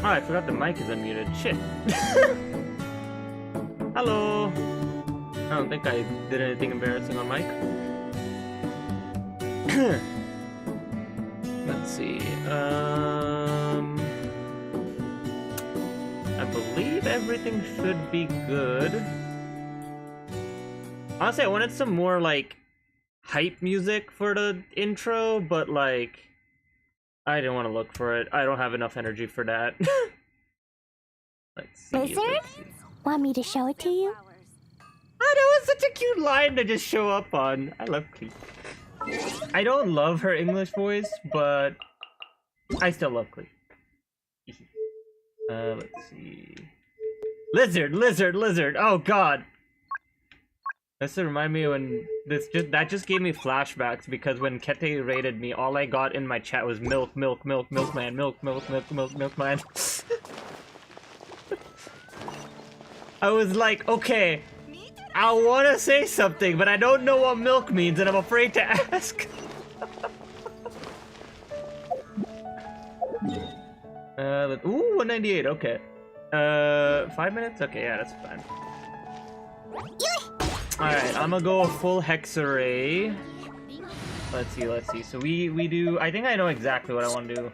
Oh, I forgot the mic is unmuted. Shit. Hello. I don't think I did anything embarrassing on mic. Let's see. I believe everything should be good. Honestly, I wanted some more, like, hype music for the intro, but, like, I didn't want to look for it. I don't have enough energy for that. Let's see. Lizard? Want me to show it to you? Oh, that was such a cute line to just show up on. I love Klee. I don't love her English voice, but I still love Klee. Let's see. Lizard, lizard, lizard. Oh god. This remind me when that just gave me flashbacks because when Kete rated me, all I got in my chat was milk, milk, milk, milkman, milk, milk, milk, milk, milkman. I was like, okay, I want to say something, but I don't know what milk means, and I'm afraid to ask. Ooh, 198. Okay. 5 minutes. Okay, yeah, that's fine. Alright, I'm gonna go a full Hexerei. Let's see. So we do... I think I know exactly what I want to do.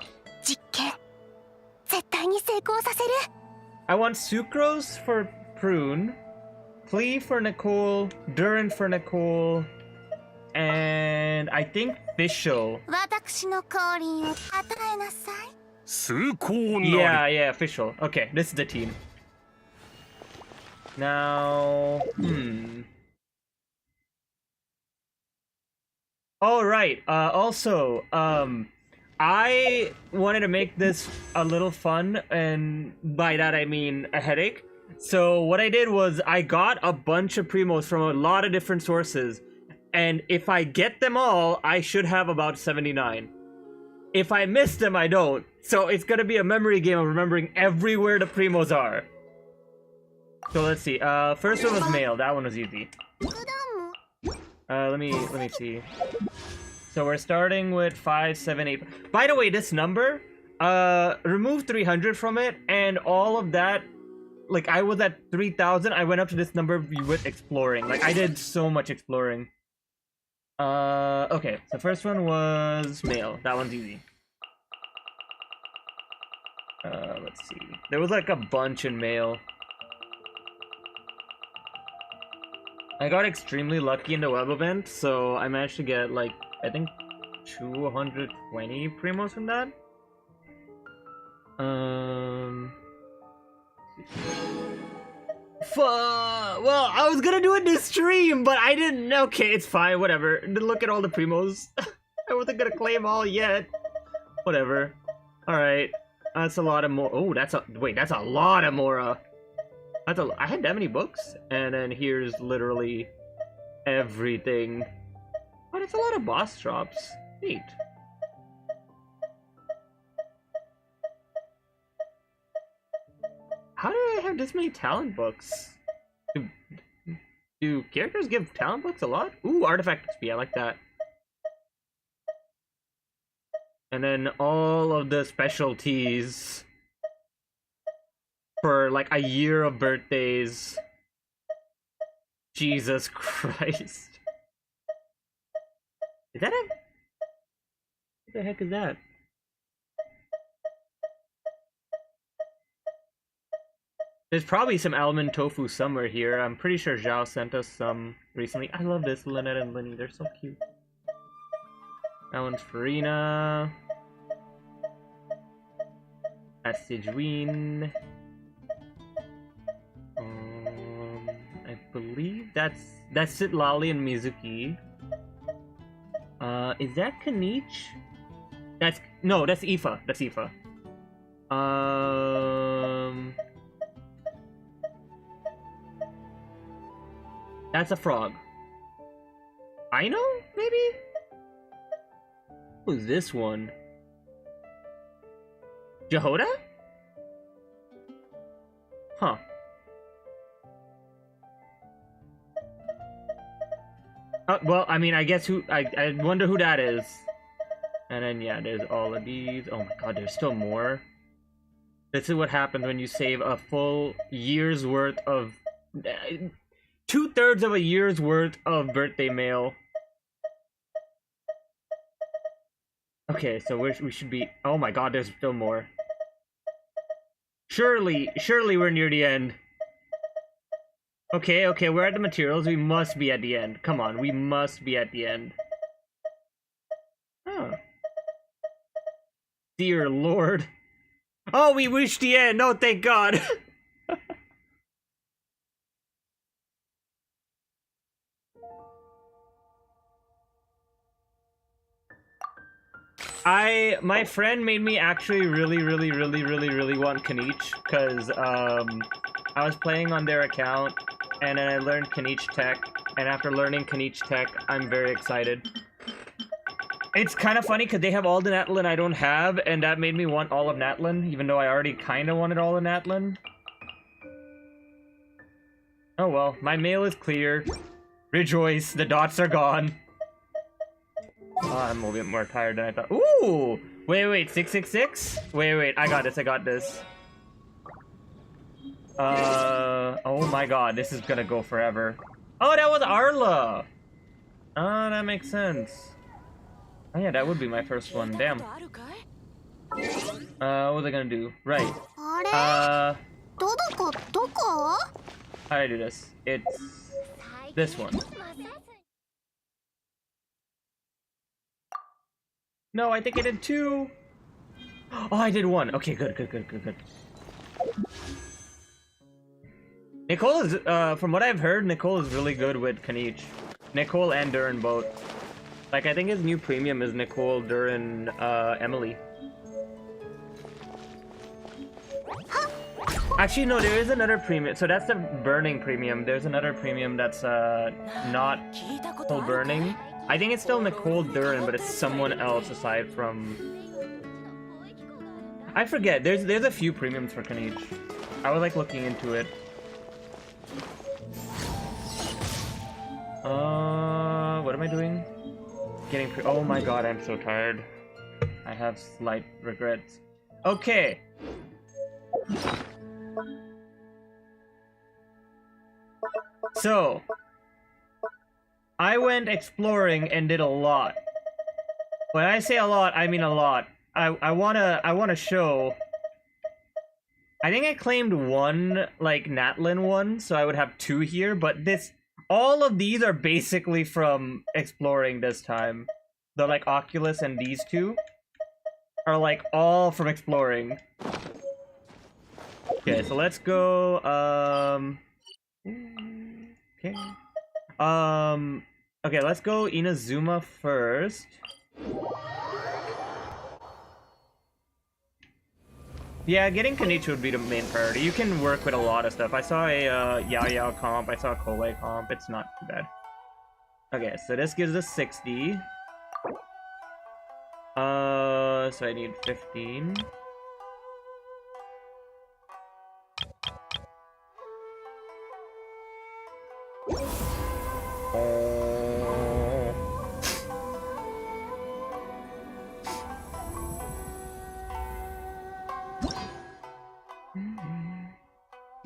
I want Sucrose for Prune, Klee for Nicole, Durin for Nicole, and I think Official. Yeah, Official. Okay, this is the team. Now... Oh, right. Also, I wanted to make this a little fun, and by that I mean a headache. So what I did was I got a bunch of primos from a lot of different sources, and if I get them all, I should have about 79. If I miss them, I don't. So it's gonna be a memory game of remembering everywhere the primos are. So let's see. First one was male. That one was easy. Let me see. So we're starting with 5, 7, 8. By the way, this number, remove 300 from it, and all of that, like I was at 3,000. I went up to this number with exploring. Like I did so much exploring. Okay. So first one was male. That one's easy. Let's see. There was like a bunch in male. I got extremely lucky in the web event, so I managed to get like, I think 220 primos from that. Well, I was gonna do it this stream, but I didn't. Okay, it's fine, whatever. Look at all the primos. I wasn't gonna claim all yet. Whatever. Alright. That's a lot of more. Oh, that's a lot of Mora. I had that many books, and then here's literally everything. Oh, that's a lot of boss drops. Neat. How do I have this many talent books? Do characters give talent books a lot? Ooh, artifact XP, I like that. And then all of the specialties for like a year of birthdays. Jesus Christ. Is that a... What the heck is that? There's probably some almond tofu somewhere here. I'm pretty sure Zhao sent us some recently. I love this, Lynette and Linny. They're so cute. That one's Farina. That's Sijuin. I believe that's Sitlali and Mizuki. Is that Kanich? That's Aoife. That's Aoife. That's a frog. I know, maybe? Who's this one? Jehoda? Huh. Well, I mean, I guess I wonder who that is. And then, yeah, there's all of these. Oh my god, there's still more. This is what happens when you save a full year's worth of... 2/3 of a year's worth of birthday mail. Okay, so we should be... Oh my god, there's still more. Surely we're near the end. Okay, we're at the materials. We must be at the end. Come on, we must be at the end. Huh. Dear Lord. Oh, we reached the end! Oh, thank God! My friend made me actually really want Kaniche, because I was playing on their account, and then I learned Kaniche Tech, and after learning Kaniche Tech, I'm very excited. It's kind of funny, because they have all the Natlan I don't have, and that made me want all of Natlan, even though I already kind of wanted all of Natlan. Oh well, my mail is clear. Rejoice, the dots are gone. Oh, I'm a little bit more tired than I thought. Ooh! Wait, 666? Wait, I got this. Oh my god, this is gonna go forever. Oh, that was Arla! Oh, that makes sense. Oh yeah, that would be my first one, damn. What was I gonna do? Right. How do I do this? It's this one. No, I think I did 2. Oh, I did 1. Okay, good. Nicole is, from what I've heard, Nicole is really good with Kaniche. Nicole and Durin both. Like, I think his new premium is Nicole, Durin, Emily. Actually, no, there is another premium. So that's the burning premium. There's another premium that's, not full burning. I think it's still Nicole Durin, but it's someone else aside from... I forget. There's a few premiums for Kaniche. I was like looking into it. What am I doing? Oh my god, I'm so tired. I have slight regrets. Okay. So, I went exploring and did a lot. When I say a lot, I mean a lot. I wanna show. I think I claimed 1 like Natlan one, so I would have 2 here. But all of these are basically from exploring this time. The like Oculus and these 2 are like all from exploring. Okay, so let's go. Okay. Okay, let's go Inazuma first. Yeah, getting Kaniche would be the main priority. You can work with a lot of stuff. I saw a Yao comp, I saw a Kole comp. It's not too bad. Okay, so this gives us 60. So I need 15.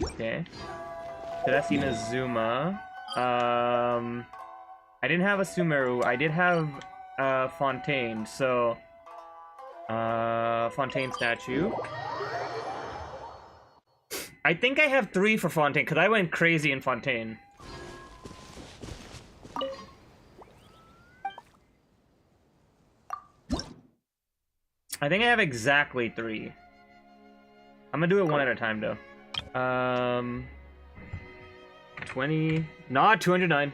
Okay. So that's Inazuma. I didn't have a Sumeru. I did have Fontaine, so Fontaine statue. I think I have 3 for Fontaine because I went crazy in Fontaine. I think I have exactly 3. I'm gonna do it one at a time though. 20. Nah, 209.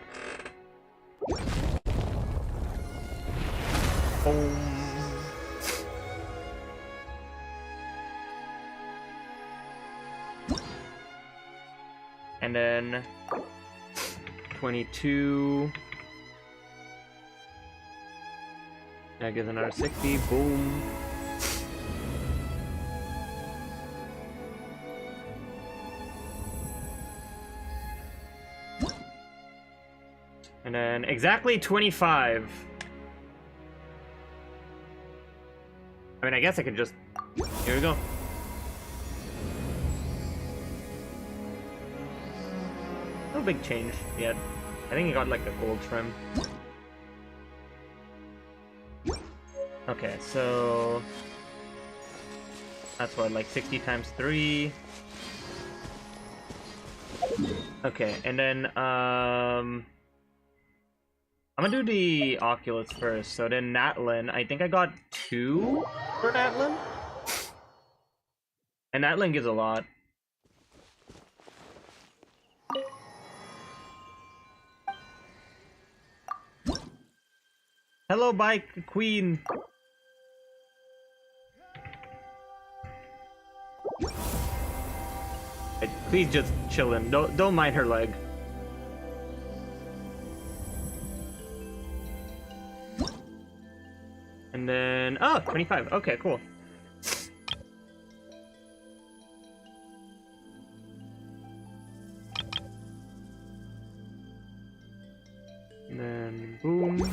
Oh. And then 22. That gives another 60. Boom. And then exactly 25. I mean, I guess I could just... Here we go. no big change yet. I think he got like a gold trim. Okay, so that's what, like 60 times 3. Okay, and then I'm gonna do the Oculus first. So then Natlan, I think I got 2 for Natlan. And Natlan gives a lot. Hello, bike queen. Please just chillin'. Don't mind her leg. And then 25. Okay, cool. And then boom.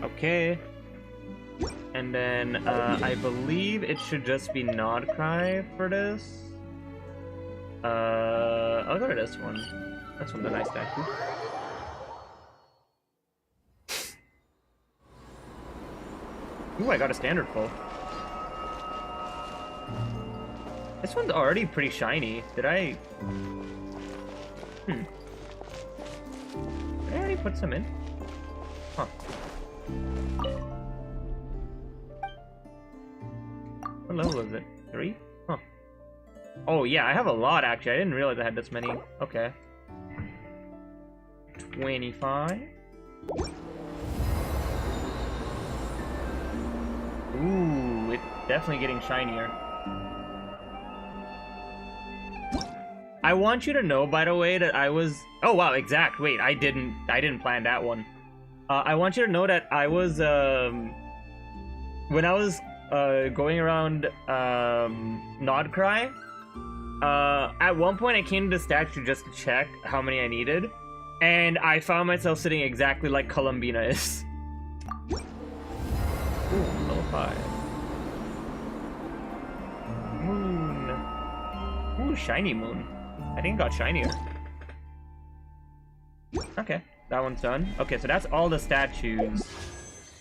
Okay. And then I believe it should just be Nod Cry for this. I'll go to this one. That's one that I stacked. Ooh, I got a standard full. This one's already pretty shiny. Did I... Did I already put some in? Huh. What level is it? 3? Huh. Oh yeah, I have a lot actually. I didn't realize I had this many. Okay. 25. Ooh, it's definitely getting shinier. I want you to know, by the way, that I was... Oh wow, exact. Wait, I didn't plan that one. I want you to know that I was when I was going around Nod Cry, at one point I came to the statue just to check how many I needed, and I found myself sitting exactly like Columbina is. Ooh, level 5. Moon. Ooh, shiny moon. I think it got shinier. Okay, that one's done. Okay, so that's all the statues,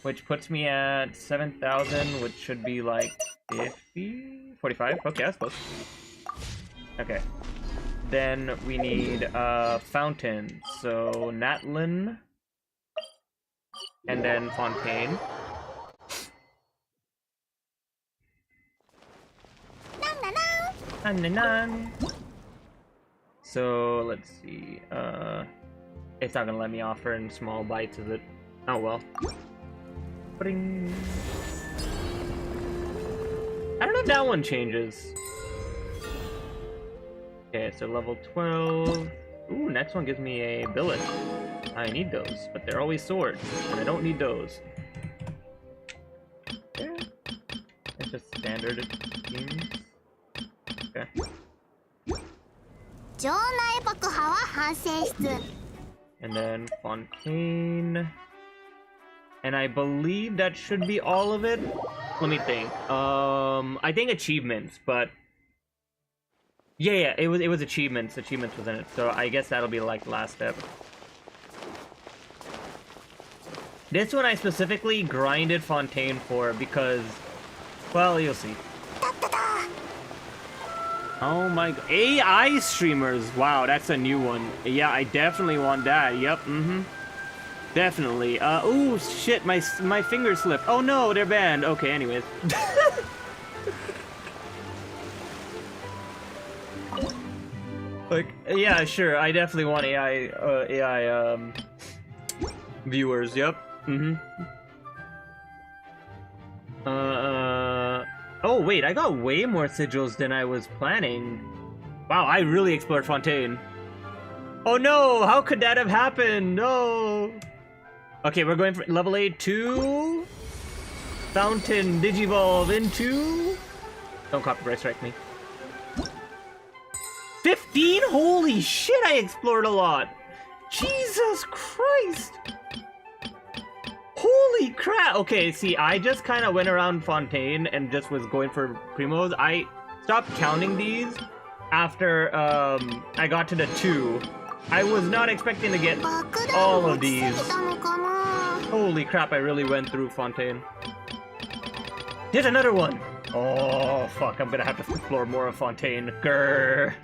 which puts me at 7,000, which should be like 50, 45. Okay, that's close. Okay, then we need fountain. So Natlan, and then Fontaine. So let's see. It's not gonna let me offer in small bites, is it? Oh well. Ba-ding. I don't know if that one changes. Okay, so level 12. Ooh, next one gives me a billet. I need those, but they're always swords, and I don't need those. Yeah. It's just standard, it seems. Okay. And then Fontaine. And I believe that should be all of it. Let me think. I think achievements, but yeah, it was achievements. Achievements was in it, so I guess that'll be like the last step. This one I specifically grinded Fontaine for because, well, you'll see. Oh my god. AI streamers. Wow, that's a new one. Yeah, I definitely want that. Yep, definitely. Ooh, shit, my finger slipped. Oh no, they're banned. Okay, anyways. Like, yeah, sure, I definitely want AI viewers. Yep. Oh wait, I got way more sigils than I was planning. Wow, I really explored Fontaine. Oh no, how could that have happened? No. Okay, we're going for level 8 2. Fountain Digivolve into... Don't copyright strike me. 15? Holy shit, I explored a lot. Jesus Christ. Holy Holy crap! Okay, see, I just kind of went around Fontaine and just was going for primos. I stopped counting these after I got to the 2. I was not expecting to get all of these. Holy crap, I really went through Fontaine. There's another one! Oh, fuck, I'm gonna have to explore more of Fontaine. Grrr.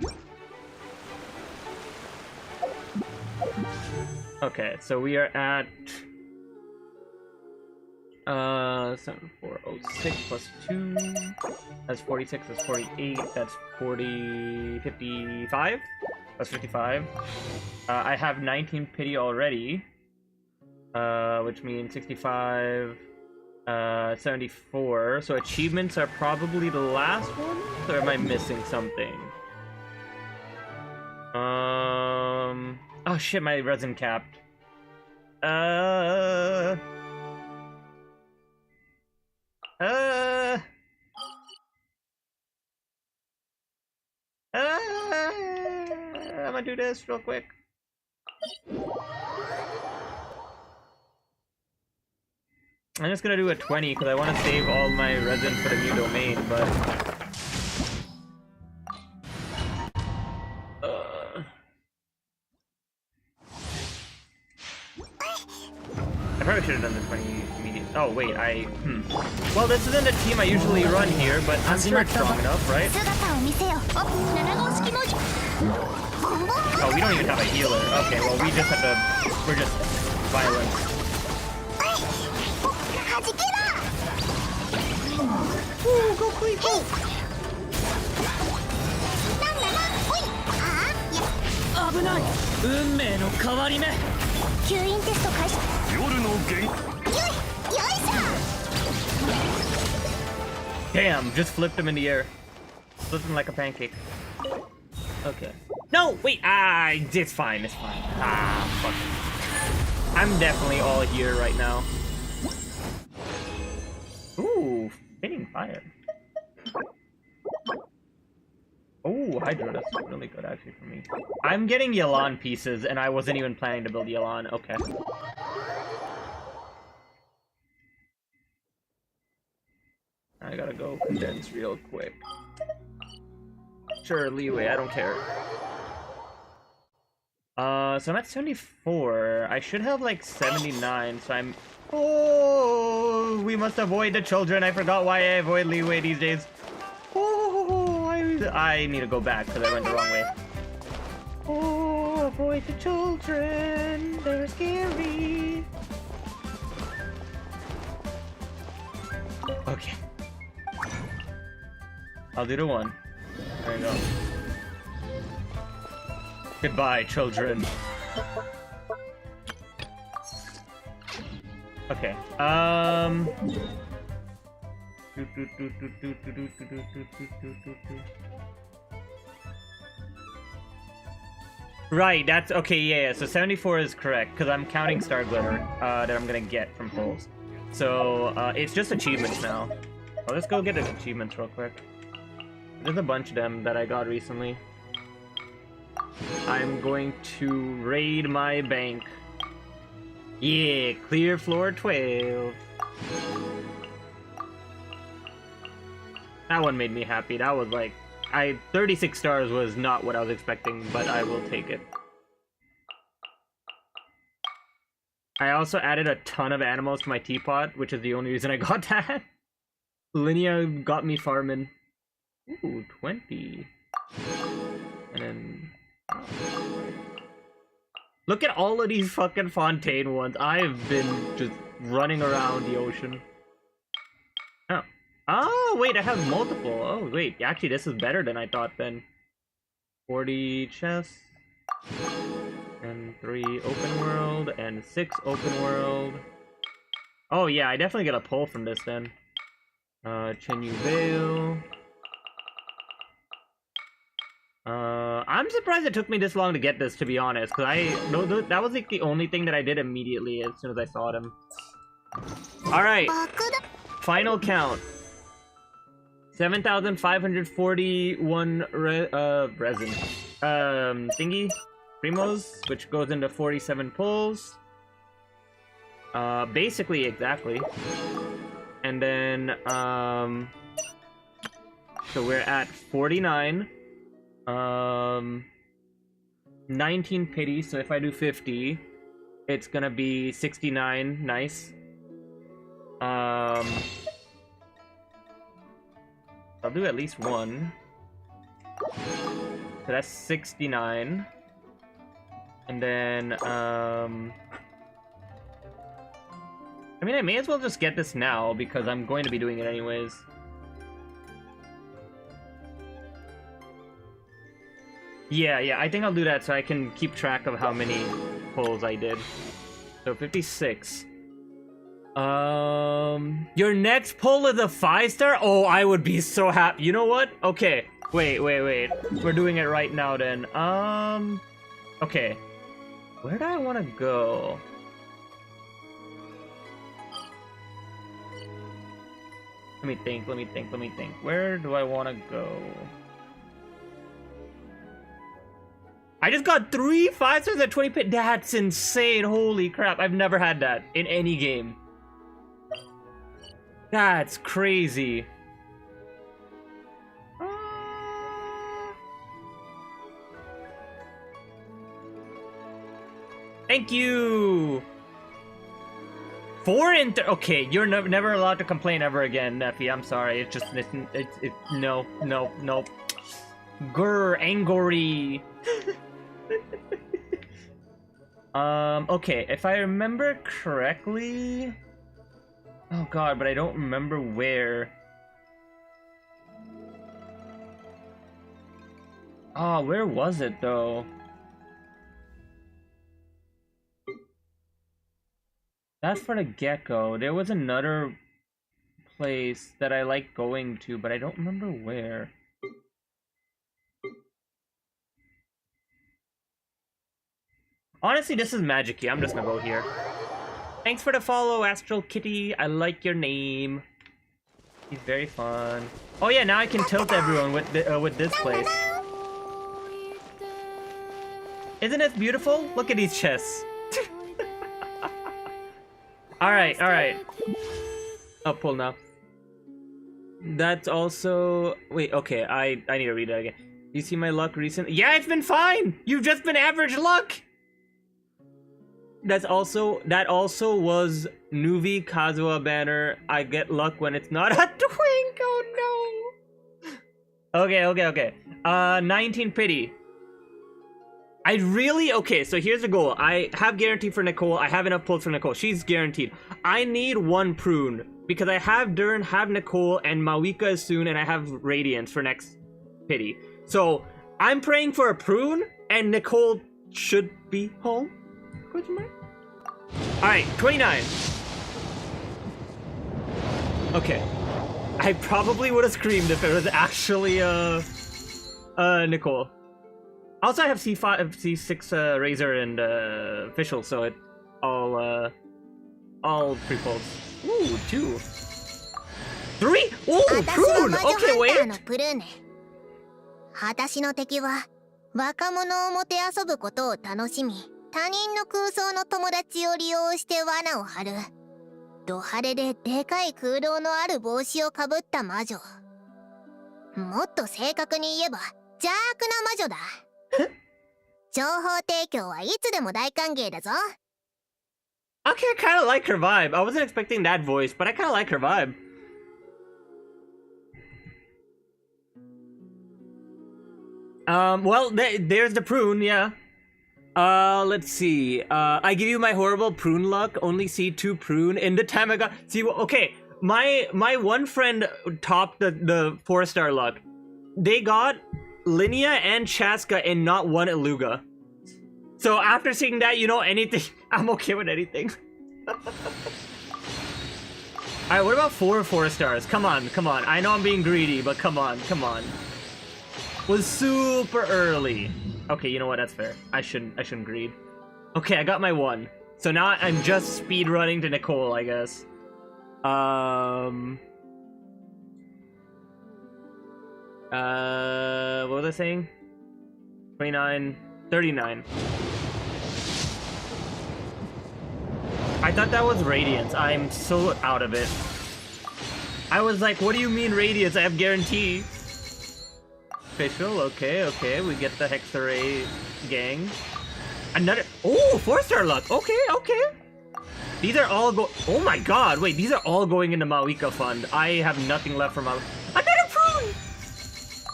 Okay, so we are at 7406 plus 2. That's 46, that's 48, that's 55? That's 55. I have 19 pity already, which means 65, 74. So achievements are probably the last one? Or am I missing something? Oh shit, my resin capped. Am gonna do this real quick. I'm just gonna do a 20 because I want to save all my resin for the new domain, but I probably should have done the 20 immediate. Oh wait, Well, this isn't a team I usually run here, but I'm sure it's strong enough, right? Oh, we don't even have a healer. Okay, well, we just have to. We're just violent. Ooh, go Klee, go! Damn, just flipped him in the air. Flipped him like a pancake. Okay. No, wait, it's fine, it's fine. Fuck it. I'm definitely all here right now. Ooh, fitting fire. Oh, Hydro, that's really good actually for me. I'm getting Yelan pieces, and I wasn't even planning to build Yelan. Okay. I gotta go condense real quick. Sure, leeway, I don't care. So I'm at 74. I should have like 79, so I'm... Oh, we must avoid the children. I forgot why I avoid leeway these days. Oh, I need to go back because I went the wrong way. Oh, avoid the children. They're scary. Okay. I'll do the 1. There you go. Goodbye, children. Okay. Right, that's okay. Yeah. So 74 is correct because I'm counting Star Glitter that I'm gonna get from polls. So it's just achievements now. Oh, let's go get the achievements real quick. There's a bunch of them that I got recently. I'm going to raid my bank. Yeah, clear floor 12. That one made me happy. That was like, 36 stars was not what I was expecting, but I will take it. I also added a ton of animals to my teapot, which is the only reason I got that. Linnea got me farming. Ooh, 20. And then... Look at all of these fucking Fontaine ones. I've been just running around the ocean. Oh. Oh, wait, I have multiple. Oh, wait, actually, this is better than I thought then. 40 chests. And 3 open world. And 6 open world. Oh, yeah, I definitely get a pull from this then. Chenyu Vale. I'm surprised it took me this long to get this, to be honest, because that was like the only thing that I did immediately as soon as I saw them. Alright. Final count. 7,541 resin. Thingy. Primos, which goes into 47 pulls. Basically, exactly. And then, so we're at 49. 19 pity, so if I do 50, it's gonna be 69. Nice. I'll do at least one. So that's 69. And then, I mean, I may as well just get this now, because I'm going to be doing it anyways. Yeah, I think I'll do that so I can keep track of how many pulls I did. So 56. Your next pull is a 5-star? Oh, I would be so happy. You know what? Okay, wait. We're doing it right now then. Okay. Where do I want to go? Let me think. Where do I want to go? I just got 3 5-stars at 20 pit. That's insane. Holy crap. I've never had that in any game. That's crazy. Thank you. 4 and okay, you're never allowed to complain ever again, Neffy. I'm sorry. It's just no. Grr, angry. Okay, if I remember correctly... Oh god, but I don't remember where. Oh, where was it though? That's for the gecko. There was another place that I like going to, but I don't remember where. Honestly, this is magic-y. I'm just gonna go here. Thanks for the follow, Astral Kitty. I like your name. He's very fun. Oh yeah, now I can tilt everyone with this place. Isn't it beautiful? Look at these chests. Alright. Up pull now. That's also... Wait, okay, I need to read that again. You see my luck recently? Yeah, it's been fine! You've just been average luck! That also was Nuvi Kazuha banner. I get luck when it's not a twink. Oh no. Okay. 19 pity. Okay, so here's the goal. I have guaranteed for Nicole. I have enough pulls for Nicole. She's guaranteed. I need 1 prune because I have Dern, have Nicole, and Mavuika soon, and I have Radiance for next pity. So I'm praying for a prune, and Nicole should be home. Alright, 29. Okay. I probably would have screamed if it was actually Nicole. Also, I have C5, C6 Razor and Official, so it all pre-pulls. Ooh, 2. 3? Ooh, Prune! Okay, wait. 私の敵は若者をもてあそぶことを楽しみ、他人の空想の友達を利用して罠を張る。ド派手ででかい空洞のある帽子をかぶった魔女。もっと正確に言えば邪悪な魔女だ。情報提供はいつでも大歓迎だぞ。Okay, I kind of like her vibe. I wasn't expecting that voice, but I kind of like her vibe. Well, there's the prune, yeah. Let's see. I give you my horrible prune luck. Only see 2 prune in the time I got. See, okay. My one friend topped the 4-star luck. They got Linnea and Chaska and not 1 Eluga. So after seeing that, you know, anything. I'm okay with anything. Alright, what about 4 stars? Come on. I know I'm being greedy, but come on. Was super early. Okay, you know what? That's fair. I shouldn't greed. Okay, I got my 1. So now I'm just speed running to Nicole, I guess. What was I saying? 29, 39. I thought that was Radiance. I'm so out of it. I was like, what do you mean Radiance? I have guarantee. Official, okay, okay. We get the Hexerei gang. Another, oh, 4-star luck. Okay, okay. These are all oh my god, wait, these are all going into Mavuika fund. I have nothing left for Mavuika. Another Prune!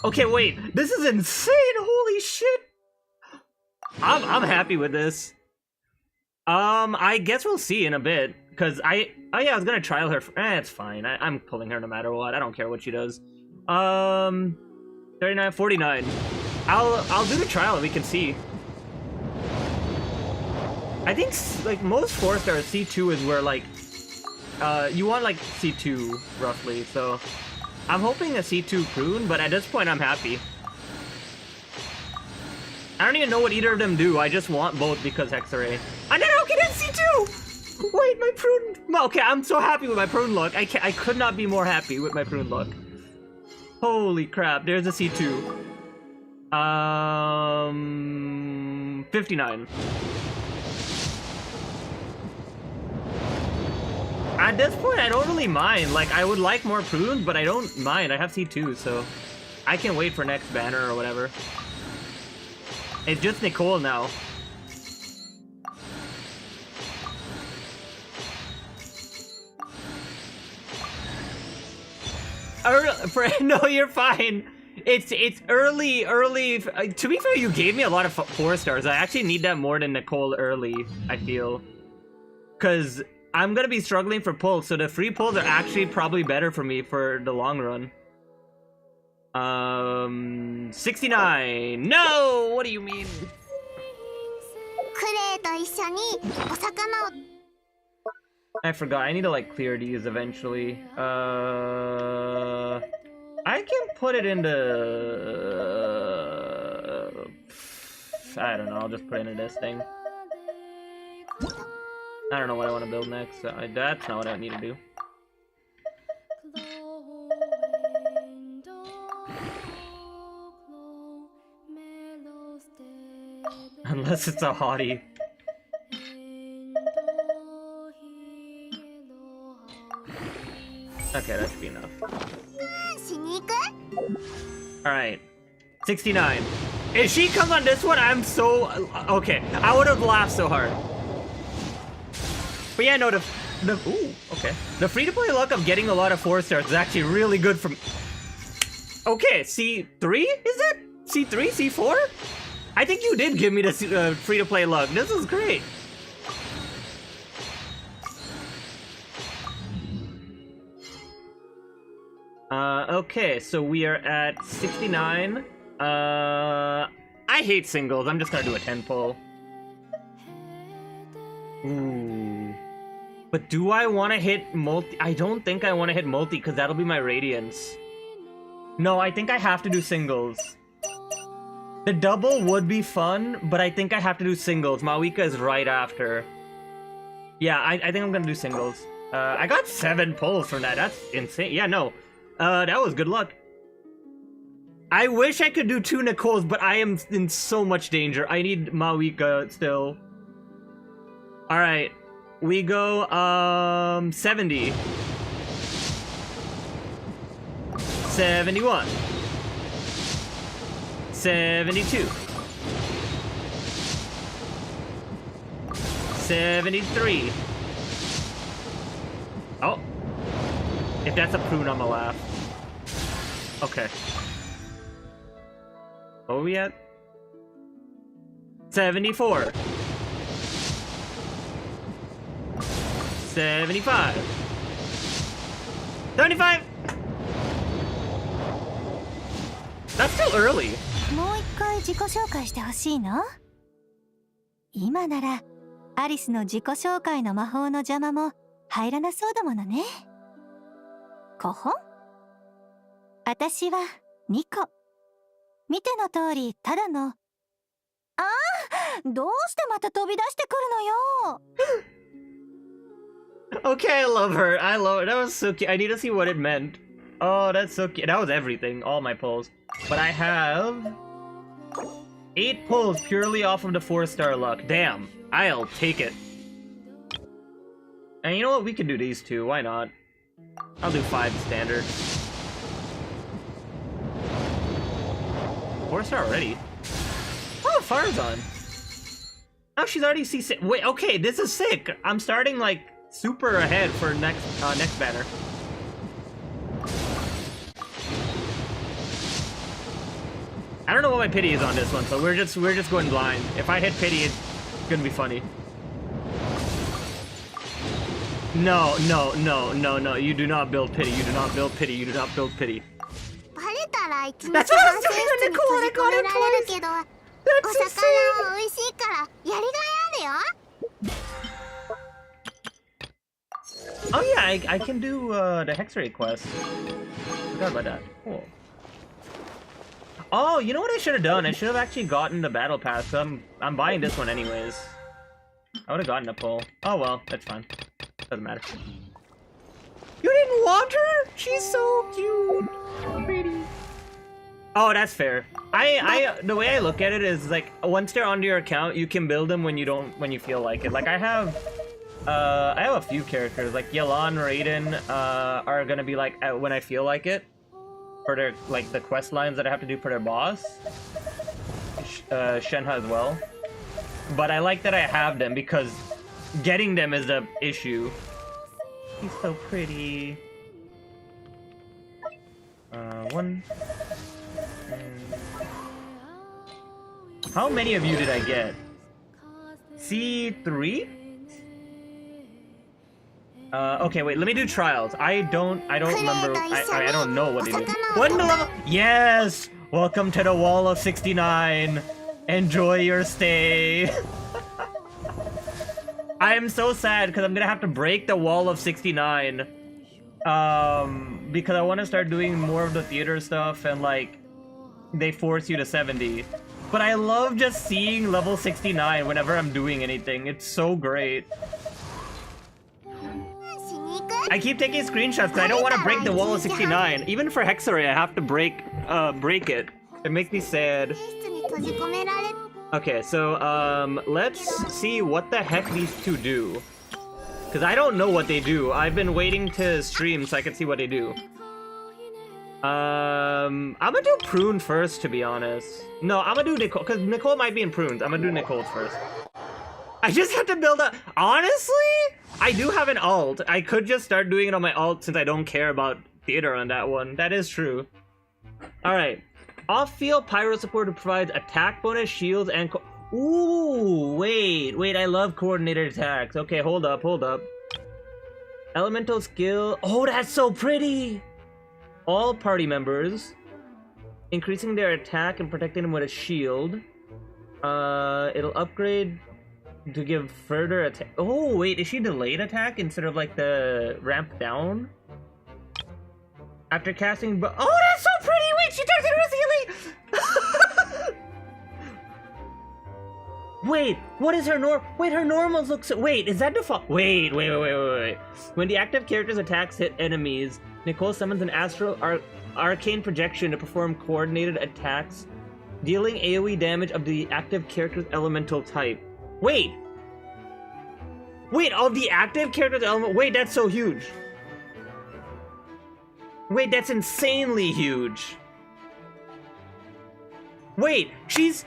Okay, wait, this is insane, holy shit. I'm happy with this. I guess we'll see in a bit, because oh yeah, I was gonna trial her. It's fine. I'm pulling her no matter what. I don't care what she does. 39, 49. I'll do the trial and we can see. I think like most 4-stars, C2 is where like you want like C2 roughly. So I'm hoping a C2 Prune, but at this point I'm happy. I don't even know what either of them do. I just want both because Hexerei. And then I'll get in C2! Wait, my Prune. Okay, I'm so happy with my Prune luck. I could not be more happy with my Prune luck. Holy crap, there's a C2. 59. At this point, I don't really mind. Like, I would like more Prunes, but I don't mind. I have C2, so I can wait for next banner or whatever. It's just Nicole now. No, you're fine. It's early. To be fair, you gave me a lot of 4-stars. I actually need that more than Nicole early, I feel. Because I'm going to be struggling for pulls, so the free pulls are actually probably better for me for the long run. 69. No! What do you mean? I forgot. I need to like clear these eventually. I can put it into. I don't know. I'll just put it into this thing. I don't know what I want to build next. That's not what I need to do. Unless it's a hottie. Okay, that should be enough. Alright. 69. If she comes on this one, I'm so... Okay, I would have laughed so hard. But yeah, no, the ooh, okay. The free-to-play luck of getting a lot of 4-stars is actually really good from... Okay, C3, is it? C3, C4? I think you did give me the free-to-play luck. This is great. Okay, so we are at 69. I hate singles. I'm just gonna do a 10 pull. Ooh. But do I want to hit multi? I don't think I want to hit multi because that'll be my radiance. No, I think I have to do singles. The double would be fun, but I think I have to do singles. Mavuika is right after. Yeah, I think I'm gonna do singles. I got 7 pulls from that. That's insane. Yeah, no. That was good luck. I wish I could do 2 Nicoles, but I am in so much danger. I need Mavuika still. Alright. We go, 70. 71. 72. 73. Oh. If that's a Prune, I'ma laugh. Okay. What are we at? 74. 75. 75! That's still early. もう一回自己紹介してほしいの？今ならアリスの自己紹介の魔法の邪魔も入らなそうだものね。こほん？私はニコ。見ての通りただの。ああ、どうしてまた飛び出してくるのよ。Okay, I love her. I love her. That was so cute. I need to see what it meant. Oh, that's so cute. That was everything. All my pulls. But I have 8 pulls purely off of the 4-star luck. Damn. I'll take it. And you know what? We can do these two. Why not? I'll do 5 standard. 4-star already. Oh, fire's on. Oh, she's already C6. Wait, okay, this is sick. I'm starting like super ahead for next banner. I don't know what my pity is on this one, so we're just going blind. If I hit pity, it's gonna be funny. No, no, no, no, no. You do not build pity. You do not build pity. You do not build pity. That's what I was doing on Nicole. I got it twice. That's insane. Oh yeah, I can do the Hexerei quest. Forgot about that. Cool. Oh, you know what I should have done? I should have actually gotten the battle pass. So I'm buying this one anyways. I would have gotten a pull. Oh well, that's fine. Doesn't matter. You didn't want her? She's so cute. Pretty. Oh, that's fair. The way I look at it is like once they're onto your account, you can build them when you feel like it. Like I have a few characters like Yelan, Raiden are gonna be like when I feel like it for their like the quest lines that I have to do for their boss. Shenhe as well. But I like that I have them because getting them is the issue. He's so pretty. One. How many of you did I get? C3? Okay, wait. Let me do trials. I don't remember. I don't know what it is. What in the level? Yes. Welcome to the wall of 69. Enjoy your stay. I am so sad because I'm gonna have to break the wall of 69. Because I want to start doing more of the theater stuff and like they force you to 70. But I love just seeing level 69 whenever I'm doing anything. It's so great. I keep taking screenshots because I don't want to break the wall of 69. Even for Hexerei, I have to break it. It makes me sad. Okay, so let's see what the heck these two do. Because I don't know what they do. I've been waiting to stream so I can see what they do. I'm gonna do Prune first, to be honest. No, I'm gonna do Nicole, because Nicole might be in Prunes. I'm gonna do Nicole first. I just have to build up. Honestly, I do have an alt. I could just start doing it on my alt since I don't care about theater on that one. That is true. Alright. Off-field pyro support provides attack bonus, shields, and... Ooh, wait, I love coordinated attacks. Okay, hold up. Elemental skill. Oh, that's so pretty! All party members, increasing their attack and protecting them with a shield. It'll upgrade to give further attack. Oh, wait, is she delayed attack instead of like the ramp down? After casting, but oh, that's so pretty! Wait, she turns into a ceiling! Wait, what is her Wait, her normals look so. Wait, is that default? Wait. When the active character's attacks hit enemies, Nicole summons an arcane projection to perform coordinated attacks, dealing AoE damage of the active character's elemental type. Wait, of the active character's element. Wait, that's so huge. Wait, that's insanely huge. Wait, she's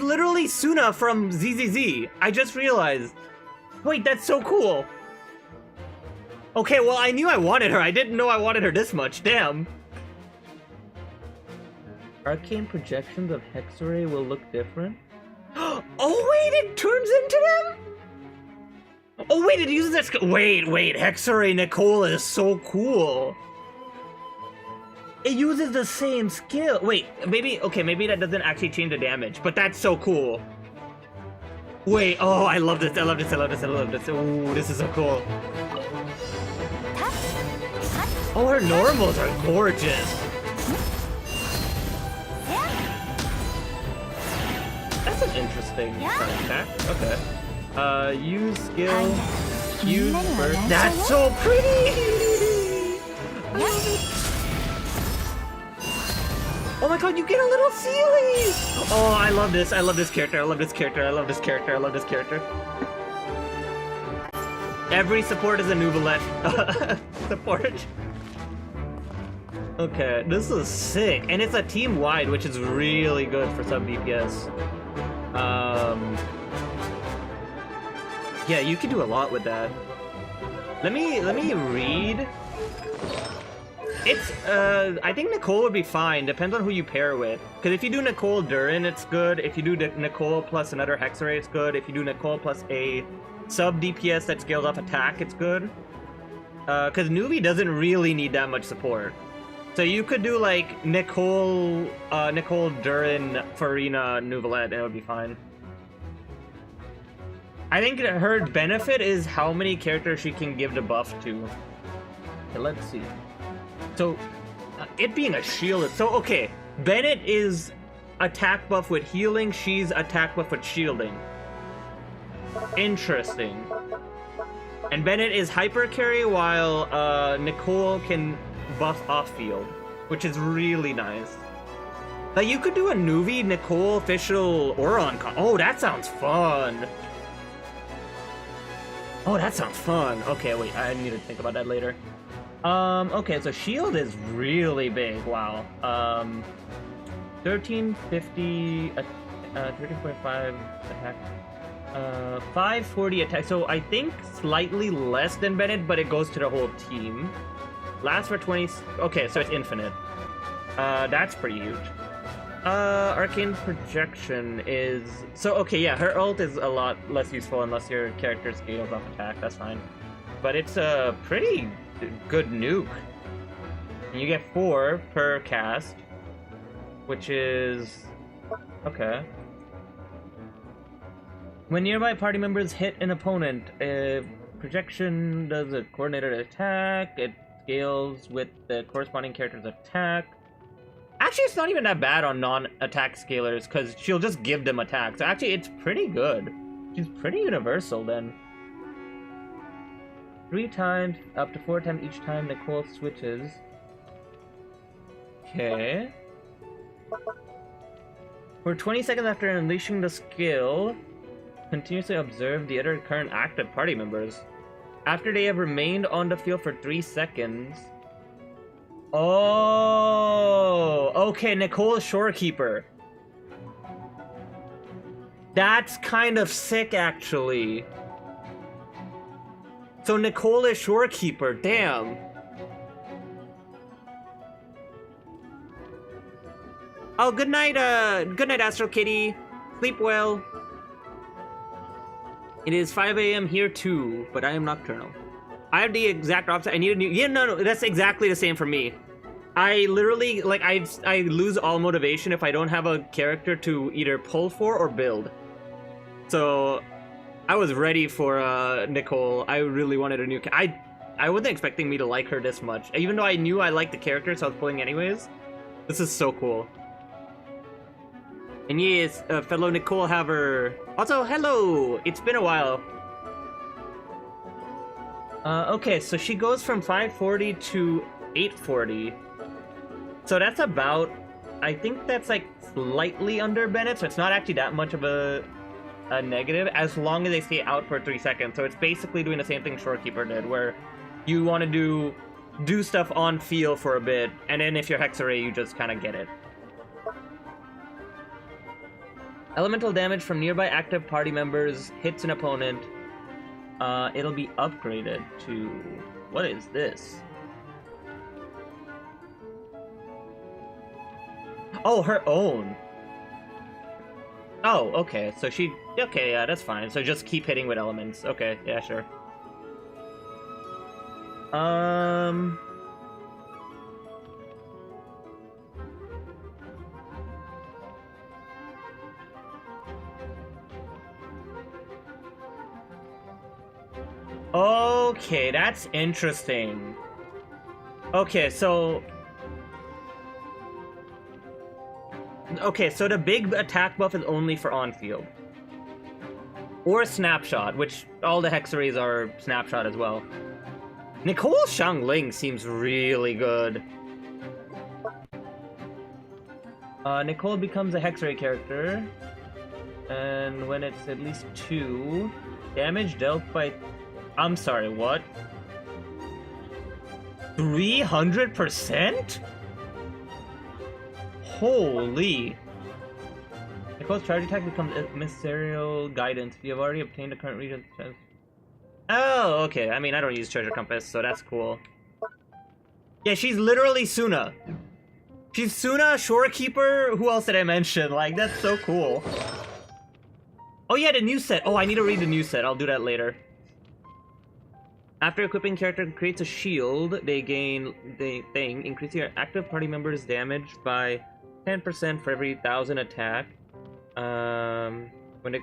literally Suna from ZZZ. I just realized. Wait, that's so cool. Okay, well, I knew I wanted her. I didn't know I wanted her this much. Damn. Arcane projections of Hexerei will look different. Oh, wait, it turns into them? Oh, wait, it uses that skill. Wait, Hexerei Nicole is so cool. It uses the same skill. Wait, maybe that doesn't actually change the damage, but that's so cool. Wait, oh, I love this. Ooh, this is so cool. Oh, her normals are gorgeous. That's an interesting attack. Okay. Use skill. Use burst. That's so pretty! Oh my god, you get a little ceiling! Oh, I love this. I love this character. Every support is a Nuvolette support. Okay, this is sick. And it's a team-wide, which is really good for sub DPS. Yeah, you can do a lot with that. Let me read. It's I think Nicole would be fine. Depends on who you pair with. Because if you do Nicole Durin, it's good. If you do Nicole plus another Hexerei, it's good. If you do Nicole plus a sub DPS that scales off attack, it's good. Because Nuvi doesn't really need that much support. So you could do like Nicole Durin, Farina, Nuvolette, and it would be fine. I think her benefit is how many characters she can give the buff to. Okay, let's see. So, it being a shield is... So, okay. Bennett is attack buff with healing. She's attack buff with shielding. Interesting. And Bennett is hyper carry while Nicole can buff off field, which is really nice. Like, you could do a Nuvi Nicole official Auron con. Oh, that sounds fun. Oh, that sounds fun. Okay, wait, I need to think about that later. Okay, so shield is really big. Wow. 1350, 13.5 attack. 540 attack. So I think slightly less than Bennett, but it goes to the whole team. Lasts for 20. Okay, so it's infinite. That's pretty huge. Arcane projection is... So, okay, yeah, her ult is a lot less useful unless your character scales off attack. That's fine. But it's a pretty good nuke. And you get 4 per cast, which is... Okay. When nearby party members hit an opponent, projection does a coordinated attack. It scales with the corresponding character's attack. Actually, it's not even that bad on non-attack scalers, because she'll just give them attacks. So actually, it's pretty good. She's pretty universal, then. 3 times, up to 4 times each time Nicole switches. Okay. For 20 seconds after unleashing the skill, continuously observe the other current active party members. After they have remained on the field for 3 seconds... Oh, okay, Nicole Shorekeeper. That's kind of sick, actually. So Nicole is Shorekeeper, damn. Oh, good night, Astro Kitty. Sleep well. It is 5 a.m. here too, but I am nocturnal. I have the exact opposite. I need a new... Yeah, no, that's exactly the same for me. I literally, like, I lose all motivation if I don't have a character to either pull for or build. So, I was ready for Nicole. I really wanted a new... I wasn't expecting me to like her this much. Even though I knew I liked the character, so I was pulling anyways. This is so cool. And yes, fellow Nicole haver. Also, hello! It's been a while. Okay, so she goes from 540 to 840. So that's about, I think that's like slightly under Bennett, so it's not actually that much of a negative, as long as they stay out for 3 seconds. So it's basically doing the same thing Shorekeeper did, where you want to do stuff on field for a bit, and then if you're Hexerei, you just kind of get it. Elemental damage from nearby active party members hits an opponent. It'll be upgraded to... What is this? Oh, her own. Oh, okay. So she... Okay, yeah, that's fine. So just keep hitting with elements. Okay, yeah, sure. Okay, that's interesting. Okay, so... Okay, so the big attack buff is only for on-field. Or Snapshot, which all the Hexereis are Snapshot as well. Nicole Xiangling seems really good. Nicole becomes a Hexerei character. And when it's at least 2, damage dealt by I'm sorry, what? 300%? Holy. Nicole's charge attack becomes ministerial guidance. If you have already obtained a current region. Oh, okay. I mean, I don't use treasure compass, so that's cool. Yeah, she's literally Suna. She's Suna, Shorekeeper. Who else did I mention? Like, that's so cool. Oh yeah, the new set. Oh, I need to read the new set. I'll do that later. After equipping character creates a shield, they gain the thing, increasing your active party members' damage by 10% for every 1,000 attack. When a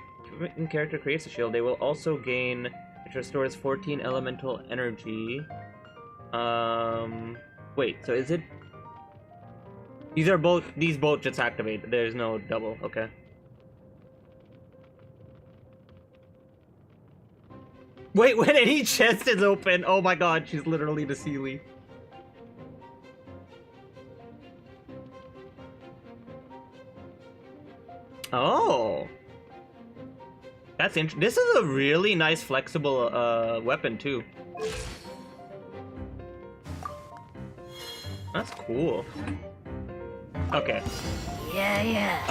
character creates a shield, they will also gain, which restores 14 elemental energy. Wait, so is it? These both just activate. There's no double, okay. Wait, when any chest is open, oh my god, she's literally the Sealy. Oh. That's interesting. This is a really nice flexible weapon too. That's cool. Okay. Yeah.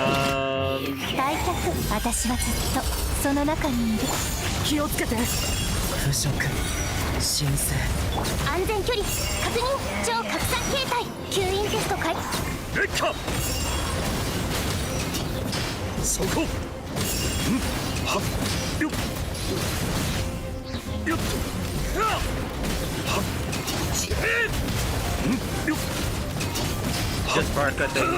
大脚、私はずっとその中にいる。気をつけて。腐食、申請。安全距離、確認、超拡散形態、吸引テスト開。劣化。そこ。はっ、よっ。よっ。はっ。ちえ。よっ。Just bark that thing.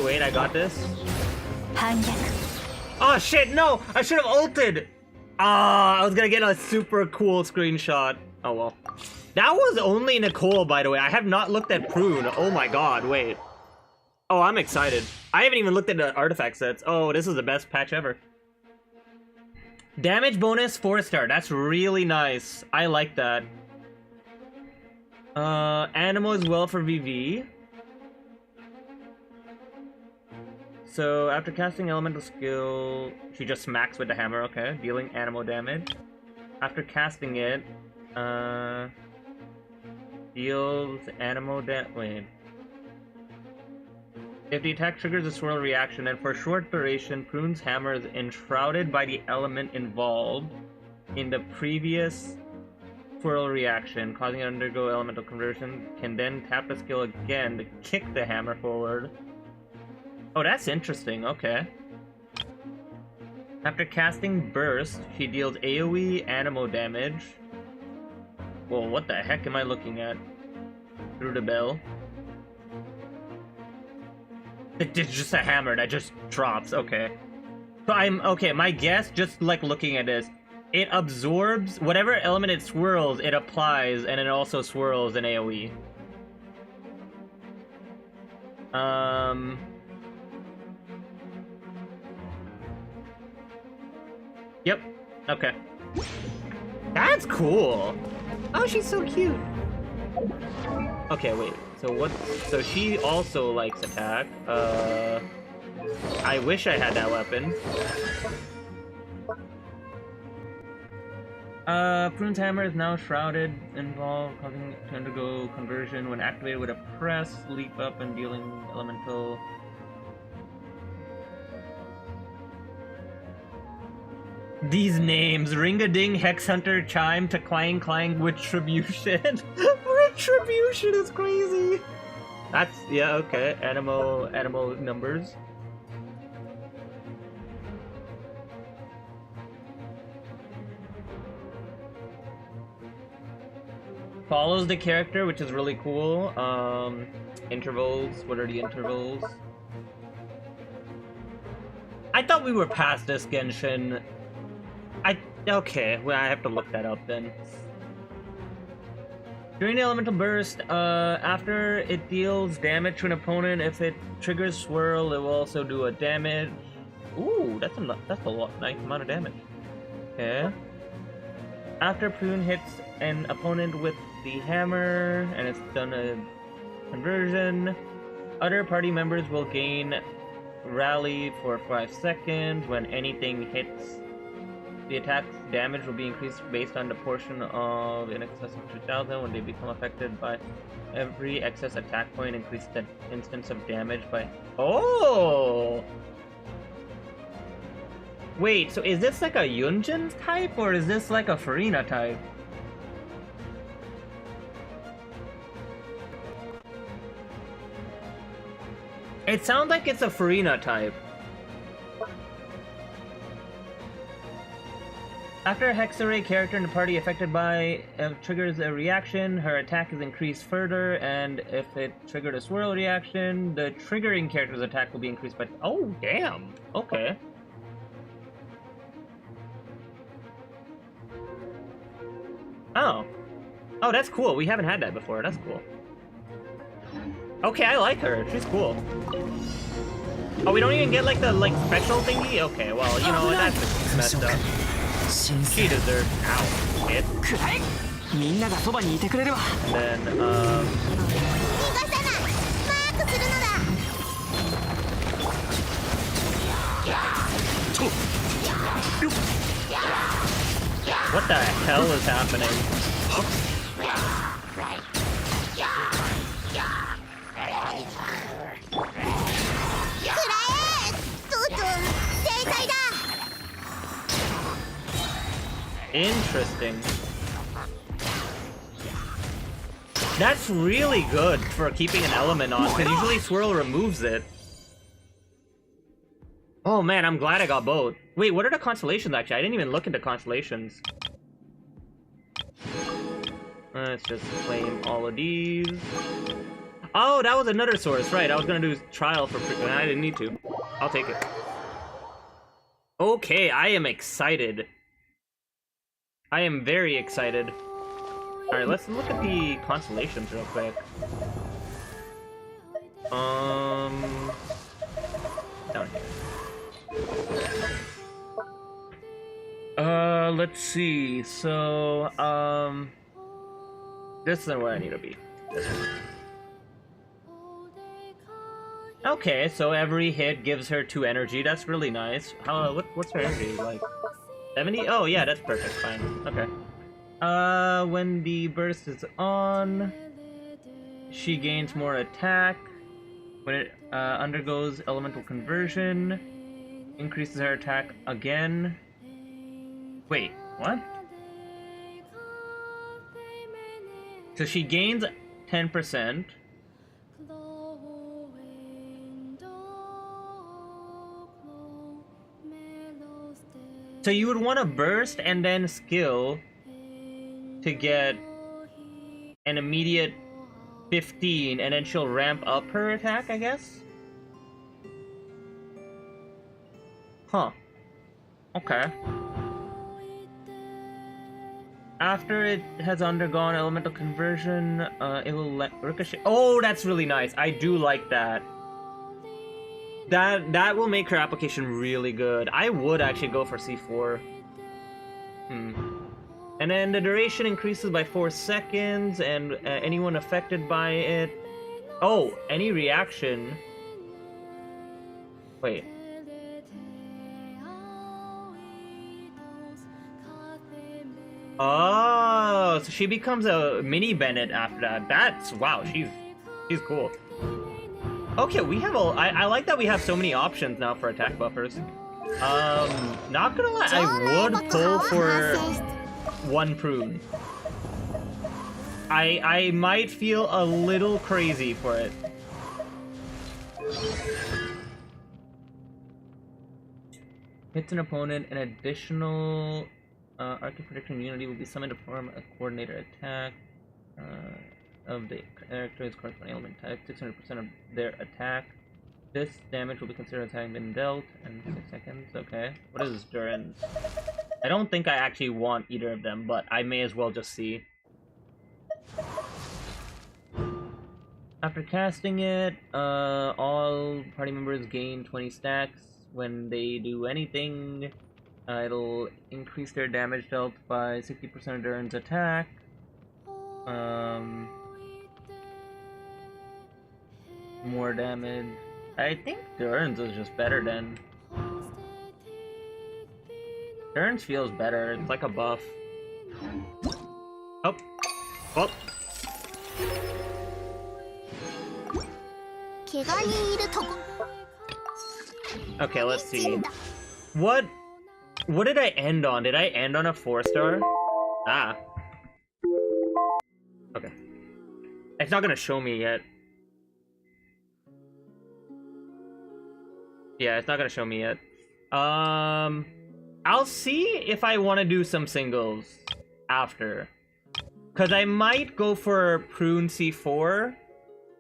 Wait, I got this. Oh shit, no! I should have ulted! I was gonna get a super cool screenshot. Oh well. That was only Nicole, by the way. I have not looked at Prune. Oh my god, wait. Oh, I'm excited. I haven't even looked at the artifact sets. Oh, this is the best patch ever. Damage bonus 4-star. That's really nice. I like that. Anemo as well for VV. So after casting elemental skill, she just smacks with the hammer, okay, dealing Anemo damage. After casting it, deals Anemo damage. Wait. If the attack triggers a swirl reaction, and for a short duration, Prune's hammer is enshrouded by the element involved in the previous swirl reaction, causing it to undergo elemental conversion, can then tap the skill again to kick the hammer forward. Oh, that's interesting, okay. After casting Burst, she deals AoE Anemo damage. Whoa, what the heck am I looking at? Through the bell. It's just a hammer that just drops, okay. So okay, my guess, just like looking at this, it absorbs whatever element it swirls, it applies, and it also swirls an AoE. Yep, okay. That's cool! Oh, she's so cute! Okay, wait. So she also likes attack. I wish I had that weapon. Prune's hammer is now shrouded, involved, causing it to undergo conversion. When activated with a press, leap up and dealing elemental. These names: Ring-a-ding, Hex Hunter, Chime, to Clang Clang, Retribution. Retribution is crazy. That's, yeah, okay. Anemo numbers. Follows the character, which is really cool. Intervals. What are the intervals? I thought we were past this Genshin. Okay, well, I have to look that up then. During the elemental burst, after it deals damage to an opponent, if it triggers swirl, it will also do a damage. Ooh, that's a nice amount of damage. Okay. After Prune hits an opponent with the hammer, and it's done a conversion. Other party members will gain rally for 5 seconds. When anything hits, the attack's damage will be increased based on the portion of in excess of 2,000. When they become affected by every excess attack point, increase the instance of damage by... Oh! Wait, so is this like a Yunjin type, or is this like a Farina type? It sounds like it's a Farina type. After a Hexerei character in the party affected by triggers a reaction, her attack is increased further, and if it triggered a swirl reaction, the triggering character's attack will be increased by... Oh, damn! Okay. Oh. Oh, that's cool. We haven't had that before. That's cool. Okay, I like her. She's cool. Oh, we don't even get, like, the, like, special thingy? Okay, well, you know what? That's just messed up. She deserves... Ow. Hit. And then, what the hell is happening? Interesting. That's really good for keeping an element on, because usually Swirl removes it. Oh man, I'm glad I got both. Wait, what are the constellations actually? I didn't even look into constellations. Let's just claim all of these. Oh, that was another source, right. I was gonna do trial for... I didn't need to. I'll take it. Okay, I am excited. I am very excited. Alright, let's look at the constellations real quick. Down here. Let's see. So, this isn't where I need to be. This one. Okay, so every hit gives her 2 energy. That's really nice. What's her energy? Like 70? Oh yeah, that's perfect. Fine. Okay. When the burst is on, she gains more attack. When it undergoes elemental conversion, increases her attack again. Wait, what? So she gains 10%. So you would want to burst and then skill to get an immediate 15, and then she'll ramp up her attack, I guess? Huh. Okay. After it has undergone elemental conversion, it will let ricochet. Oh, that's really nice. I do like that. That will make her application really good. I would actually go for C4. And then the duration increases by 4 seconds, and anyone affected by it... Oh, any reaction... Wait. Oh, so she becomes a mini Bennett after that. That's... Wow, she's cool. Okay, we have I like that we have so many options now for attack buffers. Not gonna lie, I would pull for 1 Prune. I might feel a little crazy for it. Hits an opponent, an additional Arctic Prediction Unity will be summoned to perform a coordinator attack of the character's corresponding element type, 600% of their attack. This damage will be considered as having been dealt in 6 seconds. Okay. What is Duran's? I don't think I actually want either of them, but I may as well just see. After casting it, all party members gain 20 stacks. When they do anything, it'll increase their damage dealt by 60% of Duran's attack. More damage. I think Durns is just better than. Durns feels better. It's like a buff. Oh. Oh. Okay, let's see. What did I end on? Did I end on a 4-star? Ah. Okay. It's not gonna show me yet. Yeah, it's not gonna show me yet. I'll see if I want to do some singles after. Cause I might go for Prune C4.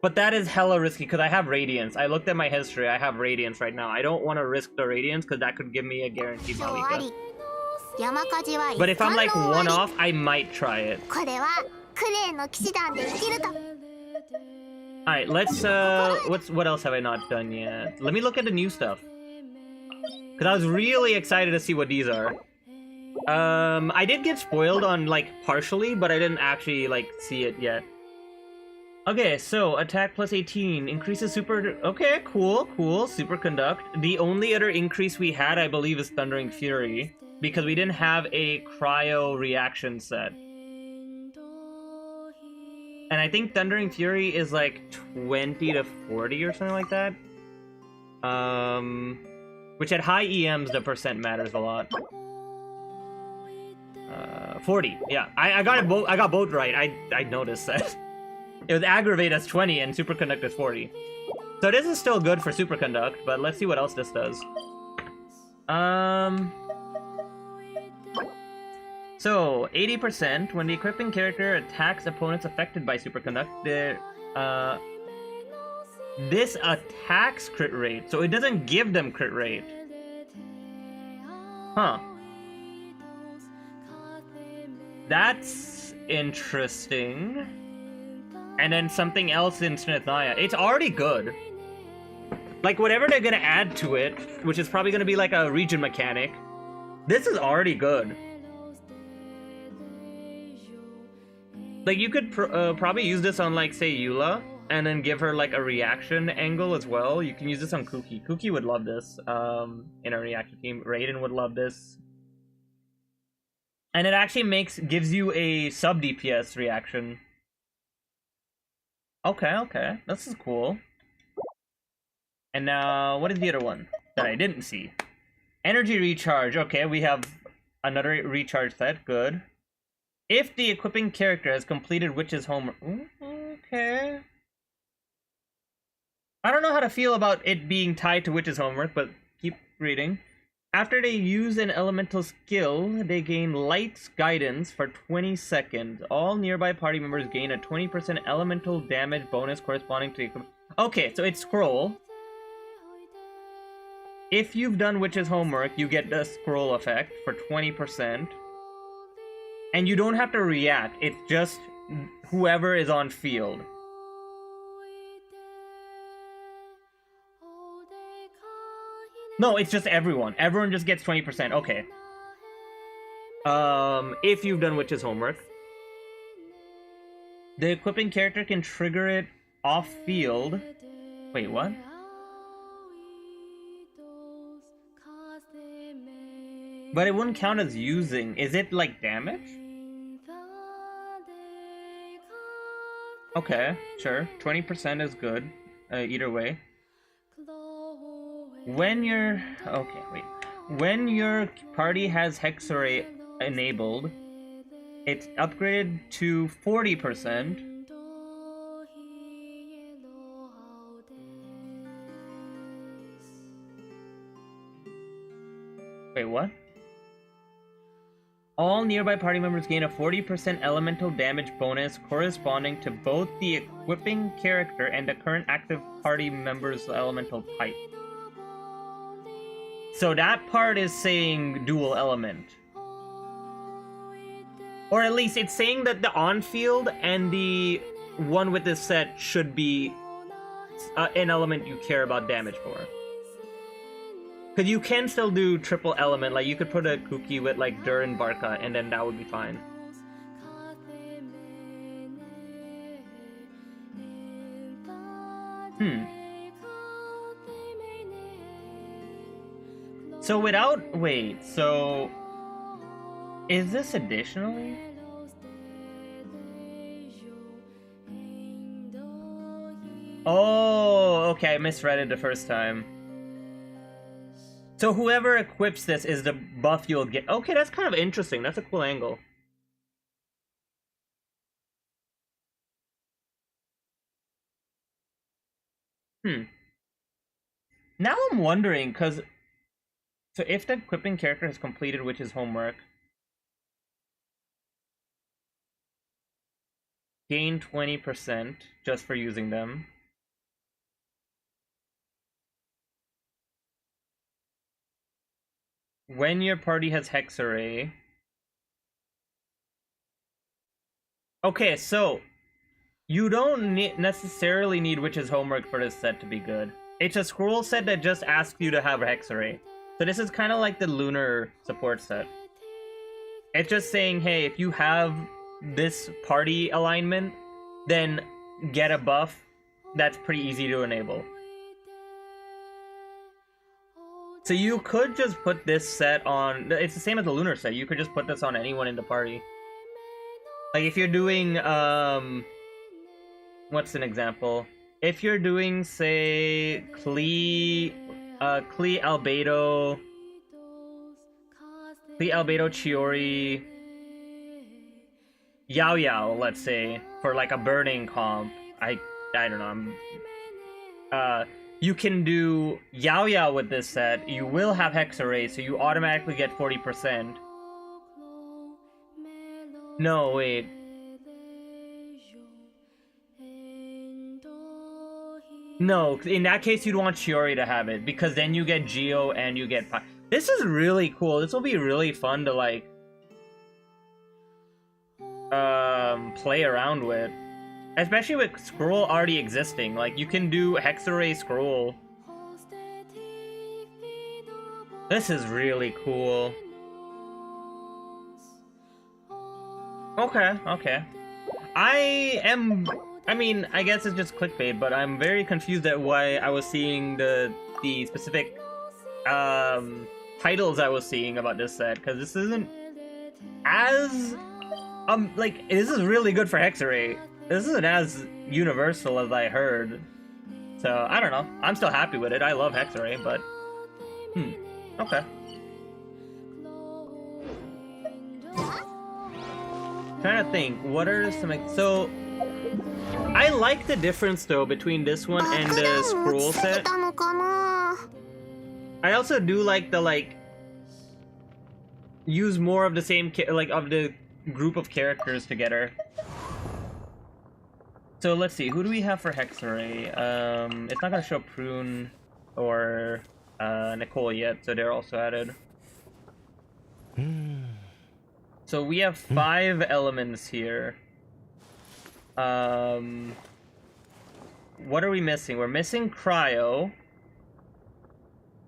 But that is hella risky because I have Radiance. I looked at my history. I have Radiance right now. I don't want to risk the Radiance because that could give me a guaranteed Mavuika. But if I'm like one-off, I might try it. Alright, let's what else have I not done yet? Let me look at the new stuff. Because I was really excited to see what these are. I did get spoiled on like partially, but I didn't actually like see it yet. Okay, so attack plus 18 increases super. Okay, cool. Super conduct. The only other increase we had, I believe, is Thundering Fury because we didn't have a cryo reaction set. And I think Thundering Fury is like 20 to 40 or something like that. Which at high EMs the percent matters a lot. 40. Yeah, I got it both. I got both right. I noticed that. It was Aggravate as 20 and Superconduct as 40. So this is still good for Superconduct, but let's see what else this does. So 80% when the equipping character attacks opponents affected by Superconduct, this attacks crit rate, so it doesn't give them crit rate. Huh. That's interesting. And then something else in Snithnaya. It's already good. Like, whatever they're gonna add to it, which is probably gonna be like a region mechanic, this is already good. Like, you could probably use this on, like, say, Eula, and then give her, like, a reaction angle as well. You can use this on Kuki. Kuki would love this in a reaction team. Raiden would love this. And it actually gives you a sub-DPS reaction. Okay. This is cool. And now, what is the other one that I didn't see? Energy recharge. Okay, we have another recharge set. Good. If the equipping character has completed Witch's homework. Okay. I don't know how to feel about it being tied to Witch's homework, but keep reading. After they use an elemental skill, they gain Light's Guidance for 20 seconds. All nearby party members gain a 20% elemental damage bonus corresponding to the... Okay, so it's scroll. If you've done Witch's homework, you get the scroll effect for 20%. And you don't have to react, it's just whoever is on field. No, it's just everyone. Everyone just gets 20%. Okay. If you've done Witch's homework. The equipping character can trigger it off field. Wait, what? But it wouldn't count as using. Is it like damage? Okay, sure. 20% is good. Either way. When your party has Hexerei enabled, it's upgraded to 40%. Wait, what? All nearby party members gain a 40% elemental damage bonus corresponding to both the equipping character and the current active party member's elemental type. So that part is saying dual element. Or at least it's saying that the on-field and the one with this set should be an element you care about damage for. Because you can still do triple element, like you could put a Kuki with like Dur and Barca and then that would be fine. Hmm. So without... Wait, so... Is this additionally? Oh, okay, I misread it the first time. So whoever equips this is the buff you'll get. Okay, that's kind of interesting. That's a cool angle. Now I'm wondering, because... So if the equipping character has completed Witch's homework, gain 20% just for using them. When your party has Hexerei. Okay, so you don't necessarily need Witch's homework for this set to be good. It's a scroll set that just asks you to have Hexerei. So this is kind of like the lunar support set. It's just saying, hey, if you have this party alignment, then get a buff that's pretty easy to enable. So you could just put this set on... It's the same as the lunar set. You could just put this on anyone in the party. Like if you're doing... What's an example? If you're doing, say, Klee, Albedo, Chiori, Yao, let's say, for like a burning comp. I don't know. You can do Yao with this set. You will have Hexerei, so you automatically get 40%. No, wait. No, in that case you'd want Chiori to have it, because then you get Geo and you get... This is really cool. This will be really fun to, like... play around with. Especially with Scroll already existing. Like, you can do Hexerei Scroll. This is really cool. Okay. I mean, I guess it's just clickbait, but I'm very confused at why I was seeing the specific titles I was seeing about this set, because this isn't as like, this is really good for Hexerei. This isn't as universal as I heard. So, I don't know. I'm still happy with it. I love Hexerei, but... Okay. Trying to think, what are some... So, I like the difference, though, between this one and the scroll set. I also do like the, like... Use more of the same, like, of the group of characters together. So let's see, who do we have for Hexerei? It's not gonna show Prune or NICOLE yet, so they're also added. So we have 5 elements here. What are we missing? We're missing Cryo,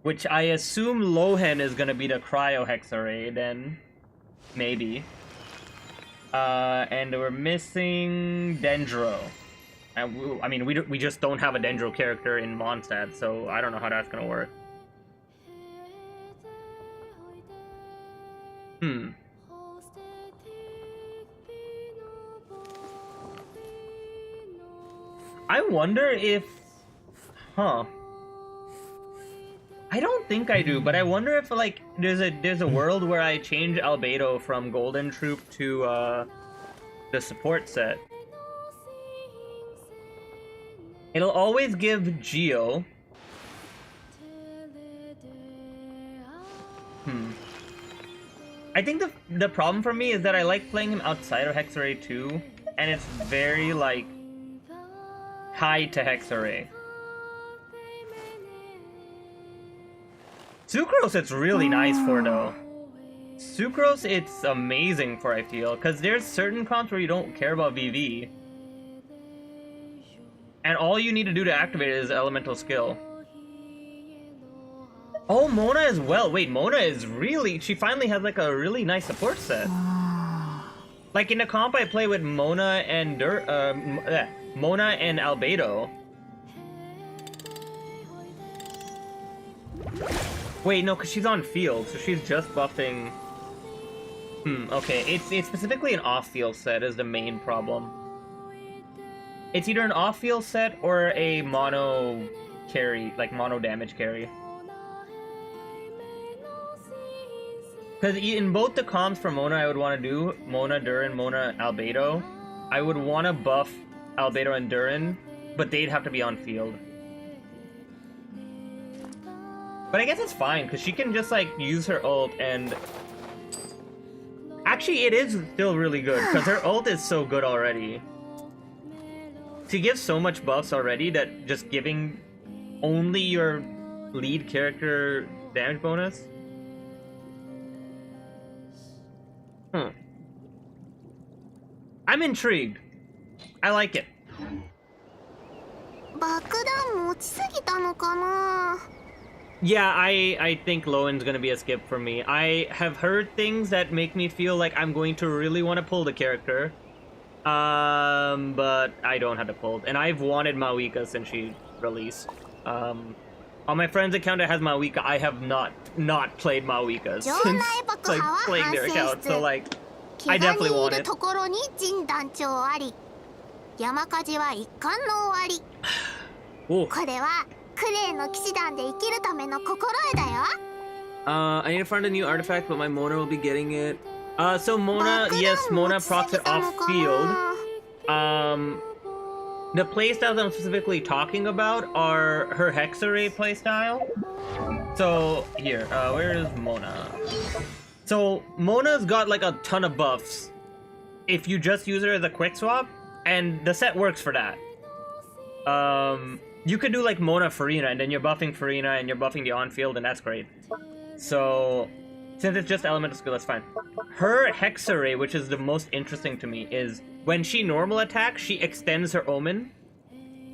which I assume Lohen is gonna be the Cryo Hexerei then, maybe. And we're missing Dendro. And I mean, we just don't have a Dendro character in Mondstadt, so I don't know how that's gonna work. I wonder if... I don't think I do, but I wonder if, like, there's a world where I change Albedo from Golden Troop to the support set. It'll always give Geo. I think the problem for me is that I like playing him outside of Hexerei too, and it's very, like, tied to Hexerei. Sucrose it's really nice for, though. Sucrose it's amazing for, I feel, because there's certain comps where you don't care about VV. And all you need to do to activate it is elemental skill. Oh, Mona as well. Wait, Mona is really... She finally has, like, a really nice support set. Like, in the comp I play with Mona and Mona and Albedo. Wait, no, because she's on field, so she's just buffing... okay, it's specifically an off-field set is the main problem. It's either an off-field set or a mono carry, like mono damage carry. Because in both the comps for Mona I would want to do, Mona, Durin, Mona, Albedo, I would want to buff Albedo and Durin, but they'd have to be on field. But I guess it's fine, because she can just, like, use her ult and... Actually, it is still really good, because her ult is so good already. She gives so much buffs already that just giving only your lead character damage bonus... I'm intrigued. I like it. Yeah, I think Lowen's gonna be a skip for me. I have heard things that make me feel like I'm going to really want to pull the character. But I don't have to pull. And I've wanted Mavuika since she released. On my friend's account that has Mavuika, I have not played Mavuika since like playing their account. So like, I definitely want it. Ooh. I need to find a new artifact, but my Mona will be getting it. So Mona, yes, Mona procs it off field. The playstyles I'm specifically talking about are her Hexerei playstyle. So here, where is Mona? So Mona's got like a ton of buffs if you just use her as a quick swap, and the set works for that. You could do like Mona Farina, and then you're buffing Farina and you're buffing the on-field, and that's great. So, since it's just elemental skill, that's fine. Her Hexerei, which is the most interesting to me, is when she normal attacks, she extends her Omen,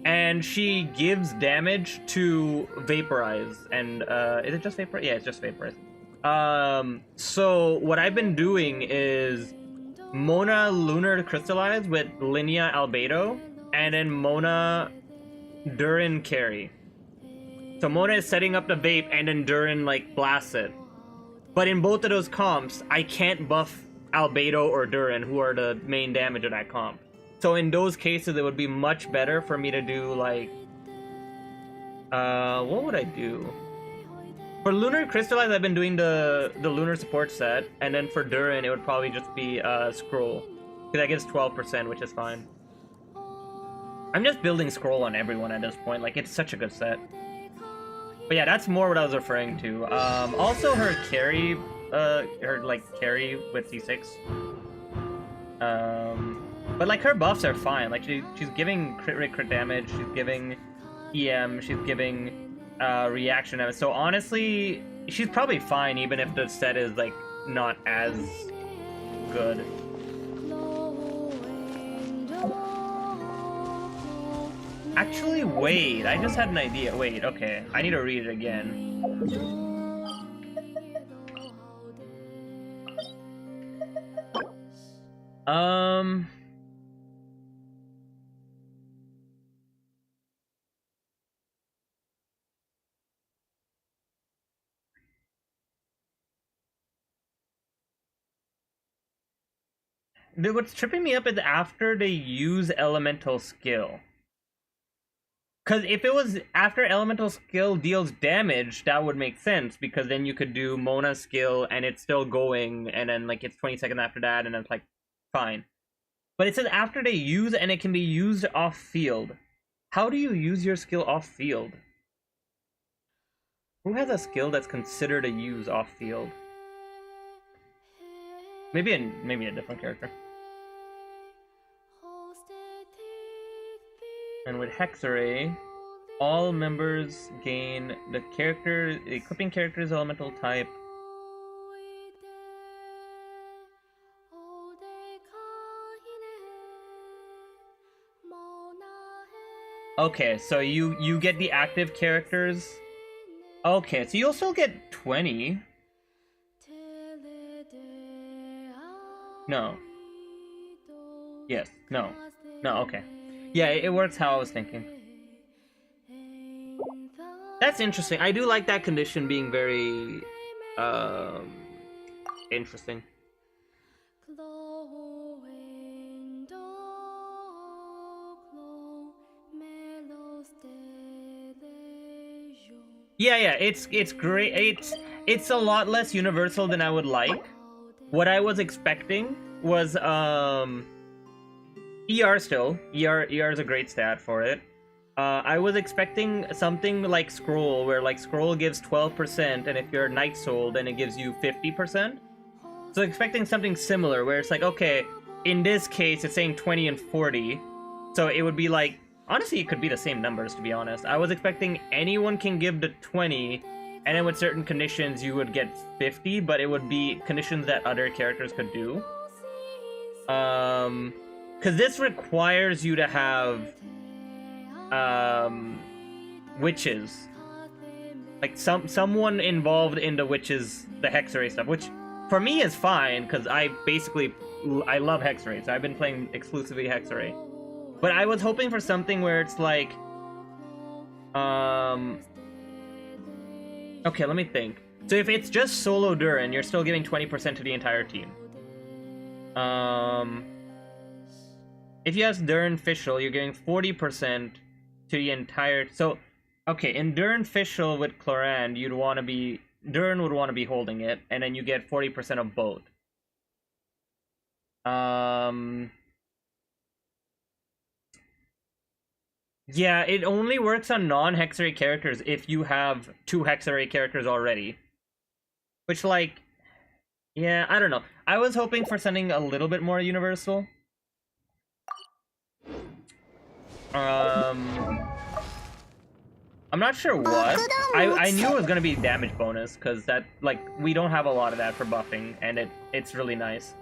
and she gives damage to Vaporize. And, is it just Vaporize? Yeah, it's just Vaporize. So, what I've been doing is Mona Lunar Crystallize with Linnea Albedo, and then Mona Durin carry. So Mona is setting up the vape, and then Durin like blasts it. But in both of those comps, I can't buff Albedo or Durin, who are the main damage of that comp. So in those cases, it would be much better for me to do like... what would I do? For Lunar Crystallize, I've been doing the Lunar Support set, and then for Durin, it would probably just be Scroll. Because that gives 12%, which is fine. I'm just building Scroll on everyone at this point, like, it's such a good set. But yeah, that's more what I was referring to. Also her carry, carry with C6. But like, her buffs are fine. Like, she's giving crit rate, crit damage, she's giving EM, she's giving reaction damage. So honestly, she's probably fine even if the set is, like, not as good. Actually, wait, I just had an idea. Wait, okay, I need to read it again. Dude, what's tripping me up is after they use elemental skill. Because if it was after elemental skill deals damage, that would make sense, because then you could do Mona skill and it's still going, and then like it's 20 seconds after that, and it's like fine. But it says after they use, and it can be used off field. How do you use your skill off field? Who has a skill that's considered a use off field? Maybe a different character. And with Hexerei, all members gain the equipping character's elemental type. Okay, so you get the active characters. Okay, so you'll still get 20. No. Yes, no. No, okay. Yeah, it works how I was thinking. That's interesting. I do like that condition being very interesting. Yeah, it's great. It's a lot less universal than I would like. What I was expecting was ER still. ER is a great stat for it. I was expecting something like Scroll, where like Scroll gives 12%, and if you're Night Soul, then it gives you 50%. So expecting something similar, where it's like, okay, in this case, it's saying 20 and 40, so it would be like, honestly, it could be the same numbers, to be honest. I was expecting anyone can give the 20, and then with certain conditions, you would get 50, but it would be conditions that other characters could do. Because this requires you to have witches, like someone involved in the witches, the Hexerei stuff, which for me is fine because I love Hexerei, so I've been playing exclusively Hexerei. But I was hoping for something where it's like okay, let me think. So if it's just solo Durin, you're still giving 20% to the entire team. If you have Durin Fischl, you're giving 40% to the entire... So, okay, in Durin Fischl with Clorand, Durin would want to be holding it, and then you get 40% of both. Yeah, it only works on non-Hexerei characters if you have 2 Hexerei characters already. Which, like... Yeah, I don't know. I was hoping for something a little bit more universal. I'm not sure what. I knew it was gonna be damage bonus, because that, like, we don't have a lot of that for buffing, and it's really nice.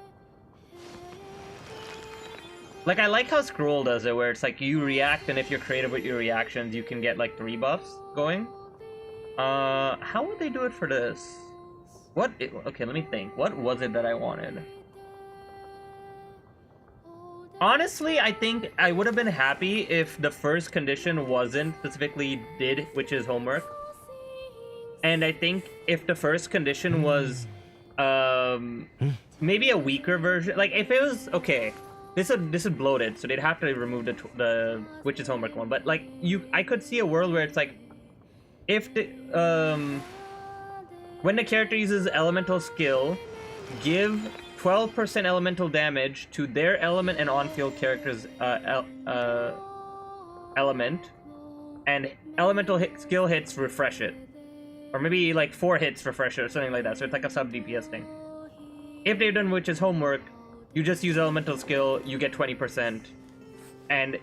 Like, I like how Scroll does it, where it's like you react, and if you're creative with your reactions, you can get like 3 buffs going. How would they do it for this? Okay, let me think. What was it that I wanted? Honestly, I think I would have been happy if the first condition wasn't specifically did witch's homework. And I think if the first condition was maybe a weaker version, like if it was okay, this is bloated, so they'd have to remove the witch's homework one. But like I could see a world where it's like if the when the character uses elemental skill, give 12% elemental damage to their element and on-field character's element, and elemental skill hits refresh it, or maybe like 4 hits refresh it or something like that. So it's like a sub DPS thing. If they've done witch's homework, you just use elemental skill, you get 20%, and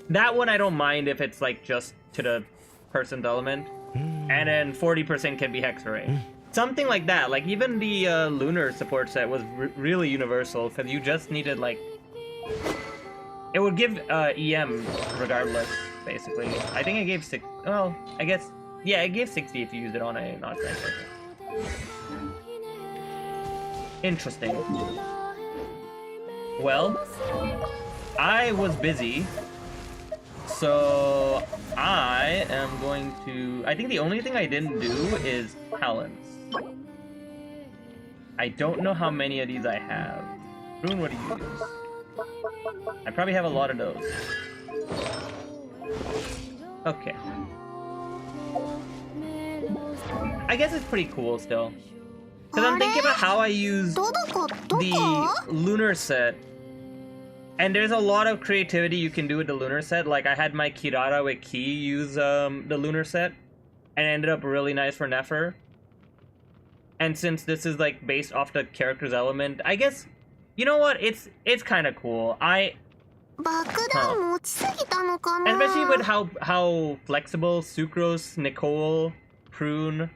that one I don't mind if it's like just to the person's element, and then 40% can be Hexerei. Something like that. Like even the lunar support set was really universal, because you just needed like... It would give EM regardless, basically. I think it gave 6... Well, I guess... Yeah, it gave 60 if you used it on a non-strength person. Interesting. Well, I was busy, so I am going to... I think the only thing I didn't do is talents. I don't know how many of these I have. Prune, what do you use? I probably have a lot of those. Okay. I guess it's pretty cool still. Because I'm thinking about how I use the lunar set. And there's a lot of creativity you can do with the lunar set. Like I had my Kirara with Klee use the lunar set, and it ended up really nice for Nefer. And since this is like based off the character's element, I guess, you know what? It's kind of cool. Especially with how flexible Sucrose, Nicole, Prune,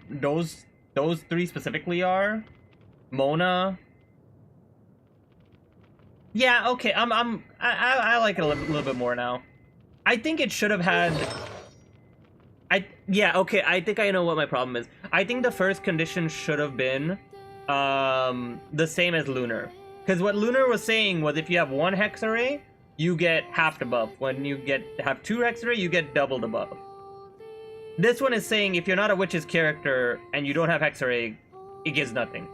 those 3 specifically are. Mona. Yeah, okay. I like it a little bit more now. I think it should have had... Yeah, okay, I think I know what my problem is. I think the first condition should have been the same as Lunar. Because what Lunar was saying was if you have 1 Hexerei, you get half the buff. When you have 2 Hexerei, you get double the buff. This one is saying if you're not a witch's character and you don't have Hexerei, it gives nothing.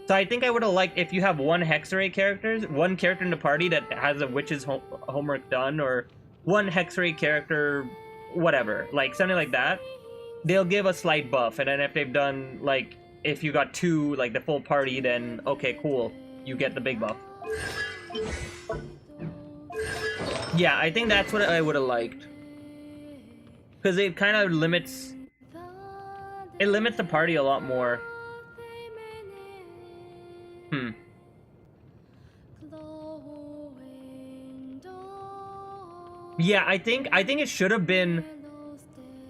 So I think I would have liked if you have 1 Hexerei character, 1 character in the party that has a witch's homework done, or 1 Hexerei character, whatever, like something like that. They'll give a slight buff, and then if they've done, like, if you got 2, like the full party, then okay, cool, you get the big buff. Yeah, I think that's what I would have liked. Because it kind of limits... It limits the party a lot more. Yeah, I think it should have been...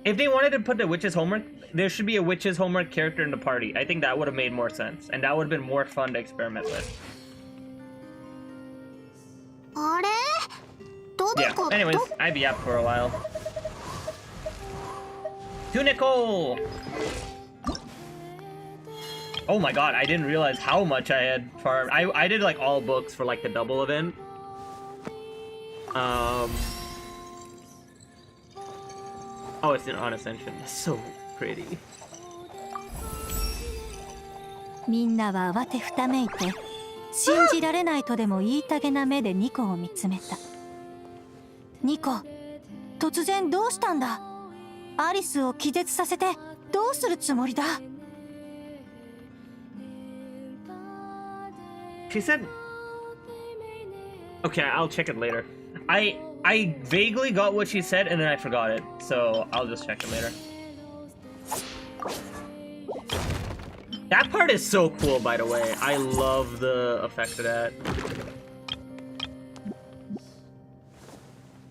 If they wanted to put the witch's homework, there should be a witch's homework character in the party. I think that would have made more sense. And that would have been more fun to experiment with. Yeah, anyways, I'd be up for a while. To Nicole! Oh my god, I didn't realize how much I had farmed. I did like all books for like the double event. Oh, it's on Ascension. That's so pretty. みんなは慌てふためいて、信じられないとでも言いたげな目でニコを見つめた。ニコ、突然どうしたんだ？アリスを気絶させてどうするつもりだ？ She said... Okay, I'll check it later. I vaguely got what she said and then I forgot it, so I'll just check it later. That part is so cool, by the way. I love the effect of that.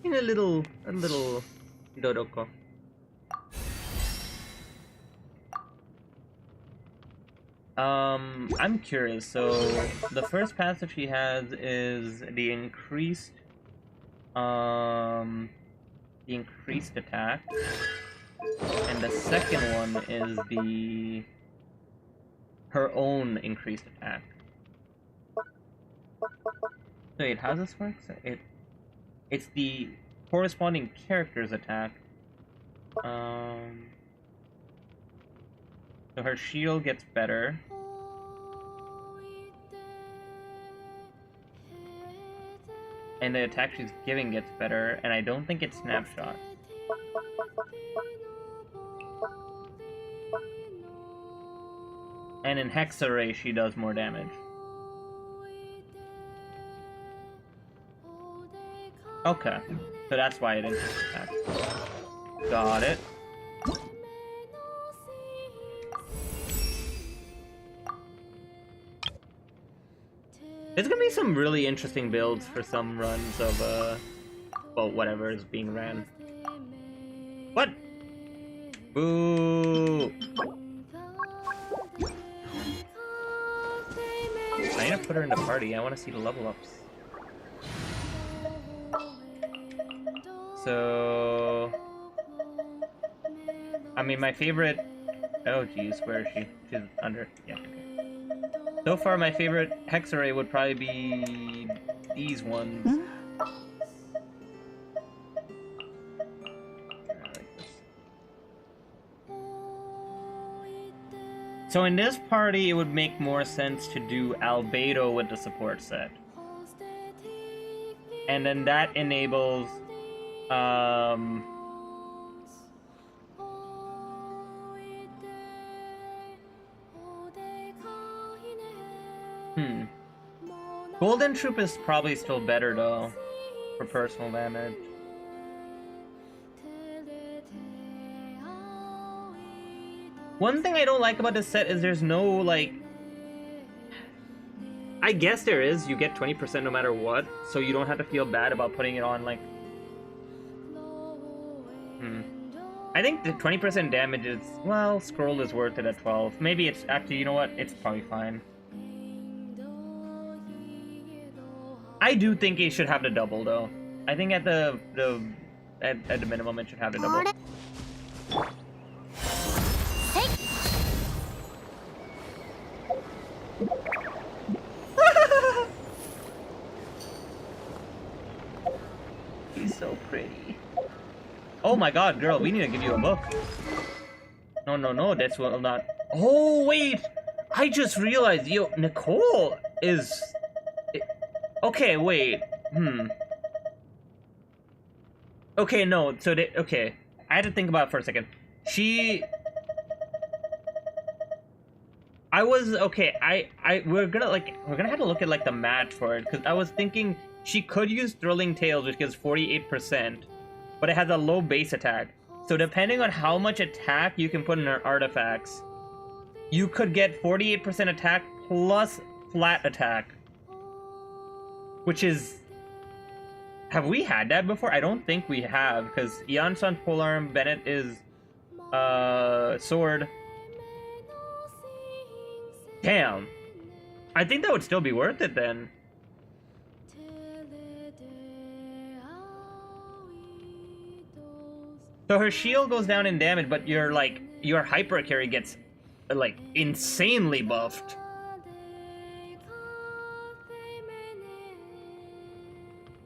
In a little Dodoko. I'm curious. So the first passive she has is the increased attack, and the second one is her own increased attack. Wait, how does this work? It's the corresponding character's attack. So her shield gets better. And the attack she's giving gets better, and I don't think it's snapshot. And in Hexerei, she does more damage. Okay, so that's why it increases attack. Got it. There's gonna be some really interesting builds for some runs of, well, whatever is being ran. What? Boo! I need to put her in the party. I want to see the level ups. So... I mean, my favorite... Oh, geez, where is she? She's under... Yeah. So far, my favorite Hexerei would probably be these ones. So in this party, it would make more sense to do Albedo with the support set. And then that enables... Golden Troop is probably still better, though, for personal damage. One thing I don't like about this set is there's no, like... I guess there is. You get 20% no matter what, so you don't have to feel bad about putting it on, like... I think the 20% damage is... Well, Scroll is worth it at 12. Maybe it's... Actually, you know what? It's probably fine. I do think it should have the double, though. I think at the minimum, it should have the double. Oh my god, girl, we need to give you a book. No, no, no, this will not. Oh, wait! I just realized, yo, Nicole is... Okay, wait. Okay, no, so they... Okay. I had to think about it for a second. We're gonna have to look at, like, the match for it, because I was thinking she could use Thrilling Tales, which gives 48%, but it has a low base attack. So depending on how much attack you can put in her artifacts, you could get 48% attack plus flat attack. Which is... Have we had that before? I don't think we have, because Ian's polearm, Bennett is sword. Damn. I think that would still be worth it then. So her shield goes down in damage, but your hyper carry gets like insanely buffed.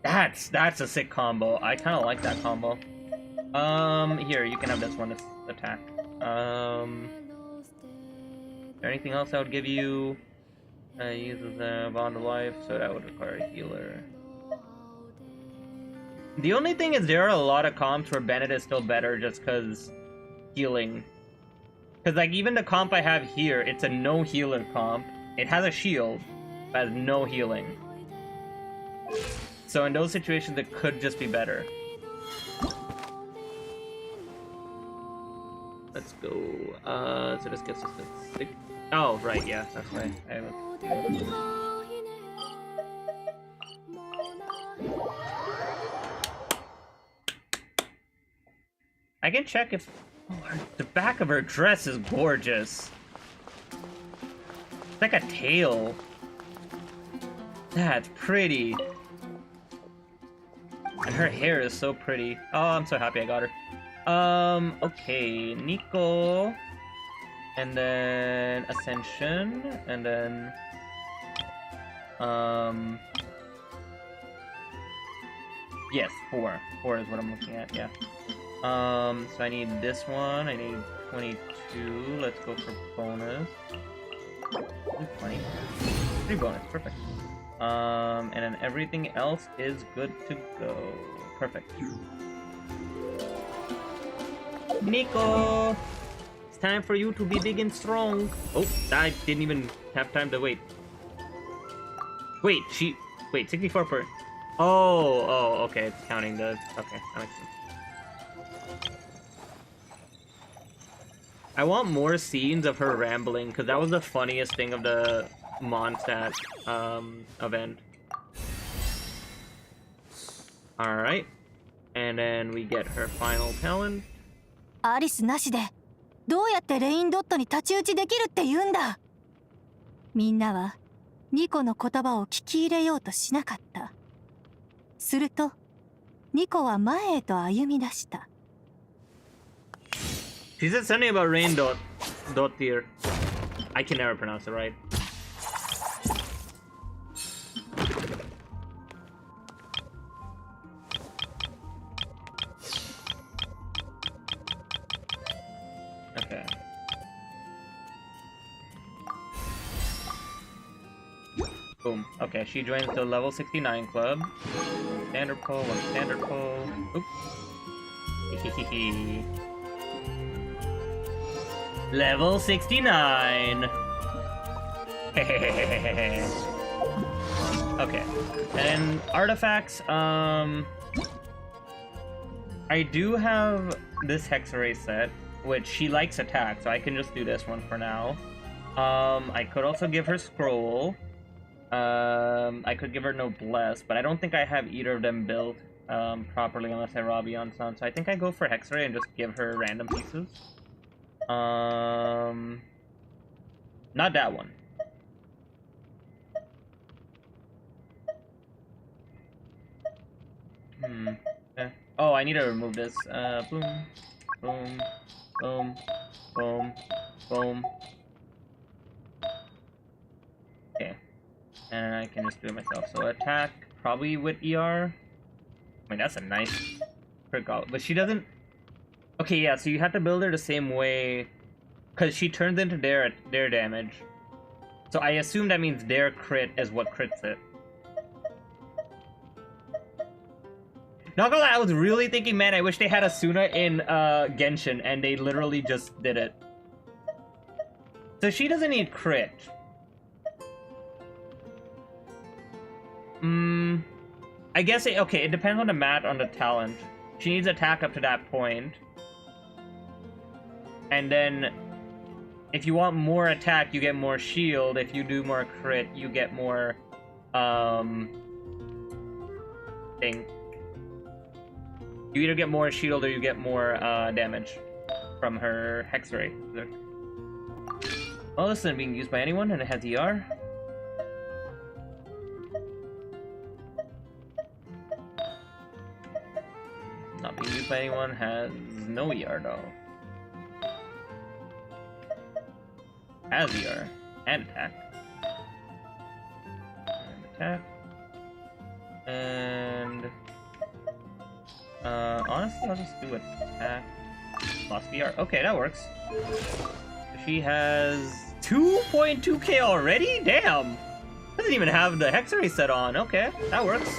That's a sick combo. I kind of like that combo. Here, you can have this one as attack. Is there anything else I would give you? Uses a bond of life, so that would require a healer. The only thing is there are a lot of comps where Bennett is still better just because healing. Because like even the comp I have here, it's a no healer comp. It has a shield, but has no healing. So in those situations, it could just be better. Let's go. So this gets us to 6. Oh, right, yeah, that's right. I can check if... Oh, the back of her dress is gorgeous. It's like a tail. That's pretty. And her hair is so pretty. Oh, I'm so happy I got her. Okay, Nico. And then Ascension. And then... Yes, 4. 4 is what I'm looking at, yeah. So I need this one. I need 22. Let's go for bonus. 20. 3 bonus, perfect. And then everything else is good to go. Perfect. Nico! It's time for you to be big and strong. Oh, I didn't even have time to wait. Wait, 64 per... Oh, okay, it's counting the... Okay, that makes sense. I want more scenes of her rambling, because that was the funniest thing of the Mondstadt event. Alright. And then we get her final talent. アリスなしでどうやってレインドットに太刀打ちできるって言うんだ。みんなはニコの言葉を聞き入れようとしなかった。するとニコは前へと歩み出した。She said something about rain dot here. I can never pronounce it right. Okay. Boom. Okay, she joins the level 69 club. Standard pull, one standard pull. Oops. Level 69. Okay. And artifacts, I do have this Hexerei set, which she likes attack, so I can just do this one for now. I could also give her scroll. I could give her noblesse, but I don't think I have either of them built properly unless I rob Ion-san, so I think I go for Hexerei and just give her random pieces. Not that one. Oh, I need to remove this. Boom, boom, boom, boom, boom. Okay. And I can just do it myself. So attack, probably with ER. I mean, that's a nice crit out. But she doesn't... Okay, yeah, so you have to build her the same way, because she turns into their damage. So I assume that means their crit is what crits it. Not gonna lie, I was really thinking, man, I wish they had Asuna in Genshin, and they literally just did it. So she doesn't need crit. I guess okay, it depends on the mat, on the talent. She needs attack up to that point. And then, if you want more attack, you get more shield. If you do more crit, you get more, thing. You either get more shield or you get more, damage from her Hexerei. Oh, this isn't being used by anyone, and it has ER. Not being used by anyone, has no ER though. Has ER and attack. And attack. And honestly, I'll just do attack. Lost ER. Okay, that works. She has 2.2k already? Damn! Doesn't even have the Hexerei set on. Okay, that works.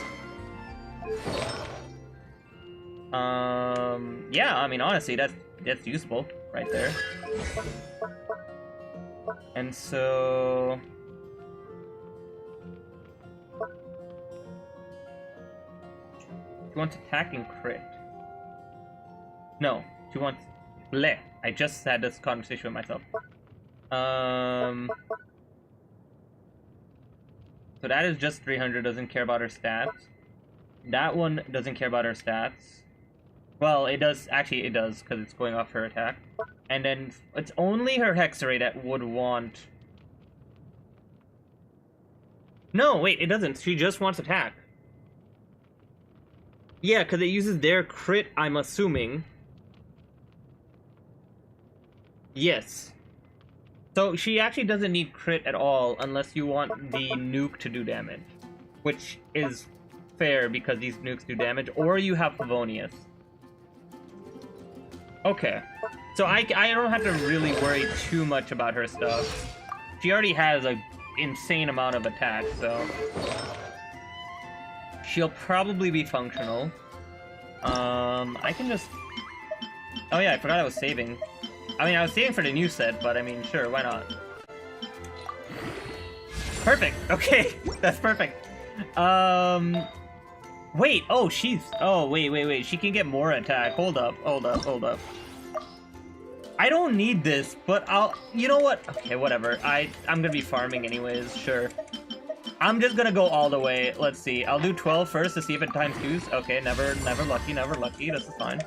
Yeah, I mean, honestly, that's useful right there. And so... she wants attack and crit. No, she wants... bleh. I just had this conversation with myself. So that is just 300, doesn't care about her stats. That one doesn't care about her stats. Well, it does, actually it does, because it's going off her attack. And then it's only her Hexerei that would want... No, wait, it doesn't. She just wants attack. Yeah, because it uses their crit, I'm assuming. Yes. So she actually doesn't need crit at all unless you want the nuke to do damage. Which is fair because these nukes do damage. Or you have Favonius. Okay. So I don't have to really worry too much about her stuff. She already has an insane amount of attack, so... she'll probably be functional. I can just... oh yeah, I forgot I was saving. I mean, I was saving for the new set, but I mean, sure, why not? Perfect! Okay, that's perfect. Wait, oh, she's... oh, wait, she can get more attack. Hold up. I don't need this, but I'll... you know what? Okay, whatever. I'm gonna be farming anyways, sure. I'm just gonna go all the way. Let's see. I'll do 12 first to see if it times 2s. Okay, never lucky. This is fine.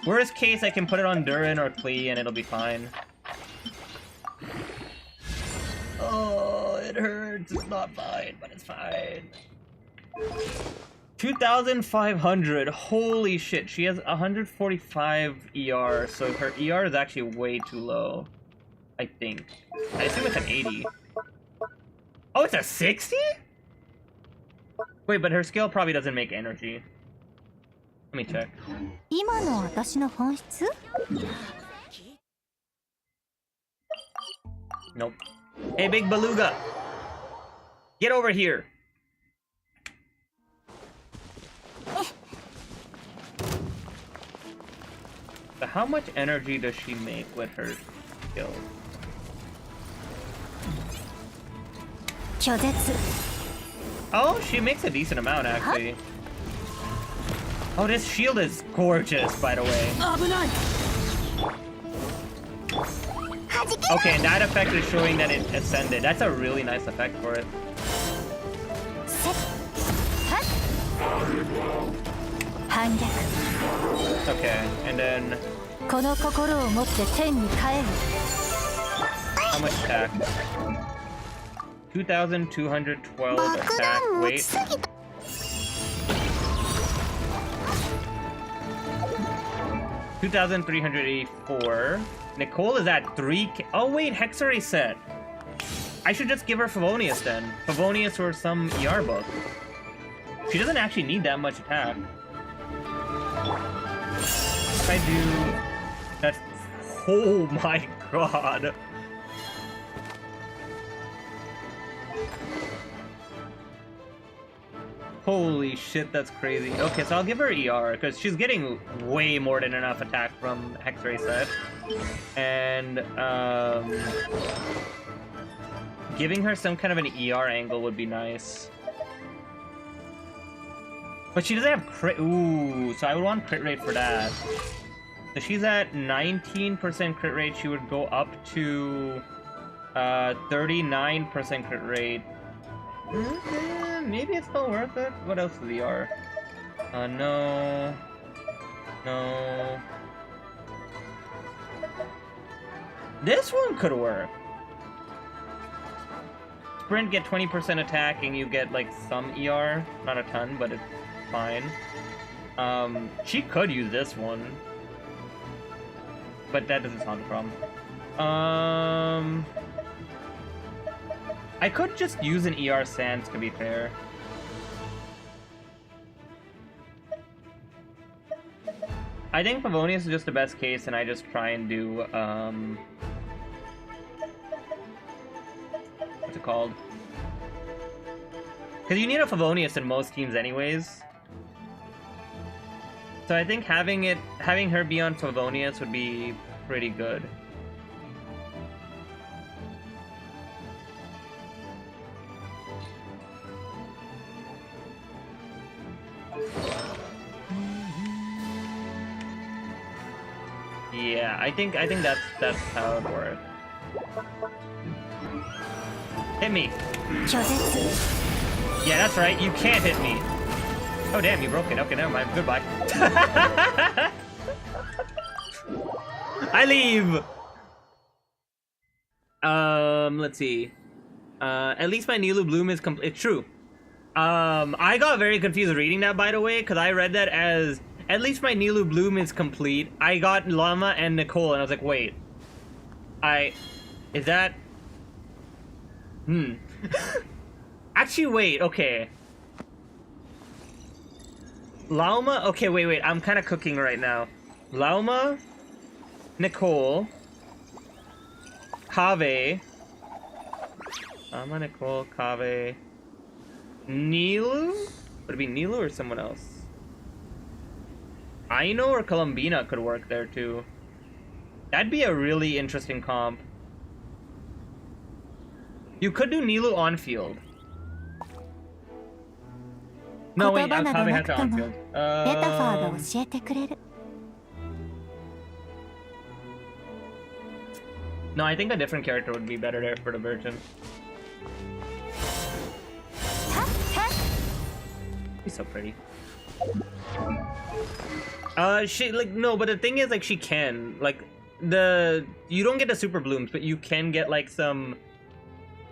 Worst case, I can put it on Durin or Klee and it'll be fine. Oh, it hurts. It's not fine, but it's fine. 2,500. Holy shit. She has 145 ER, so her ER is actually way too low. I think. I assume it's an 80. Oh, it's a 60? Wait, but her skill probably doesn't make energy. Let me check. 今の私の本質? Nope. Hey, big beluga! Get over here! So how much energy does she make with her skill? 拒絶. Oh, she makes a decent amount, actually. Oh, this shield is gorgeous, by the way. Okay, and that effect is showing that it ascended. That's a really nice effect for it. Okay, and then... how much attack? 2,212 attack. Wait. 2,384. Nicole is at 3k. Oh wait, Hexerei set. I should just give her Favonius then. Favonius or some ER book. She doesn't actually need that much attack. if I do... That's... Oh my god. Holy shit, that's crazy. Okay, so I'll give her ER, because she's getting way more than enough attack from Hexerei set. And, giving her some kind of an ER angle would be nice. But she doesn't have crit... Ooh, so I would want crit rate for that. So she's at 19% crit rate. She would go up to 39% crit rate. Maybe it's still worth it. What else is ER? No. No. This one could work. Sprint, get 20% attack, and you get like some ER. Not a ton, but it's fine. She could use this one. But that doesn't solve the problem. I could just use an ER Sans, to be fair. I think Favonius is just the best case, and I just try and do, what's it called? Because you need a Favonius in most teams anyways. So I think having her be on Favonius would be pretty good. Yeah, I think that's how it works. Hit me. Yeah, that's right. You can't hit me. Oh damn, you broke it. Okay, never mind. Goodbye. I leave. Let's see. At least my Nilou Bloom is complete. It's true. I got very confused reading that, by the way, because I read that as at least my Nilou Bloom is complete. I got Llama and Nicole, and I was like, wait. Is that? Actually, wait. Okay. Lauma? Okay, wait. I'm kind of cooking right now. Lauma, Nicole, Kaveh. Lauma, Nicole, Kaveh. Nilou? Would it be Nilou or someone else? Aino or Columbina could work there too. That'd be a really interesting comp. You could do Nilou on field. No, wait, Kaveh has to on field. No, I think a different character would be better there for the version. She's so pretty. She, like, no, but the thing is, like, she can, like, you don't get the super blooms, but you can get, like, some,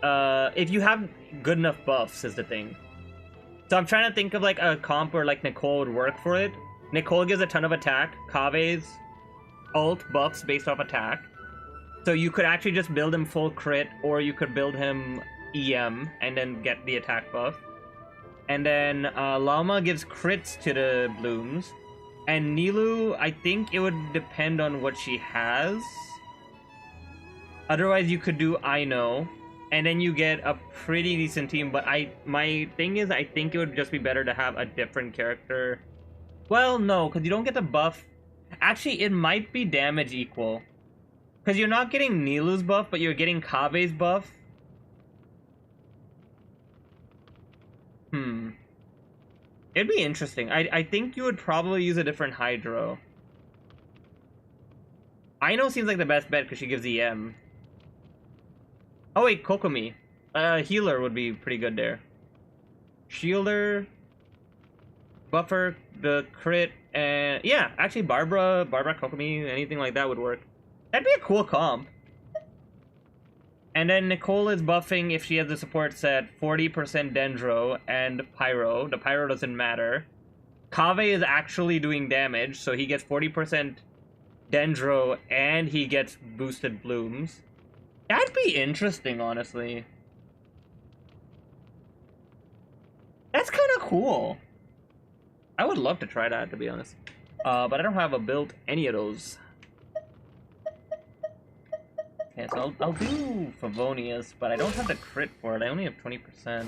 if you have good enough buffs is the thing. So I'm trying to think of, like, a comp where, like, Nicole would work for it. Nicole gives a ton of attack. Kaveh's ult buffs based off attack. So you could actually just build him full crit, or you could build him EM and then get the attack buff. And then Llama gives crits to the blooms. And Nilou, I think it would depend on what she has. Otherwise, you could do Aino. And then you get a pretty decent team. But my thing is, I think it would just be better to have a different character. Well, no, because you don't get the buff. Actually, it might be damage equal. Because you're not getting Nilou's buff, but you're getting Kaveh's buff. It'd be interesting. I think you would probably use a different Hydro. Aino seems like the best bet because she gives EM. Oh wait, Kokomi. Healer would be pretty good there. Shielder, buffer, the crit, and yeah, actually Barbara, Kokomi, anything like that would work. That'd be a cool comp. And then Nicole is buffing if she has the support set 40% Dendro and Pyro. The Pyro doesn't matter. Kaveh is actually doing damage, so he gets 40% Dendro and he gets boosted blooms. That'd be interesting, honestly. That's kind of cool. I would love to try that, to be honest. But I don't have a build any of those. Okay, so I'll do Favonius, but I don't have the crit for it. I only have 20%.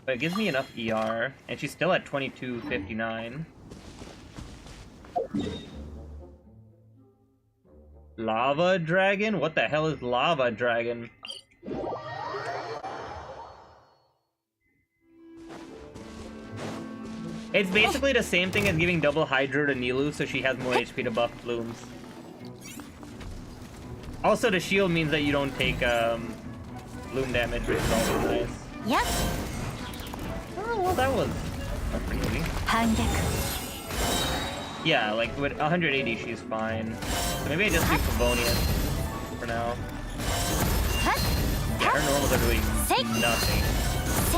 But it gives me enough ER, and she's still at 2259. Lava Dragon? What the hell is Lava Dragon? It's basically the same thing as giving double Hydro to Nilou, so she has more HP to buff Blooms. Also, the shield means that you don't take bloom damage, which is always nice. Yep. Oh, well, that's pretty easy. Yeah, like with 180, she's fine. So maybe I just do Favonius for now. Yeah, her normals are doing nothing.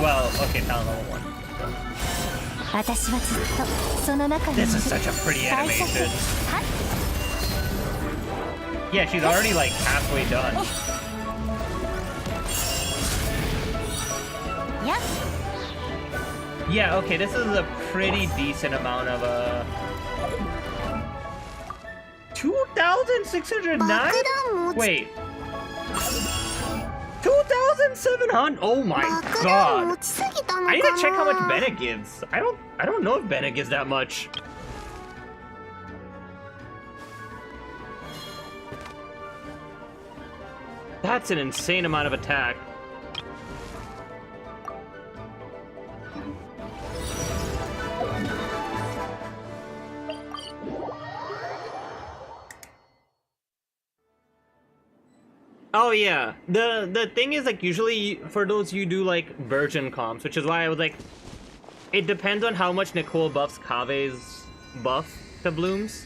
Well, okay, talent level 1. This is such a pretty animation. Yeah, she's already like halfway done. Yep. Yeah, okay, this is a pretty decent amount of 2,609? Wait. 2,700? Oh my god. I need to check how much Bennett gives. I don't know if Bennett gives that much. That's an insane amount of attack. Oh yeah, the thing is, like, usually for those you do like virgin comps, which is why I was like, it depends on how much Nicole buffs Kave's buff to Blooms.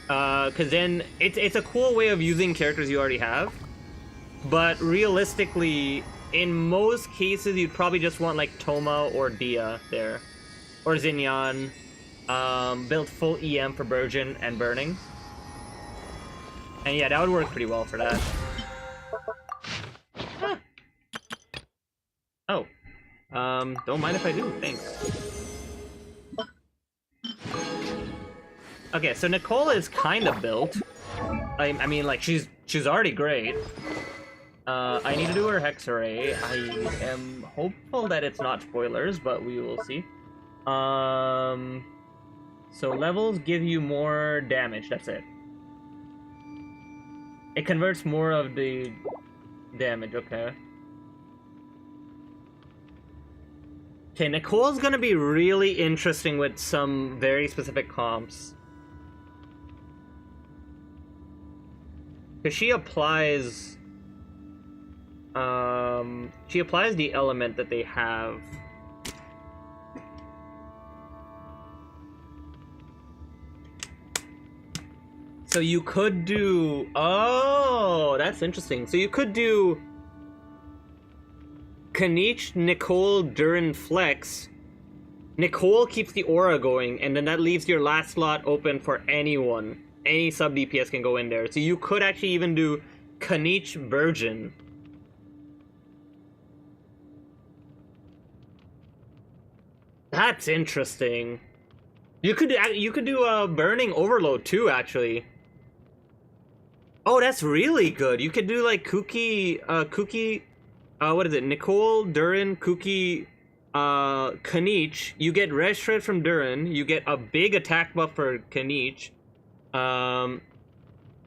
Cause then it's a cool way of using characters you already have. But realistically, in most cases, you'd probably just want like Toma or Dia there. Or Xinyan. Build full EM for Virgin and Burning. And yeah, that would work pretty well for that. Huh. Oh. Don't mind if I do, thanks. Okay, so Nicole is kind of built. I mean, like, she's already great. I need to do her Hexerei. I am hopeful that it's not spoilers, but we will see. So levels give you more damage, that's it. It converts more of the damage, okay. Okay, Nicole's gonna be really interesting with some very specific comps. Because she applies the element that they have. So you could do... Oh, that's interesting. So you could do Kanich, Nicole, Durin, Flex. Nicole keeps the aura going, and then that leaves your last slot open for anyone. Any sub DPS can go in there. So you could actually even do Kanich, Virgin. That's interesting. You could do a Burning Overload too, actually. Oh, that's really good. You could do like Kuki, what is it? Nicole, Durin, Kuki, Kanich. You get Red Shred from Durin. You get a big attack buff for Kanich.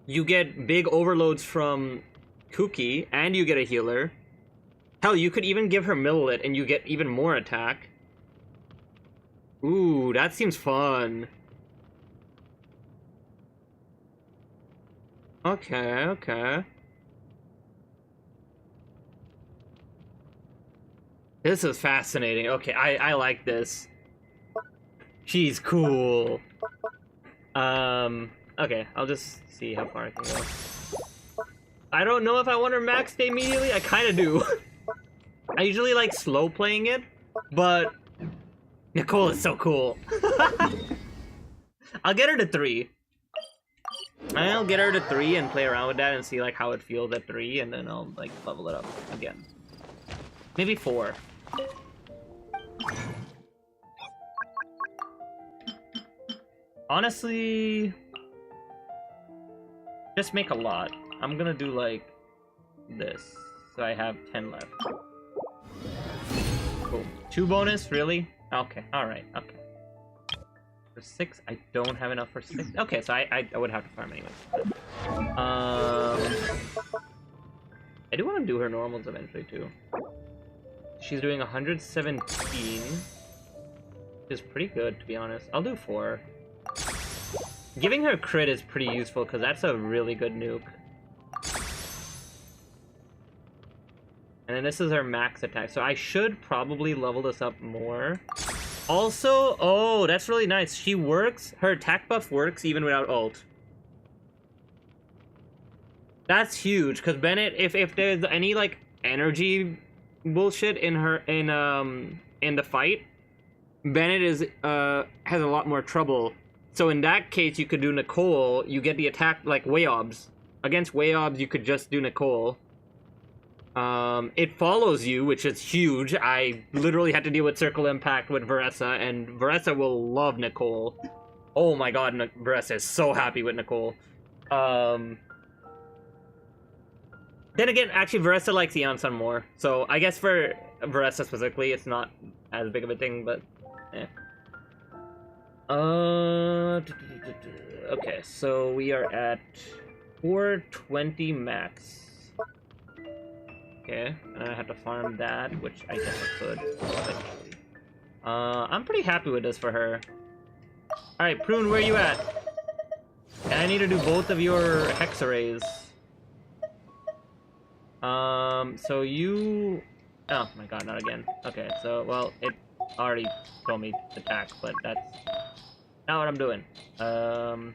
You get big overloads from Kuki, and you get a healer. Hell, you could even give her Millet, and you get even more attack. Ooh, that seems fun. Okay, okay. This is fascinating. Okay, I like this. She's cool. Okay, I'll just see how far I can go. I don't know if I want her maxed immediately. I kind of do. I usually like slow playing it, but Nicole is so cool. I'll get her to 3. I'll get her to 3 and play around with that and see like how it feels at 3, and then I'll like level it up again. Maybe 4. Honestly, just make a lot. I'm gonna do like this, so I have 10 left. Cool. 2 bonus, really? Okay, alright, okay. For 6, I don't have enough for 6. Okay, so I would have to farm anyways. I do want to do her normals eventually too. She's doing 117. Which is pretty good, to be honest. I'll do 4. Giving her crit is pretty useful because that's a really good nuke. And then this is her max attack, so I should probably level this up more. Also, oh, that's really nice. She works, her attack buff works even without ult. That's huge, because Bennett, if there's any like energy bullshit in her in the fight, Bennett is has a lot more trouble. So in that case, you could do Nicole. You get the attack like Wayobs. Against Wayobs, you could just do Nicole. It follows you, which is huge. I literally had to deal with Circle Impact with Veressa, and Veressa will love Nicole. Oh my god, Veressa is so happy with Nicole. Then again, actually, Veressa likes Eonsun more. So I guess for Veressa specifically, it's not as big of a thing, but eh. Okay, so we are at 420 max. Okay, and I have to farm that, which I guess I could eventually. I'm pretty happy with this for her. Alright, Prune, where are you at? And I need to do both of your Hexereis. So you... Oh my god, not again. Okay, so, well, it already told me to attack, but that's not what I'm doing. There,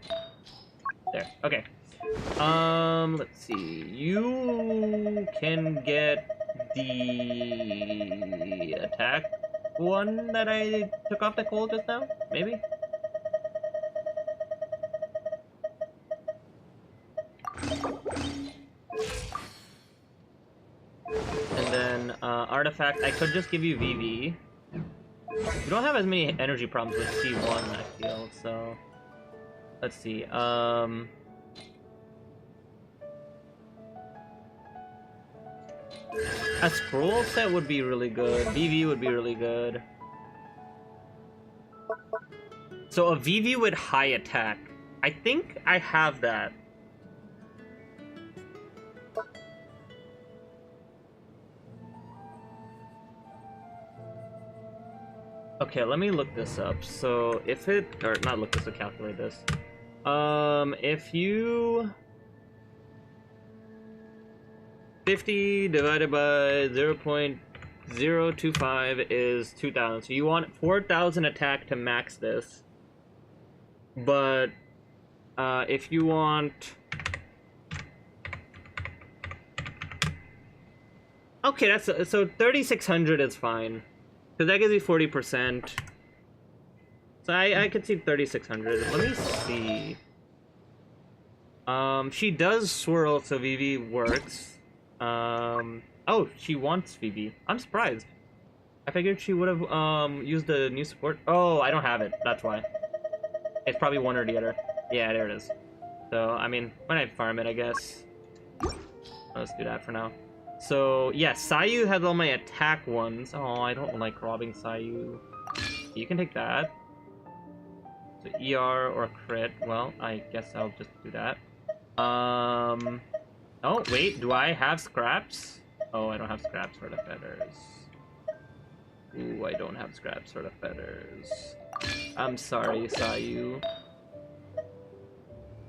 okay. Let's see. You can get the attack one that I took off Nicole just now, maybe? And then, artifact, I could just give you VV. You don't have as many energy problems with C1, I feel, so... Let's see, a scroll set would be really good. VV would be really good. So a VV with high attack. I think I have that. Okay, let me look this up. So if it, or not look this up, calculate this. If you 50 divided by 0.025 is 2,000. So you want 4,000 attack to max this. But if you want... Okay, that's so 3,600 is fine. Because that gives you 40%. So I could see 3,600. Let me see. She does swirl, so VV works. Oh, she wants VV. I'm surprised. I figured she would have used the new support. Oh, I don't have it. That's why. It's probably one or the other. Yeah, there it is. So, I mean, when I farm it, I guess. Let's do that for now. So, yeah, Sayu has all my attack ones. Oh, I don't like robbing Sayu. You can take that. So, ER or crit. Well, I guess I'll just do that. Oh, wait, do I have scraps? Oh, I don't have scraps for the feathers. Ooh, I don't have scraps for the feathers. I'm sorry, Sayu.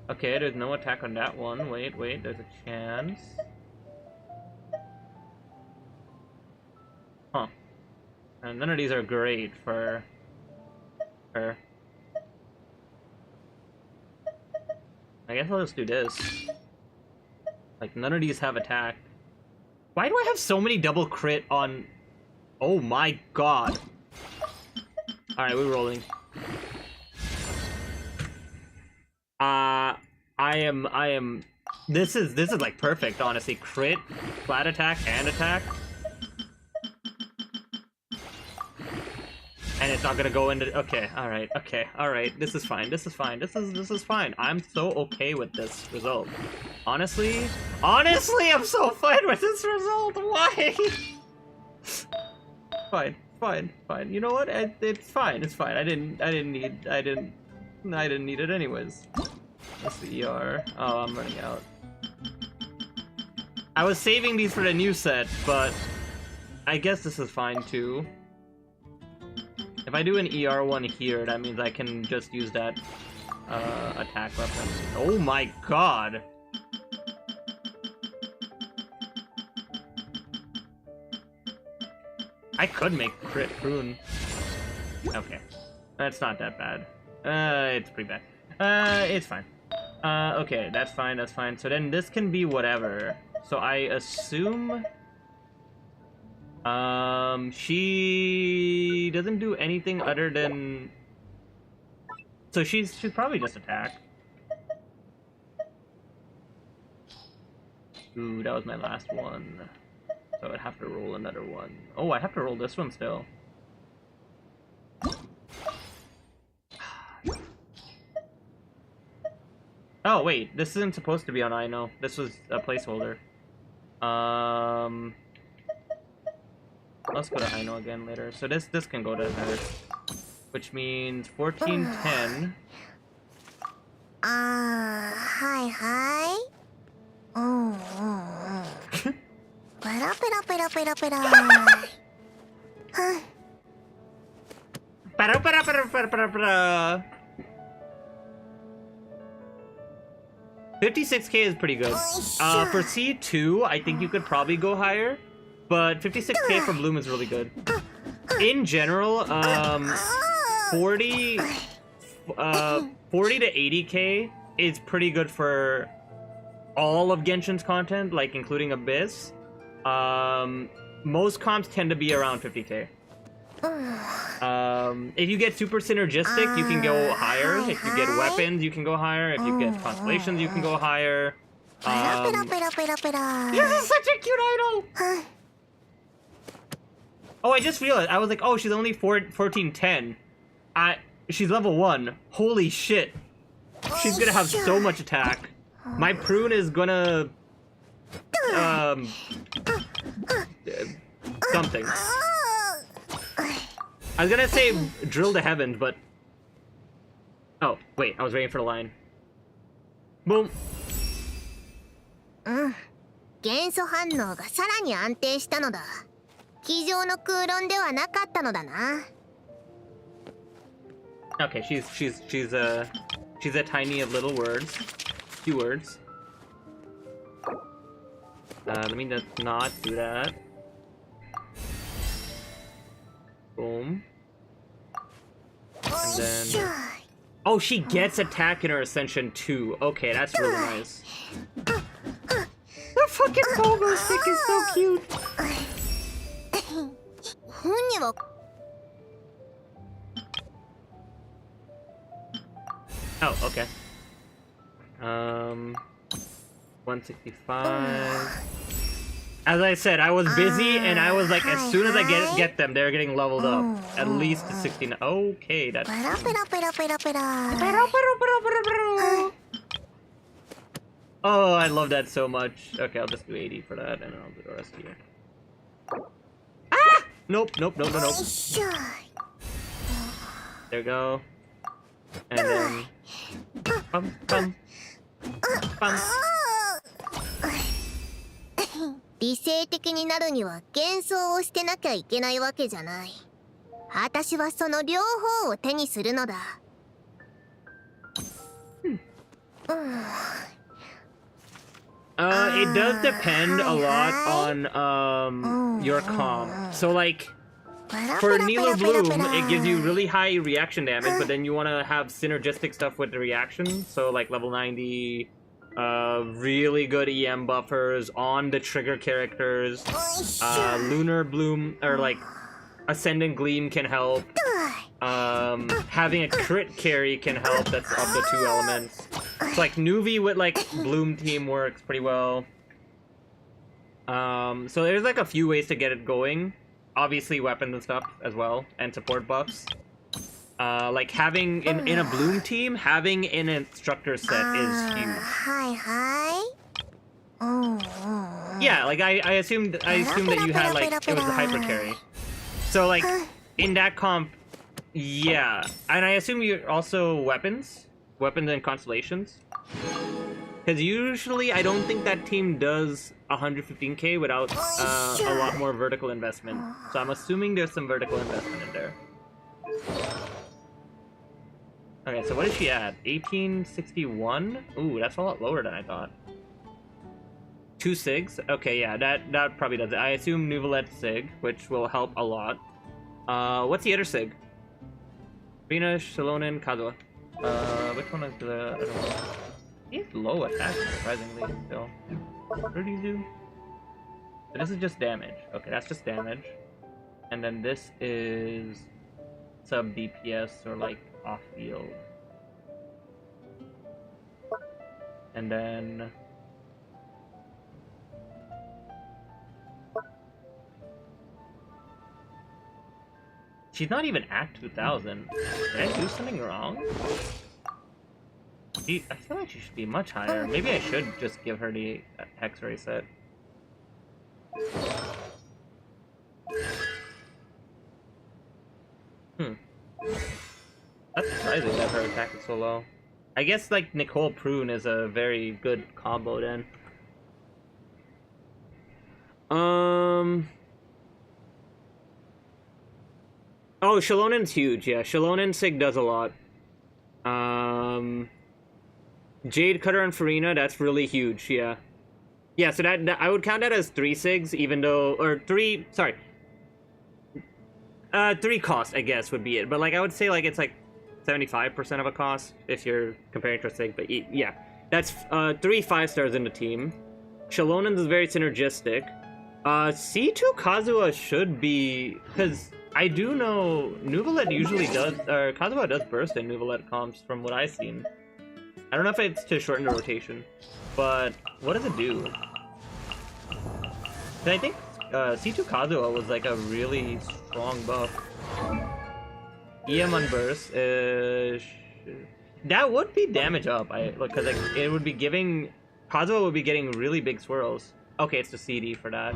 Okay, there's no attack on that one. Wait, there's a chance. Huh. And none of these are great for her. I guess I'll just do this. Like, none of these have attack. Why do I have so many double crit on... Oh my god. Alright, we're rolling. I am... This is like perfect, honestly. Crit, flat attack, and attack. And it's not gonna go into. Okay, all right, this is fine, this is fine, this is fine. I'm so okay with this result. Honestly, I'm so fine with this result. Why? Fine. You know what? It's fine. I didn't need it anyways. That's the ER. Oh, I'm running out. I was saving these for the new set, but I guess this is fine too. If I do an ER one here, that means I can just use that attack weapon. Oh my god! I could make crit Prune. Okay. That's not that bad. It's pretty bad. It's fine. Okay, that's fine. So then this can be whatever. So I assume... she doesn't do anything other than... So she's probably just attack. Ooh, that was my last one. So I'd have to roll another one. Oh, I have to roll this one still. Oh, wait. This isn't supposed to be on Aino. This was a placeholder. Let's go to Aino again later. So this can go to her. Which means 1410. Hi. Pera. 56k is pretty good. For C2, I think you could probably go higher, but 56k for Bloom is really good. In general, 40 to 80k is pretty good for all of Genshin's content, like including Abyss. Most comps tend to be around 50k. If you get super synergistic, you can go higher. If you get weapons, you can go higher. If you get constellations, you can go higher. This is such a cute idol! Oh, I just realized. I was like, oh, she's only 1410. She's level 1. Holy shit. She's gonna have so much attack. My Prune is gonna... something. I was gonna say drill to heavens, but... Oh, wait, I was waiting for the line. Boom. 元素反応がさらに安定したのだ。机上の空論ではなかったのだな。Okay, she's a tiny of little words. Few words. Let me not do that. Boom. And then... Oh, she gets attack in her Ascension too. Okay, that's really nice. The fucking pogo stick is so cute. Oh, okay. 165. As I said, I was busy, and I was like, as soon as I get them, they're getting leveled up. At least to 69. Okay, that's... Oh, I love that so much. Okay, I'll just do 80 for that, and then I'll do the rest here. Ah! Nope. There we go. And then... Bum. 理性的になるには幻想をしてなきゃいけないわけじゃない。私はその両方を手にするのだ。It does depend a lot on your comm. So like for Nilo Bloom, it gives you really high reaction damage, but then you want to have synergistic stuff with the reaction. So like level 90, really good EM buffers on the trigger characters. Lunar Bloom or like Ascendant Gleam can help. Having a crit carry can help. That's of the two elements. So like Nuvi with like Bloom team works pretty well. So there's like a few ways to get it going. obviously weapons and stuff as well, and support buffs. Like having in a Bloom team, having an instructor set is huge. Hi. Yeah, like I assumed that you had like it was the hyper carry. So like in that comp, yeah, and I assume you're also weapons and constellations. Because usually I don't think that team does 115k without a lot more vertical investment. So I'm assuming there's some vertical investment in there. Okay, so what is she at? 1861? Ooh, that's a lot lower than I thought. 2 SIGs? Okay, yeah, that probably does it. I assume Nouvelette SIG, which will help a lot. What's the other SIG? Rina, Shalonen, Kazuha. Which one is the other one? He's low attack, surprisingly, still. What do these do? So this is just damage. Okay, that's just damage. And then this is sub DPS or like off field. And then she's not even at 2000. Did I do something wrong? I feel like she should be much higher. Maybe I should just give her the Hexerei set. That's surprising that her attack is so low. I guess like NICOLE Prune is a very good combo then. Oh, Shalonen's huge, yeah. Shalonen Sig does a lot. Jade Cutter and Farina, that's really huge, yeah. Yeah, so that I would count that as 3 SIGs, even though, or 3, sorry. 3 cost, I guess, would be it. But like, I would say like it's like 75% of a cost if you're comparing to a SIG, but yeah. That's 3 5-stars in the team. Shalonen's is very synergistic. C2 Kazuha should be, because I do know Nouvelette usually does, or Kazuha does burst in Nouvelette comps from what I've seen. I don't know if it's to shorten the rotation, but what does it do? I think C2 Kazuha was like a really strong buff. EM on burst, that would be damage up, because like it would be giving, Kazuha would be getting really big swirls. Okay, it's the CD for that.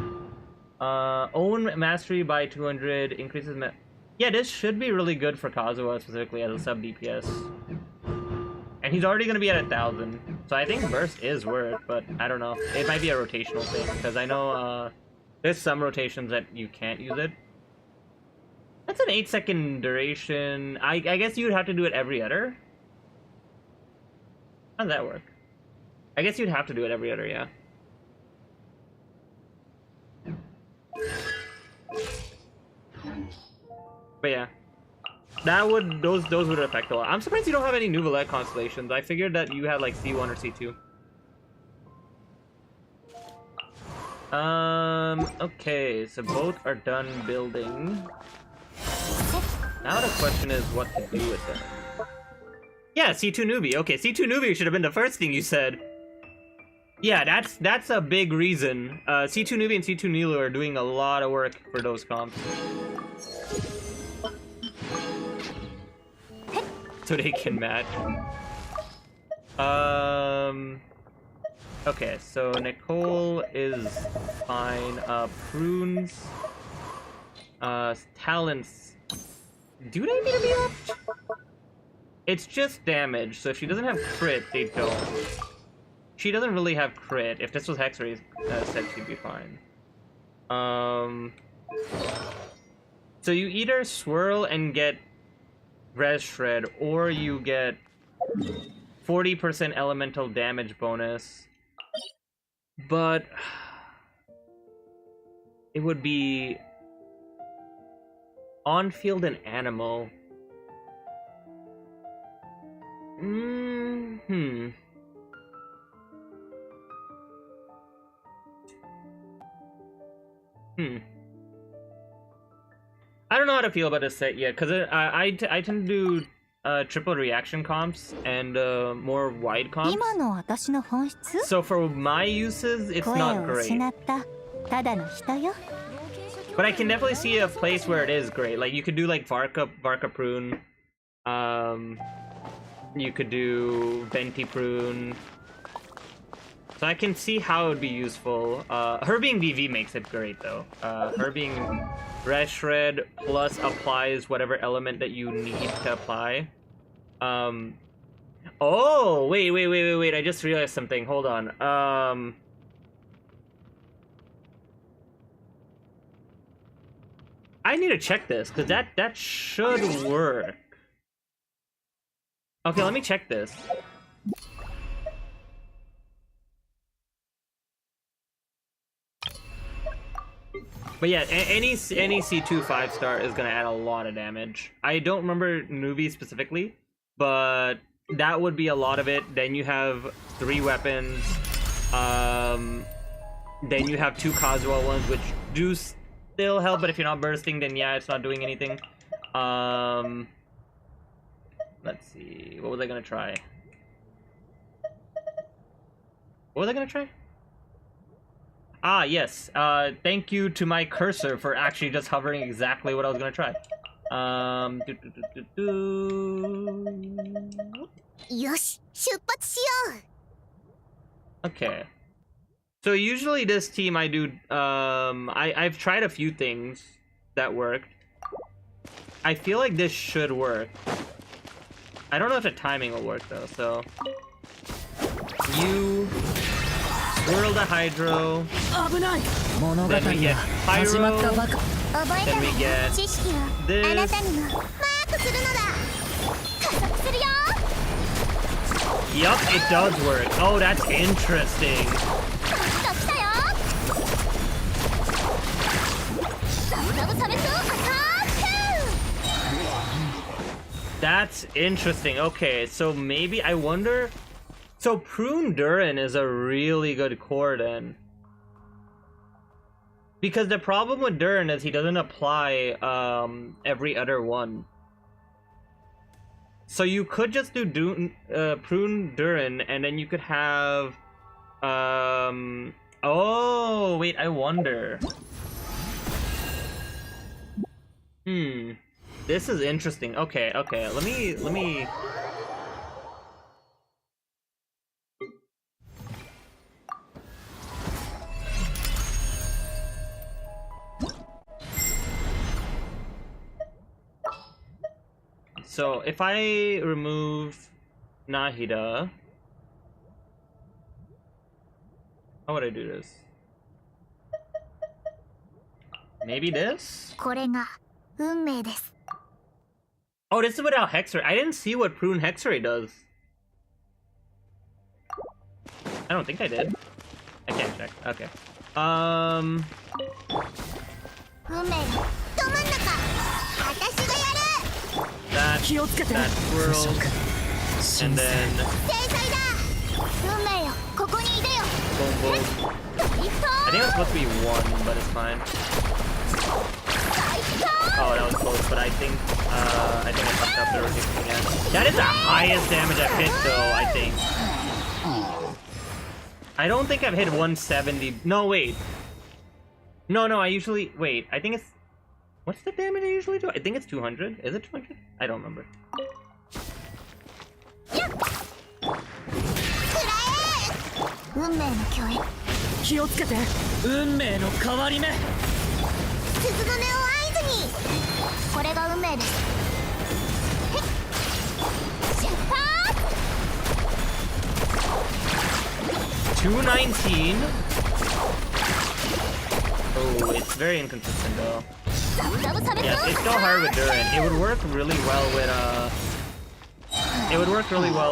Own mastery by 200 increases. Yeah, this should be really good for Kazuha specifically as a sub DPS. And he's already gonna be at 1000, so I think burst is worth, but I don't know. It might be a rotational thing because I know there's some rotations that you can't use it. That's an 8-second duration. I guess you'd have to do it every other. How does that work? I guess you'd have to do it every other, yeah. But yeah, that would those would affect a lot. I'm surprised you don't have any Nouvelette constellations. I figured that you had like C1 or C2. Okay, so both are done building. Now the question is what to do with them. Yeah, C2 newbie. Okay, C2 newbie should have been the first thing you said. Yeah, that's a big reason. C2 newbie and C2 Nilu are doing a lot of work for those comps. So they can match. Okay, so NICOLE is fine. Prunes. Talents. Do they need to be upped? It's just damage, so if she doesn't have crit, they don't. She doesn't really have crit. If this was Hexerei, said she'd be fine. So you either swirl and get Res Shred, or you get 40% elemental damage bonus. But it would be on field and Anemo. I don't know how to feel about this set yet, because I tend to do triple reaction comps and more wide comps. So for my uses, it's not great. But I can definitely see a place where it is great. Like you could do like Varka Prune. You could do Venti Prune. So I can see how it would be useful. Her being VV makes it great though. Her being Red Shred plus applies whatever element that you need to apply. Oh, wait. I just realized something. Hold on. I need to check this, because that should work. Okay, let me check this. But yeah, any C2 5-star is gonna add a lot of damage. I don't remember Nuvi specifically, but that would be a lot of it. Then you have 3 weapons. Then you have 2 Kazuha ones, which do still help, but if you're not bursting, then yeah, it's not doing anything. Let's see. What was I gonna try? What was I gonna try? Ah, yes. Thank you to my cursor for actually just hovering exactly what I was gonna try. Yosh, 出発しよう. Okay. So usually this team I do, I've tried a few things that worked. I feel like this should work. I don't know if the timing will work though, so. You swirl the Hydro. Then we get Pyro. Then we get this. Yup, it does work. Oh, that's interesting. That's interesting. Okay, so maybe I wonder. So Prune Durin is a really good core then. Because the problem with Durin is he doesn't apply every other one. So you could just do Prune Durin and then you could have oh wait, I wonder. This is interesting. Okay, let me So if I remove Nahida, how would I do this? Maybe this? これが運命です. Oh, this is without Hexerei. I didn't see what Prune Hexerei does. I don't think I did. I can't check. Okay. 運命がど真ん中. 私がやる. That swirl. And then 制裁だ. 運命よ、ここにいでよ. Boom. I think it was supposed to be 1, but it's fine. Oh, that was close, but I think I fucked up the rotation again. That is the highest damage I've hit, though, I think. I don't think I've hit 170. No, wait. No, I usually... Wait, I think it's... What's the damage I usually do? I think it's 200. Is it 200? I don't remember. $219. Oh, it's very inconsistent though. Yes, it's still hard with Durin. It would work really well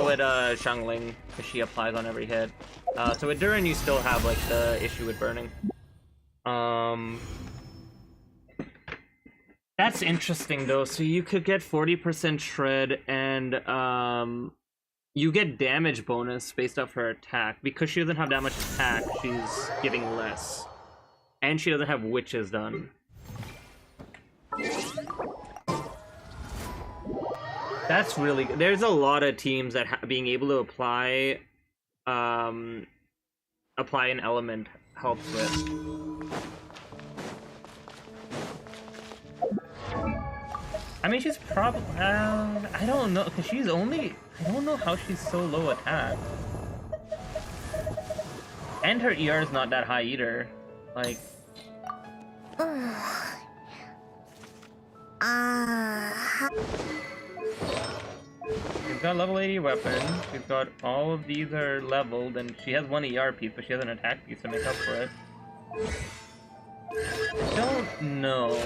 with Xiangling, because she applies on every hit. So with Durin you still have like the issue with burning. That's interesting though. So you could get 40% shred and you get damage bonus based off her attack. Because she doesn't have that much attack, she's getting less. And she doesn't have witches done. That's really good. There's a lot of teams that being able to apply an element helps with. I mean, she's probably... I don't know, because she's only... I don't know how she's so low attack. And her ER is not that high either. Like... She's got level 80 weapon. She's got all of these are leveled, and she has one ER piece, but she has an attack piece to make up for it. I don't know.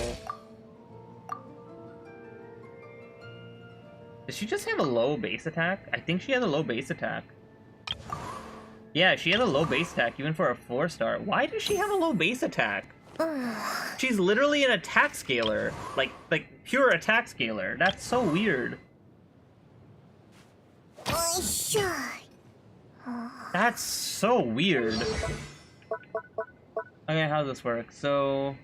Does she just have a low base attack? I think she has a low base attack. Yeah, she has a low base attack, even for a 4-star. Why does she have a low base attack? She's literally an attack scaler. Like pure attack scaler. That's so weird. That's so weird. Okay, how does this work? So...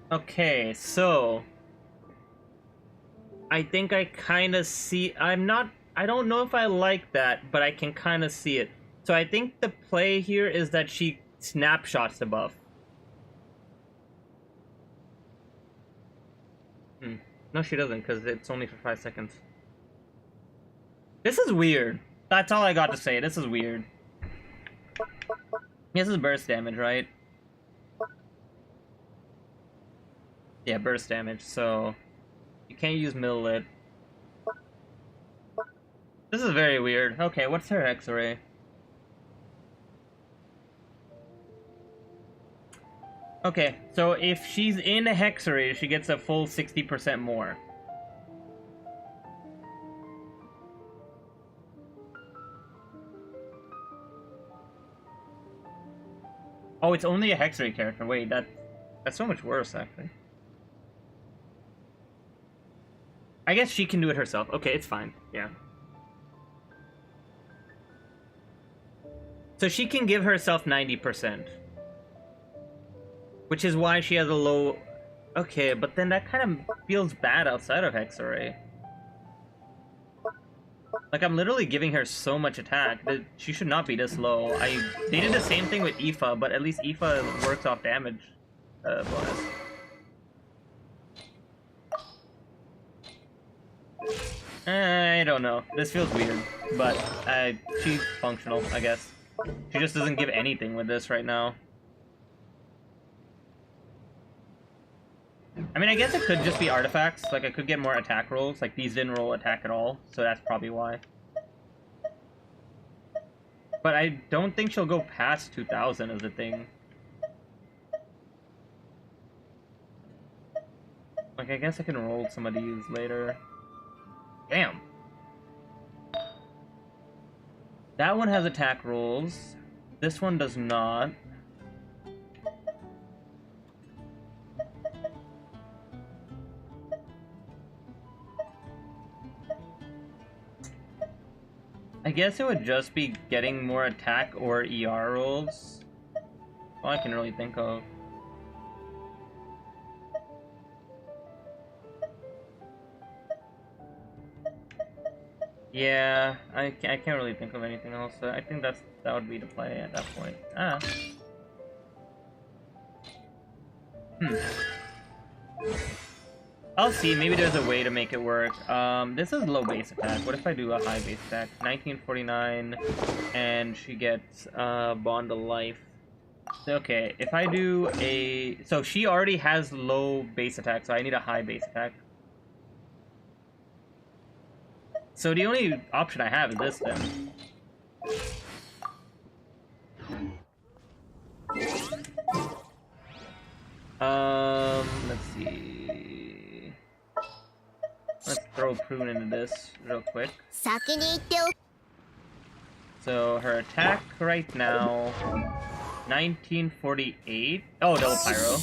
Okay, so... I think I kind of see... I don't know if I like that, but I can kind of see it. So I think the play here is that she snapshots the buff. No, she doesn't, because it's only for 5 seconds. This is weird. That's all I got to say. This is weird. This is burst damage, right? Yeah, burst damage, so... You can't use Millit. This is very weird. Okay, what's her Hexerei? Okay, so if she's in a Hexerei, she gets a full 60% more. Oh, it's only a Hexerei character. Wait, that's so much worse, actually. I guess she can do it herself. Okay, it's fine. Yeah. So she can give herself 90%. Which is why she has a low... Okay, but then that kind of feels bad outside of Hexerei. Like, I'm literally giving her so much attack that she should not be this low. They did the same thing with Aoife, but at least Aoife works off damage bonus. I don't know. This feels weird, but she's functional, I guess. She just doesn't give anything with this right now. I mean, I guess it could just be artifacts. Like, I could get more attack rolls. Like, these didn't roll attack at all, so that's probably why. But I don't think she'll go past 2,000 as a thing. Like, I guess I can roll some of these later. Damn. That one has attack rolls. This one does not. I guess it would just be getting more attack or ER rolls. All I can really think of. Yeah, I can't really think of anything else. So I think that would be the play at that point. I'll see. Maybe there's a way to make it work. This is low base attack. What if I do a high base attack? 1949, and she gets Bond of Life. Okay, if I do a... So she already has low base attack, so I need a high base attack. So the only option I have is this then. Let's see. Prune into this real quick. 先に言ってお So her attack right now, 1948. Oh, double pyro.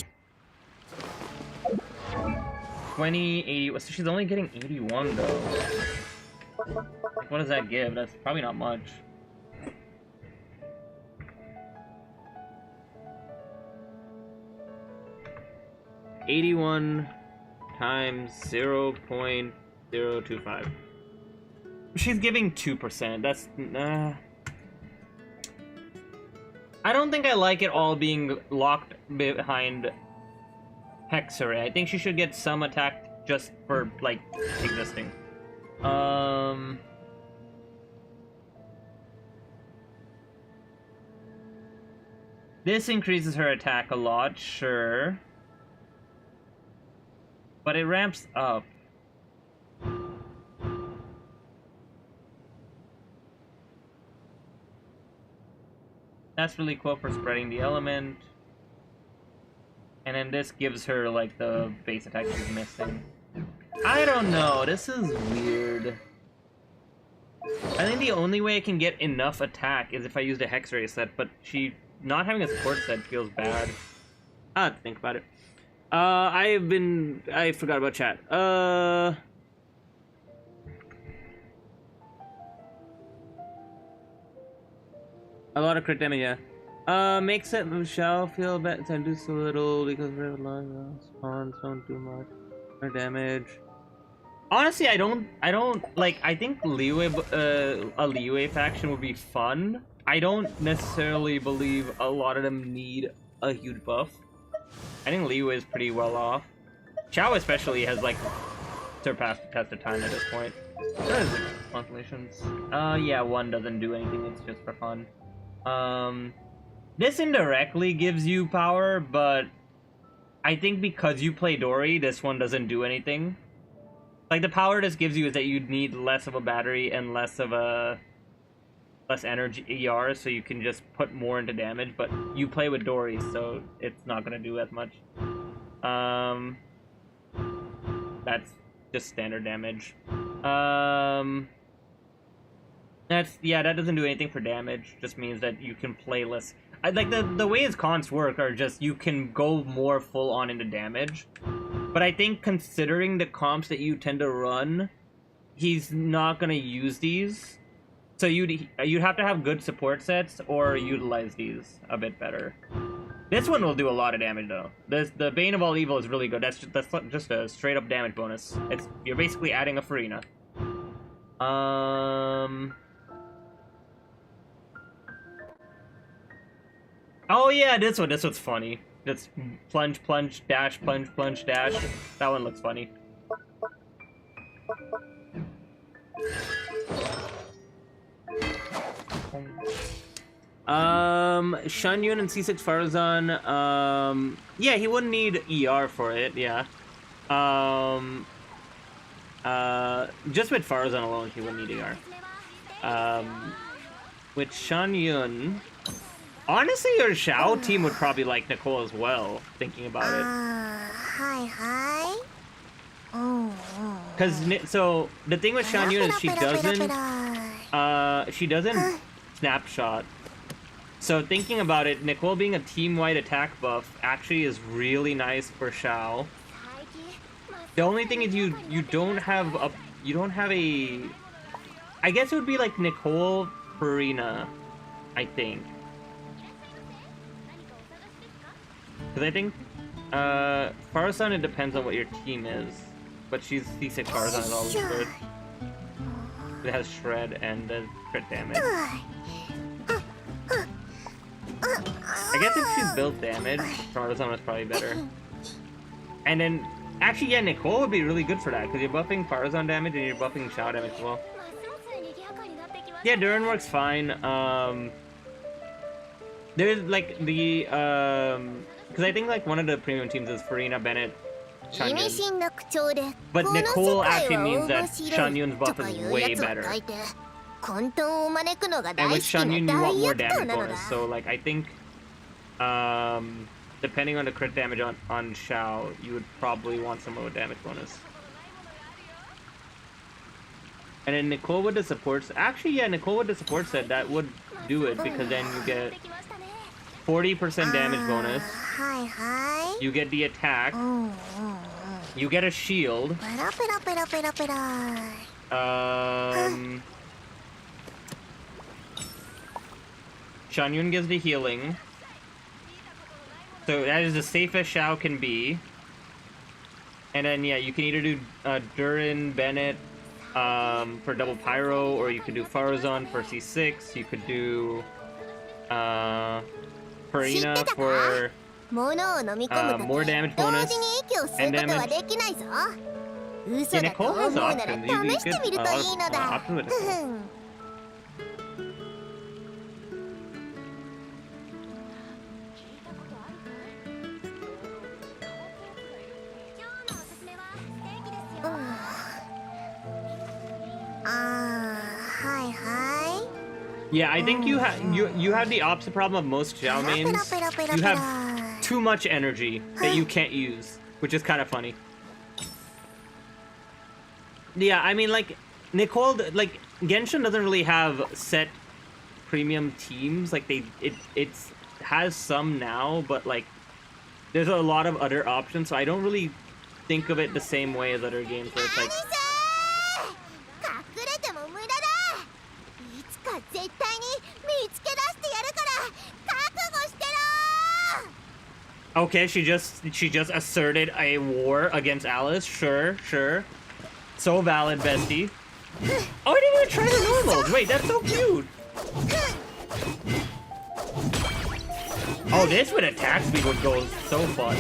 2080. So she's only getting 81 though. Like, what does that give? That's probably not much. $81 times 0.025. She's giving 2%. That's I don't think I like it all being locked behind Hexerei. I think she should get some attack just for, like, existing. This increases her attack a lot, sure. But it ramps up. That's really cool for spreading the element. And then this gives her, like, the base attack she's missing. I don't know, this is weird. I think the only way I can get enough attack is if I used a Hexerei set, but not having a support set feels bad. I have to think about it. I forgot about chat. A lot of crit damage, yeah. Makes it shall feel better to do so little because very long spawns don't do much more damage. Honestly, I don't like. I think a leeway faction would be fun. I don't necessarily believe a lot of them need a huge buff. I think leeway is pretty well off. Chao especially has like surpassed the test of time at this point. What is it? Constellations. Yeah, one doesn't do anything. It's just for fun. This indirectly gives you power, but I think because you play Dory, this one doesn't do anything. Like, the power this gives you is that you need less of a battery and less energy ER, so you can just put more into damage, but you play with Dory, so it's not gonna do as much. That's just standard damage. That doesn't do anything for damage. Just means that you can play less. Like the way his cons work are just you can go more full on into damage. But I think considering the comps that you tend to run, he's not gonna use these. So you'd have to have good support sets or utilize these a bit better. This one will do a lot of damage though. The Bane of All Evil is really good. That's just a straight up damage bonus. You're basically adding a Farina. Oh yeah, this one's funny. That's plunge, plunge, dash, plunge, plunge, dash. That one looks funny. Shunyun and C6 Farazan, yeah, he wouldn't need ER for it, yeah. Just with Farazan alone, he wouldn't need ER. With Shunyun, honestly, your Xiao team would probably like Nicole as well, thinking about it. Hi. Because, so, the thing with Shunyun is she doesn't snapshot. So thinking about it, Nicole being a team-wide attack buff actually is really nice for Xiao. The only thing is you don't have a I guess it would be like Nicole Farina, I think. Because I think Farazan, it depends on what your team is. But she's C6 Farazan is always good. It has shred and the crit damage. I guess if she's built damage, Farazan is probably better. And then, actually, yeah, Nicole would be really good for that, because you're buffing Farazan damage and you're buffing Xiao damage as well. Yeah, Duran works fine. There's, like, the, because I think, like, one of the premium teams is Farina, Bennett, Shunyun. But Nicole actually means that Shunyun's buff is way better. And with Shunyun, you want more damage bonus. So, like, I think, depending on the crit damage on Xiao, you would probably want some more damage bonus. And then Nicole with the supports. Actually, yeah, Nicole with the support set, that would do it because then you get 40% damage bonus. You get the attack. You get a shield. Shanyun gives the healing. So that is the safest Xiao can be. And then, yeah, you can either do Durin, Bennett for double pyro, or you could do Farazan for C6. You could do Farina for more damage bonus and damage. Yeah, Nicole has options. You get a lot of options with Nicole. Yeah, I think you have the opposite problem of most Xiao mains. You have too much energy that you can't use, which is kind of funny. Yeah, I mean, like, Nicole, like, Genshin doesn't really have set premium teams. Like, it has some now, but, like, there's a lot of other options, so I don't really think of it the same way as other games where it's like... Okay, she just asserted a war against Alice. Sure. So valid, bestie. Oh, I didn't even try the normals. Wait, that's so cute. Oh, this with attack speed would go so fun.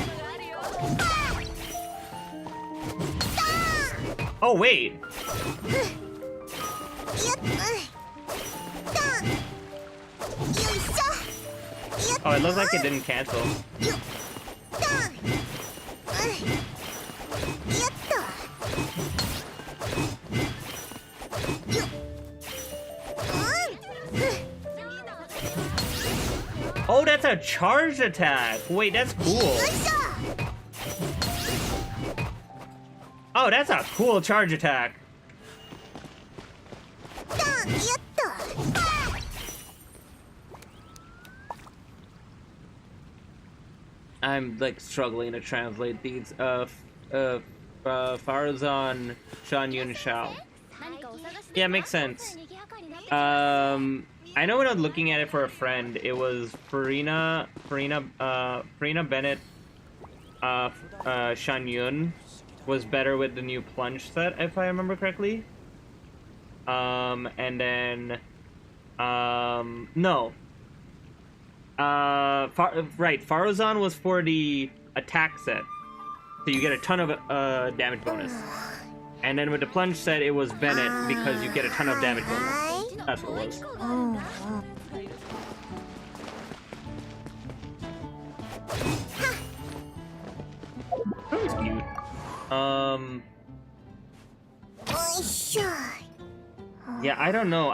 Oh, wait. Oh, it looks like it didn't cancel. Oh, that's a charged attack. Wait, that's cool. Oh, that's a cool charge attack. I'm like struggling to translate these. Farazan, Shanyun, Xiao. Yeah, makes sense. I know when I was looking at it for a friend, it was Farina Bennett, Shanyun was better with the new plunge set, if I remember correctly. And then, no. Farazan was for the attack set, so you get a ton of damage bonus. And then with the plunge set, it was Bennett because you get a ton of damage bonus. That's what it was. That was cute. Yeah, I don't know.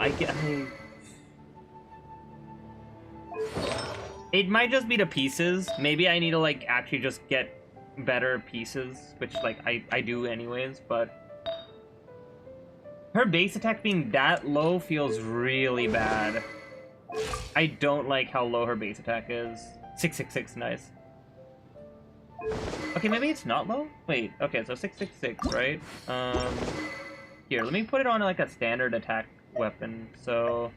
It might just be the pieces. Maybe I need to like actually just get better pieces, which like I do anyways, but her base attack being that low feels really bad. I don't like how low her base attack is. 666, nice. Okay, maybe it's not low? Wait, okay, so 666, right? Here, let me put it on like a standard attack weapon. So,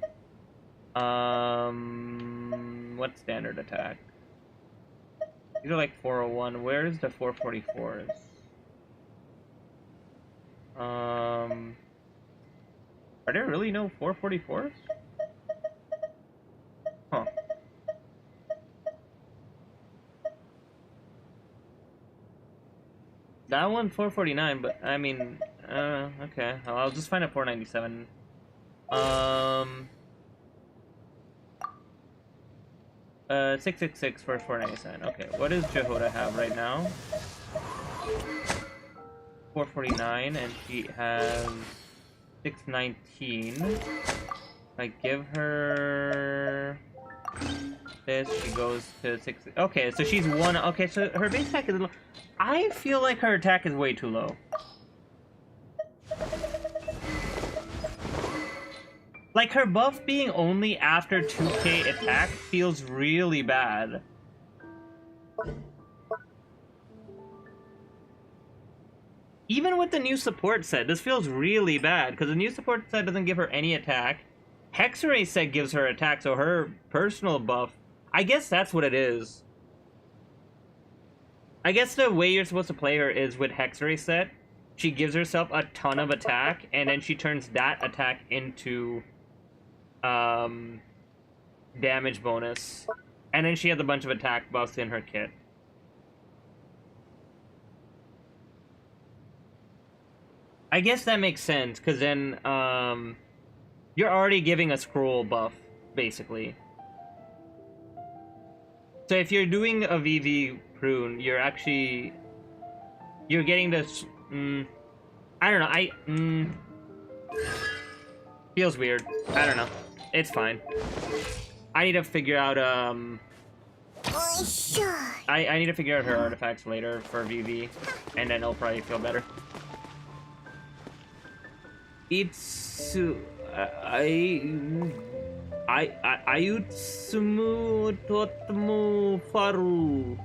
what's standard attack? These are like 401. Where's the 444s? Are there really no 444s? Huh. That one 449, but I mean, okay. I'll just find a 497. 666 for 497. Okay, what does Jehoda have right now? 449, and she has 619. I give her this, she goes to 6. Okay, so she's one. Okay, so her base attack is low. I feel like her attack is way too low. Like, her buff being only after 2k attack feels really bad. Even with the new support set, this feels really bad, because the new support set doesn't give her any attack. Hexerei set gives her attack, so her personal buff... I guess that's what it is. I guess the way you're supposed to play her is with Hexerei set. She gives herself a ton of attack, and then she turns that attack into... damage bonus. And then she has a bunch of attack buffs in her kit. I guess that makes sense, because then, you're already giving a scroll buff, basically. So if you're doing a VV Prune, you're getting this, I don't know, feels weird. I don't know. It's fine. I need to figure out, I need to figure out her artifacts later for VV, and then it'll probably feel better. It's ayutsumu totemu faru.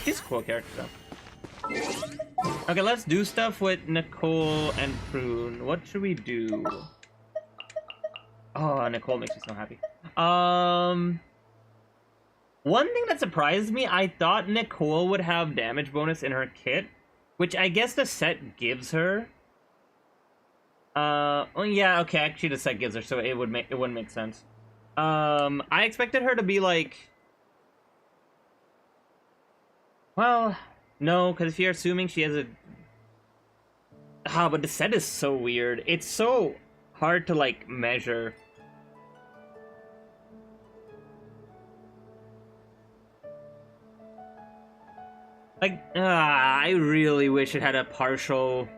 He's a cool character though. Okay, let's do stuff with Nicole and Prune. What should we do? Oh, Nicole makes me so happy. One thing that surprised me, I thought Nicole would have damage bonus in her kit, which I guess the set gives her. Oh yeah, okay, actually the set gives her, so it wouldn't make sense. I expected her to be like, well, no, because if you're assuming she has a, but the set is so weird. It's so hard to like measure. Like, I really wish it had a partial...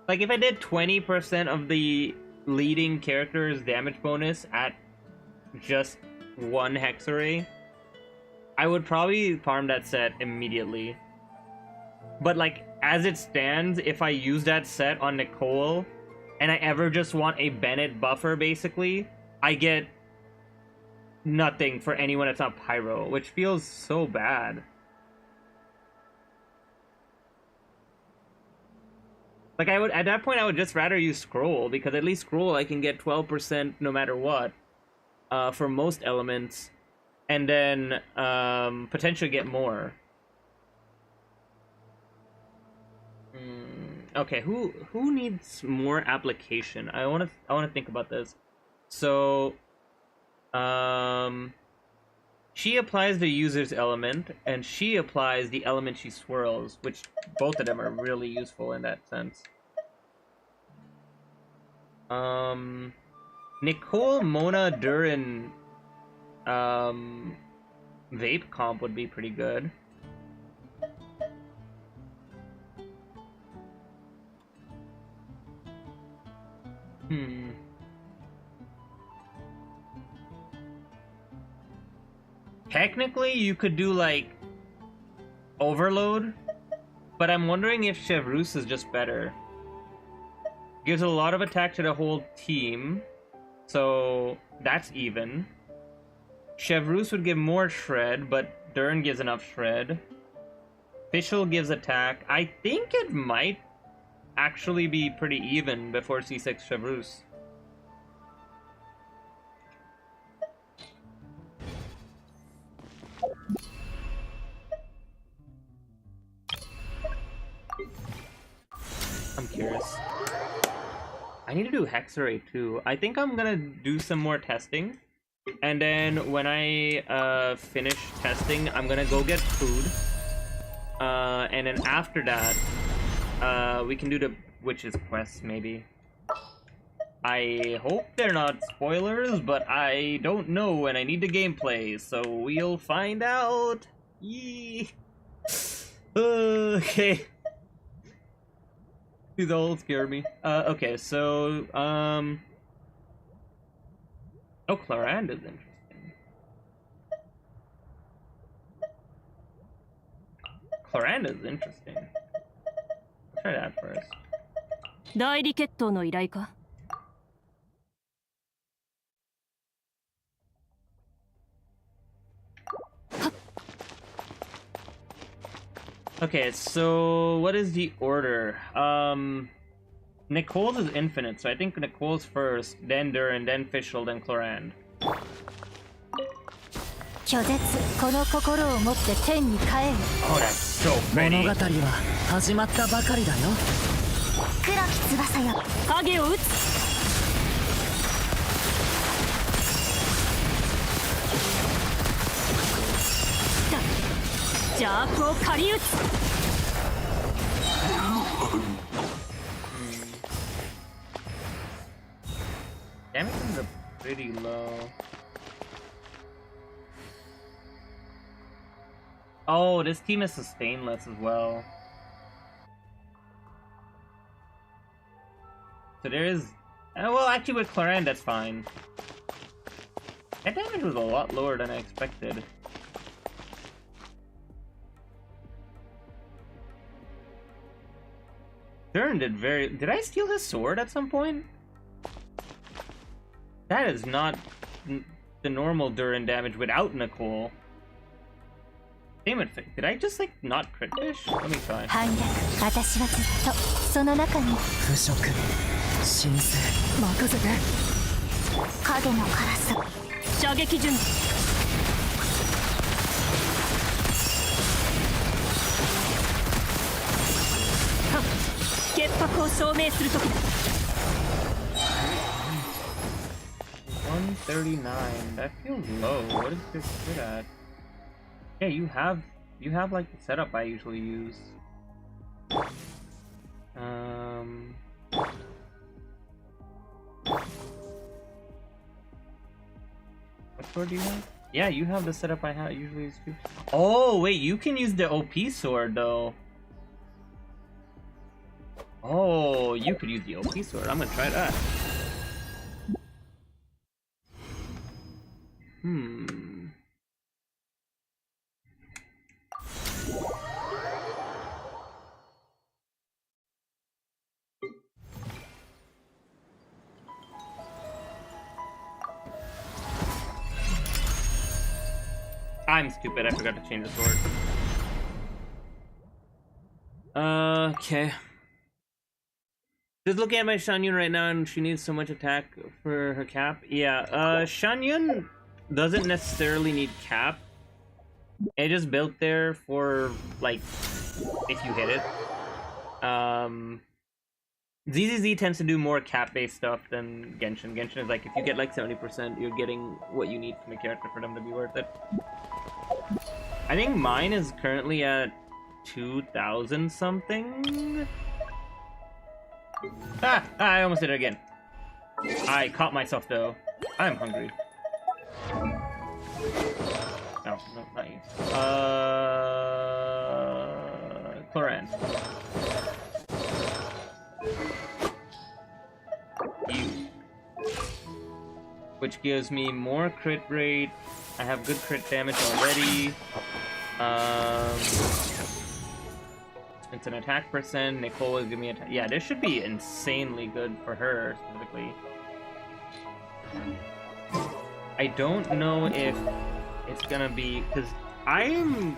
Like, if I did 20% of the leading character's damage bonus at just one Hexerei, I would probably farm that set immediately. But, like, as it stands, if I use that set on Nicole, and I ever just want a Bennett buffer, basically, I get... nothing for anyone that's not Pyro, which feels so bad. Like, I would, at that point, I would just rather use Scroll, because at least Scroll I can get 12% no matter what, for most elements, and then, potentially get more. Okay, who needs more application? I wanna think about this. So... she applies the user's element, and she applies the element she swirls, which both of them are really useful in that sense. Nicole, Mona, Durin, Vape comp would be pretty good. Technically, you could do, like, Overload, but I'm wondering if Chevreuse is just better. Gives a lot of attack to the whole team, so that's even. Chevreuse would give more Shred, but Dern gives enough Shred. Fischl gives attack. I think it might actually be pretty even before C6 Chevreuse. I'm curious. I need to do Hexerei too. I think I'm gonna do some more testing. And then when I finish testing, I'm gonna go get food. And then after that, we can do the witch's quest maybe. I hope they're not spoilers, but I don't know and I need the gameplay, so we'll find out. Yee. Okay. These all scare me. Okay, so, oh, Clarand is interesting. Chloranda is interesting. Let's try that first. 代理決闘の依頼か? Okay, so what is the order? Nicole's is infinite, so I think Nicole's first, then Durin, then Fischl, then Chlorand. 拒絶この心を持って天に帰る。 Oh, that's so pretty. 物語は始まったばかりだよ。黒き翼よ。影を撃つ。邪悪を狩り撃つ。Damage is pretty low. Oh, this team is sustainless as well. So there is... well, actually with Chlorand, that's fine. That damage was a lot lower than I expected. Durin did very... Did I steal his sword at some point? That is not the normal Durin damage without Nicole. Damn it, did I just like not crit fish? Let me try. 反逆、私はずっとその中に。腐食、神聖、任せて。影の辛さ。射撃準備。潔白を証明するときだ。139. That feels low. What is this good at? Yeah, you have like the setup I usually use. What sword do you have? Yeah, you have the setup I usually use too. Oh wait, you can use the OP sword though. Oh, you could use the OP sword. I'm gonna try that. I'm stupid, I forgot to change the sword. Okay. Just looking at my Shanyun right now and she needs so much attack for her cap. Yeah, Shanyun doesn't necessarily need cap. It just built there for, like, if you hit it. ZZZ tends to do more cap-based stuff than Genshin. Genshin is like, if you get like 70%, you're getting what you need from a character for them to be worth it. I think mine is currently at 2,000 something. I almost did it again. I caught myself though. I'm hungry. No, not you. Chlorand. You. Which gives me more crit rate. I have good crit damage already. It's an attack percent. Nicole will give me attack. Yeah, this should be insanely good for her specifically. I don't know if it's gonna be, because I'm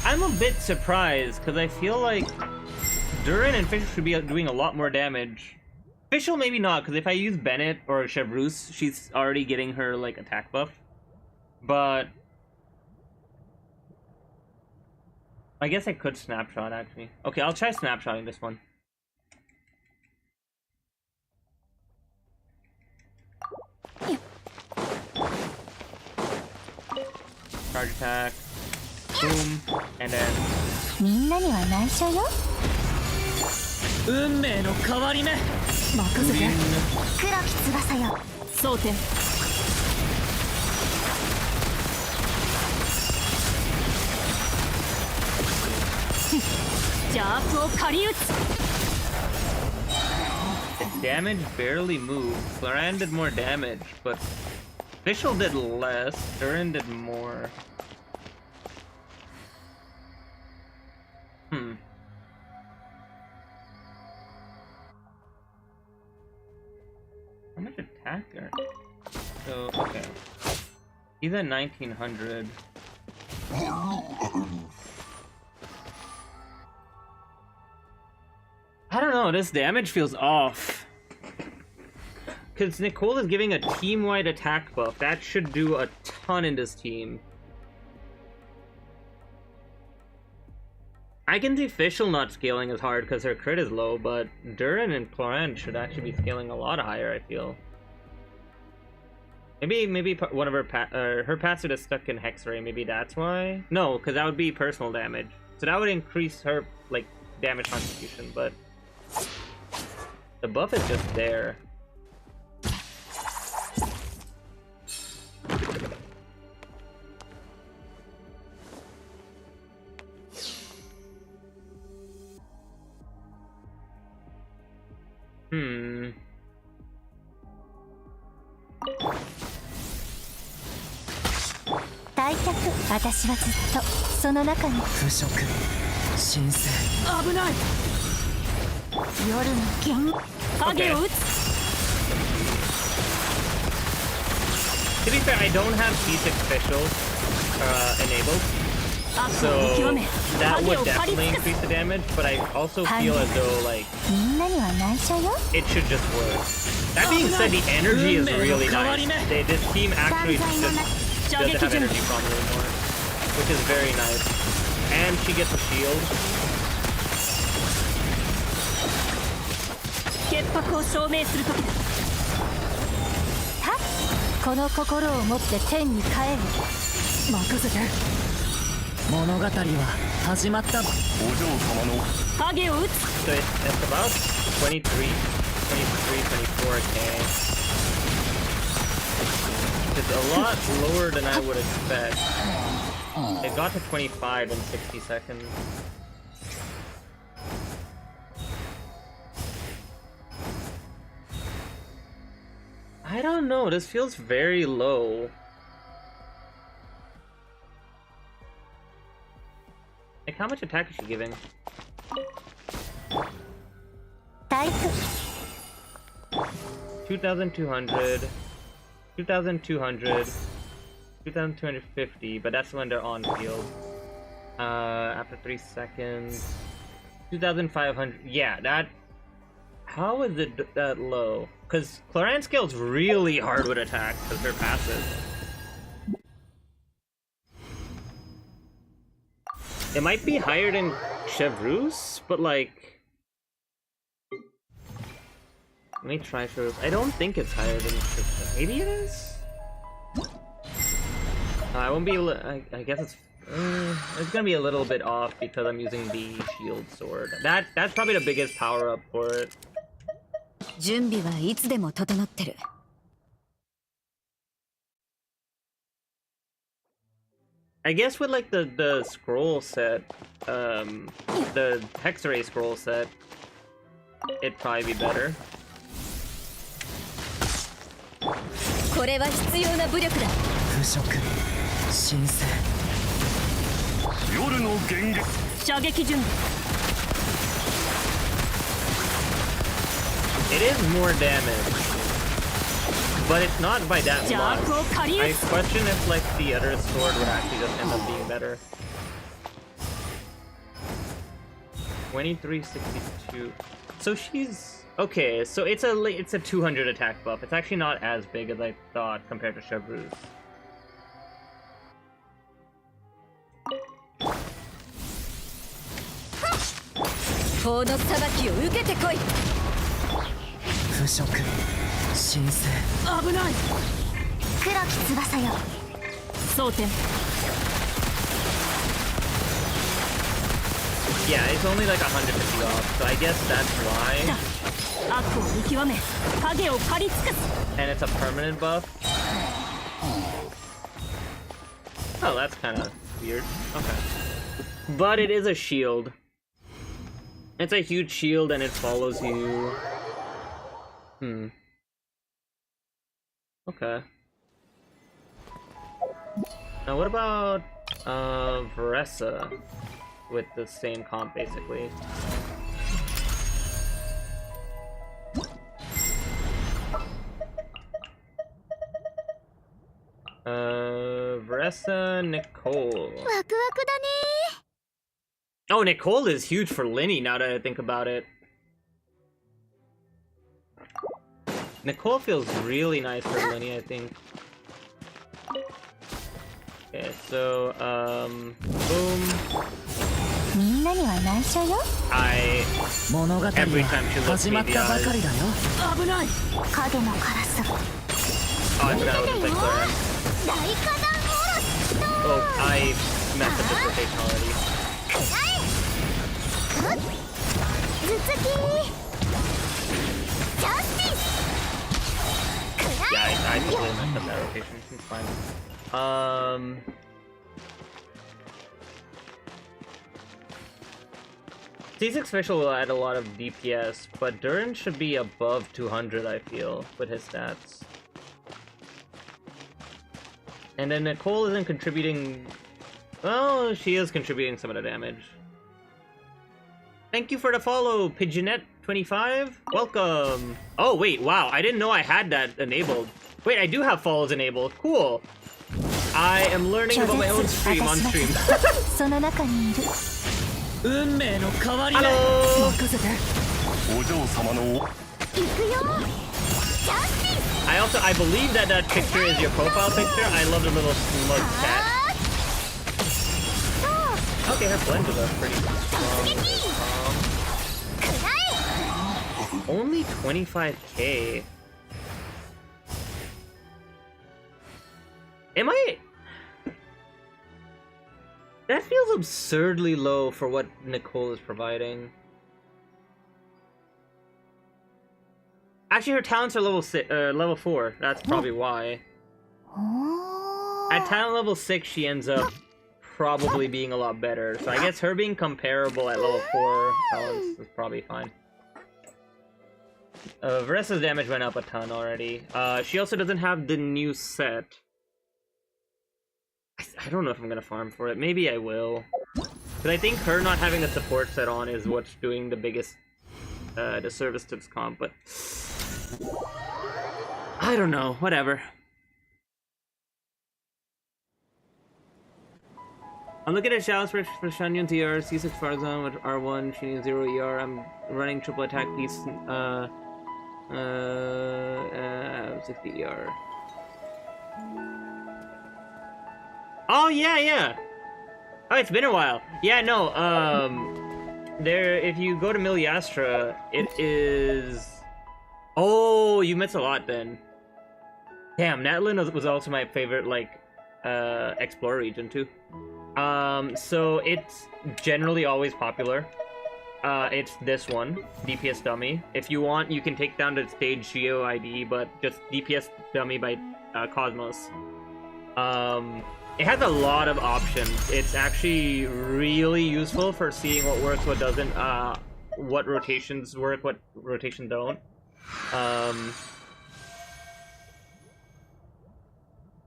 a bit surprised because I feel like Durin and Fischl should be doing a lot more damage. Fischl maybe not, because if I use Bennett or Chevreuse, she's already getting her like attack buff. But I guess I could snapshot actually. Okay, I'll try snapshotting this one. Charge attack. Boom. And then みんなには内緒よ。運命の変わり目。任せて。黒き翼よ。争点。邪悪を狩り撃つ。The damage barely moved. Chlorand did more damage, but Fischl did less. Durin did more. How much attack are... So, okay. He's at 1900. I don't know, this damage feels off. Because Nicole is giving a team-wide attack buff. That should do a ton in this team. I can see Fischl not scaling as hard because her crit is low, but Duran and Clorant should actually be scaling a lot higher, I feel. Maybe one of her passive is stuck in Hexerei, maybe that's why? No, because that would be personal damage. So that would increase her, like, damage contribution, but... the buff is just there. Hmm. 退却、私はずっとその中に。腐食神聖危ない。夜の剣。影を打つ。To be fair, I don't have P6 Fischl enabled, so that would definitely increase the damage, but I also feel as though, like, みんなには内緒よ。 it should just work. That being said, the energy is really nice. This team actually just doesn't have energy problem anymore, which is very nice. And she gets a shield. 潔白を証明する時だ。はっ、この心を持って天に帰る。任せて。物語は始まった。お嬢様の影を打つ。 So it's about 23, 24k. It's a lot lower than I would expect. It got to 25 in 60 seconds. I don't know, this feels very low. Like, how much attack is she giving? 退却。 2,200, 2,200, 2,250, but that's when they're on field. After 3 seconds, 2,500. Yeah, that. How is it that low? Because Clorant scales really hard with attack because they're passive. It might be higher than Chevreuse, but like. Let me try Chevreuse. I don't think it's higher than Chevreuse. Maybe it is? I won't be. I guess it's gonna be a little bit off because I'm using the shield sword. That's probably the biggest power up for it. 準備はいつでも整ってる。I guess with like the scroll set, the Hexerei scroll set, it'd probably be better. これは必要な武力だ。腐食神聖夜の幻撃射撃準備。 It is more damage, but it's not by that much. I question if like the other sword would actually just end up being better. 2362. So she's okay. So it's a 200 attack buff. It's actually not as big as I thought compared to Chevreuse. 法の裁きを受けてこい。腐食神聖危ない。黒き翼よ。争点。 Yeah, it's only like 150 off, so I guess that's why. 悪を見極め、影を狩り尽くす。 And it's a permanent buff. Oh, that's kind of weird. Okay. But it is a shield. It's a huge shield and it follows you. Okay. Now what about Veressa? with the same comp basically. Veressa Nicole. ワクワクだね。 Oh, Nicole is huge for Linny now that I think about it. Nicole feels really nice for Linny, I think. Okay, so, boom. みんなには内緒よ。 物語は every time she looks 始ま me っ in the たばか eyes. りだよ。危ない。影のカラス。 Oh, I forgot what it's like Clara. 大花壇おろしと Oh, I messed up this rotation already. くらえ。ふっ頭突き。ジャスティス。くら Yeah, え。 I totally messed up that rotation. It's fine. C6 Official will add a lot of DPS, but Durin should be above 200, I feel, with his stats. And then Nicole isn't contributing... Well, she is contributing some of the damage. Thank you for the follow, Pigeonette25. Welcome! Oh, wait, wow, I didn't know I had that enabled. Wait, I do have follows enabled. Cool! I am learning about my own stream on stream. その中にいる。運命の変わり目。 Hello! 任せて。行くよ。ジャスティス。 I believe that that picture is your profile picture. I love the little smug cat. Okay, her blend is pretty strong. くらえ。 Only 25k. Am I... That feels absurdly low for what Nicole is providing. Actually, her talents are level 4. That's probably why. At talent level 6, she ends up probably being a lot better. So I guess her being comparable at level 4 talents is probably fine. Veressa's damage went up a ton already. She also doesn't have the new set. I don't know if I'm gonna farm for it. Maybe I will. Because I think her not having a support set on is what's doing the biggest disservice to this comp, but... I don't know. Whatever. I'm looking at shouts for Shanyun TR, C6 Farzan with R1, she needs 0 ER. I'm running triple attack piece, 60 ER. Oh, yeah. Oh, it's been a while. Yeah, no, there, if you go to Miliastra, it is... Oh, you missed a lot then. Damn, Natlan was also my favorite, like, Explorer region, too. So it's generally always popular. It's this one, DPS Dummy. If you want, you can take down the stage Geo ID, but just DPS Dummy by Cosmos. It has a lot of options. It's actually really useful for seeing what works, what doesn't, what rotations work, what rotations don't.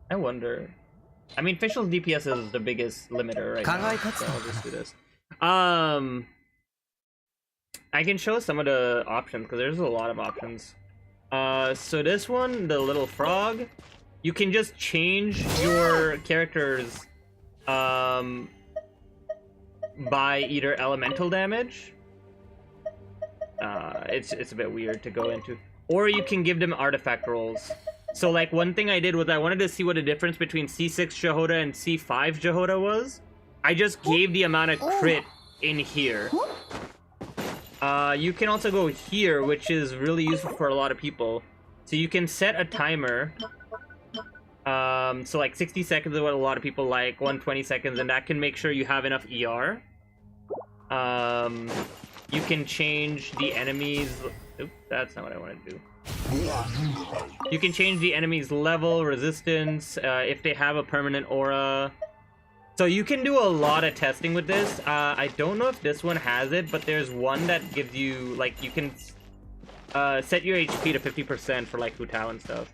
I wonder. I mean, Fischl's DPS is the biggest limiter right now, so I'll just do this. I can show some of the options, because there's a lot of options. So this one, the little frog, you can just change your characters by either elemental damage. It's a bit weird to go into. Or you can give them artifact rolls. So, like, one thing I did was I wanted to see what the difference between C6 Jehoda and C5 Jehoda was. I just gave the amount of crit in here. You can also go here, which is really useful for a lot of people. So you can set a timer. So like 60 seconds is what a lot of people like, 120 seconds, and that can make sure you have enough ER. You can change the enemies... Oops, that's not what I wanted to do. You can change the enemy's level, resistance, if they have a permanent aura. So you can do a lot of testing with this. I don't know if this one has it, but there's one that gives you, like, you can set your HP to 50% for, like, Hu Tao and stuff.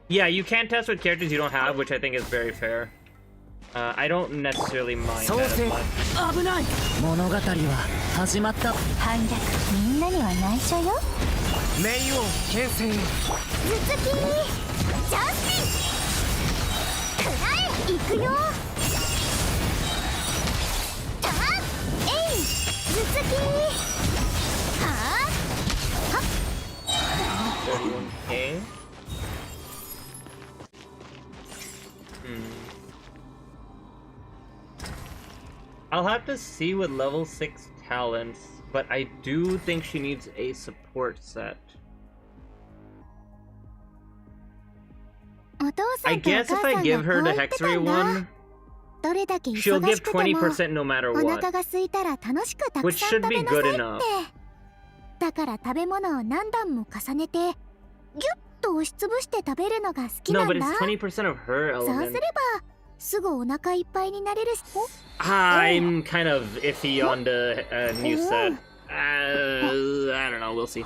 Yeah, you can't test with characters you don't have, which I think is very fair. I don't necessarily mind that as much. 危ない。物語は始まった。反逆みんなには内緒よ。名王牽制。頭突きジャスティスくらえ行くよ。たえい頭突きはあ 31K. I'll have to see with level 6 talents, but I do think she needs a support set. お父さ I んとお guess 母 if さ I んが give こ her う the 言ってた Hexerei んだ。 one, どれだけ she'll 忙 give しくても 20% no matter お what. 腹が空いたら楽しくたく Which さん should 食 be べなさい good って。 enough. だから食べ物を何段も重ねてギュッと押しつぶして食べるのが好き No, なん but だ。 it's 20% of her そうす element. ればすぐお腹いっぱいになれるし。 I'm kind of iffy on the new set. I don't know, we'll see.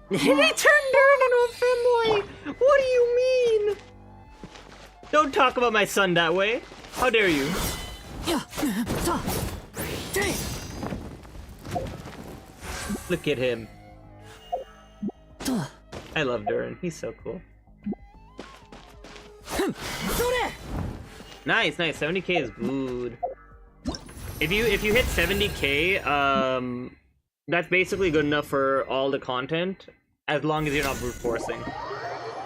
They turned Durn into a femboy! What do you mean? Don't talk about my son that way. How dare you? やさて Look at him. と I love Durn. He's so cool. それ Nice, nice. 70k is good. If you hit 70k, that's basically good enough for all the content, as long as you're not brute forcing.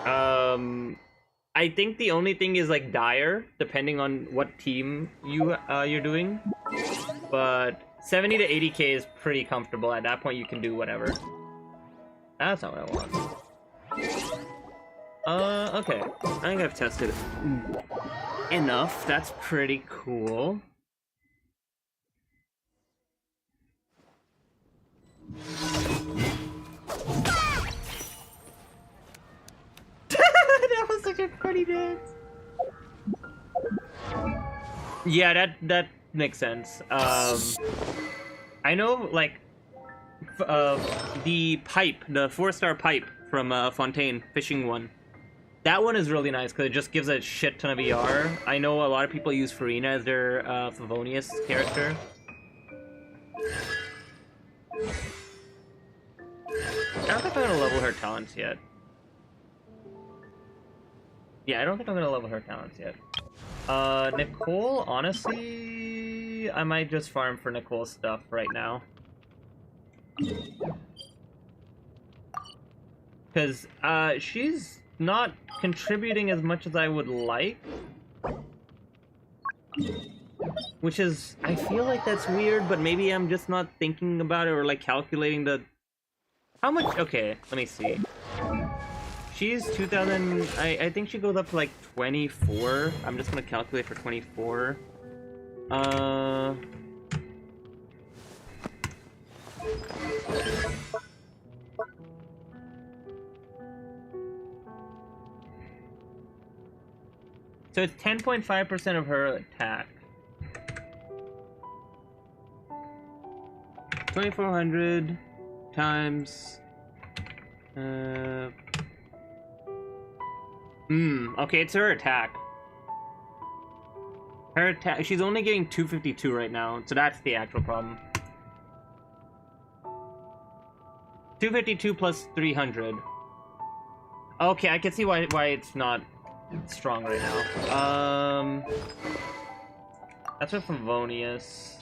I think the only thing is like dire, depending on what team you're doing. But 70 to 80k is pretty comfortable. At that point, you can do whatever. That's not what I want. Okay. I think I've tested enough. That's pretty cool. That was such a funny dance. Yeah, that makes sense. I know, like, the pipe, the 4-star pipe from Fontaine, fishing one. That one is really nice because it just gives a shit ton of ER. I know a lot of people use Farina as their Favonius character. I don't think I'm gonna level her talents yet. Yeah, I don't think I'm gonna level her talents yet. Nicole, honestly, I might just farm for Nicole's stuff right now. Because, she's not contributing as much as I would like. Which is, I feel like that's weird, but maybe I'm just not thinking about it or like calculating the... How much? Okay, let me see. She's 2000, I think she goes up to like 24. I'm just gonna calculate for 24. So it's 10.5% of her attack. 2400 times... okay, it's her attack. Her attack, she's only getting 252 right now, so that's the actual problem. 252 plus 300. Okay, I can see why it's not strong right now. That's what Favonius.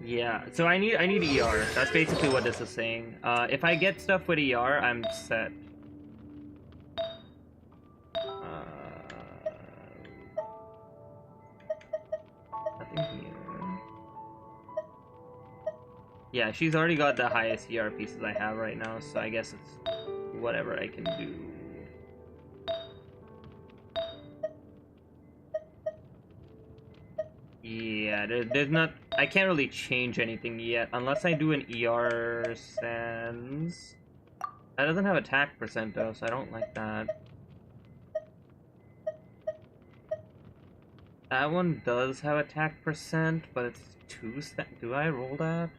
Yeah, so I need ER. That's basically what this is saying. If I get stuff with ER, I'm set. Nothing here. Yeah, she's already got the highest ER pieces I have right now, so I guess it's whatever I can do. Yeah, there's not... I can't really change anything yet, unless I do an ER Sans. That doesn't have attack percent though, so I don't like that. That one does have attack percent, but it's 2 stat. Do I roll that?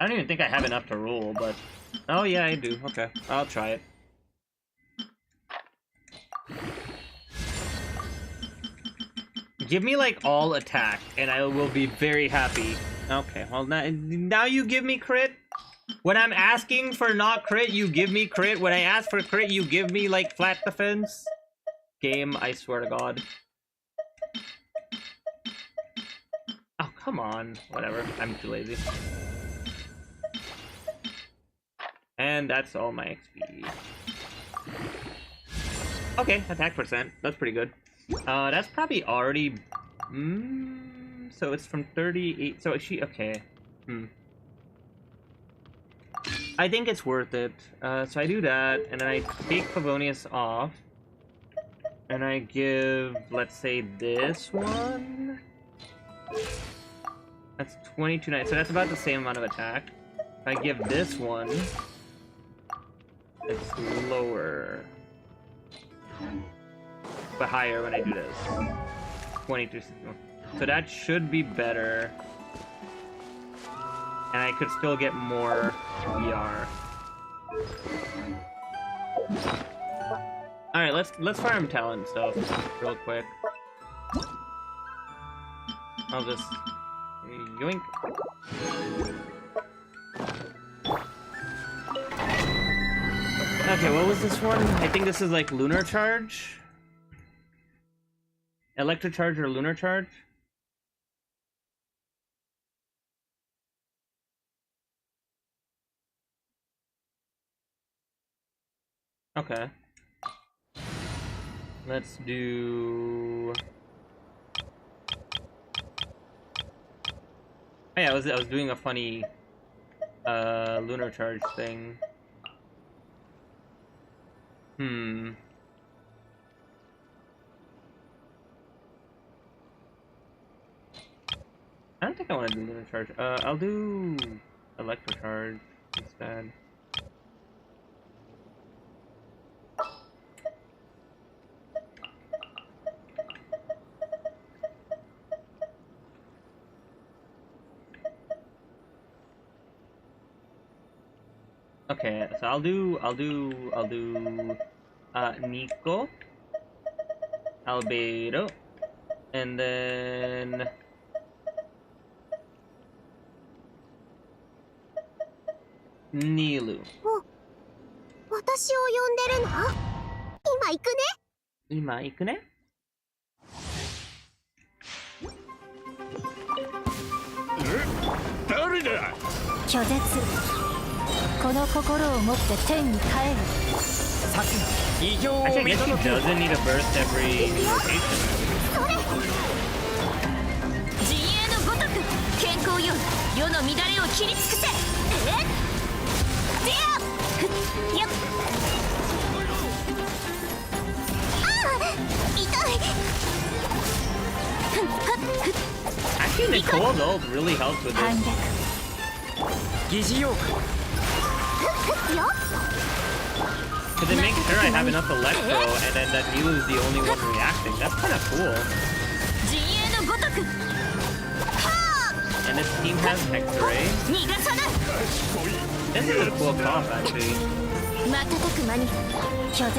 I don't even think I have enough to roll, but... Oh yeah, I do. Okay, I'll try it. Give me, like, all attack, and I will be very happy. Okay, well, now you give me crit? When I'm asking for not crit, you give me crit. When I ask for crit, you give me, like, flat defense? Game, I swear to God. Oh, come on. Whatever, I'm too lazy. And that's all my XP. Okay, attack percent. That's pretty good. That's probably already... so it's from 38... So she... Okay. I think it's worth it. So I do that, and then I take Favonius off. And I give, let's say, this one. That's 22.9. So that's about the same amount of attack. If I give this one, it's lower. But higher when I do this. 22. So that should be better. And I could still get more ER. Alright, let's farm talent stuff real quick. I'll just yoink. Okay, what was this one? I think this is like Lunar Charge? Electric Charge or Lunar Charge? Okay. Let's do... Oh yeah, I was doing a funny Lunar Charge thing. I don't think I want to do Lunar Charge. I'll do Electro Charge instead. Okay, so I'll do Nico, Albedo, and then Nilu. 私を呼んでるの？今行くね。今行くね。誰だ？拒絶。この心を持って天に帰る。さき、異形を Actually, I 見 guess he 届けろ。 doesn't need a burst every rotation. 自衛のごとく健康よ世の乱れを切り尽くせ。ディアやっ痛い。Actually, Nicole's ult really helps with 反 this. 逆。疑似妖怪。 Because it makes sure I have enough Electro, and then that Nilu is the only one reacting. That's kind of cool. 自衛のごとく And this team has Hexerei. 逃がさない。 This is a cool comp, actually. 瞬く間に拒絶。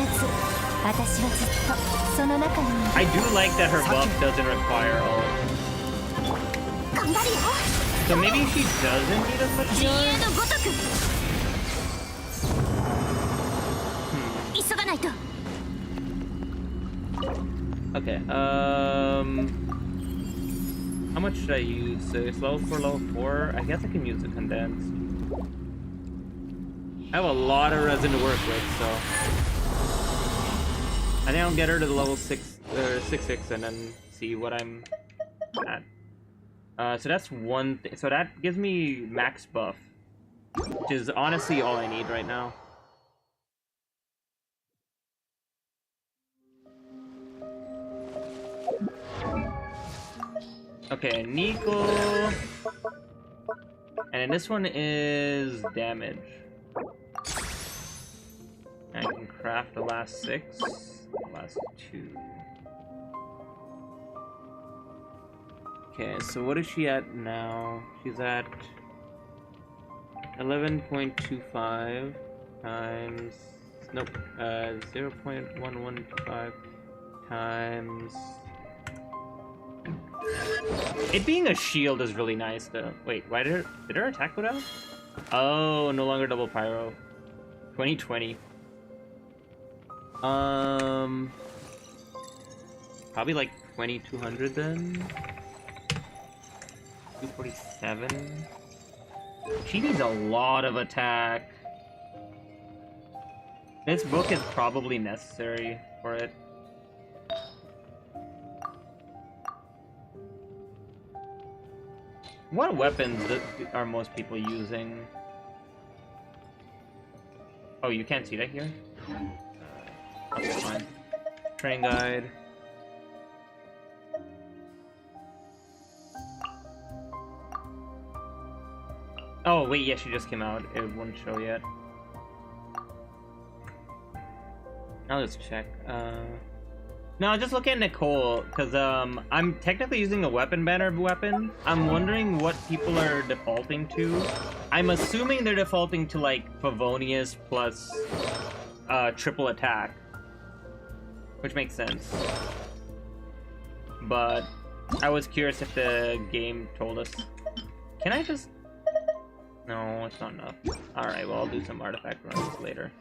私はずっとその中にいる。 I do like that her buff doesn't require ult. 頑張るよ。 So maybe she doesn't need as much 自衛 healing? のごとく急がないと。 Okay, how much should I use? So it's level 4, level 4. I guess I can use the condensed. I have a lot of resin to work with, so I think I'll get her to the level 6 and then see what I'm at. So that's one thing. So that gives me max buff, which is honestly all I need right now. Okay, NICOLE. And then this one is damage. I can craft the last 6, the last 2. Okay, so what is she at now? She's at 11.25 times... Nope. 0.1125 times... It being a shield is really nice, though. Wait, why did her attack go down? Oh, no longer double pyro. 2020. Probably like 2200 then. 247. She needs a lot of attack. This book is probably necessary for it. What weapons are most people using? Oh, you can't see that here? Okay, fine. Train guide. Oh, wait, yeah, she just came out. It wouldn't show yet. I'll just check. No, just look at Nicole, because I'm technically using a weapon banner weapon. I'm wondering what people are defaulting to. I'm assuming they're defaulting to, like, Favonius plus triple attack. Which makes sense. But I was curious if the game told us. Can I just... No, it's not enough. Alright, well, I'll do some artifact runs later.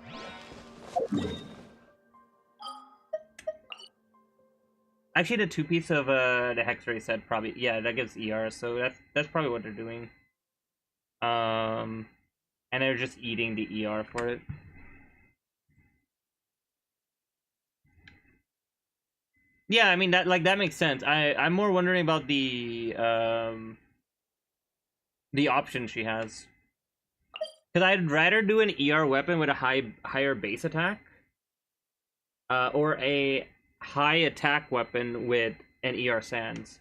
Actually, the 2-piece of the Hexerei set probably... Yeah, that gives ER, so that's probably what they're doing. And they're just eating the ER for it. Yeah, I mean, that makes sense. I'm more wondering about the option she has. Because I'd rather do an ER weapon with a higher base attack. Or a high attack weapon with an ER Sans.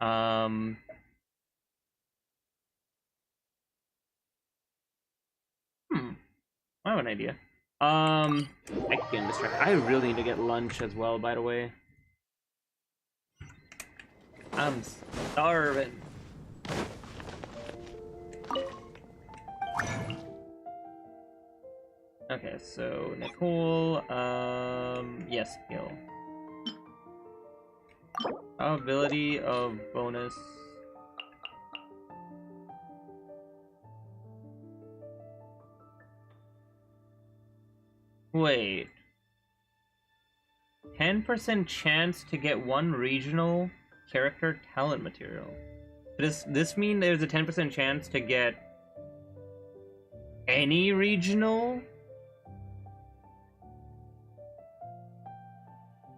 I have an idea. I keep getting distracted. I really need to get lunch as well, by the way. I'm starving. Okay, so Nicole, yes, skill. Ability of bonus. Wait. 10% chance to get one regional character talent material. Does this mean there's a 10% chance to get any regional?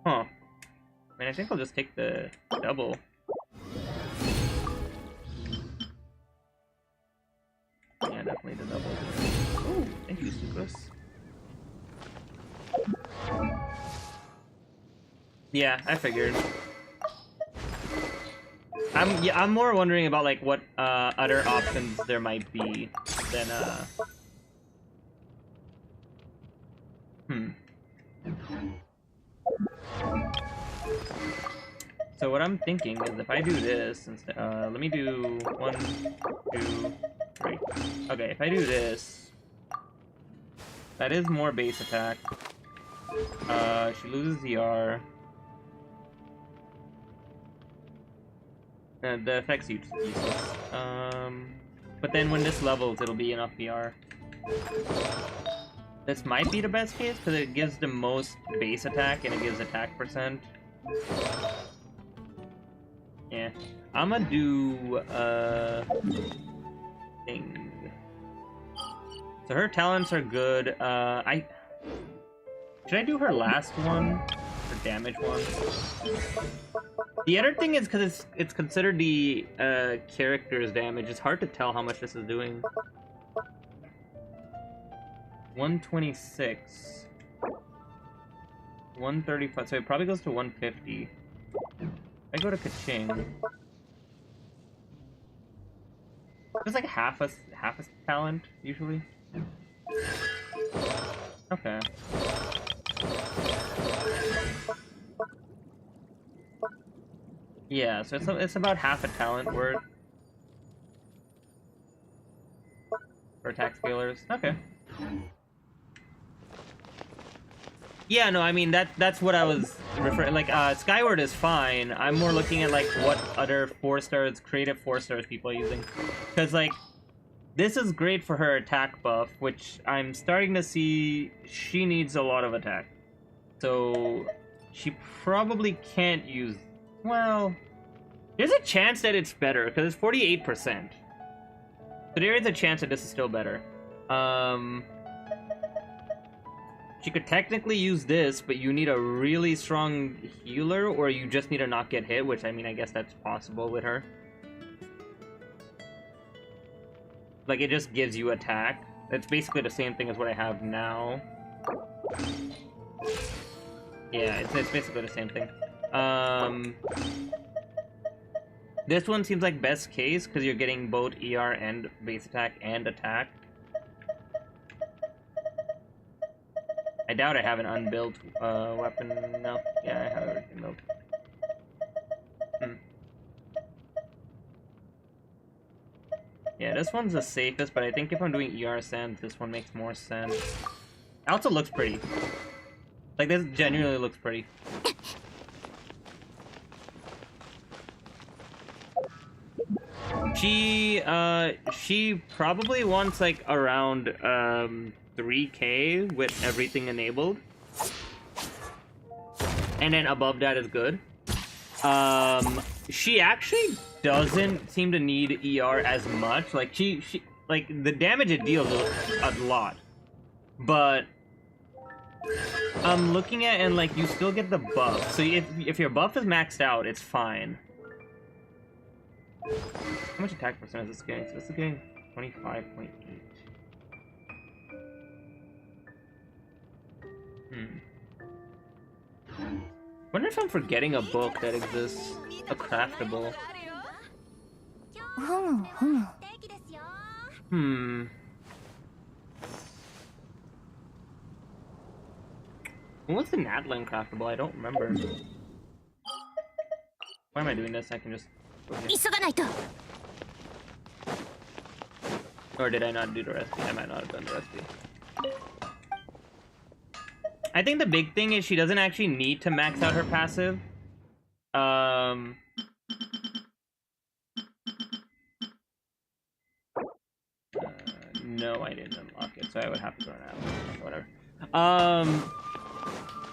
Huh. I mean, I think I'll just take the double. Yeah, definitely the double. Oh, thank you, Sucrose. Yeah, I figured. I'm more wondering about like what other options there might be than So what I'm thinking is if I do this instead, let me do 1, 2, 3. Okay, if I do this, that is more base attack. She loses the R. The effect's useless. But then when this levels, it'll be enough VR. This might be the best case because it gives the most base attack and it gives attack %. Yeah, I'm gonna do thing. So her talents are good. Should I do her last one? Her damage one? The other thing is because it's considered the character's damage. It's hard to tell how much this is doing. 126. 135. So it probably goes to 150. I go to Kaching. There's like half a talent usually. Okay. Yeah, so it's about half a talent worth. Or attack scalers. Okay. Yeah, no, I mean that's what I was referring. Like, Skyward is fine. I'm more looking at like what other 4 stars, creative 4 stars people are using, because like this is great for her attack buff, which I'm starting to see she needs a lot of attack. So she probably can't use. Well, there's a chance that it's better because it's 48%. So there is a chance that this is still better. She could technically use this, but you need a really strong healer, or you just need to not get hit, which, I mean, I guess that's possible with her. Like, it just gives you attack. It's basically the same thing as what I have now. Yeah, it's basically the same thing. This one seems like best case, because you're getting both ER and base attack and attack. I doubt I have an unbuilt weapon. No. Yeah, I have everything built. Yeah, this one's the safest, but I think if I'm doing ER Sands, this one makes more sense. It also looks pretty. Like, this genuinely looks pretty. She probably wants, like, around, 3K with everything enabled. And then above that is good. She actually doesn't seem to need ER as much. Like, she like, the damage it deals a lot. But I'm looking at, and like, you still get the buff. So if your buff is maxed out, it's fine. How much attack percent is this getting? So this is getting 25.8. Wonder if I'm forgetting a book that exists, a craftable. What's the Natlan craftable? I don't remember. Why am I doing this? I can just go here. Or did I not do the recipe? I might not have done the recipe. I think the big thing is she doesn't actually need to max out her passive. No, I didn't unlock it, so I would have to run out. Whatever.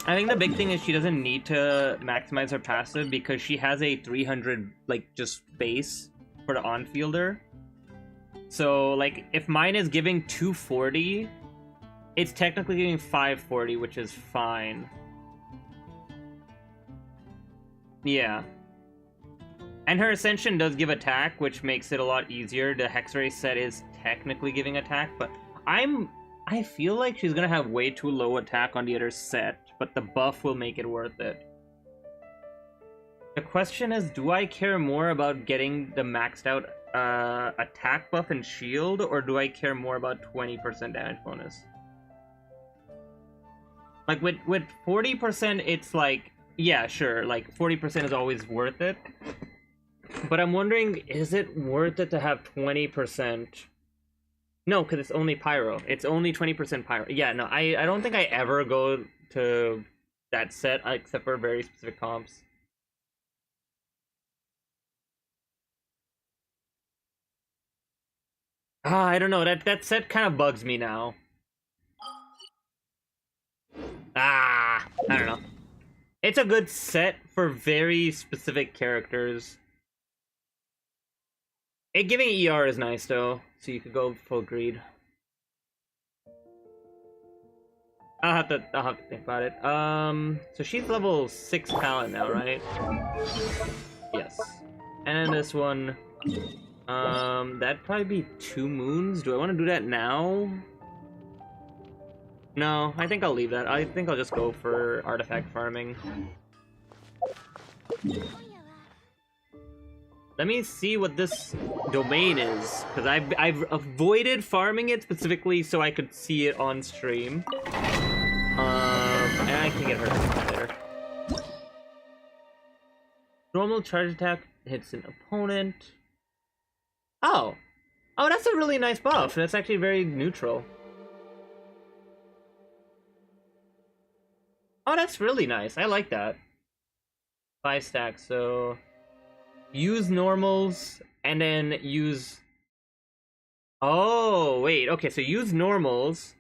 I think the big thing is she doesn't need to maximize her passive because she has a 300, like, just base for the on-fielder. So, like, if mine is giving 240... it's technically giving 540, which is fine. Yeah. And her Ascension does give attack, which makes it a lot easier. The Hexerei set is technically giving attack, but I feel like she's gonna have way too low attack on the other set, but the buff will make it worth it. The question is, do I care more about getting the maxed out attack buff and shield, or do I care more about 20% damage bonus? Like, with 40%, it's like, yeah, sure, like, 40% is always worth it. But I'm wondering, is it worth it to have 20%? No, because it's only Pyro. It's only 20% Pyro. Yeah, no, I don't think I ever go to that set, except for very specific comps. I don't know, that set kind of bugs me now. I don't know. It's a good set for very specific characters. It giving ER is nice though, so you could go full greed. I'll have to think about it. So she's level 6 talent now, right? Yes. And then this one, that'd probably be 2 moons. Do I want to do that now? No, I think I'll leave that. I think I'll just go for artifact farming. Let me see what this domain is, because I've avoided farming it specifically so I could see it on stream. And I can get hurt later. Normal charge attack hits an opponent. Oh, Oh, that's a really nice buff. That's actually very neutral. Oh, that's really nice. I like that. 5 stacks, so... Use normals, and then use... Oh, wait. Okay, so use normals,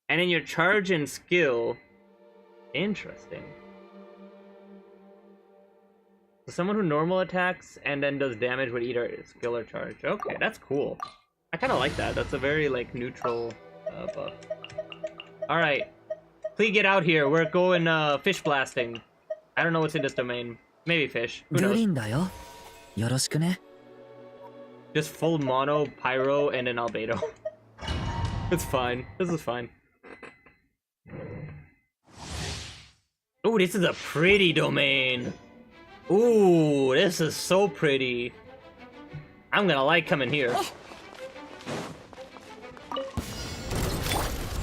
and then your charge and skill. Interesting. So someone who normal attacks, and then does damage with either skill or charge. Okay, that's cool. I kind of like that. That's a very, like, neutral buff. Alright. Please get out here. We're going fish blasting. I don't know what's in this domain. Maybe fish. Who knows? Just full mono, pyro, and an albedo. It's fine. This is fine. Oh, this is a pretty domain. Ooh, this is so pretty. I'm gonna like coming here.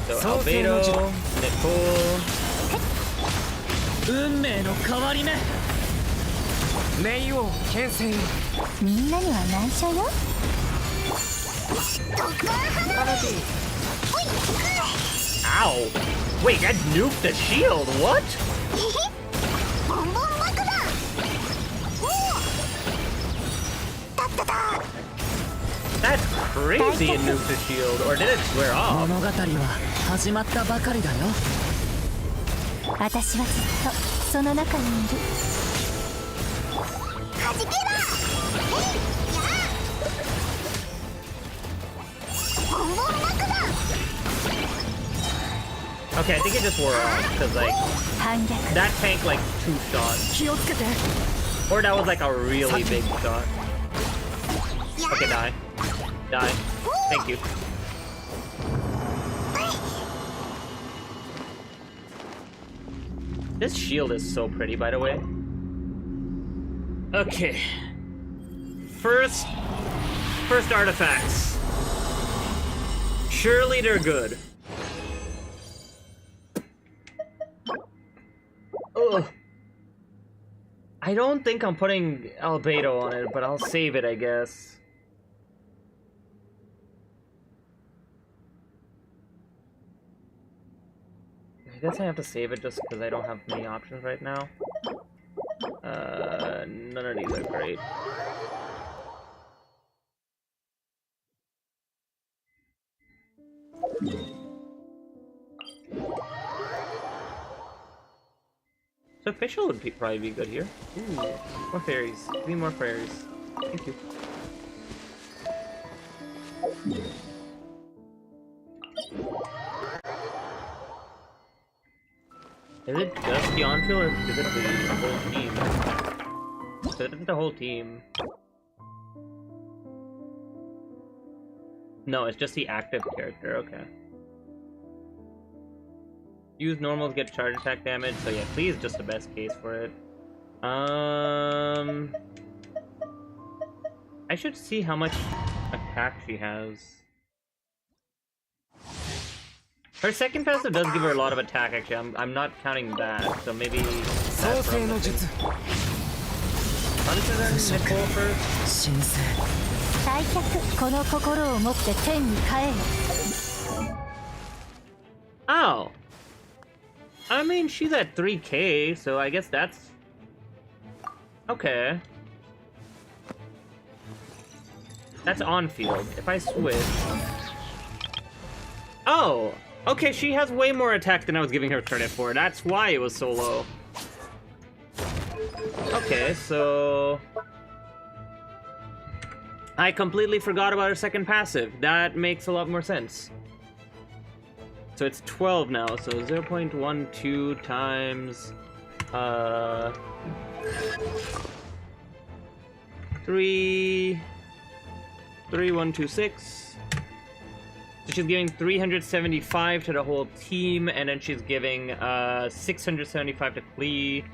So albedo, Nicole. 運命の変わり目。冥王牽制。みんなには内緒よ。Ow! Wait, that nuked the shield. What? ボンボン爆弾。おお。たったた。 That's crazy. It nuked the shield, or did it swear off? 物語は始まったばかりだよ。私はずっとその中にいる。はじけろ。へいやあ。ボンボン爆弾。 Okay, I think it just wore off because like 反逆。 that tank like 2 shots, 気をつけて。 or that was like a really big shot. Okay, die, die. Thank you. This shield is so pretty, by the way. Okay. First artifacts. Surely they're good. Ugh. I don't think I'm putting albedo on it, but I'll save it, I guess. I guess I have to save it just because I don't have many options right now. None of these are great. So official would probably be good here. Ooh, more fairies. Give me more fairies. Thank you. Is it just the on-field or is it the whole team? So it's the whole team. No, it's just the active character, okay. Use normals, get charge attack damage, so yeah, Klee is just the best case for it. I should see how much attack she has. Her second passive does give her a lot of attack, actually. I'm not counting that, so maybe that's what I'm missing. Hunter and Nicole first. 退却この心を持って天に帰れ。 Oh! I mean, she's at 3k, so I guess that's... Okay. That's on field. If I switch... Oh! Okay, she has way more attack than I was giving her credit for. That's why it was so low. Okay, so... I completely forgot about her second passive. That makes a lot more sense. So it's 12 now, so 0.12 times... 3126. So she's giving 375 to the whole team, and then she's giving 675 to Klee.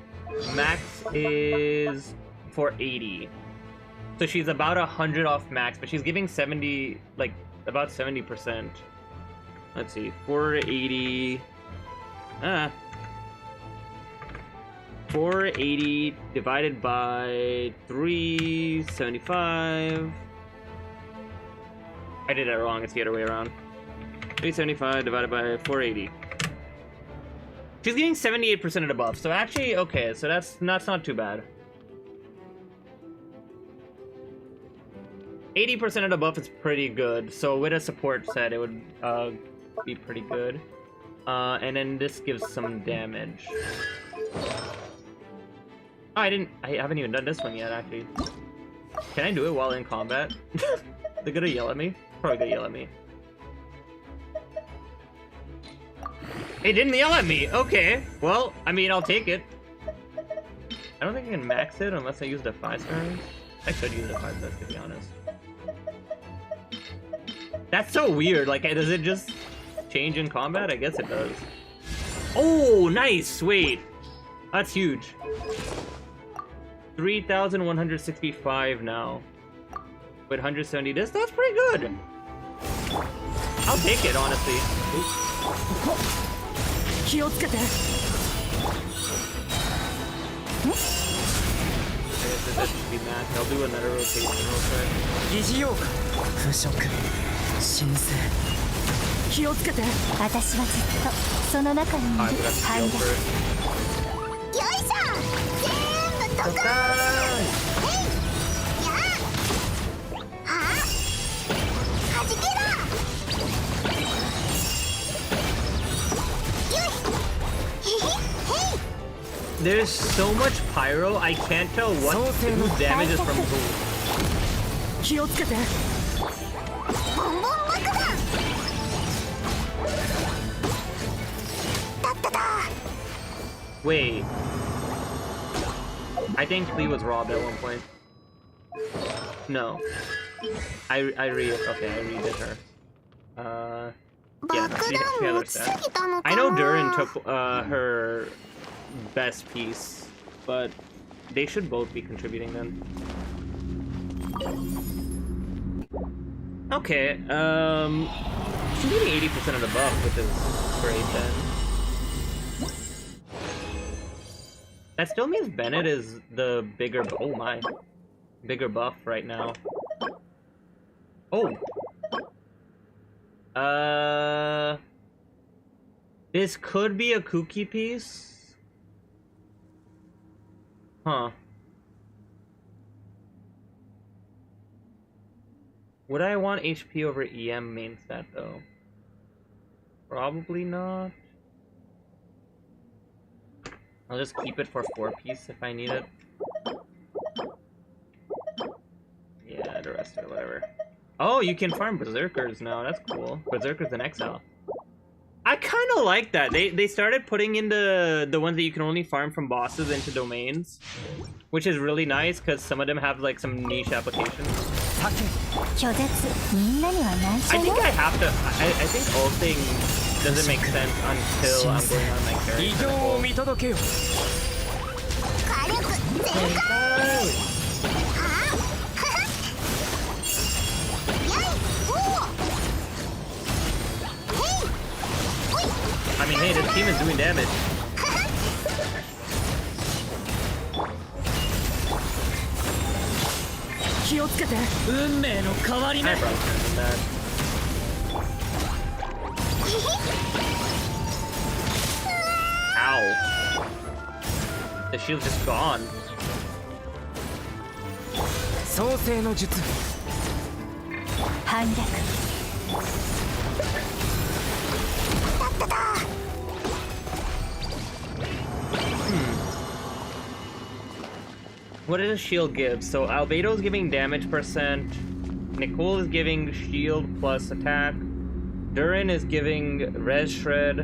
Max is 480. So she's about 100 off max, but she's giving 70, like about 70%. Let's see, 480. 480 divided by 375. I did it wrong. It's the other way around. 375 divided by 480. She's getting 78% of the buff. So actually, okay. So that's not too bad. 80% of the buff is pretty good. So with a support set, it would be pretty good. And then this gives some damage. Oh, I haven't even done this one yet, actually. Can I do it while in combat? They're gonna yell at me? Probably gonna yell at me. It didn't yell at me! Okay. Well, I mean, I'll take it. I don't think I can max it unless I use the 5 stars. I should use the 5 stars, to be honest. That's so weird. Like, does it just change in combat? I guess it does. Oh, nice! Wait. That's huge. 3,165 now. With 170 this, that's pretty good. I'll take it, honestly. That should be matched. I'll do another rotation real quick. 腐食神聖気をつけて。私はずっとその中にいる I forgot to 反 heal 逆 first. よいしょ全部ドカーンへいやあはじけろよいへへへい There's so much pyro, I can't tell whose damage is from who. 気をつけて。ボンボン爆弾だっただ Wait. I think Klee was robbed at one point. No. I redid her. Yeah, 爆 she 弾 had 持 her ちす stat. ぎたのか I な know Durin took her best piece, but they should both be contributing then. Okay, she's getting 80% of the buff, which is great then. That still means Bennett is the bigger, oh my, bigger buff right now. Oh. This could be a kooky piece. Huh. Would I want HP over EM main stat though? Probably not. I'll just keep it for 4-piece if I need it. Yeah, the rest are whatever. Oh, you can farm Berserkers now. That's cool. Berserkers in Exile. I kind of like that. They started putting in the ones that you can only farm from bosses into domains, which is really nice because some of them have like some niche applications. 拒絶みんなには内緒 I よ think I have to. I think ulting doesn't make sense until I'm going on my 異 character. 常を見届けよ。火力全開はあやいおおへいほい I mean, hey, this team is doing damage. 気をつけて。運命の変わり目。 I probably shouldn't have done that. Ow. The shield's just gone. 創世の術。反逆 What does shield give? So Albedo is giving damage percent. Nicole is giving shield plus attack. Durin is giving res shred.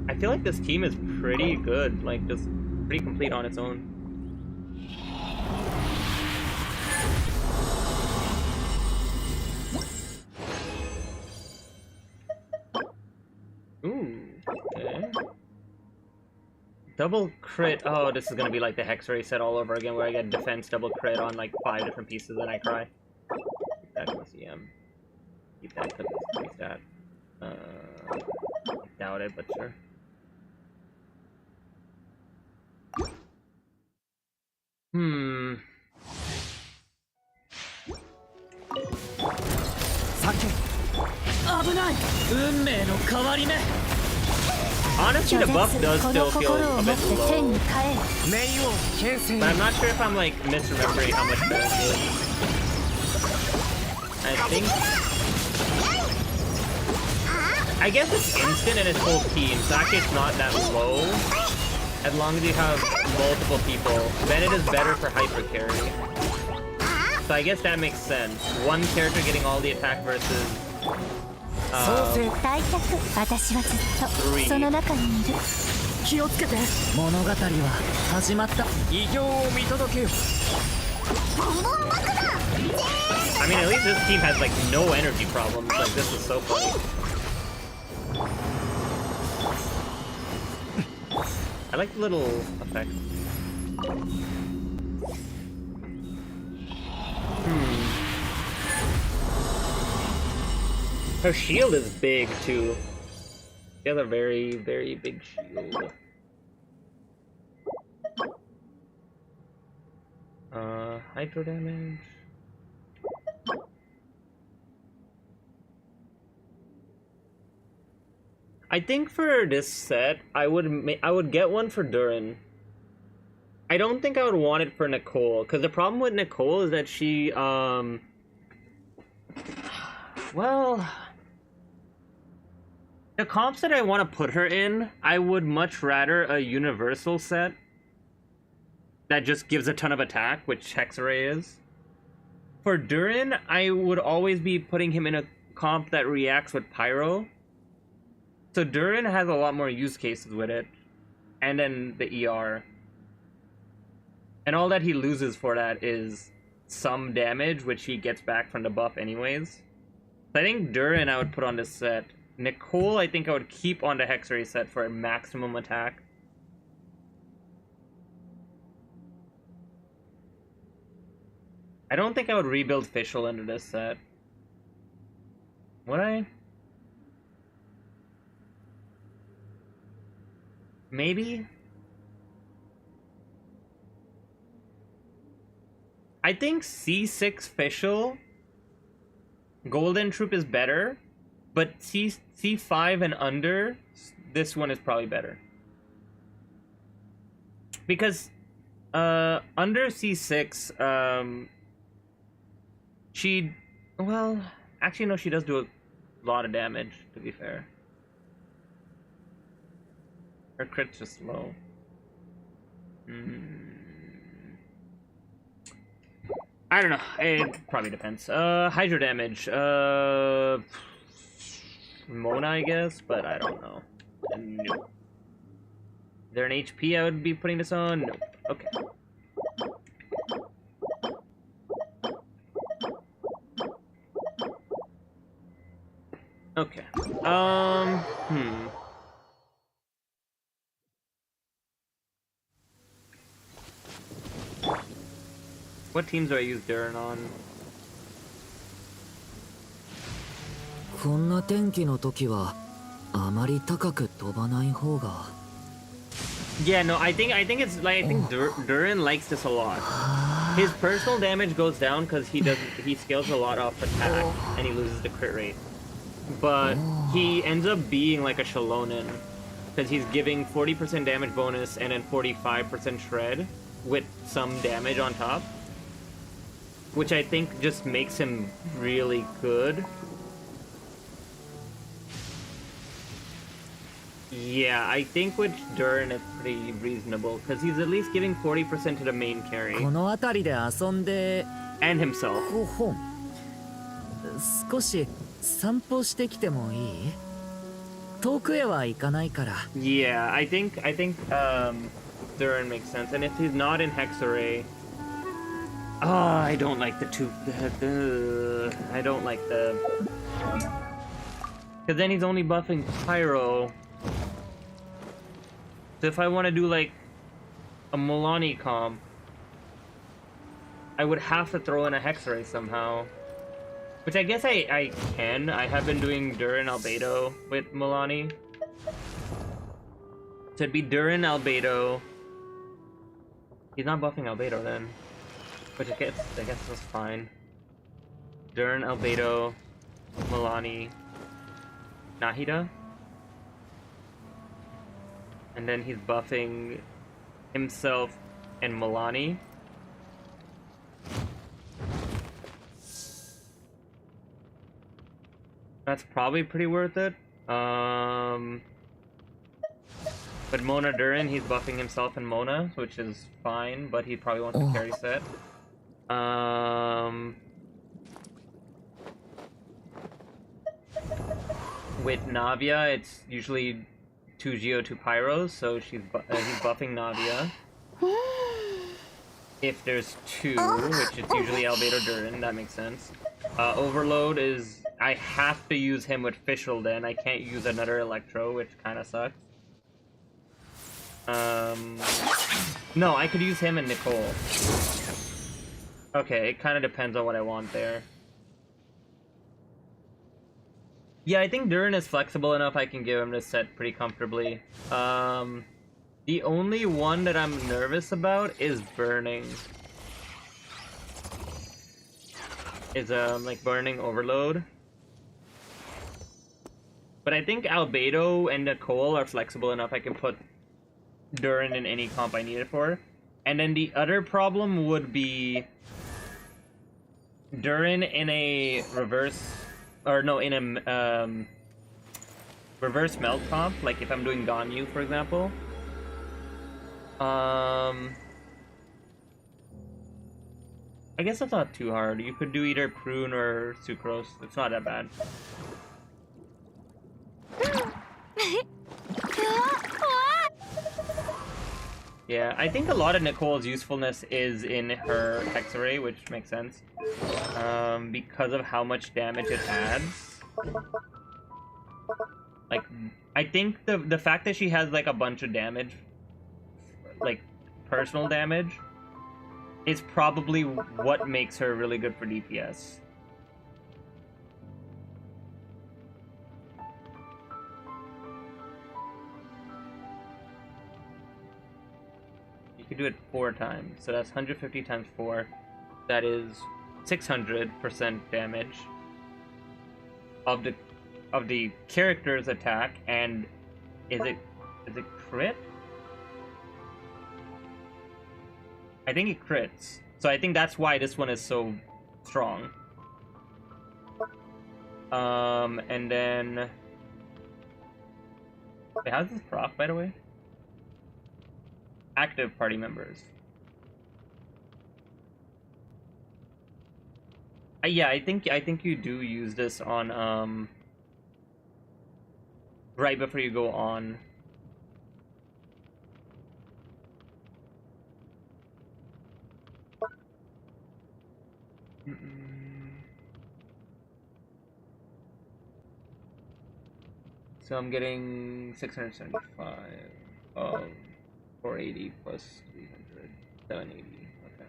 I feel like this team is pretty good. Like, just pretty complete on its own. Ooh, okay. Double crit. Oh, this is gonna be like the Hexerei set all over again, where I get defense double crit on like 5 different pieces and I cry. Keep that plus EM. Keep that because it's stat. Doubt it, but sure. Honestly, the buff does still feel a bit low. But I'm not sure if I'm like misremembering how much that is. I guess it's instant and it's full team, so actually it's not that low. As long as you have multiple people, then it is better for hyper carry. So I guess that makes sense. One character getting all the attack versus 大客、私はずっとその中にいる。気をつけて。物語は始まった。偉業を見届けよ。 I mean, at least this team has like no energy problems. Like this is so funny. I like the little effect. Her shield is big too. She has a very, very big shield. Hydro damage. I think for this set, I would get one for Durin. I don't think I would want it for Nicole, because the problem with Nicole is that she, well, the comps that I want to put her in, I would much rather a universal set that just gives a ton of attack, which Hexerei is. For Durin, I would always be putting him in a comp that reacts with Pyro. So Durin has a lot more use cases with it, and then the ER. And all that he loses for that is some damage, which he gets back from the buff anyways. So I think Durin I would put on this set. Nicole I think I would keep on the Hexerei set for a maximum attack. I don't think I would rebuild Fischl into this set. Would I? Maybe? I think C6 Fischl Golden Troop is better, but C5 and under, this one is probably better. Because under C6, she, well, actually no, she does do a lot of damage, to be fair. Her crit's just low. I don't know. It probably depends. Hydro damage. Mona, I guess, but I don't know. No. Is there an HP I would be putting this on? No. Okay. Okay. What teams do I use Durin on? こんな天気の時はあまり高く飛ばない方が。Yeah, no, I think it's like Durin likes this a lot. His personal damage goes down because he scales a lot off attack and he loses the crit rate. But he ends up being like a Shalonen because he's giving 40% damage bonus and then 45% shred with some damage on top, which I think just makes him really good. Yeah, I think with Durin it's pretty reasonable because he's at least giving 40% to the main carry この辺りで遊んで and himself. 5本。少し散歩してきてもいい？遠くへは行かないから。Yeah, I think Durin makes sense, and if he's not in Hexerei, I don't like I don't like the, because then he's only buffing Pyro. So if I want to do like a Milani comp, I would have to throw in a Hexerei somehow. Which I guess I can. I have been doing Durin Albedo with Milani. So it'd be Durin Albedo. He's not buffing Albedo then. Which I guess that's fine. Durin Albedo, Milani. Nahida. And then he's buffing himself and Milani. That's probably pretty worth it. But Mona Durin, he's buffing himself and Mona, which is fine, but he probably wants to carry set. With Navia, it's usually 2 Geo, 2 Pyros, so he's buffing Navia. If there's 2, which is usually Albedo Durin, that makes sense. Overload is... I have to use him with Fischl then. I can't use another Electro, which kind of sucks. No, I could use him and Nicole. Okay, it kind of depends on what I want there. Yeah, I think Durin is flexible enough I can give him this set pretty comfortably. The only one that I'm nervous about is Burning. Is, like, Burning Overload. But I think Albedo and Nicole are flexible enough I can put Durin in any comp I need it for. And then the other problem would be Durin in a reverse... Or no, in a reverse melt comp, like if I'm doing Ganyu, for example. I guess that's not too hard. You could do either Prune or Sucrose. It's not that bad. Yeah, I think a lot of Nicole's usefulness is in her Hexerei, which makes sense. Because of how much damage it adds. Like, I think the fact that she has, like, a bunch of damage, like, personal damage, is probably what makes her really good for DPS. You could do it 4 times, so that's 150 times 4. That is 600% damage of the character's attack, and is it crit? I think it crits. So I think that's why this one is so strong. And then... Wait, how's this proc, by the way? Active party members. Yeah, I think you do use this on, right before you go on. So I'm getting 675 of 480 plus 300, 780, okay.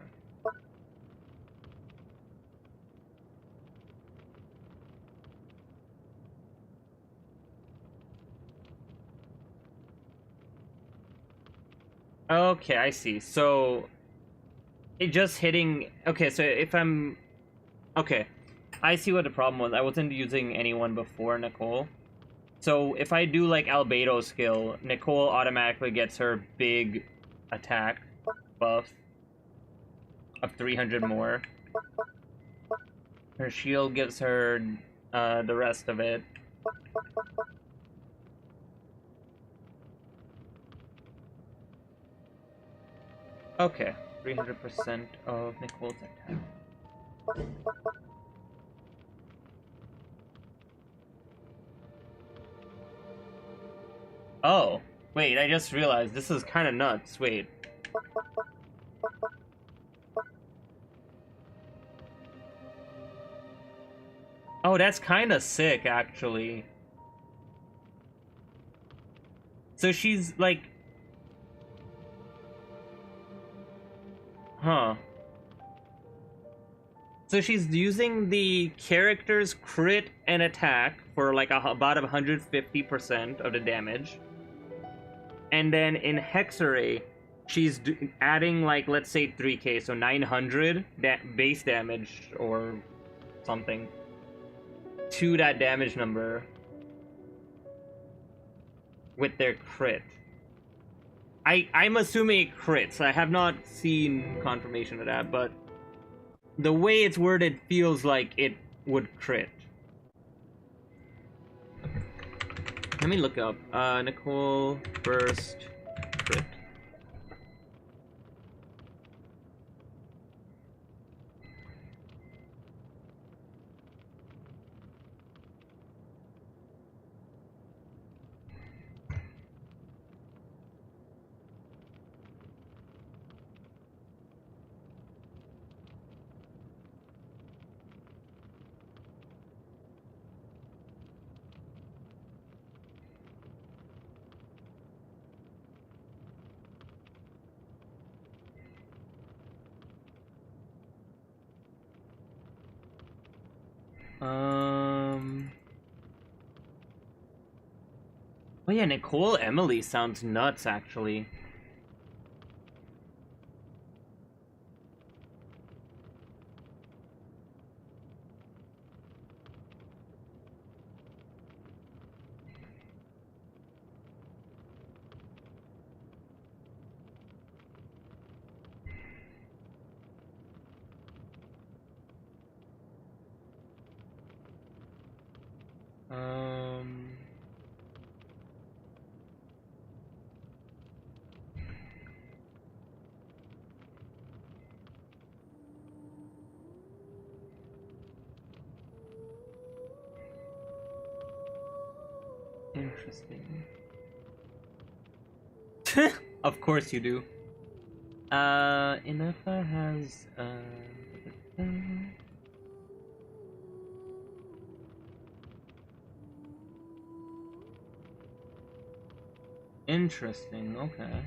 Okay, I see. So, it just hitting... Okay, so if I'm... Okay, I see what the problem was. I wasn't using anyone before Nicole. So, if I do, like, Albedo skill, Nicole automatically gets her big attack buff of 300 more. Her shield gives her the rest of it. Okay, 300% of Nicole's attack. Oh, wait, I just realized this is kind of nuts. Wait. Oh, that's kind of sick, actually. So she's, like... Huh. So she's using the character's crit and attack for like about 150% of the damage. And then in Hexerei, she's adding like, let's say 3k, so 900 base damage or something to that damage number. with their crit. I'm assuming it crits. I have not seen confirmation of that, but the way it's worded feels like it would crit. Let me look up. Nicole burst crit. Oh yeah, Nicole Emily sounds nuts, actually. Interesting. Of course you do. Inefa has, interesting, okay.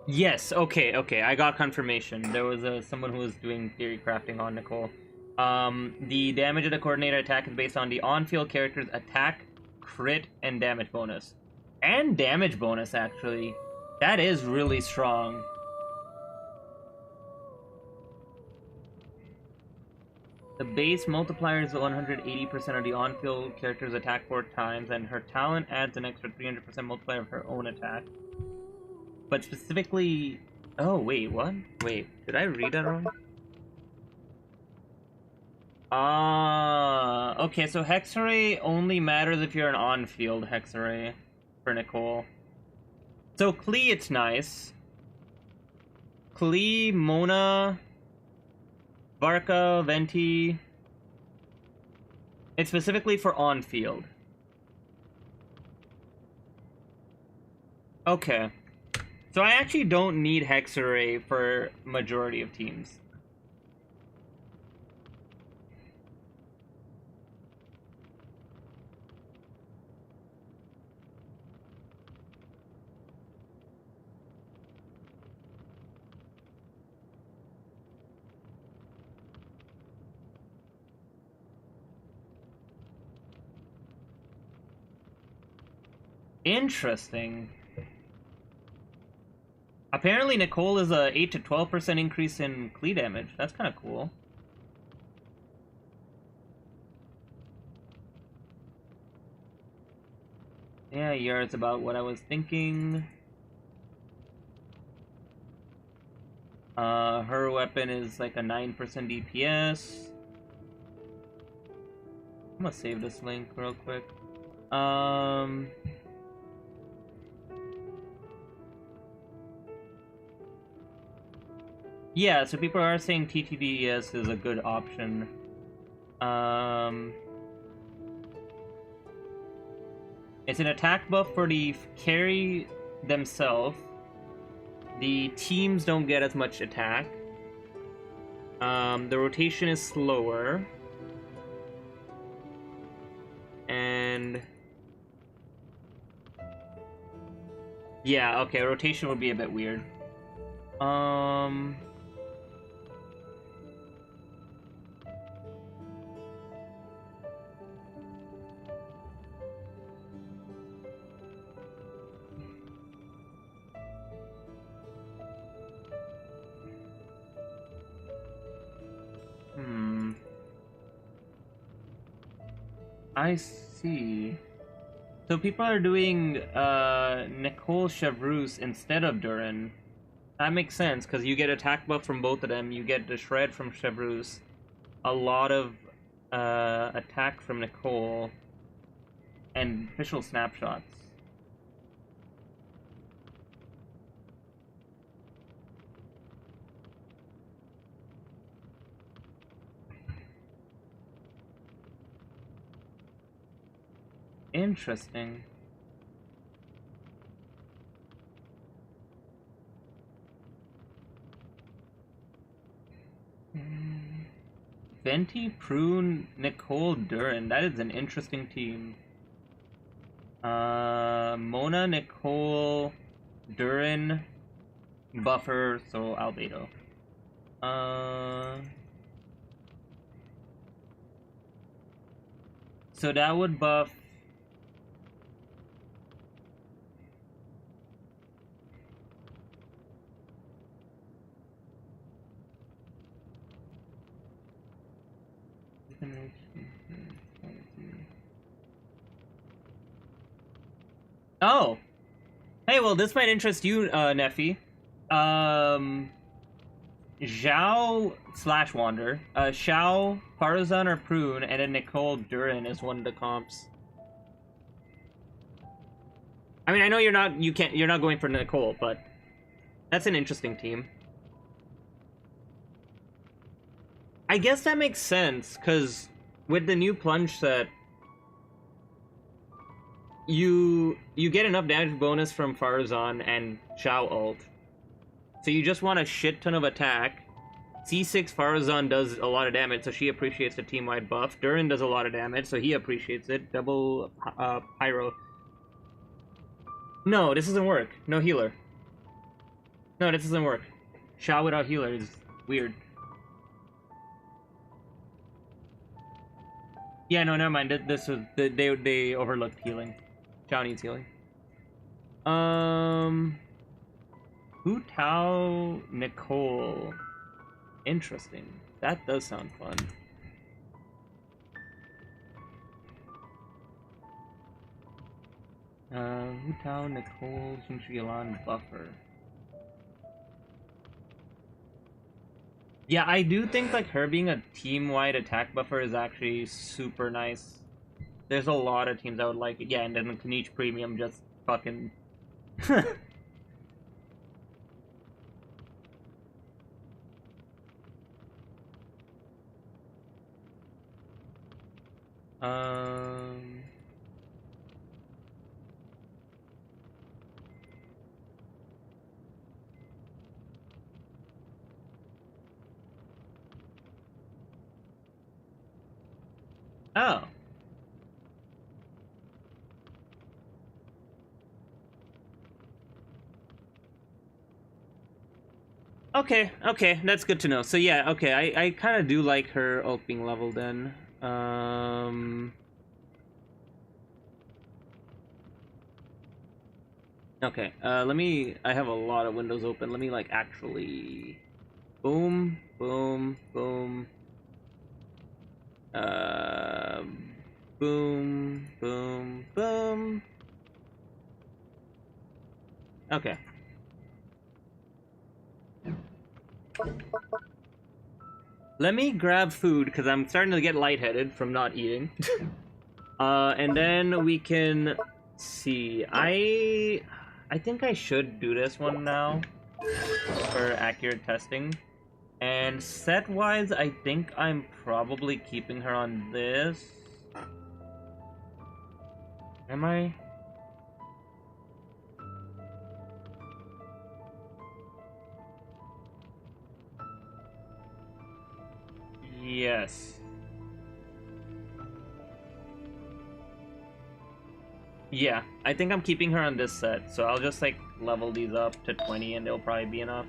Yes, okay, I got confirmation. There was someone who was doing theory crafting on Nicole. The damage of the coordinator attack is based on the on-field character's attack, crit, and damage bonus. And damage bonus, actually. That is really strong. The base multiplier is 180% of the on-field character's attack 4 times, and her talent adds an extra 300% multiplier of her own attack. But specifically... Oh, wait, what? Wait, did I read that wrong? Okay, so Hexerei only matters if you're an on-field Hexerei for Nicole. So Klee, it's nice. Klee, Mona, Varka, Venti. It's specifically for on-field. Okay. So I actually don't need Hexerei for majority of teams. Interesting. Apparently Nicole is a 8 to 12% increase in Klee damage. That's kind of cool. Yeah, it's about what I was thinking. Her weapon is like a 9% DPS. I'm gonna save this link real quick. Yeah, so people are saying TTDES is a good option. It's an attack buff for the carry themselves. The teams don't get as much attack. The rotation is slower. And... yeah, okay, rotation would be a bit weird. I see. So people are doing Nicole Chevreuse instead of Durin. That makes sense, because you get attack buff from both of them. You get the shred from Chevreuse. A lot of attack from Nicole. And official snapshots. Interesting. Venti, Prune, Nicole, Durin. That is an interesting team. Mona, Nicole, Durin, Buffer, so Albedo. So that would buff... oh! Hey, well, this might interest you, Neffy. Zhao / Wander. Xiao, Parazon or Prune, and then Nicole Durin is one of the comps. I mean, I know you're not going for Nicole, but that's an interesting team. I guess that makes sense, because with the new plunge set, you get enough damage bonus from Farazan and Xiao ult. So you just want a shit ton of attack. C6 Farazan does a lot of damage, so she appreciates the team-wide buff. Durin does a lot of damage, so he appreciates it. Double Pyro. No, this doesn't work. No healer. No, this doesn't work. Xiao without healer is weird. Yeah, no, never mind. This was they overlooked healing. Xiao needs healing. Hu Tao Nicole. Interesting. That does sound fun. Hu Tao Nicole Xinqilan Buffer. Yeah, I do think like her being a team-wide attack buffer is actually super nice. There's a lot of teams that would like it. Yeah, and then the Kniche Premium just fucking... Oh. Okay, that's good to know. So yeah, okay, I kind of do like her ult being leveled then. Okay, I have a lot of windows open. Let me, like, actually... Boom, boom, boom. Boom, boom, boom. Okay. Let me grab food, because I'm starting to get lightheaded from not eating. And then we can see. I think I should do this one now for accurate testing. And set-wise, I think I'm probably keeping her on this. Am I? Yes. Yeah, I think I'm keeping her on this set, so I'll just like level these up to 20 and they'll probably be enough.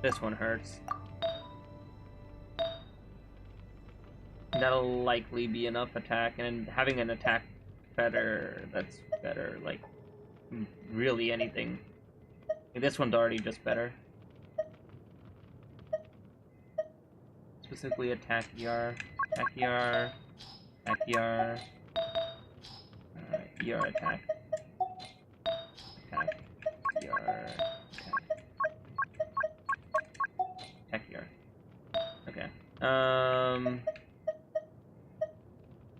This one hurts. That'll likely be enough attack, and having an attack better, that's better, like, really anything. This one's already just better. Specifically attack ER, attack ER, attack ER, ER attack, attack, ER, attack ER. Okay.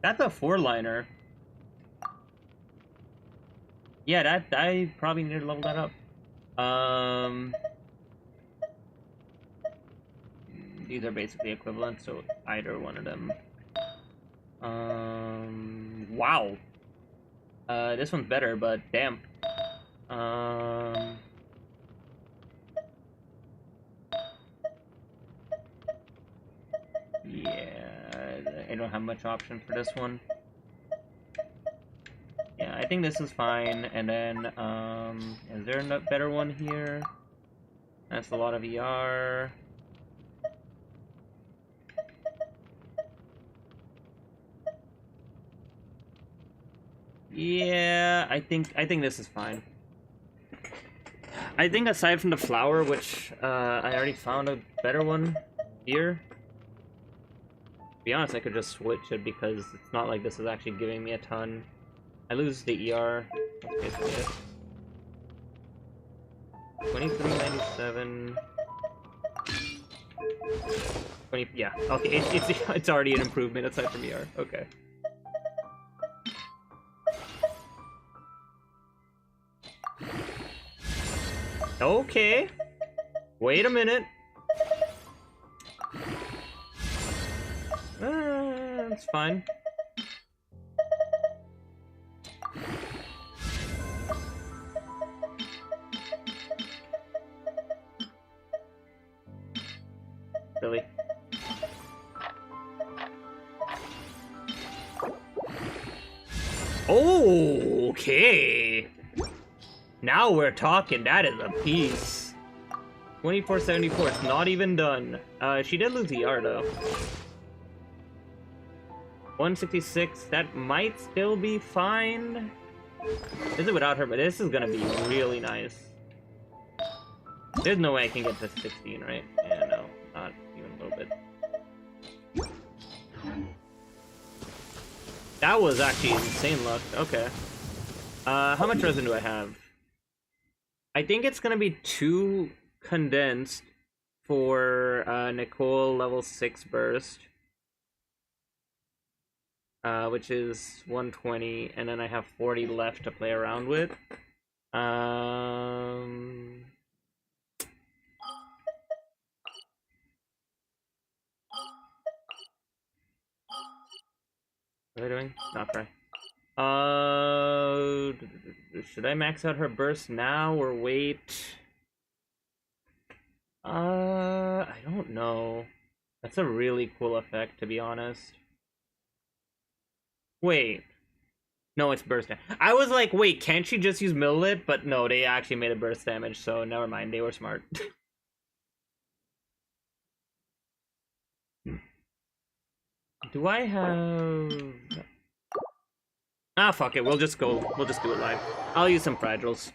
That's a 4-liner. Yeah, that I probably need to level that up. These are basically equivalent, so either one of them. Wow. This one's better, but damn. Yeah, I don't have much option for this one. Yeah, I think this is fine. And then, is there a better one here? That's a lot of ER. Yeah, I think this is fine. I think aside from the flower, which I already found a better one here. To be honest, I could just switch it because it's not like this is actually giving me a ton. I lose the ER. That's basically it. 2397. 20. Yeah. Okay. It's already an improvement aside from ER. Okay. Okay. Wait a minute. That's fine. Really? Oh, okay. Now we're talking. That is a piece. 2474. It's not even done. She did lose ER though. 166. That might still be fine. This is without her, but this is gonna be really nice. There's no way I can get to 16, right? Yeah, no, not even a little bit. That was actually insane luck. Okay. How much resin do I have? I think it's gonna be 2 condensed for Nicole level 6 burst. Which is 120, and then I have 40 left to play around with. What am I doing? Not right. Should I max out her burst now or wait? I don't know. That's a really cool effect, to be honest. Wait. No, it's burst damage. I was like, wait, can't she just use Millit? But no, they actually made a burst damage, so never mind. They were smart. Do I have... Ah, fuck it. We'll just do it live. I'll use some Fragiles.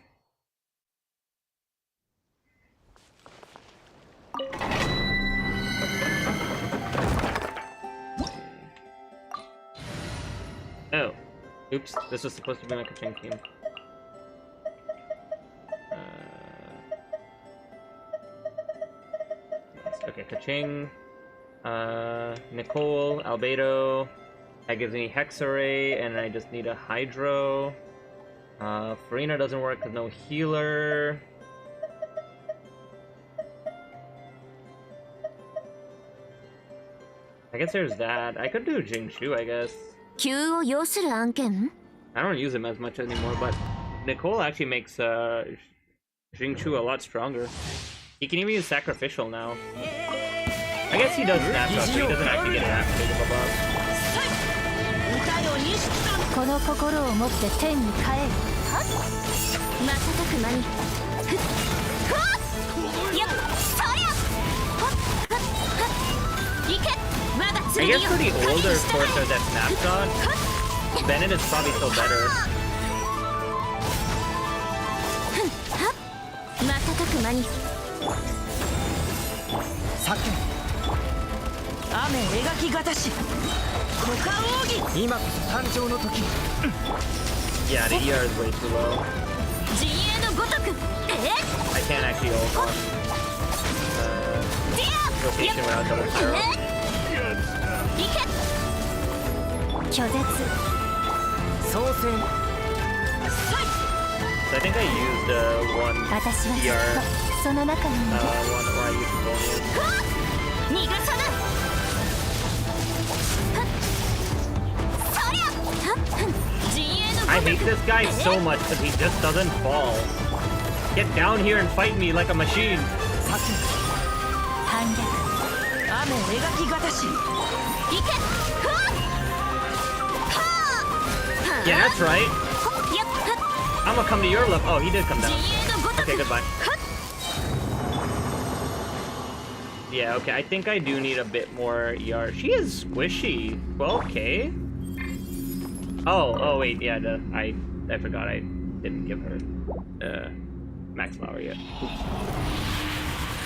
Oh. Oops. This was supposed to be my Kaching team. Okay, Kaching. Nicole, Albedo. That gives me Hexerei, and I just need a Hydro. Farina doesn't work because no healer. I guess there's that. I could do Jingshu, I guess. 急を要する案件 I don't use him as much anymore, but Nicole actually makes Jingshu a lot stronger. He can even use sacrificial now. I guess he does snapshot, so he doesn't actually get that big of a buff. この心を持って天に帰る。瞬く間にふっふわっやっそりゃはっはっはっいけ我が I 剣 guess よ for the 鍵 older に従え Forcer that snapshot, Bennett is probably still better. 瞬く間にさけ雨描きがたし股間奥義今こそ誕生の時 Yeah, the ER is way too low. 陣営のごとく I can't actually ult on rotation without double zero. いけ拒絶。創世 So I think I used one 私はずっ ER, とその中にいる。 one where I used bonus. 逃がさないそりゃ陣営の I hate this guy so much because he just doesn't fall. Get down here and fight me like a machine. さけ反逆。雨描きがたしいけふわっはあ Yeah, that's right. やっ I'm gonna come to your level. Oh, he did come 陣 down. 営のごとく Okay, goodbye. Yeah, okay, I think I do need a bit more ER. She is squishy. 12k? Oh, wait, yeah, I forgot I didn't give her max flower yet. Oops.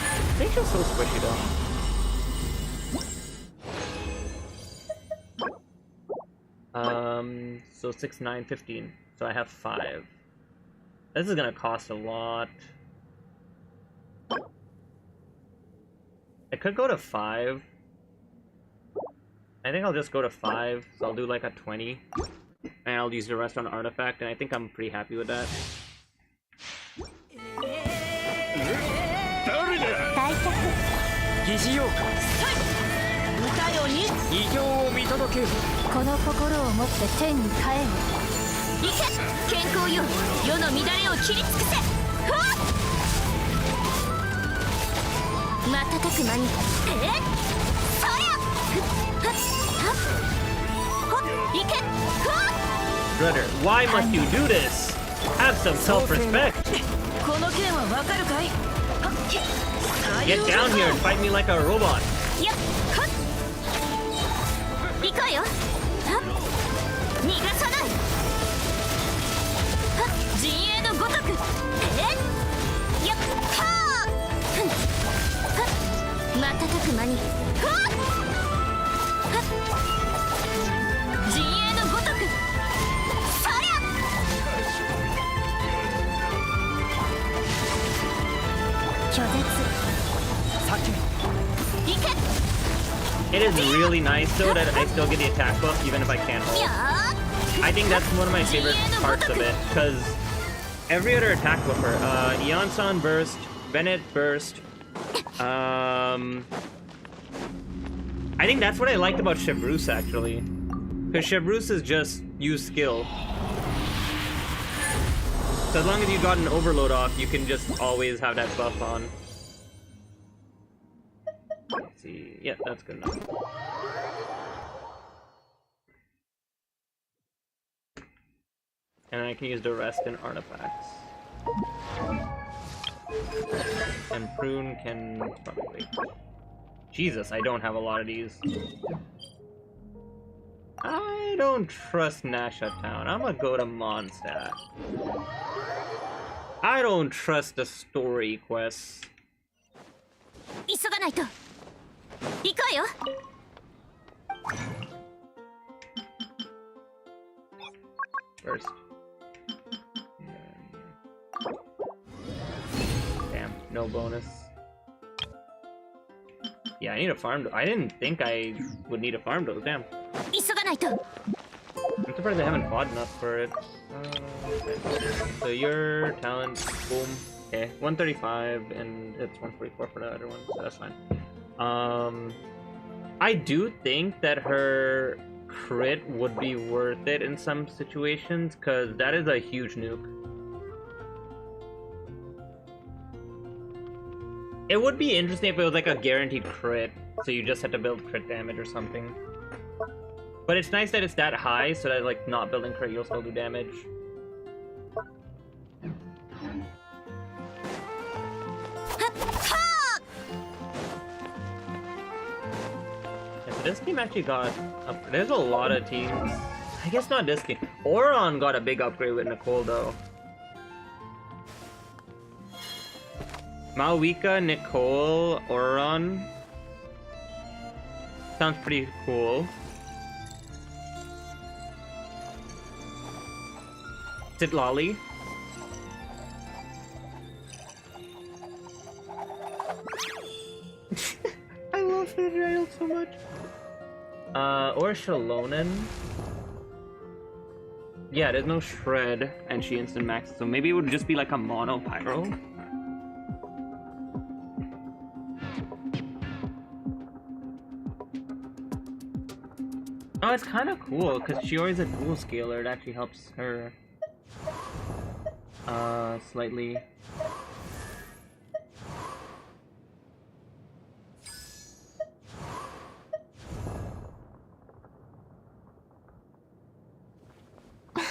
I think she's so squishy though. So 6, 9, 15. So I have 5. This is gonna cost a lot. I could go to 5. I think I'll just go to 5. So I'll do like a 20. And I'll use the rest on artifact, and I think I'm pretty happy with that. 大脚。疑似妖怪歌よに異形を見届けよこの心を持って天に帰る。いけ健康よ世の乱れを切り尽くせふわっ瞬く間にそりゃふっはっはっほっいけふわっ Brother, why must you do this? Have some self-respect. この件はわかるかい Get down here and fight me like a robot. やっはっ行こうよはっ逃がさないはっ陣営のごとくやっはーふんはっ瞬く間にふわっはっ陣営のごとくそりゃ拒絶。さけいけ It is really nice though that I still get the attack buff even if I can't ult. やー I think that's one of my favorite parts of it, because every other attack with her, Eon-san burst, Bennett burst, I think that's what I liked about Chevreuse actually, because Chevreuse is just use skill. So as long as you got an overload off, you can just always have that buff on. Let's see, yeah, that's good enough. And I can use the rest in artifacts. And Prune can probably... Jesus, I don't have a lot of these. I don't trust Nasha Town. I'm gonna go to Mondstadt. I don't trust the story quests. 急がないと行こうよ First. Damn, no bonus. Yeah, I need a farm. I didn't think I would need a farm though. Damn. 急がないと I'm surprised I haven't fought enough for it. Okay. So your talent, boom. Okay, 135 and it's 144 for the other one, so that's fine. I do think that her crit would be worth it in some situations, because that is a huge nuke. It would be interesting if it was like a guaranteed crit, so you just had to build crit damage or something. But it's nice that it's that high, so that like not building crit, you'll still do damage. Yeah, so this team actually got there's a lot of teams. I guess not this team. Oron got a big upgrade with NICOLE though. Mavuika, NICOLE, Oron. Sounds pretty cool. Lolly. I love Israel so much. Or Shalonen. Yeah, there's no shred, and she instant maxes, so maybe it would just be like a mono pyro. Oh, it's kind of cool because Shiori's a dual scaler. It actually helps her. Slightly.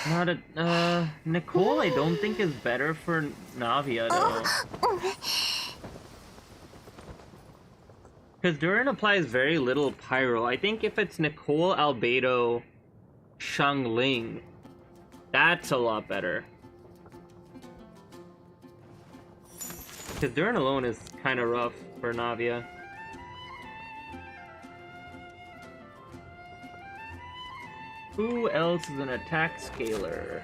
Not a, NICOLE I don't think is better for Navia though. Because Durin applies very little pyro. I think if it's NICOLE, Albedo, Shangling, that's a lot better. Because Durin alone is kind of rough for Navia. Who else is an attack scaler?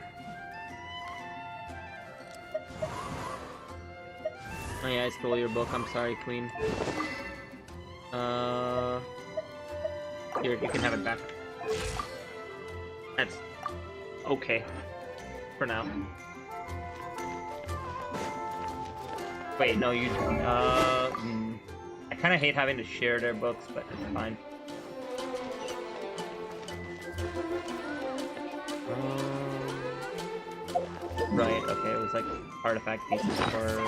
Oh yeah, I stole your book. I'm sorry, Queen. Here, you can have it back. That's okay for now. Wait, no, you. I kind of hate having to share their books, but it's fine. Right. Okay, it was like artifact pieces for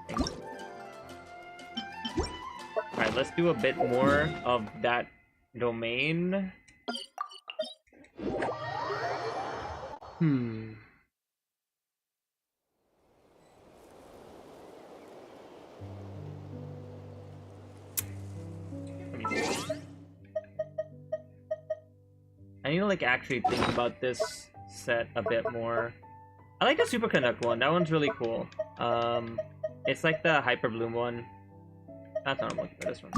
things. Alright, let's do a bit more of that domain. I need to like actually think about this set a bit more. I like the Superconduct one. That one's really cool. It's like the Hyper Bloom one. That's not what I'm looking for. This one.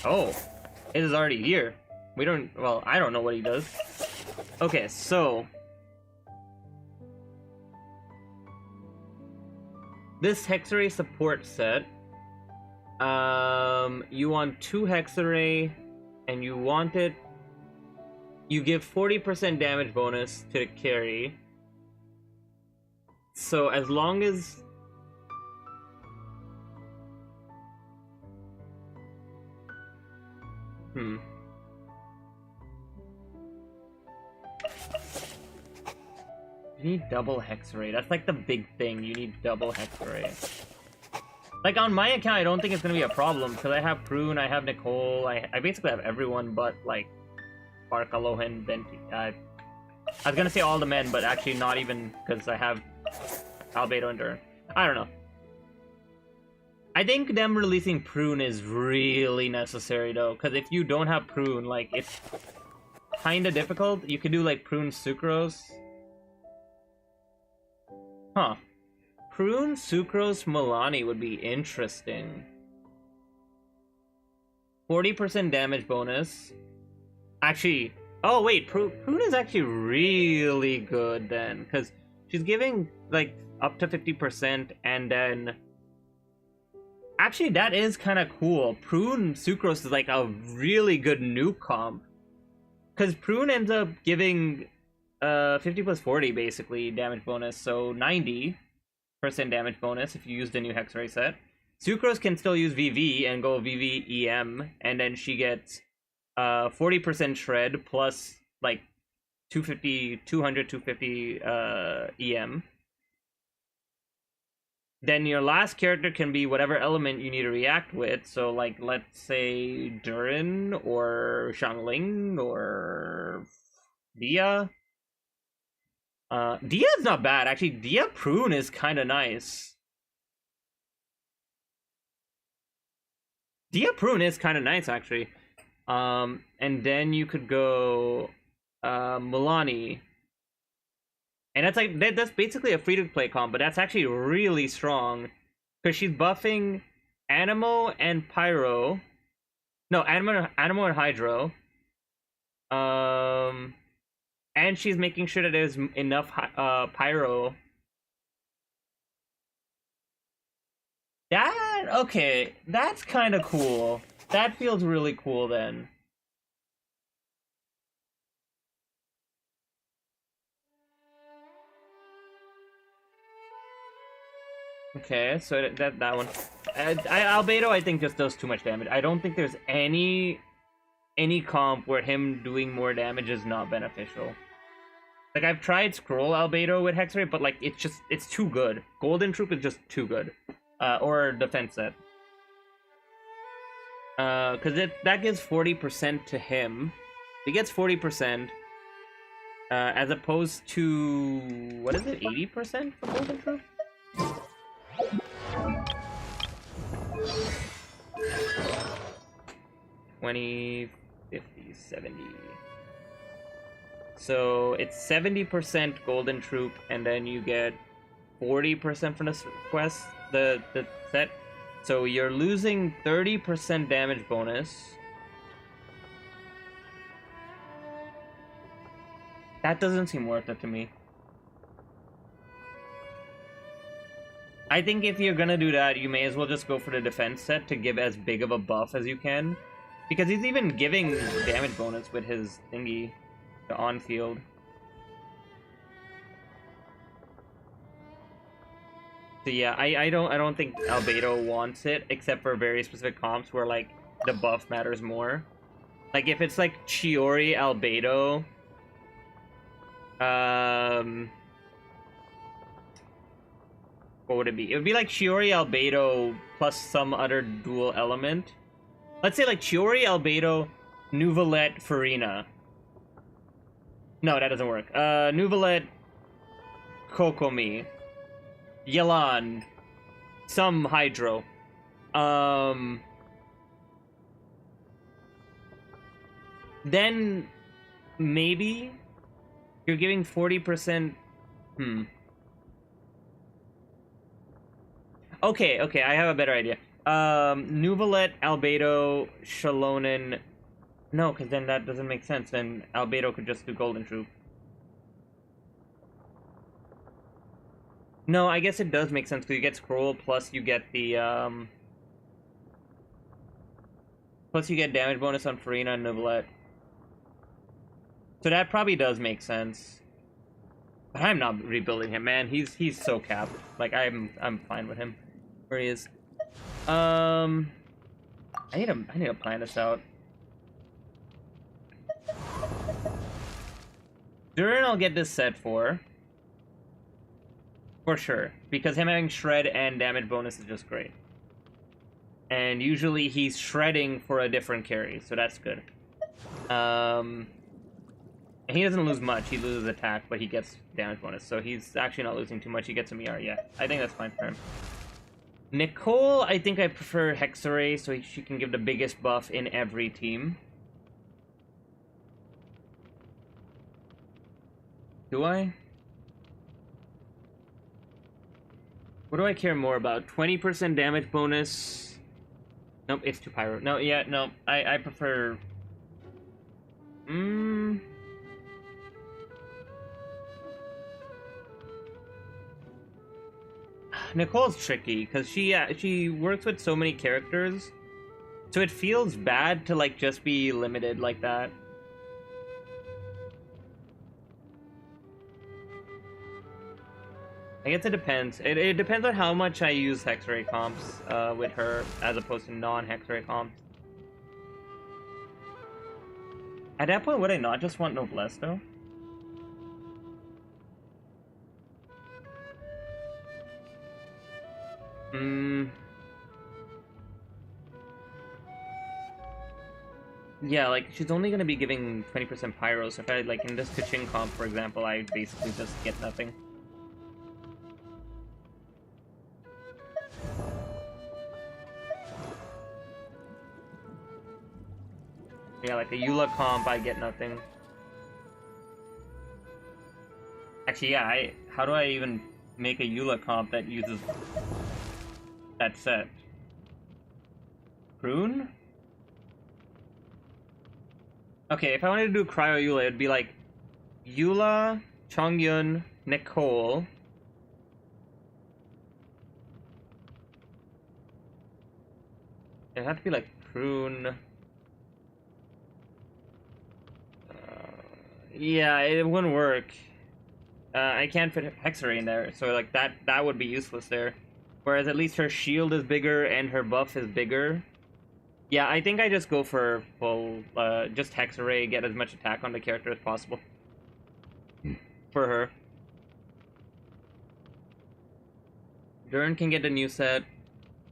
Oh, it is already here. We don't. Well, I don't know what he does. Okay, so this Hexerei support set. You want 2 Hexerei, and you want it. You give 40% damage bonus to carry. So as long as you need double Hexerei. That's like the big thing. You need double Hexerei. Like on my account, I don't think it's gonna be a problem because I have Prune, I have NICOLE, I basically have everyone but like Spark, Alohan, Venti. I was gonna say all the men, but actually not even because I have Albedo and Durin. I don't know. I think them releasing Prune is really necessary though, because if you don't have Prune, like it's kind of difficult. You could do like Prune Sucrose. Huh. Prune Sucrose Milani would be interesting. 40% damage bonus. Actually, oh wait, Prune is actually really good then, because she's giving like up to 50%, and then actually that is kind of cool. Prune Sucrose is like a really good newcome, because Prune ends up giving 50 plus 40 basically damage bonus, so 90% damage bonus if you use the new Hexerei set. Sucrose can still use VV and go VV EM, and then she gets 40% shred plus like 250 EM. Then your last character can be whatever element you need to react with. So, like, let's say Durin or Xiangling or Dia. Dia is not bad. Actually, Dia Prune is kind of nice. Dia Prune is kind of nice, actually. And then you could go Milani. And that's like that's basically a free-to-play comp, but that's actually really strong. Because she's buffing Anemo and Pyro. No, Anemo and Hydro. And she's making sure that there's enough Pyro. Okay, that's kind of cool. That feels really cool then. Okay, so that one. Albedo, I think, just does too much damage. I don't think there's any comp where him doing more damage is not beneficial. Like, I've tried Scroll Albedo with Hexerei, but like it's too good. Golden Troop is just too good. Or Defense Set. Because that gives 40% to him. He gets 40%. As opposed to, what is it, 80% for Golden Troop? $20, $50, $70. So it's 70% Golden Troop, and then you get 40% from the quest, the set. So you're losing 30% damage bonus. That doesn't seem worth it to me. I think if you're gonna do that, you may as well just go for the defense set to give as big of a buff as you can. Because he's even giving damage bonus with his thingy, the on-field. So yeah, I don't think Albedo wants it, except for very specific comps where like the buff matters more. Like if it's like Chiori Albedo, what would it be? It would be like Chiori Albedo plus some other dual element. Let's say like Chiori Albedo, Nuvolette Farina. No, that doesn't work. Nuvolette Kokomi. Yelan. Some Hydro. Then maybe you're giving 40%. Okay, I have a better idea. Nuvolette, Albedo, Shalonen. No, because then that doesn't make sense. Then Albedo could just do Golden Troop. No, I guess it does make sense because you get Scroll plus you get the plus you get damage bonus on Farina and Nuvolette. So that probably does make sense. But I'm not rebuilding him, man. He's so capped. Like I'm fine with him where he is. I need to plan this out. Durin I'll get this set for sure, because him having shred and damage bonus is just great. And usually he's shredding for a different carry, so that's good. And he doesn't lose much. He loses attack, but he gets damage bonus, so he's actually not losing too much. He gets some ER, yeah. I think that's fine for him. Nicole, I think I prefer Hexerei, so she can give the biggest buff in every team. Do I? What do I care more about? 20% damage bonus. Nope, it's too pyro. No, yeah, no. I prefer... Nicole's tricky, because she works with so many characters. So it feels bad to, like, just be limited like that. I guess it depends. It depends on how much I use Hexerei comps with her, as opposed to non-Hexerei comps. At that point, would I not just want Noblesse, though? Yeah, like, she's only gonna be giving 20% pyro, so if I, like, in this Kachin comp, for example, I basically just get nothing. Yeah, like a Eula comp, I get nothing. Actually, yeah, how do I even make a Eula comp that uses that set? Prune? Okay, if I wanted to do Cryo Eula, it'd be like Eula, Chongyun, NICOLE. It'd have to be like Prune. Yeah, it wouldn't work. I can't fit Hexerei in there, so like that would be useless there. Whereas at least her shield is bigger and her buff is bigger. Yeah, I think I just go for full, just Hexerei, get as much attack on the character as possible. For her. Durin can get a new set.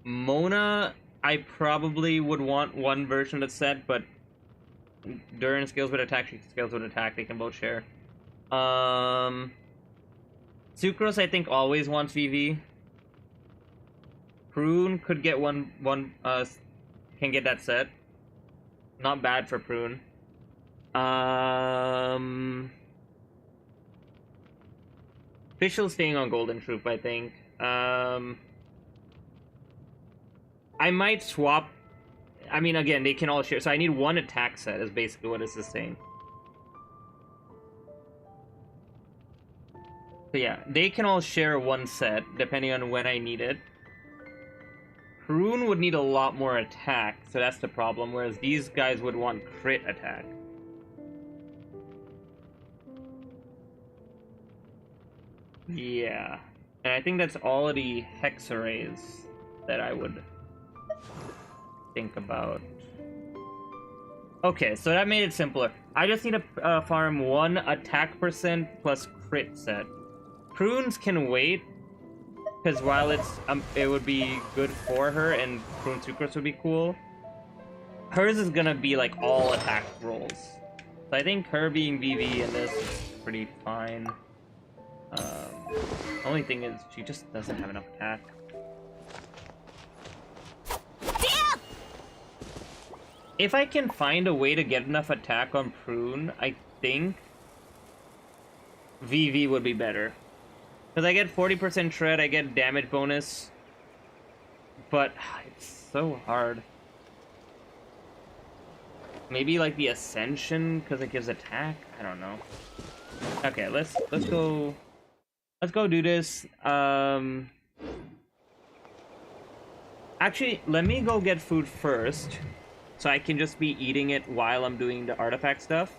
Mona, I probably would want one version of the set, but Durin scales with attack, she scales with attack, they can both share. Sucrose, I think, always wants VV. Prune could get can get that set. Not bad for Prune. Fischl's staying on Golden Troop, I think. I might swap. I mean, again, they can all share. So I need one attack set, is basically what this is saying. So yeah, they can all share one set, depending on when I need it. Prune would need a lot more attack, so that's the problem, whereas these guys would want crit attack. Yeah. And I think that's all of the Hexereis that I would think about. Okay, so that made it simpler. I just need to farm one attack percent plus crit set. Prunes can wait, because while it would be good for her and Prune Sucrose would be cool, hers is gonna be like all attack rolls. So I think her being VV in this is pretty fine. Only thing is she just doesn't have enough attack. If I can find a way to get enough attack on Prune, I think VV would be better. Because I get 40% shred, I get damage bonus. But it's so hard. Maybe like the Ascension, because it gives attack? I don't know. Okay, let's go do this. Actually, let me go get food first, so I can just be eating it while I'm doing the artifact stuff.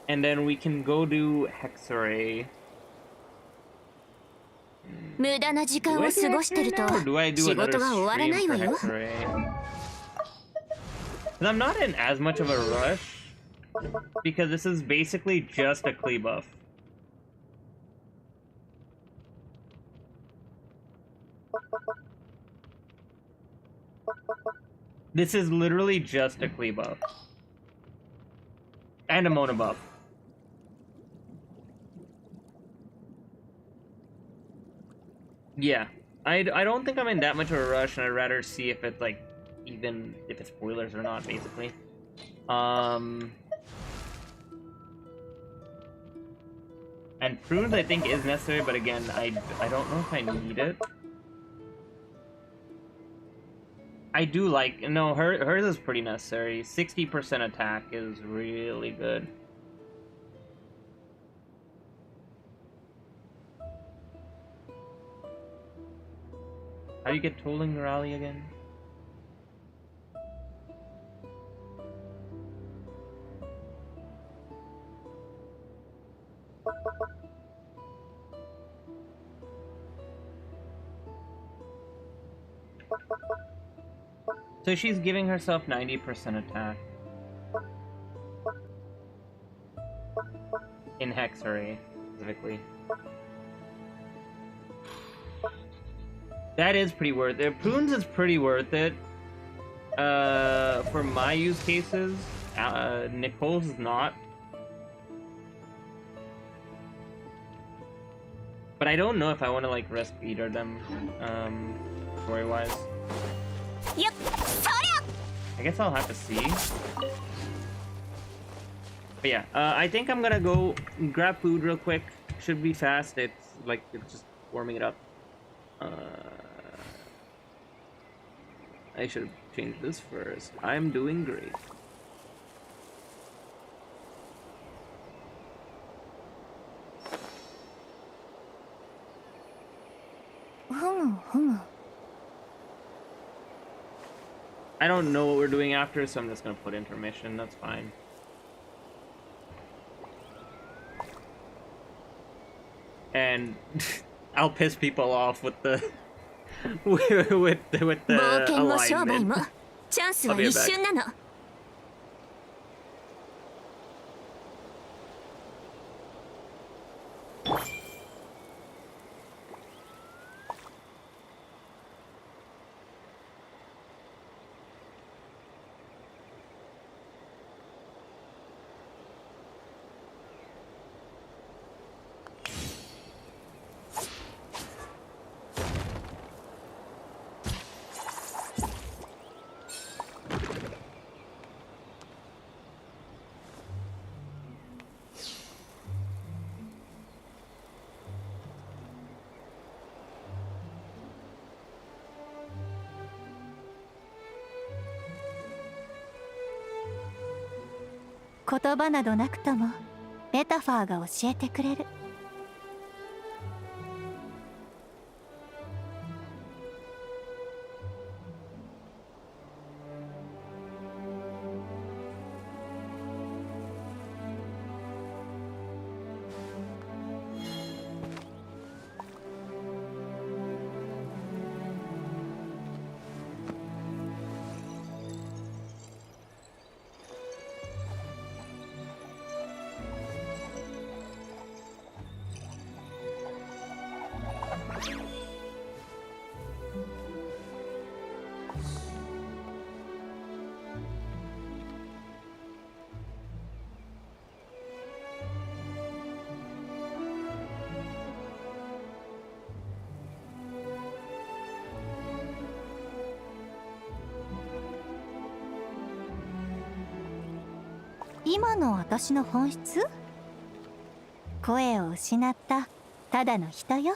And then we can go do Hexerei. 無駄な時間を過ごしてると仕事が終わらないわよ。 I'm not in as much of a rush, because this is basically just a Klee buff. This is literally just a Klee buff. And a Mona buff. Yeah. I don't think I'm in that much of a rush, and I'd rather see if it's like, even if it's spoilers or not, basically. And Prunes I think is necessary, but again, I don't know if I need it. I do like, no, hers is pretty necessary. 60% attack is really good. How do you get Tolling Rally again? So she's giving herself 90% attack. In Hexerei, specifically. That is pretty worth it. Prunes is pretty worth it. For my use cases, Nicole's is not. But I don't know if I want to like risk either of them, story-wise. Yep. I guess I'll have to see. But yeah, I think I'm gonna go grab food real quick. Should be fast. It's just warming it up. I should have changed this first. I'm doing great. I don't know what we're doing after, so I'm just gonna put intermission. That's fine. And I'll piss people off with the with the 冒険も商売 alignment. もチャンスは一瞬なの。言葉などなくともメタファーが教えてくれる。今の私の本質？声を失ったただの人よ。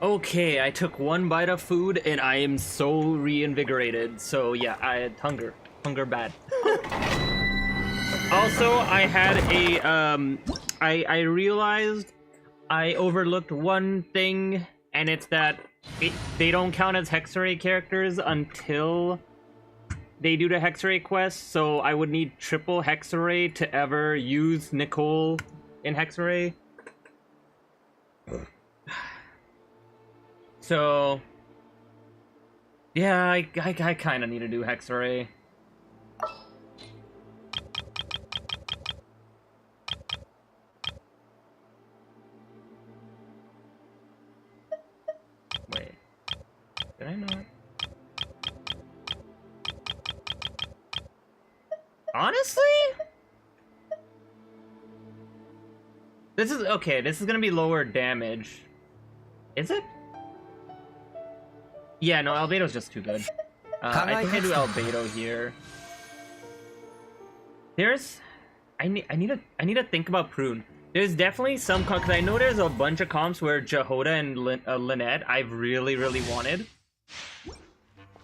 Okay, I took one bite of food and I am so reinvigorated. So yeah, I had hunger bad. Also, I had a I realized I overlooked one thing, and it's that they don't count as Hexerei characters until they do the Hexerei quest. So I would need triple Hexerei to ever use NICOLE in Hexerei. So yeah, I kind of need to do Hexerei. Wait, did I not? Honestly, this is okay. This is gonna be lower damage. Is it? Yeah, no, Albedo's just too good. I think I do Albedo here. I need to think about Prune. There's definitely some because I know there's a bunch of comps where Jehoda and Lynette I've really wanted,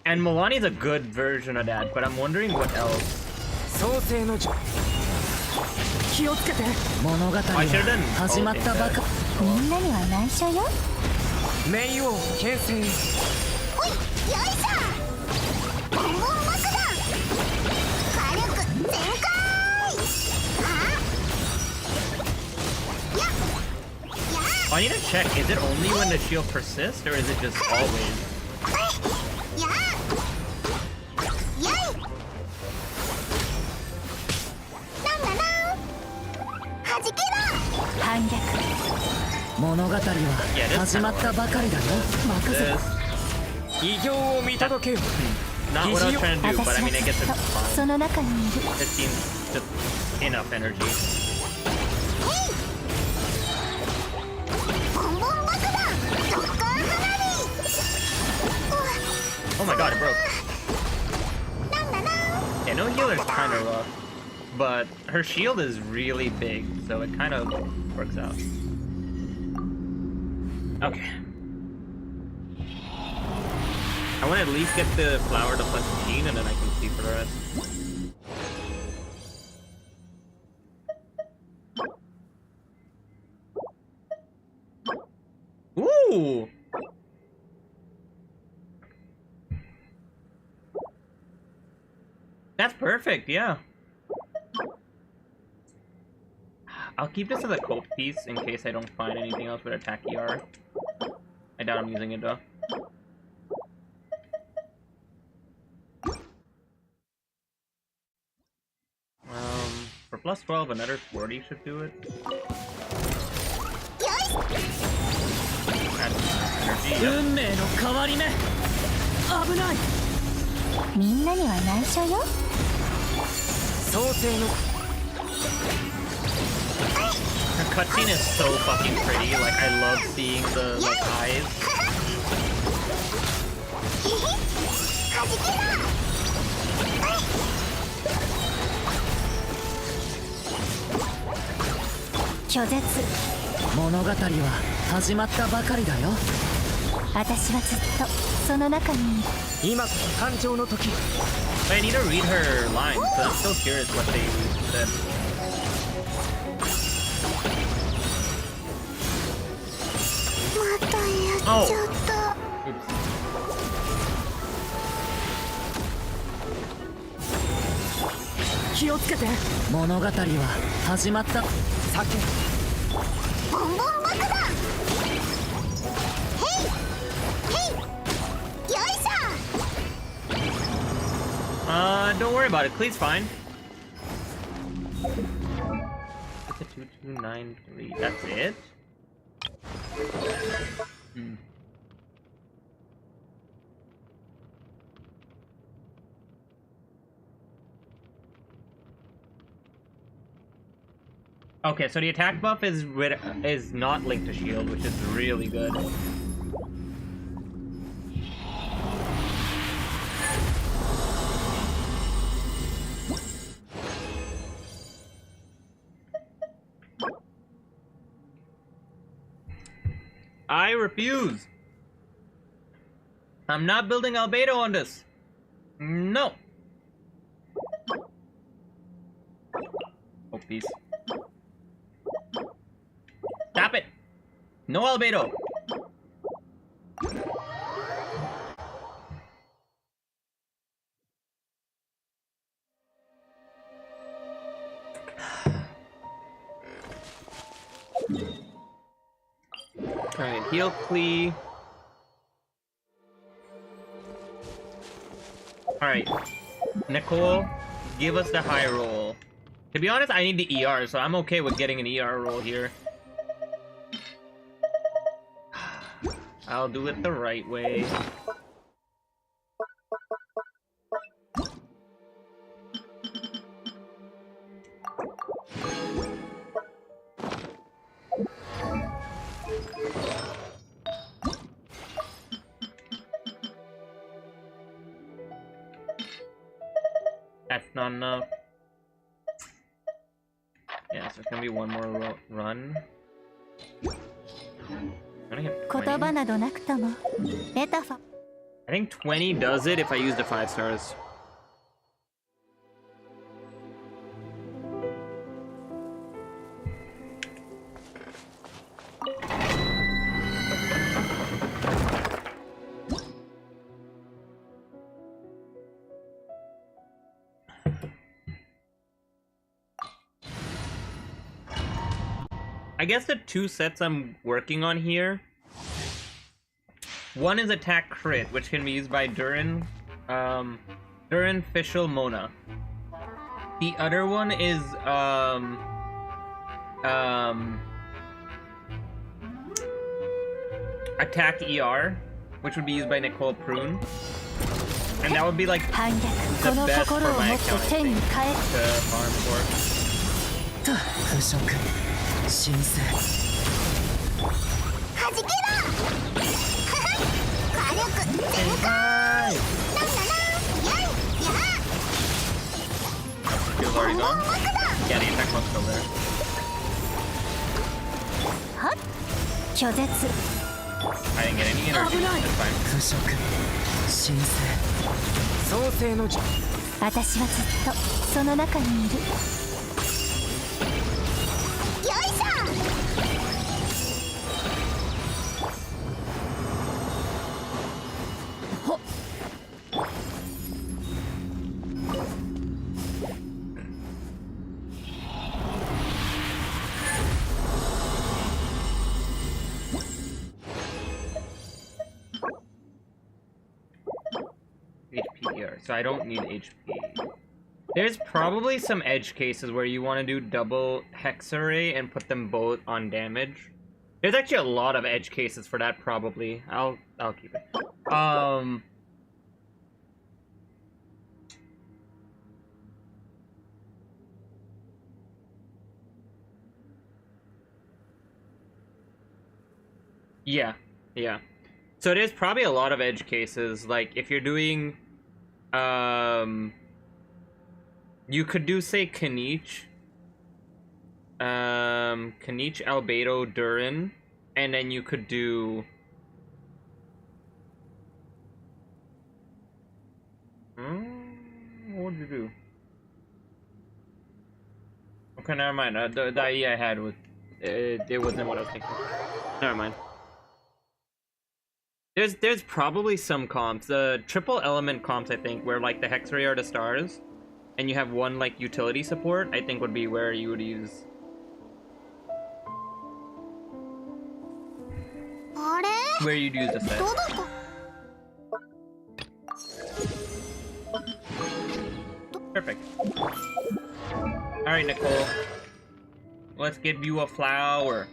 and Milani's a good version of that. But I'm wondering what else. I should have done. 始まったばかみんなには内緒よ。冥王牽制。ほい、よいしょ。ボンボン爆弾。火力全開。I need to check. Is it only when the shield persists, or is it just always? Not what I was trying to do, but I mean, I guess it's fine. It seems just enough energy. Oh my god, it broke. Yeah, no healer's kind of rough, but her shield is really big, so it kind of works out. Okay. I want to at least get the flower to plus 15, and then I can see for the rest. Ooh! That's perfect, yeah. I'll keep this as a cope piece in case I don't find anything else with attack ER. I doubt I'm using it though. For plus 12, another 40 should do it. Add energy, yep. 運命の変わり目。危ない。みんなには内緒よ。創世の Her cutscene is so fucking pretty. Like, I love seeing the like eyes.物語は始まったばかりだよ。私はずっとその中にいる。今こそ誕生の時。 But I need to read her lines, so I'm still curious what they said. Oh! Oops. 気をつけて。物語は始まった。酒。ボンボン爆弾。へいへい。よいしょ。Don't worry about it. Klee's fine. It's a 2293. That's it? Hmm. Okay, so the attack buff is not linked to shield, which is really good. I refuse. I'm not building albedo on this. No. Oh, please. Stop it. No albedo. Alright, heal Klee. Alright. Nicole, give us the high roll. To be honest, I need the ER, so I'm okay with getting an ER roll here. I'll do it the right way. That's not enough. Yeah, so it's gonna be one more run. I think 言葉などなくともメタファ 20 does it if I use the 5 stars. I guess the 2 sets I'm working on here. One is attack crit, which can be used by Durin, Fischl, Mona. The other one is attack ER, which would be used by Nicole, Prune. And that would be like the best for my account, I think, to farm for. 神聖はじけろ火力全開Skill's already gone. Yeah, the attack mon's still there. はっ拒絶 I didn't get any energy. That's fine. 腐食神聖創世の私はずっとその中にいるSo I don't need HP. There's probably some edge cases where you want to do double Hexerei and put them both on damage. There's actually a lot of edge cases for that, probably. I'll keep it. Yeah. So there's probably a lot of edge cases. Like if you're doing you could do, say, Kanich, Albedo, Durin, and then you could do what would you do? Okay, never mind. The idea I had was it wasn't what I was thinking. Never mind. There's probably some comps. The triple element comps, I think, where like the Hexerei are the stars, and you have one like utility support, I think would be where you would use. Where you'd use the set. Perfect. Alright, Nicole. Let's give you a flower.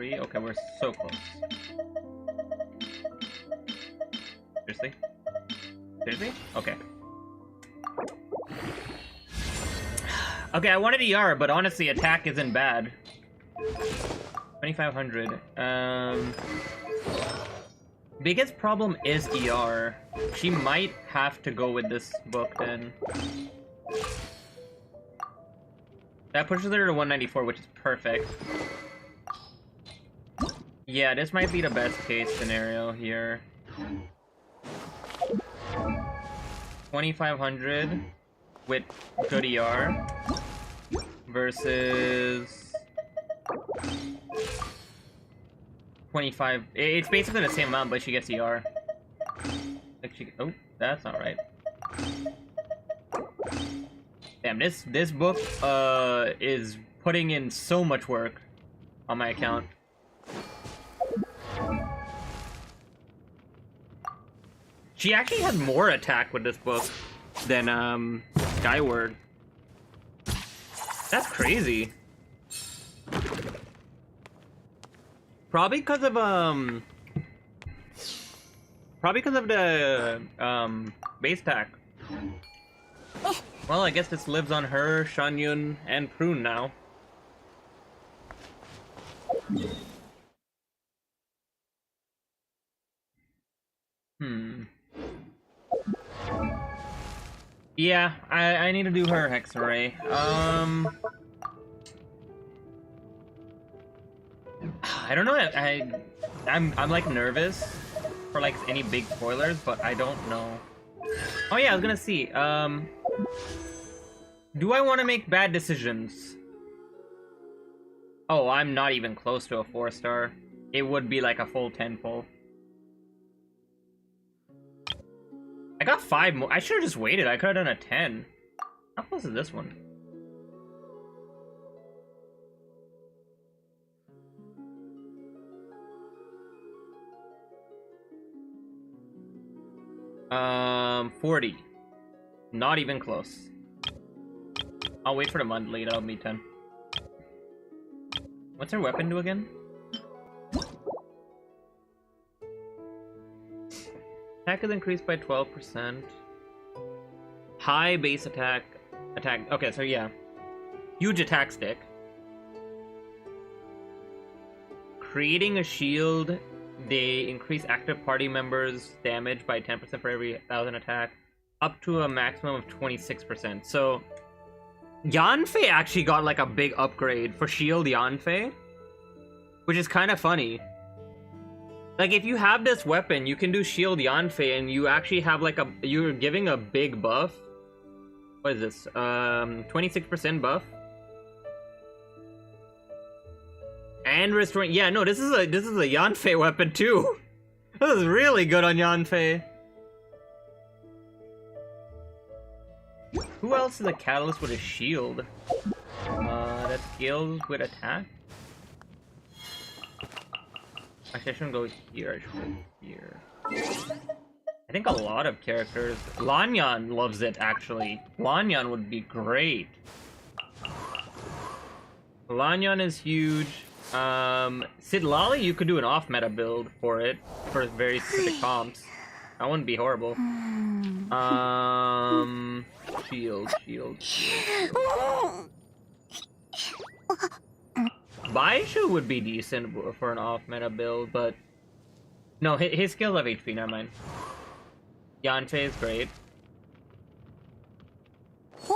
Okay, we're so close. Seriously? Seriously? Okay. Okay, I wanted ER, but honestly, attack isn't bad. 2500. Biggest problem is ER. She might have to go with this book then. That pushes her to 194, which is perfect. Yeah, this might be the best case scenario here. 2500 with good ER versus 25. It's basically the same amount, but she gets ER. Like she, oh, that's not right. Damn, this book is putting in so much work on my account. She actually had more attack with this book than Skyward. That's crazy. Probably because of the base attack. Well, I guess this lives on her, Shanyun, and Prune now. Yeah, I need to do her Hexerei. I don't know. I'm like nervous for like any big spoilers, but I don't know. Oh yeah, I was gonna see. Do I want to make bad decisions? Oh, I'm not even close to a 4-star. It would be like a full 10 full. I got 5 more. I should have just waited. I could have done a 10. How close is this one? Um, 40. Not even close. I'll wait for the monthly. That'll be 10. What's her weapon do again? Attack is increased by 12%. High base attack. Okay, so yeah. Huge attack stick. Creating a shield. They increase active party members' damage by 10% for every 1,000 attack. Up to a maximum of 26%. So Yanfei actually got like a big upgrade for Shield Yanfei, which is kind of funny. Like if you have this weapon, you can do Shield Yanfei, and you actually have like you're giving a big buff. What is this? 26% buff. And restoring. Yeah, no, this is a Yanfei weapon too. This is really good on Yanfei. Who else is a catalyst with a shield? That scales with attack? Actually, I shouldn't go here, I should go here. I think a lot of characters... Lanyan loves it, actually. Lanyan would be great. Lanyan is huge. Sidlali, you could do an off-meta build for it, for very specific comps. That wouldn't be horrible. Shield. Baishu would be decent for an off-meta build, but... No, his skills have HP, never mind. Yanfei is great.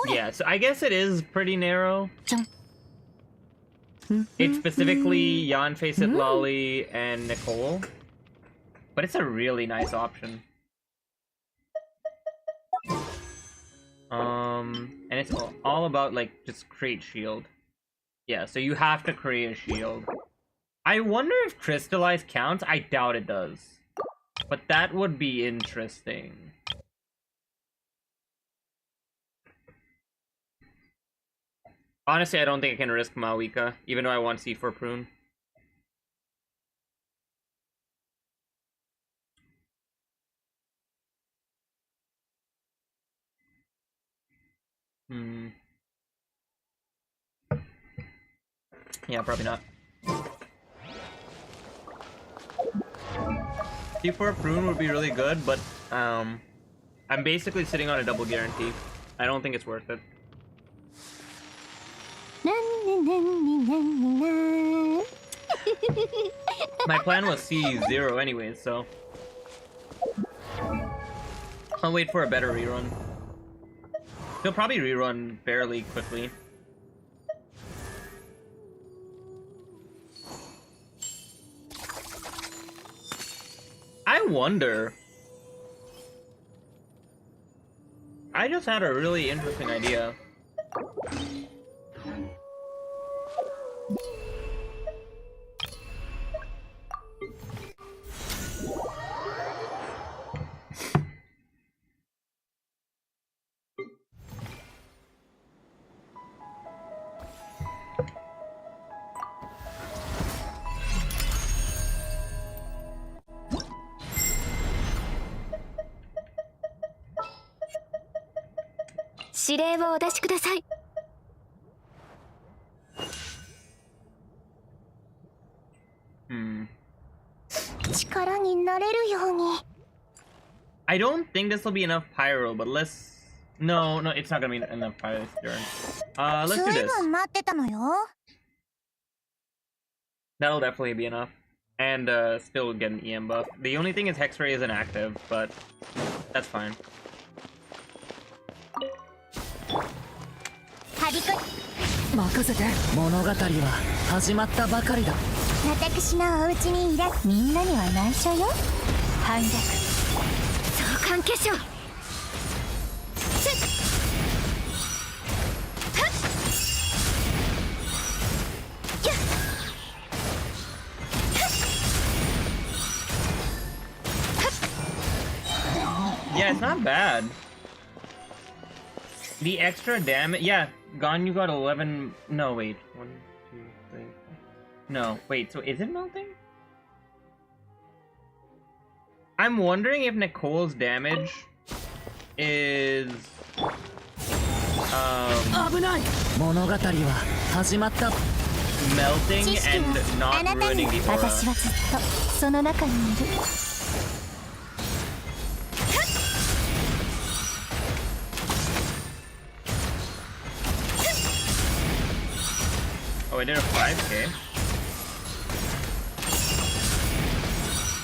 Yeah, so I guess it is pretty narrow. It's specifically Yanfei, Sidlali, and NICOLE. But it's a really nice option. And it's all about, like, just create shield. Yeah, so you have to create a shield. I wonder if Crystallize counts. I doubt it does. But that would be interesting. Honestly, I don't think I can risk Mavuika, even though I want C4 Prune. Yeah, probably not. C4 Prune would be really good, but I'm basically sitting on a double guarantee. I don't think it's worth it. My plan was C0 anyways, so I'll wait for a better rerun. He'll probably rerun fairly quickly. wonder. I just had a really interesting idea.指令をお出しください。力になれるように。I don't think this will be enough pyro, but let's... No, it's not gonna be enough pyro this turn. Let's do 随 this. 分待ってたのよ。That'll definitely be enough. And still get an EM buff. The only thing is Hexerei isn't active, but that's fine. はびこ任せて。物語は始まったばかりだ。私のお家にいらみんなには内緒よ。反逆相関化粧。Yeah, it's not bad. The extra damage... Yeah, Gon, you got 11... No, wait. 1, 2, 3... No, wait, so is it melting? I'm wondering if Nicole's damage is... 危ない。物語は始まった。melting and not ruining the aura. 私はずっとその中にいる。Oh, I did a 5k.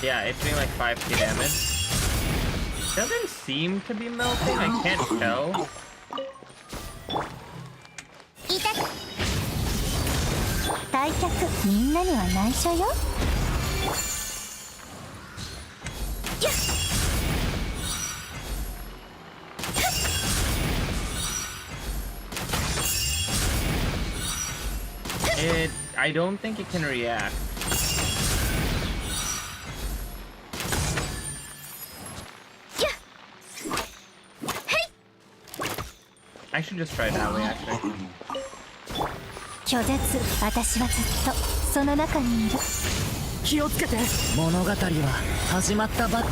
Yeah, it's doing like 5k damage. Doesn't seem to be melting, I can't tell. 痛く退却みんなには内緒よ。I don't think it can react. I should just try it that way, actually. 拒絶私はずっとその中にいる。気をつけて。物語は始まったば。は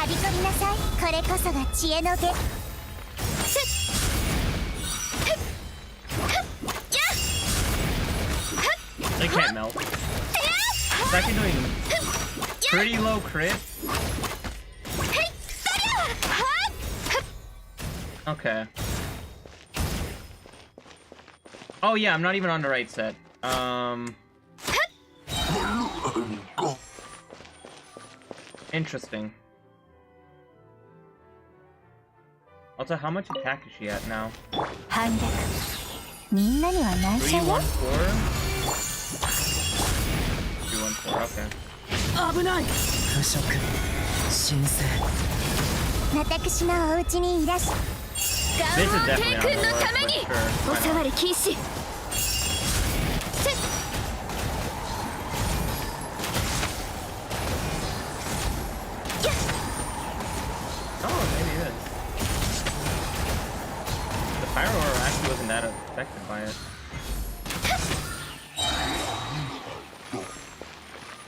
びこりなさい。これこそが知恵の出。 They can't melt. It's actually doing pretty low crit. Okay. Oh yeah, I'm not even on the right set. Interesting. Also, how much attack is she at now? 反逆みんなには内緒よ。 314? 214, okay. 危ない。腐食。神聖。私のお家にいらっしゃ This is definitely not gonna work, but sure. お触り禁止。 Oh, maybe it is. The Pyro Aura actually wasn't that affected by it.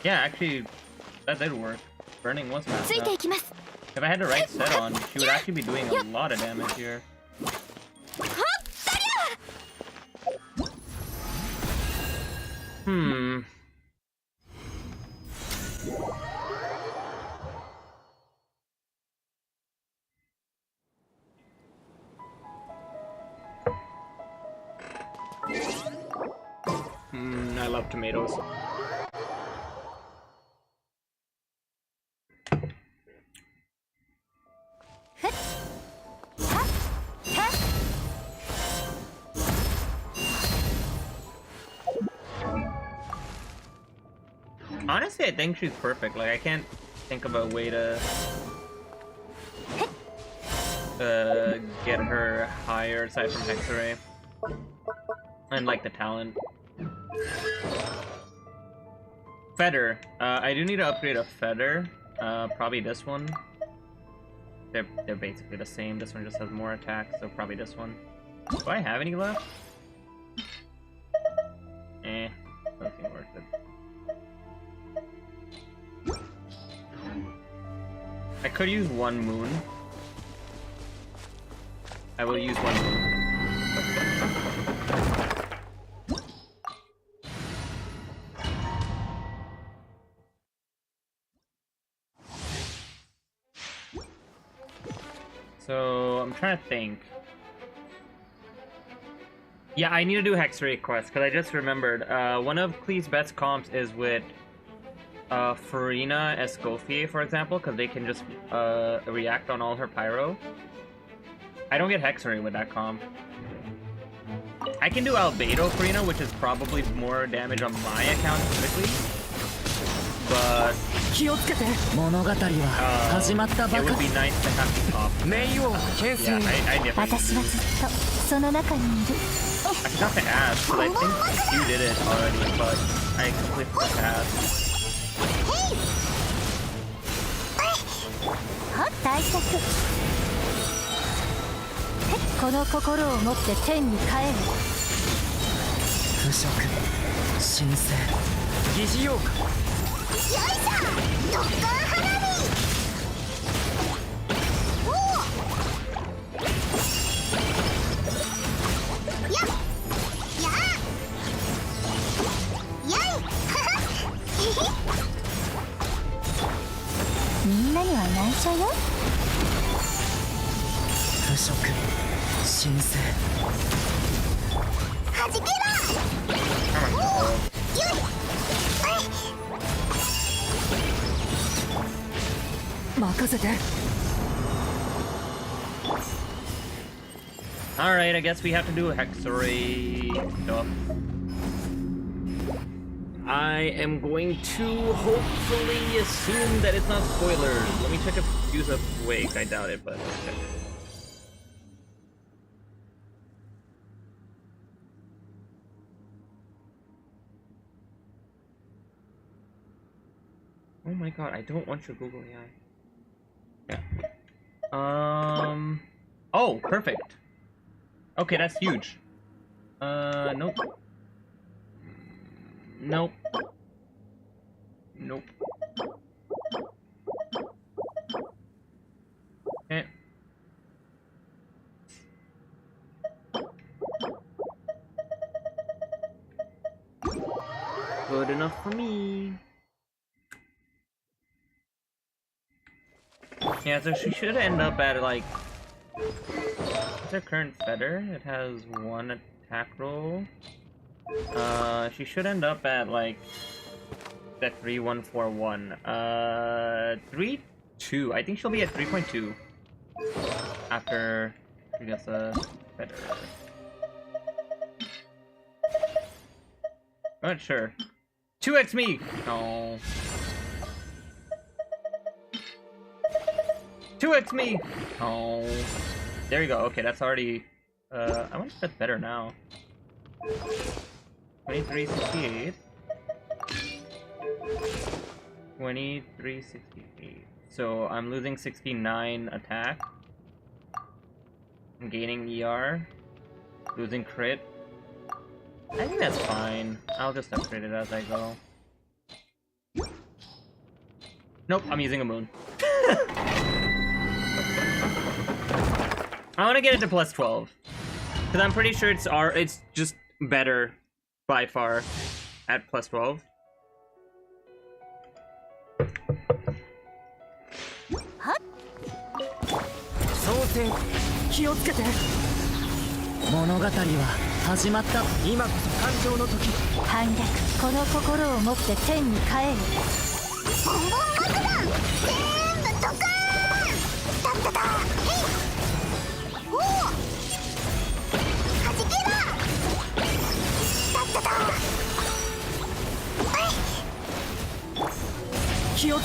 Yeah, actually, that did work. Burning was fast. ついていきます。 If I had the right set on, she would actually be doing a lot of damage here. I love tomatoes. Honestly, I think she's perfect. Like, I can't think of a way to get her higher aside from Hexerei. And like the talent. Feather. I do need to upgrade a feather. Probably this one. They're basically the same. This one just has more attack, so probably this one. Do I have any left? Doesn't seem worth it. I could use one moon. I will use one moon. So I'm trying to think. Yeah, I need to do Hexerei quest because I just remembered. One of Klee's best comps is with Farina Escoffier, for example, because they can just react on all her pyro. I don't get Hexerei with that comp. I can do Albedo Farina, which is probably more damage on my account typically. But it would be nice to have the top. Yeah, I definitely do. I forgot to ask, because I think you did it already, but I completely forgot to ask. Alright, I guess we have to do Hexerei stuff. I am going to hopefully assume that it's not spoilers. Let me check if use a wake. I doubt it, but let's check it. Oh my god, I don't want your Google AI. Yeah. Oh, perfect. Okay, that's huge. Nope. Nope. Nope. Okay. Good enough for me. Yeah, so she should end up at like... What's her current feather? It has 1 attack roll. She should end up at like that 3-1-4-1. 3-2. I think she'll be at 3.2 after she gets a feather. I'm not sure. 2x me. No. 2x me. Oh. There you go. Okay, that's already. I wonder if that's better now. 2368. 2368. So I'm losing 69 attack. I'm gaining ER. Losing crit. I think that's fine. I'll just upgrade it as I go. Nope, I'm using a moon. I want to get it to plus 12. Because I'm pretty sure it's just better by far at plus 12.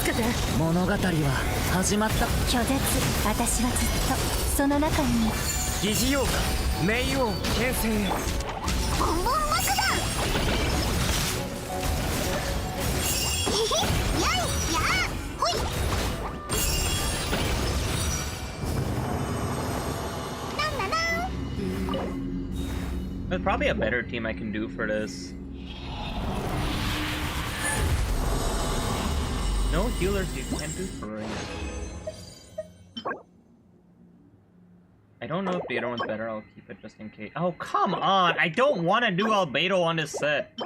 つけて。物語は始まった。拒絶。私はずっとその中に。疑似用か冥王牽制へ。ボンボン爆弾。へへ、やいやーほい。なんだなん。 There's probably a better team I can do for this. No healers you can't do for it. I don't know if the other one's better, I'll keep it just in case. Oh, come on! I don't want to do Albedo on this set!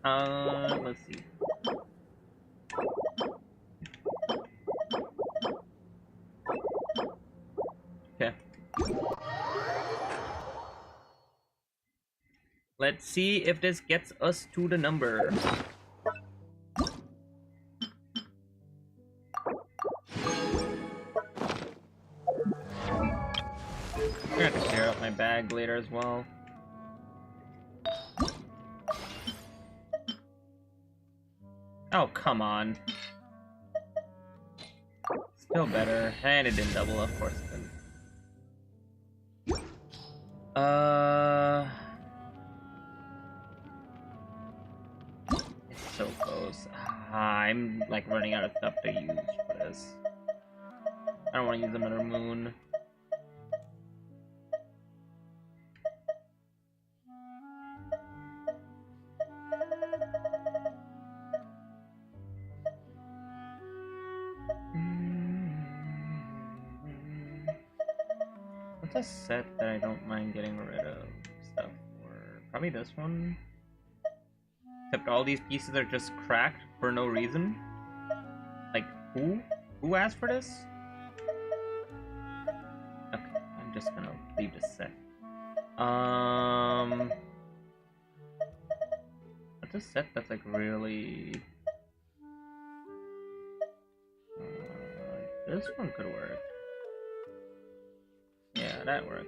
Let's see. Okay. Let's see if this gets us to the number. I'm gonna have to clear out my bag later as well. Oh, come on. Still better. And it didn't double, of course it didn't. It's so close. I'm like running out of stuff to use for this. I don't want to use another moon. What's a set that I don't mind getting rid of stuff for? Probably this one. Except all these pieces are just cracked for no reason. Like, who? Who asked for this? Okay, I'm just gonna leave this set. What's a set that's like really... this one could work. Yeah, that works.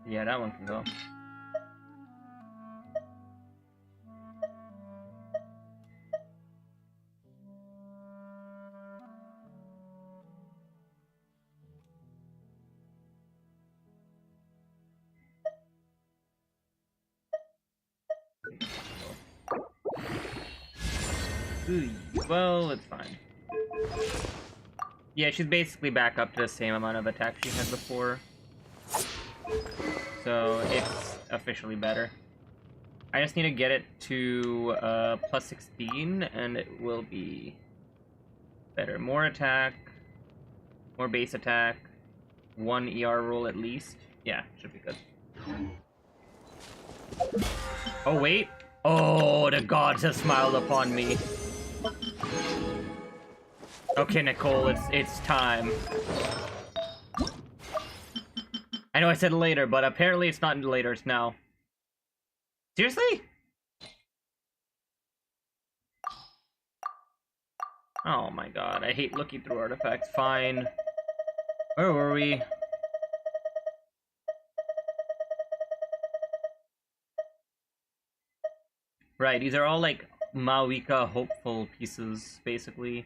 Yeah, that one can go. Ooh, well, it's fine. Yeah, she's basically back up to the same amount of attack she had before. So it's officially better. I just need to get it to plus 16 and it will be better. More attack, more base attack, 1 ER roll at least. Yeah, should be good. Oh wait. Oh, the gods have smiled upon me. Okay, Nicole, it's time. I know I said later, but apparently it's not later, it's now. Seriously? Oh my god, I hate looking through artifacts. Fine. Where were we? Right, these are all like Mavuika hopeful pieces, basically.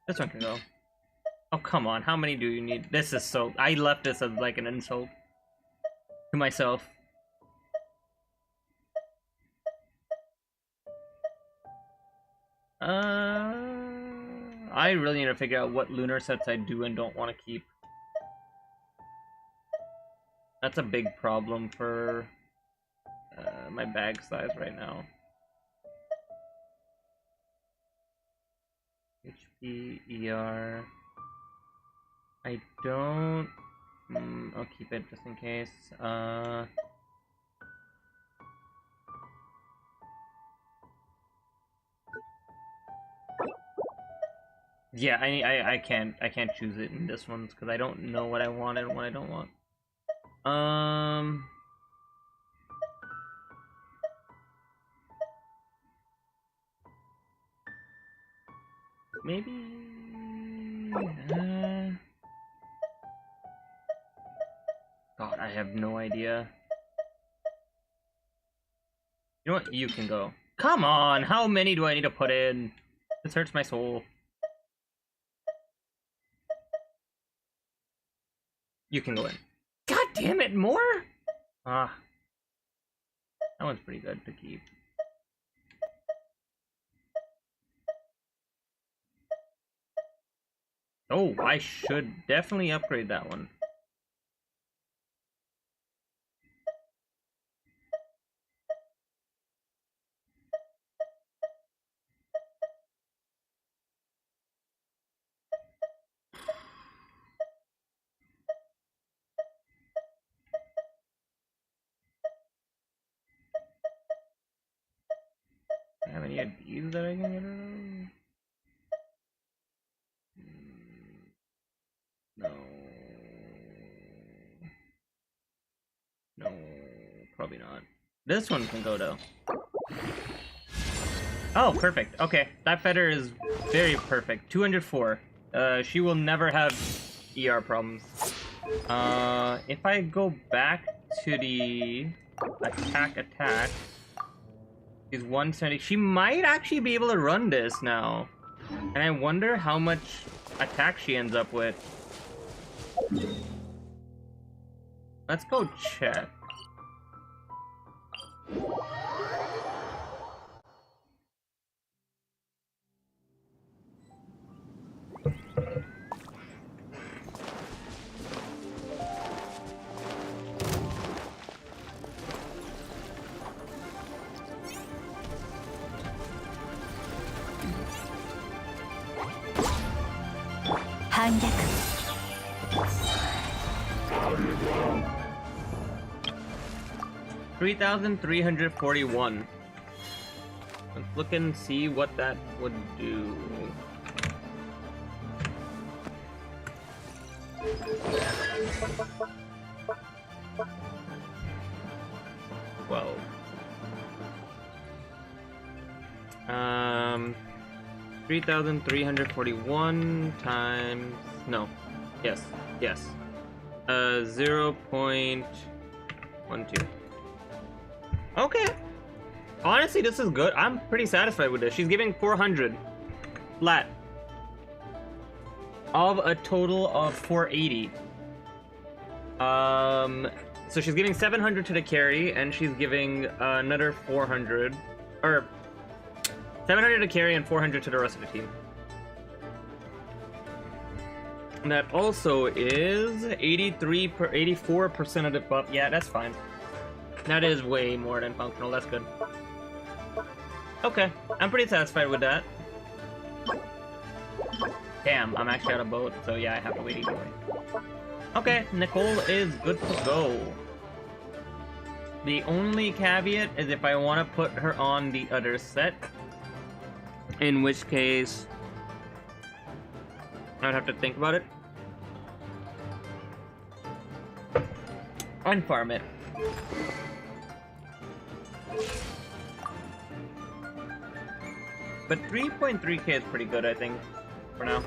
This one can go. Oh, come on, how many do you need? This is so... I left this as like an insult to myself. I really need to figure out what lunar sets I do and don't want to keep. That's a big problem for my bag size right now. HP, ER... I don't... I'll keep it just in case. Yeah, I can't choose it in this one because I don't know what I want and what I don't want. Maybe. God, I have no idea. You know what? You can go. Come on! How many do I need to put in? This hurts my soul. You can go in. God damn it, more? Ah. That one's pretty good to keep. Oh, I should definitely upgrade that one. I have any of these that I can get rid of? No. No, probably not. This one can go though. Oh, perfect. Okay, that feather is very perfect. 204. She will never have ER problems. If I go back to the attack, she's 170. She might actually be able to run this now. And I wonder how much attack she ends up with. Let's go check. Handyak. 3,341. Let's look and see what that would do. Well, 3,341 times, no, yes, 0.12. Okay. Honestly, this is good. I'm pretty satisfied with this. She's giving 400 flat of a total of 480. So she's giving 700 to the carry, and she's giving another 400, or 700 to carry and 400 to the rest of the team. And that also is 84% of the buff. Yeah, that's fine. That is way more than functional. That's good. Okay, I'm pretty satisfied with that. Damn, I'm actually out of boat, so yeah, I have to wait either way. Okay, Nicole is good to go. The only caveat is if I want to put her on the other set, in which case I'd have to think about it. Unfarm it. But 3.3k is pretty good, I think, for now.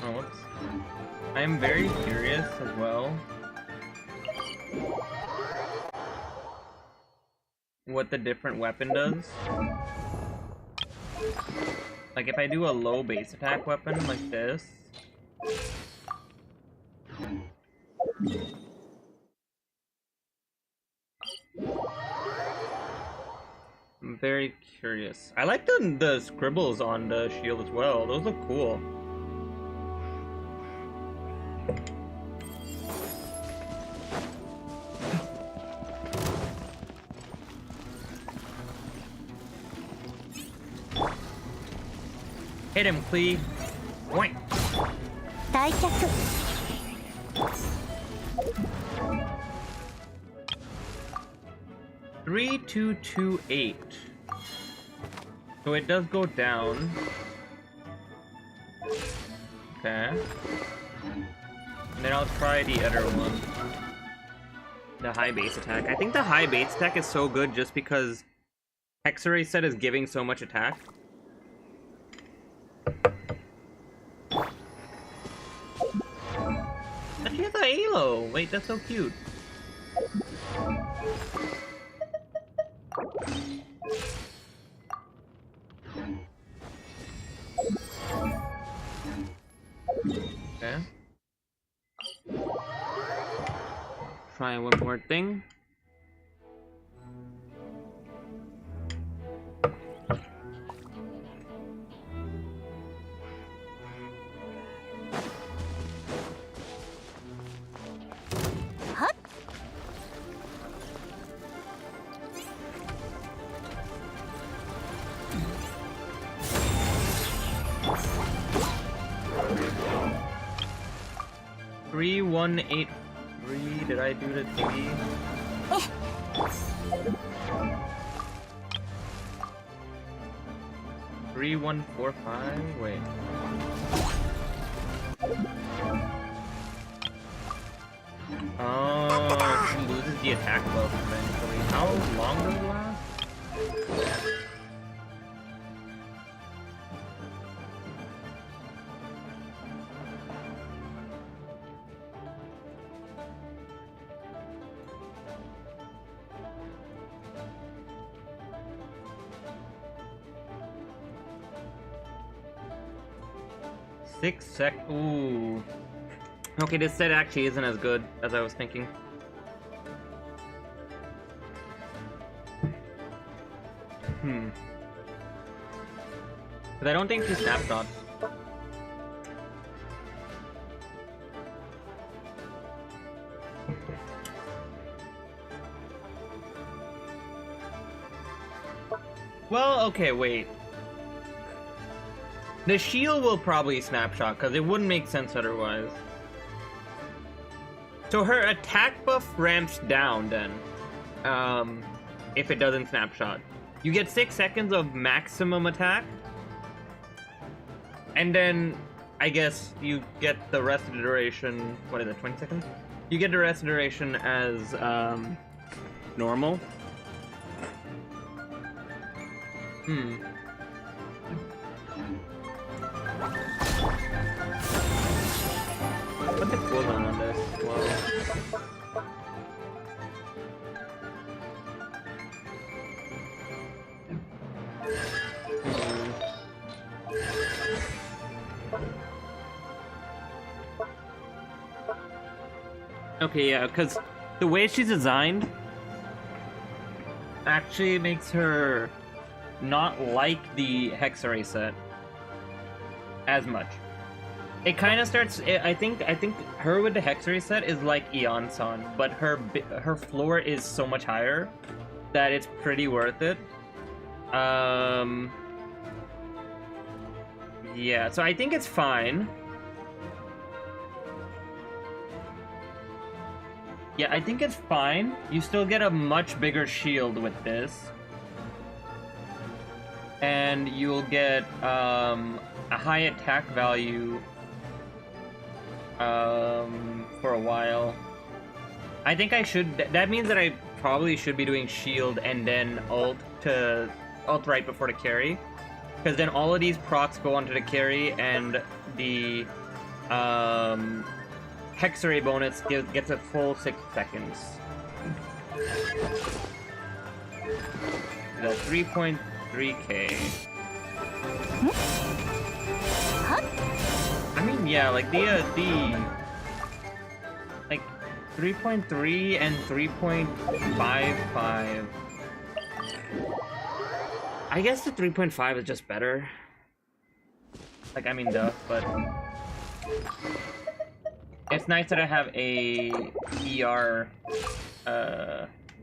Oh, whoops. I am very curious as well what the different weapon does. Like if I do a low base attack weapon like this. I'm very curious. I like the scribbles on the shield as well. Those look cool. Hit him, Klee. Boink. 退却。 3228. So it does go down. Okay. And then I'll try the other one. The high base attack. I think the high base attack is so good just because Hexerei set is giving so much attack. She has a halo! Wait, that's so cute. Okay. Try one more thing. Huh? Three, 1, 8, 3. Did I do the thingy? 3, 1, 4, 5. Wait. Oh, she loses the attack buff eventually. How long does it last? Ooh. Okay, this set actually isn't as good as I was thinking. But I don't think she snapshots. Well, okay, wait. The shield will probably snapshot, because it wouldn't make sense otherwise. So her attack buff ramps down then, if it doesn't snapshot. You get 6 seconds of maximum attack, and then I guess you get the rest of the duration, what is it, 20 seconds? You get the rest of the duration as normal. What's the cooldown on this? Whoa. Okay, yeah, because the way she's designed actually makes her not like the Hexerei set as much. It kind of starts. I think her with the Hexerei set is like Eon-san, but her floor is so much higher that it's pretty worth it. Yeah, so I think it's fine. Yeah, I think it's fine. You still get a much bigger shield with this. And you'll get a high attack value for a while. I think I should... That means that I probably should be doing shield and then ult right before the carry. Because then all of these procs go onto the carry and the Hexerei bonus gets a full 6 seconds. The 3.3k. I mean, yeah, like the like 3.3 and 3.55. I guess the 3.5 is just better. Like, I mean, duh, but it's nice that I have a ER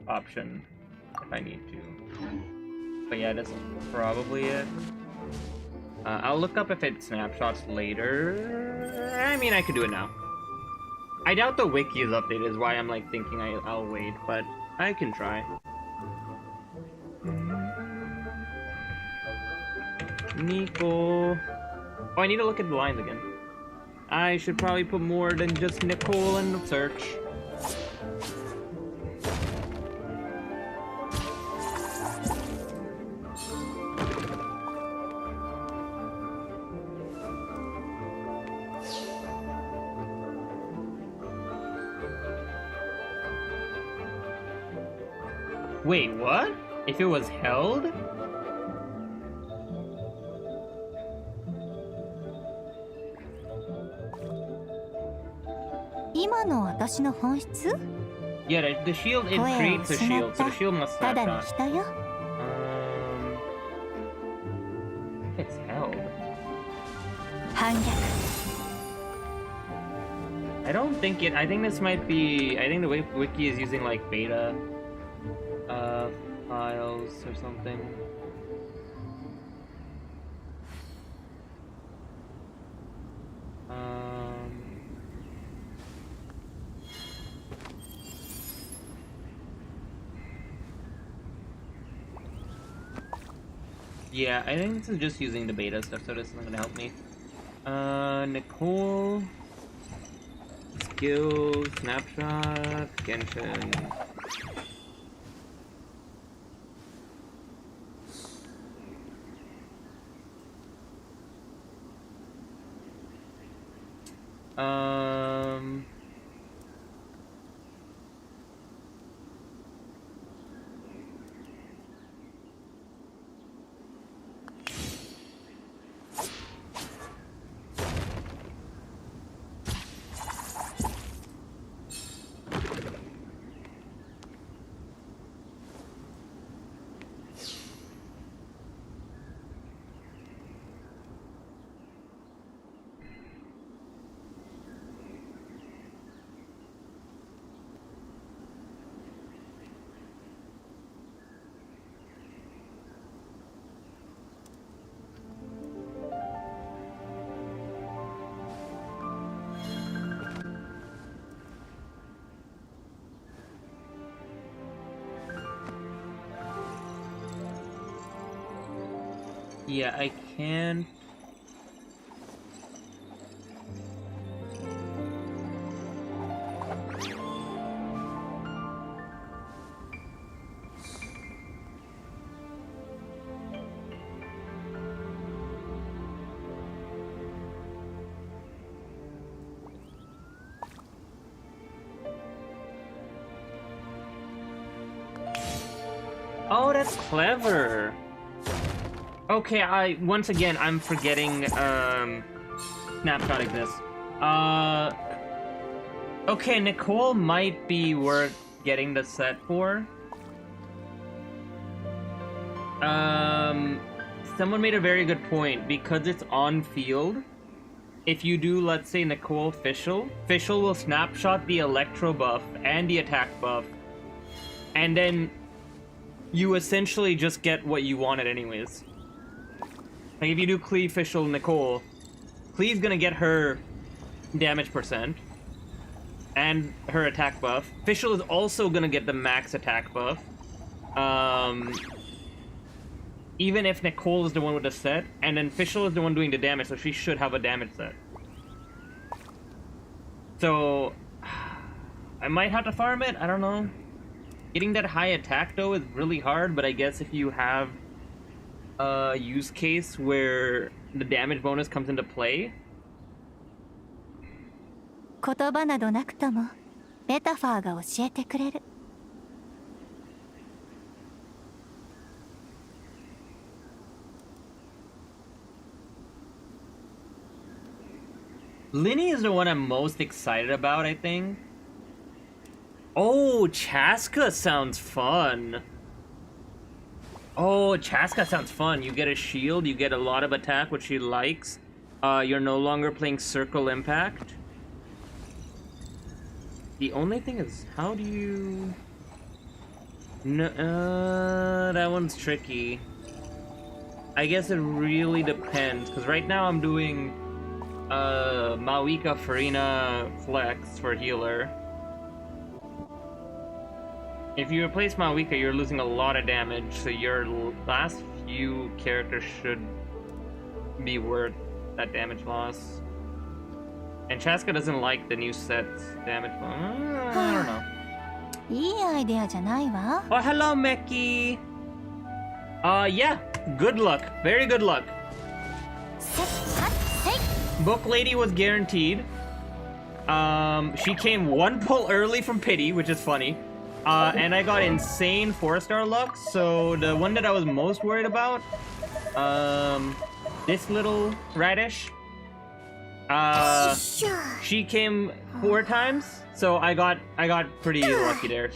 option if I need to. But yeah, that's probably it. I'll look up if it snapshots later. I mean, I could do it now. I doubt the wiki is updated, is why I'm like thinking I'll wait, but I can try. Nicole. Oh, I need to look at the lines again. I should probably put more than just Nicole in the search. Wait, what? If it was held? Yeah, the shield, it creates a shield, so the shield must snapshot. It's held. I don't think it, I think this might be, I think the Wiki is using like beta files or something. Yeah, I think this is just using the beta stuff, so this isn't gonna help me. Nicole, skill, snapshot, Genshin. Yeah, I can. Oh, that's clever. Okay, once again I'm forgetting snapshot exists. Okay, Nicole might be worth getting the set for. Someone made a very good point, because it's on field. If you do, let's say, Nicole Fischl will snapshot the electro buff and the attack buff, and then you essentially just get what you wanted anyways. Like, if you do Klee, Fischl, Nicole, Klee's gonna get her damage percent and her attack buff. Fischl is also gonna get the max attack buff. Even if Nicole is the one with the set, and then Fischl is the one doing the damage, so she should have a damage set. So, I might have to farm it, I don't know. Getting that high attack, though, is really hard, but I guess if you have a use case where the damage bonus comes into play. 言葉などなくともメタファーが教えてくれる。Linny is the one I'm most excited about, I think. Oh, Chaska sounds fun. Oh, Chaska sounds fun. You get a shield, you get a lot of attack, which she likes. You're no longer playing Circle Impact. The only thing is, how do you... No, that one's tricky. I guess it really depends, because right now I'm doing Mavuika Farina Flex for healer. If you replace Mavuika, you're losing a lot of damage, so your last few characters should be worth that damage loss. And Chaska doesn't like the new set's damage loss. I don't know. いいアイデアじゃないわ。 Oh, hello, Meki. Yeah, good luck. Very good luck. Book Lady was guaranteed. She came one pull early from Pity, which is funny. And I got insane 4-star luck, so the one that I was most worried about, this little radish, she came 4 times, so I got pretty lucky there.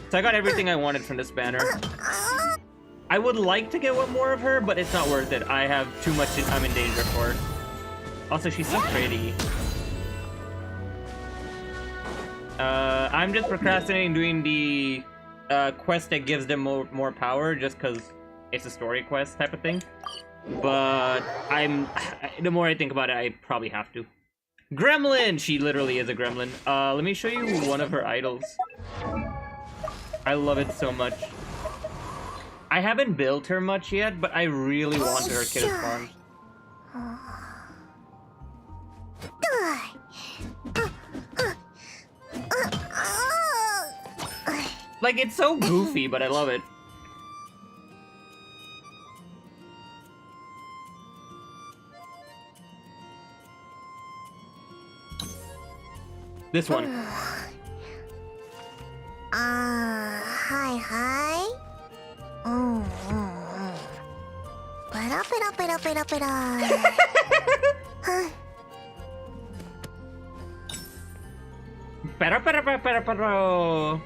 So I got everything I wanted from this banner. I would like to get one more of her, but it's not worth it. I have too much I'm in danger for. Also, she's so pretty. I'm just procrastinating doing the quest that gives them more power just because it's a story quest type of thing. But the more I think about it, I probably have to. Gremlin! She literally is a gremlin. Let me show you one of her idols. I love it so much. I haven't built her much yet, but I really want her kid as farm. Like, it's so goofy, but I love it. This one. Hi, hi. Pera, pera, pera, pera, pera. Pero, pero, pero, pero, pero.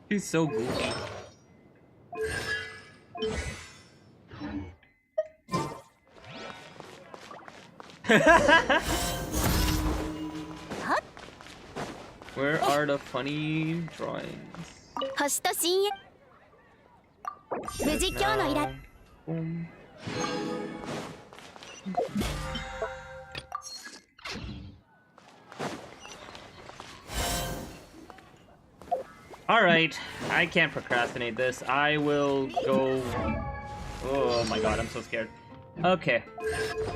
She's so goofy. Where are the funny drawings? 星と深淵無事今日の依頼 Boom. Alright, I can't procrastinate this. I will go... Oh my god, I'm so scared. Okay.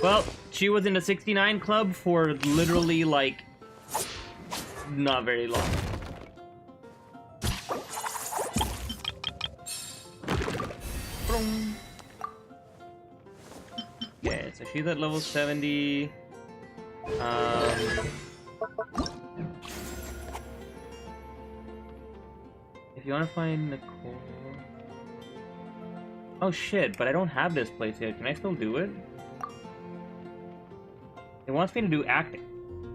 Well, she was in the 69 club for literally, like, not very long. Okay, so she's at level 70. If you want to find Nicole... Oh shit, but I don't have this place yet. Can I still do it? It wants me to do Act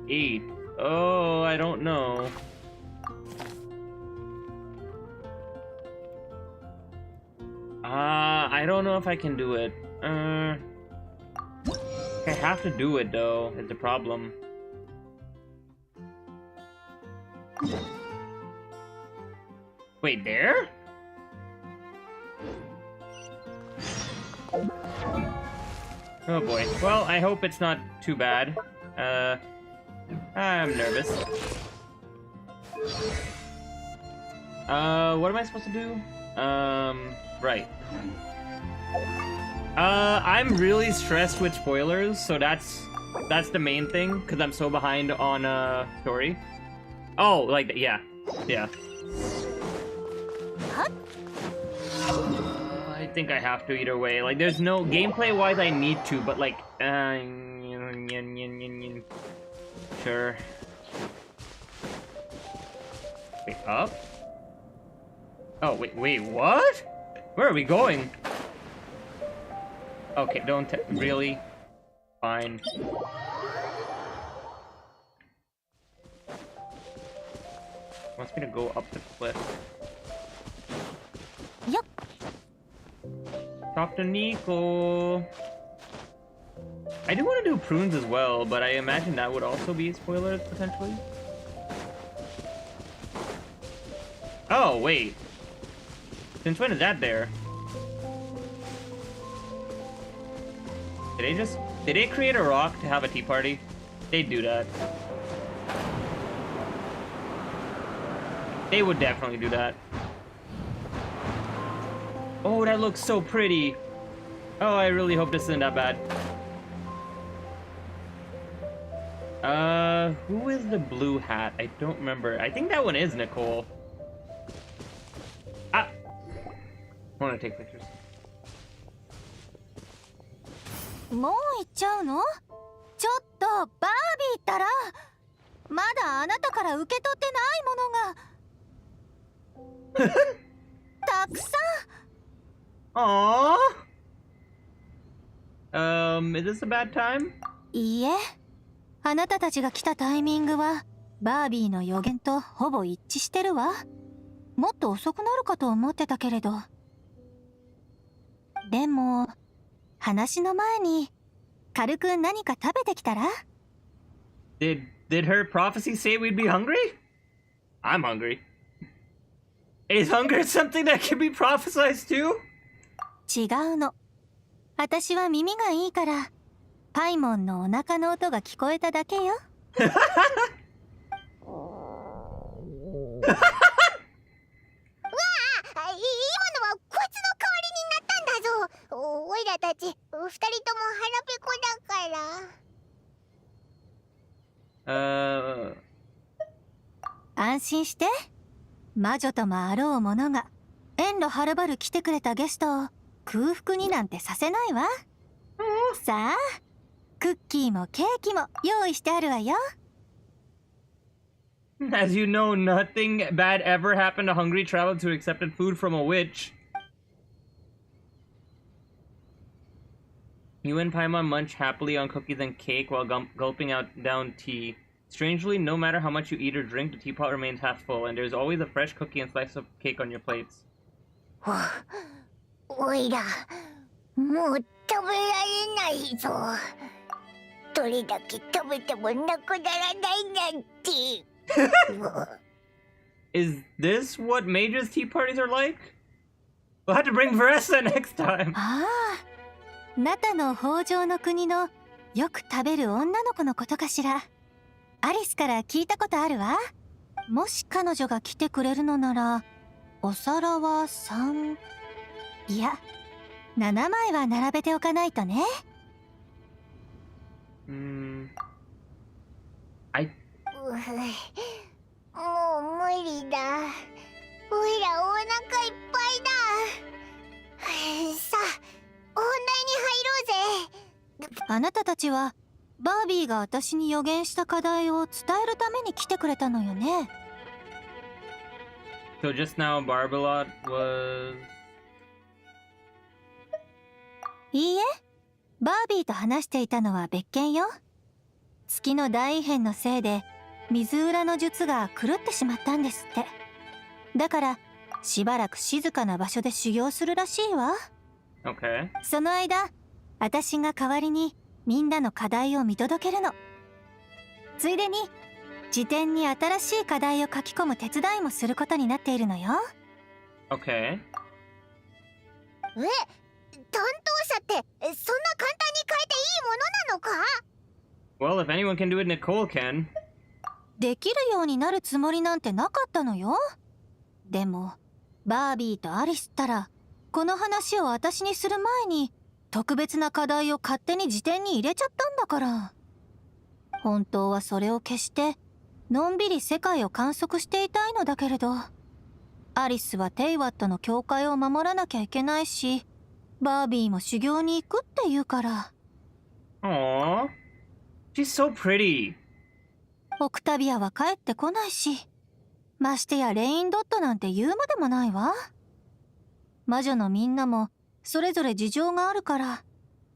8. Oh, I don't know. I don't know if I can do it. I have to do it though, it's a problem. Wait, there? Oh boy. Well, I hope it's not too bad. I'm nervous. What am I supposed to do? Right. I'm really stressed with spoilers, so that's the main thing, because I'm so behind on, story. Oh, like, yeah. Yeah. I think I have to either way. Like, there's no... Gameplay-wise, I need to, but, like... Sure. Wait, up? Oh, wait, what? Where are we going? Okay, don't... Really? Fine. Wants me to go up the cliff. Yep. Talk to Nico. I do want to do prunes as well, but I imagine that would also be spoilers potentially. Oh wait, since when is that there? Did they create a rock to have a tea party? They do that. They would definitely do that. Oh, that looks so pretty. Oh, I really hope this isn't that bad. Who is the blue hat? I don't remember. I think that one is Nicole. Ah! I want to take pictures. もう行っちゃうの？ちょっとバービーったらまだあなたから受け取ってないものがたくさん。Is this a bad time? いいえ、あなたたちが来たタイミングはバービーの予言とほぼ一致してるわ。もっと遅くなるかと思ってたけれど。でも話の前に軽く何か食べてきたら？ Did her prophecy say we'd be hungry? I'm hungry. Is hunger something that can be prophesized too? 違うの。私は耳がいいからパイモンのお腹の音が聞こえただけよ。今のはこいつの代わりになったんだぞ。おいらたち二人とも腹ペコだから。安心して。魔女ともあろう者が遠路はるばる来てくれたゲストを空腹になんてさせないわ。さあ、クッキーもケーキも用意してあるわよ。As you know, nothing bad ever happened to hungry travelers who accepted food from a witch. You and Paimon munch happily on cookies and cake while gulping down tea. Strangely, no matter how much you eat or drink, the teapot remains half full, and there's always a fresh cookie and slice of cake on your plates. おいら、もう食べられないぞ。どれだけ食べてもなくならないなんて。Is this what Mage's tea parties are like? We'll have to bring Veressa next time. ああ、ナタの北条の国のよく食べる女の子のことかしら。アリスから聞いたことあるわ。もし彼女が来てくれるのなら、お皿は3、いや、7枚は並べておかないとね。もう無理だ。おいらお腹いっぱいだ。さあ、本題に入ろうぜ。あなたたちはバービーが私に予言した課題を伝えるために来てくれたのよね。So just now, Barbalot was... いいえ、バービーと話していたのは別件よ。月の大異変のせいで水裏の術が狂ってしまったんですって。だからしばらく静かな場所で修行するらしいわ。Okay. その間、私が代わりにみんなの課題を見届けるの。ついでに辞典に新しい課題を書き込む手伝いもすることになっているのよ。Okay. 担当者ってそんな簡単に変えていいものなのか？ Well, if anyone can do it, Nicole can. できるようになるつもりなんてなかったのよ。でもバービーとアリスったらこの話を私にする前に特別な課題を勝手に辞典に入れちゃったんだから。本当はそれを消してのんびり世界を観測していたいのだけれど、アリスはテイワットの教会を守らなきゃいけないし、バービーも修行に行くって言うから。Aww. She's so pretty. オクタビアは帰ってこないし、ましてやレインドットなんて言うまでもないわ。魔女のみんなもそれぞれ事情があるから、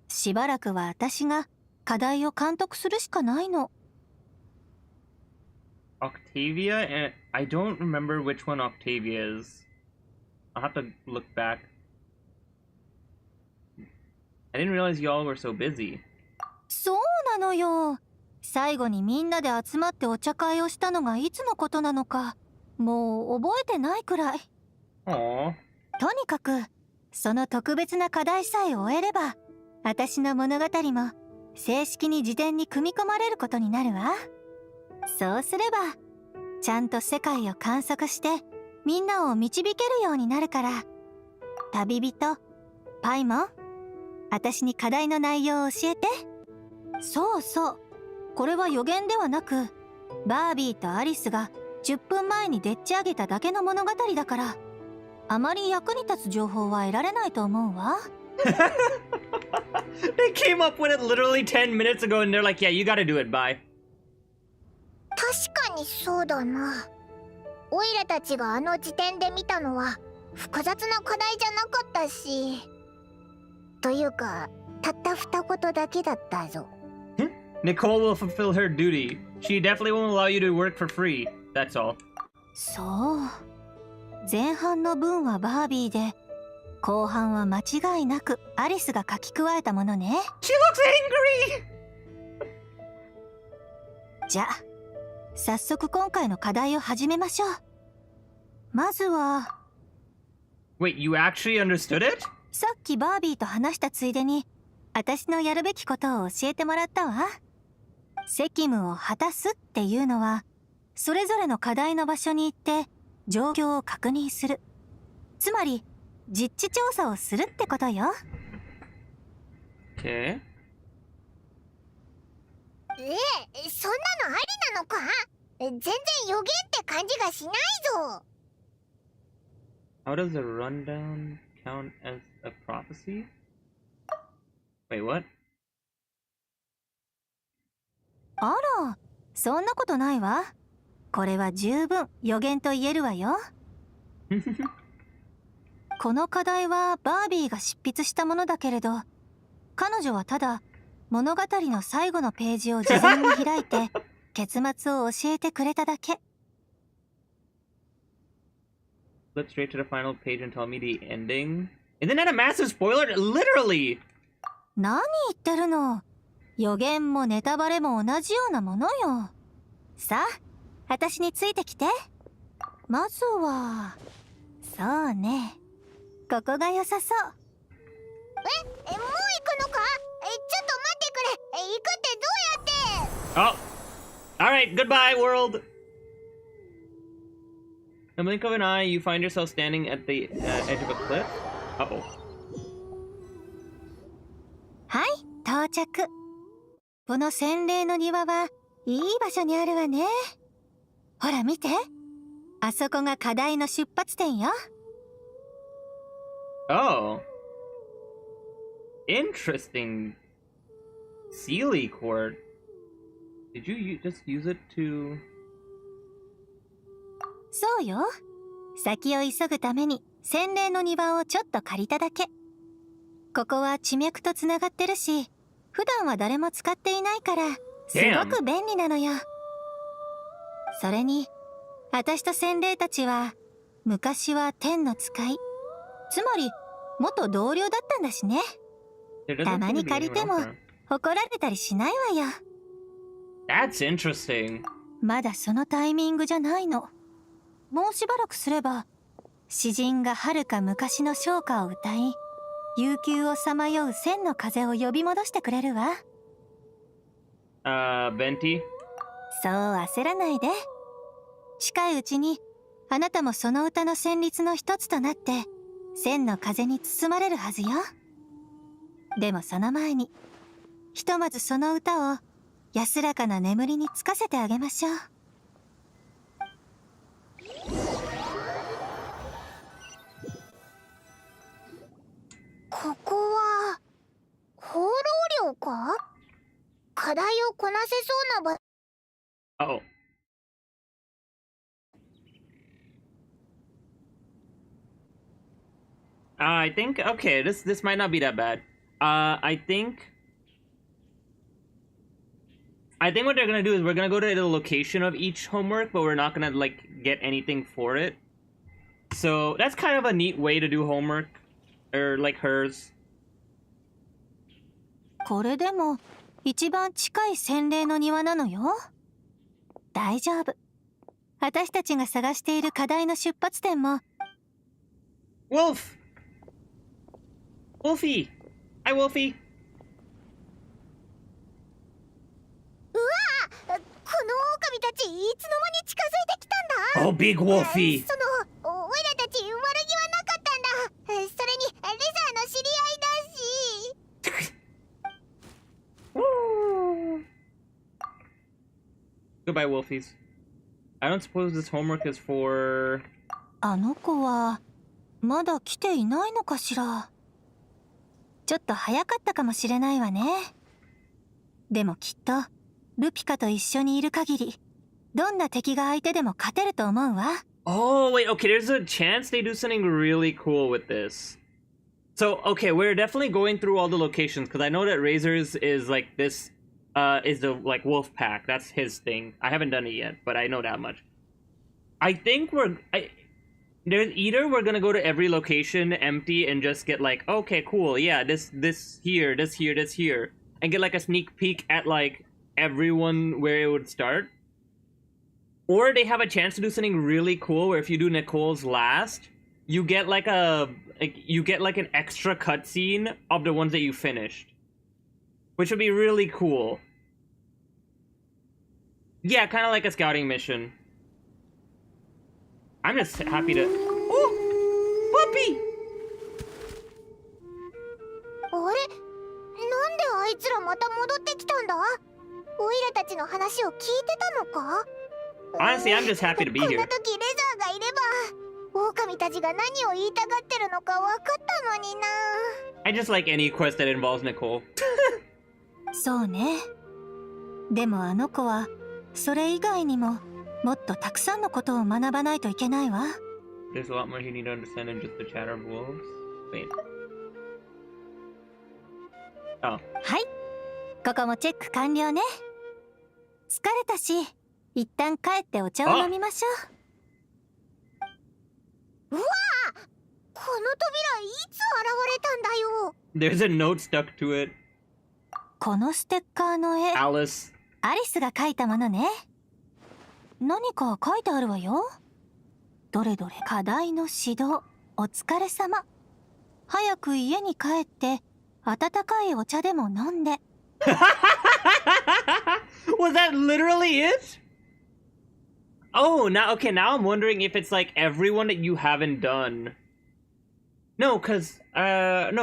しばらくは私が課題を監督するしかないの。Octavia? And I don't remember which one Octavia is. I'll have to look back. I didn't realize y'all were so busy. そうなのよ。最後にみんなで集まってお茶会をしたのがいつのことなのか、もう覚えてないくらい。Aww. とにかく、その特別な課題さえ終えれば、私の物語も正式に辞典に組み込まれることになるわ。そうすれば、ちゃんと世界を観測してみんなを導けるようになるから。旅人パイモン、私に課題の内容を教えて。そうそう、これは予言ではなくバービーとアリスが10分前にでっち上げただけの物語だから、あまり役に立つ情報は得られないと思うわ。They came up with it literally 10 minutes ago and they're like, yeah, you gotta do it, bye. 確かにそうだな。オイラたちがあの時点で見たのは複雑な課題じゃなかったし。というか、たった二言だけだったぞ。Nicole will fulfill her duty. She definitely won't allow you to work for free. That's all. そう。前半の文はバービーで、後半は間違いなくアリスが書き加えたものね。She looks angry! じゃあ、早速今回の課題を始めましょう。まずは Wait, you actually understood it? さっきバービーと話したついでに私のやるべきことを教えてもらったわ。責務を果たすっていうのはそれぞれの課題の場所に行って状況を確認する、つまり実地調査をするってことよ。 Okay. そんなのありなのか？全然予言って感じがしないぞ。How does a rundown count as a prophecy? Wait, what? あら、そんなことないわ。これは十分予言と言えるわよ。この課題はバービーが執筆したものだけれど、彼女はただ物語の最後のページを事前に開いて結末を教えてくれただけ。Flip straight to the final page and tell me the ending. Isn't that a massive spoiler? Literally! 何言ってるの。予言もネタバレも同じようなものよ。さあ、私についてきて。まずは、そうね。ここが良さそう。もう行くのか？ちょっと待ってくれ。行くってどうやって？ Oh! Alright, goodbye, world! In the blink of an eye, you find yourself standing at the edge of a cliff. Uh-oh. はい、到着。この洗礼の庭はいい場所にあるわね。ほら見て。あそこが課題の出発点よ。Oh. Interesting. Sealy Court. Did you just use it to... そうよ。先を急ぐために洗礼の庭をちょっと借りただけ。ここは地脈とつながってるし、普段は誰も使っていないからすごく便利なのよ。それに私と洗礼たちは昔は天の使い、つまり元同僚だったんだしね。たまに借りても怒られたりしないわよ。 That's interesting. まだそのタイミングじゃないの。もうしばらくすれば詩人が遥か昔の唱歌を歌い、悠久をさまよう千の風を呼び戻してくれるわ。Venti? そう焦らないで。近いうちにあなたもその歌の旋律の一つとなって千の風に包まれるはずよ。でもその前にひとまずその歌を安らかな眠りにつかせてあげましょう。ここは放浪寮か？課題をこなせそうな場。 Uh-oh. I think okay, this might not be that bad. I think what they're gonna do is we're gonna go to the location of each homework, but we're not gonna like get anything for it. So that's kind of a neat way to do homework, or like hers. これでも一番近い洗礼の庭なのよ。大丈夫。私たちが探している課題の出発点も。 Wolf! Wolfie! Hi, Wolfie! うわ！この狼たちいつの間に近づいてきただ。 Oh, big wolfie. そのオイラたち悪気はなかったんだ。それにレザーの知り合いだし。Goodbye, wolfies. I don't suppose this homework is for... あの子はまだ来ていないのかしら。ちょっと早かったかもしれないわね。でもきっとルピカと一緒にいる限りどんな敵が相手でも勝てると思うわ。 Oh, wait, okay, there's a chance they do something really cool with this. So, okay, we're definitely going through all the locations, because I know that Razor's is, like, this, is the, like, wolf pack. That's his thing. I haven't done it yet, but I know that much. I think there's either we're gonna go to every location empty and just get, like, okay, cool, yeah, this here, this here, this here, and get, like, a sneak peek at, like, everyone where it would start. Or they have a chance to do something really cool where if you do Nicole's last, you get like an extra cutscene of the ones that you finished. Which would be really cool. Yeah, kind of like a scouting mission. I'm just happy to... Oh! Puppy! あれ、なんであいつらまた戻ってきたんだ。オイラたちの話を聞いてたのか。 Honestly, I'm just happy to be こん here. な時レザーがいれば狼たちが何を言いたがってるのか分かったのにな。 I just like any quest that involves Nicole. そうね。でもあの子はそれ以外にももっとたくさんのことを学ばないといけないわ。 There's a lot more you need to understand than just the chatter of wolves. Wait. Oh. はい、ここもチェック完了ね。疲れたし一旦帰ってお茶を飲みましょう。うわあ、この扉いつ現れたんだよ。 There's a note stuck to it. このステッカーの絵、 Alice. アリスが描いたものね。何か書いてあるわよ。どれどれ、課題の指導、お疲れ様。早く家に帰って温かいお茶でも飲んで。Was that literally it? Oh, now I'm wondering if it's like everyone that you haven't done. No, no,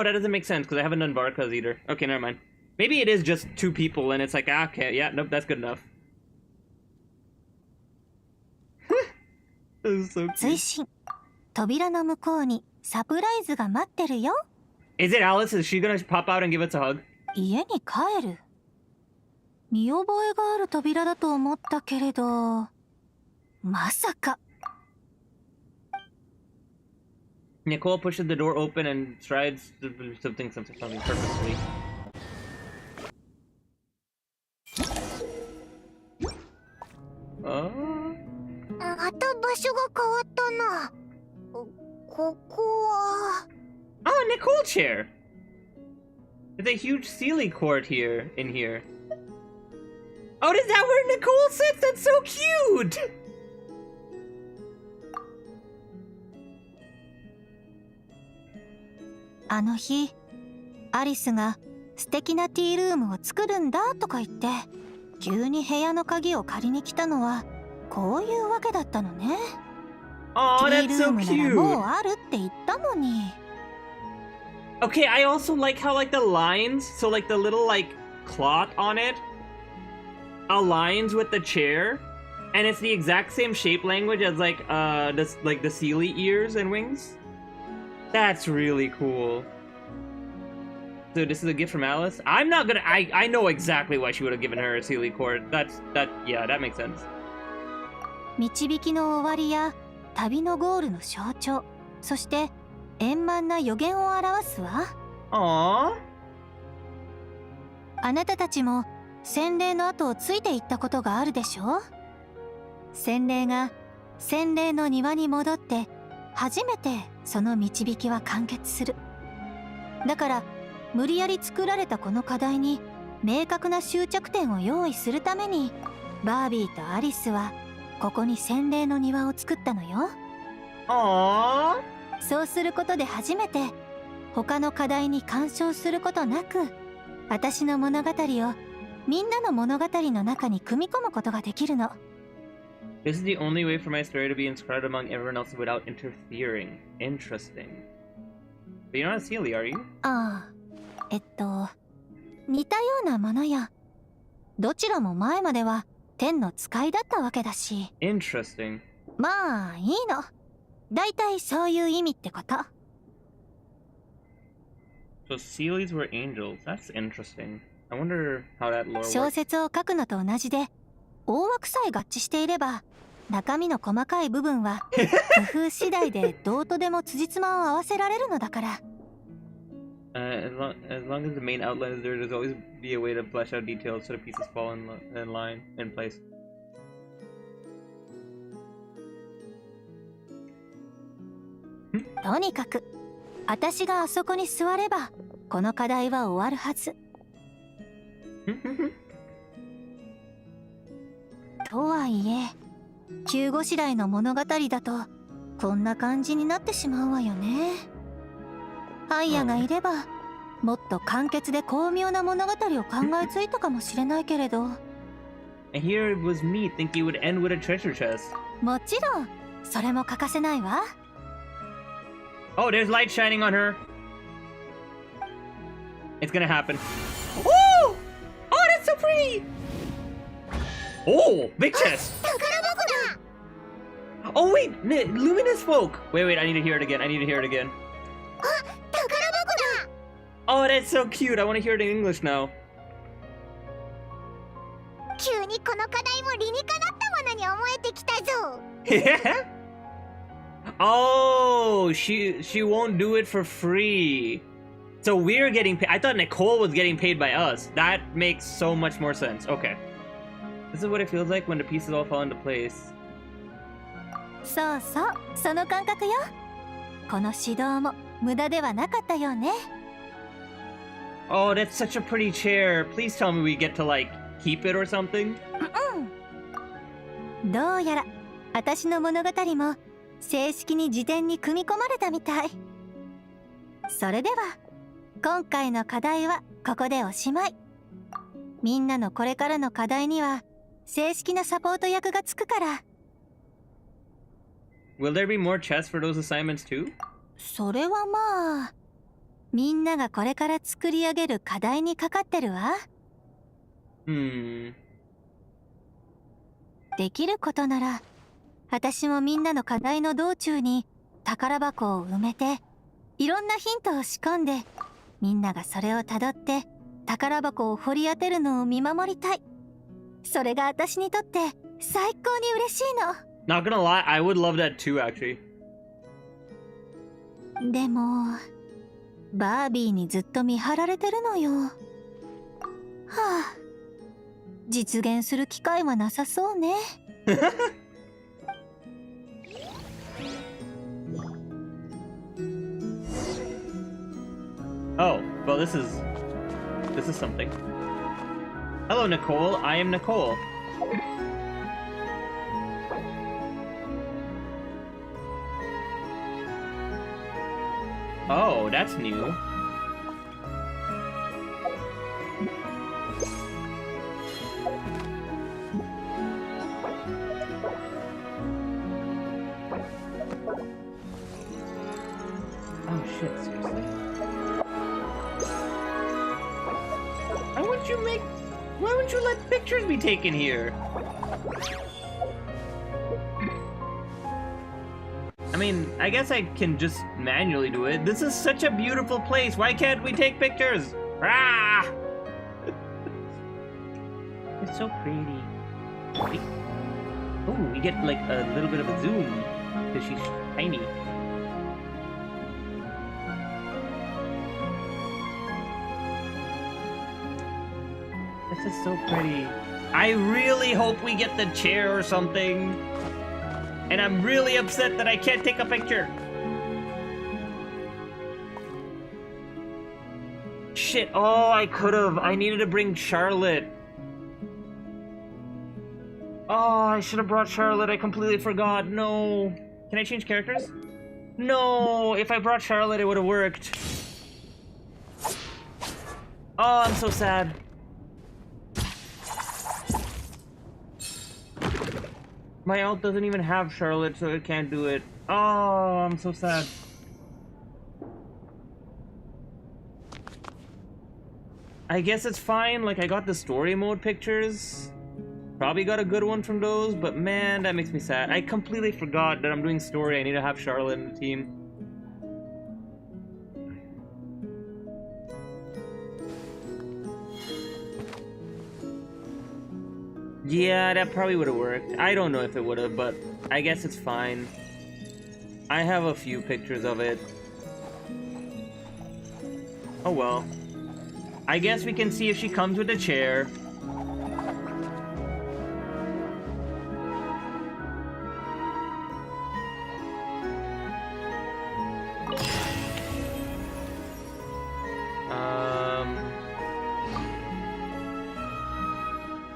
that doesn't make sense because I haven't done Barca's either. Okay, never mind. Maybe it is just 2 people and it's like, okay, yeah, nope, that's good enough. This is so cute. 追伸、扉の向こうにサプライズが待ってるよ。 Is it Alice? Is she gonna pop out and give us a hug? 家に帰る。見覚えがある扉だと思ったけれど、まさか。 Nicole pushes the door open and strides something purposely. Oh? また場所が変わったな。ここは。 Oh, Nicole chair! There's a huge Sealy court in here. Oh, is that where Nicole sits? That's so cute! あの日、アリスが素敵なティールームを作るんだとか言って、急に部屋の鍵を借りに来たのはこういうわけだったのね。 Oh, ティー that's ル so ームならもう cute! あるって言ったのに。 Okay, I also like how, like, the lines, so, like, the little, like, cloth on it aligns with the chair, and it's the exact same shape language as, like, the Sealy ears and wings. That's really cool. So this is a gift from Alice? I'm not gonna... I know exactly why she would have given her a Sealy cord. Yeah, that makes sense. 導きの終わりや旅のゴールの象徴、そして円満な予言を表すわ。 Aww. あなたたちも洗礼の後をついていったことがあるでしょ。洗礼が洗礼の庭に戻って初めてその導きは完結する。だから無理やり作られたこの課題に明確な終着点を用意するためにバービーとアリスはここに洗礼の庭を作ったのよ。 Aww. そうすることで初めて他の課題に干渉することなく私の物語をみんなの物語の中に組み込むことができるの。This is the only way for my story to be inscribed among everyone else without interfering. Interesting. But you're not Sealy, are you? ああ、似たようなものよ。どちらも前までは天の使いだったわけだし。Interesting. まあいいの。だいたいそういう意味ってこと。So Sealies were angels. That's interesting. I wonder how that lore 小 works. 説を書くのと同じで、大枠さえ合致していれば、中身の細かい部分は工夫次第でどうとでも辻褄を合わせられるのだから。As long as the main outline is there, there's always be a way to flesh out details so the pieces fall in place. とにかく、私があそこに座れば、この課題は終わるはず。とはいえ、急ごしらえの物語だと、こんな感じになってしまうわよね。ハイヤがいれば、もっと簡潔で巧妙な物語を考えついたかもしれないけれど。And here it was me thinking it would end with a treasure chest. もちろん、それも欠かせないわ。Oh, there's light shining on her. It's gonna happen. Oh! Oh, that's so pretty! Oh, big chest! Oh, wait! Luminous folk! Wait, I need to hear it again. Oh, that's so cute. I want to hear it in English now. 急にこの課題も理にかなったものに思えてきたぞ。Oh, she won't do it for free. So we're getting paid. I thought Nicole was getting paid by us. That makes so much more sense. Okay. This is what it feels like when the pieces all fall into place. そうそう、その感覚よ。この指導も無駄ではなかったよね。Oh, that's such a pretty chair. Please tell me we get to, like, keep it or something? どうやら、私の物語も正式に辞典に組み込まれたみたい。それでは、今回の課題はここでおしまい。みんなのこれからの課題には、正式なサポート役がつくから。Will there be more chests for those assignments too? それはまあ、みんながこれから作り上げる課題にかかってるわ。できることなら、私もみんなの課題の道中に宝箱を埋めて、いろんなヒントを仕込んで、みんながそれをたどって宝箱を掘り当てるのを見守りたい。それが私にとって最高に嬉しいの。Not gonna lie, I would love that too, actually. でも、バービーにずっと見張られてるのよ。はあ、実現する機会はなさそうね。Oh, well, this is something. Hello, Nicole. I am Nicole. Oh, that's new. Oh shit, seriously. Why wouldn't you let pictures be taken here? I mean, I guess I can just manually do it. This is such a beautiful place. Why can't we take pictures? Ah! It's so pretty. Oh, we get like a little bit of a zoom because she's tiny. This is so pretty. I really hope we get the chair or something. And I'm really upset that I can't take a picture. Shit, oh, I could've. I needed to bring Charlotte. Oh, I should have brought Charlotte. I completely forgot. No. Can I change characters? No, if I brought Charlotte, it would have worked. Oh, I'm so sad. My alt doesn't even have Charlotte, so it can't do it. Oh, I'm so sad. I guess it's fine, like I got the story mode pictures. Probably got a good one from those, but man, that makes me sad. I completely forgot that I'm doing story. I need to have Charlotte in the team. Yeah, that probably would have worked. I don't know if it would have, but I guess it's fine. I have a few pictures of it. Oh well. I guess we can see if she comes with a chair.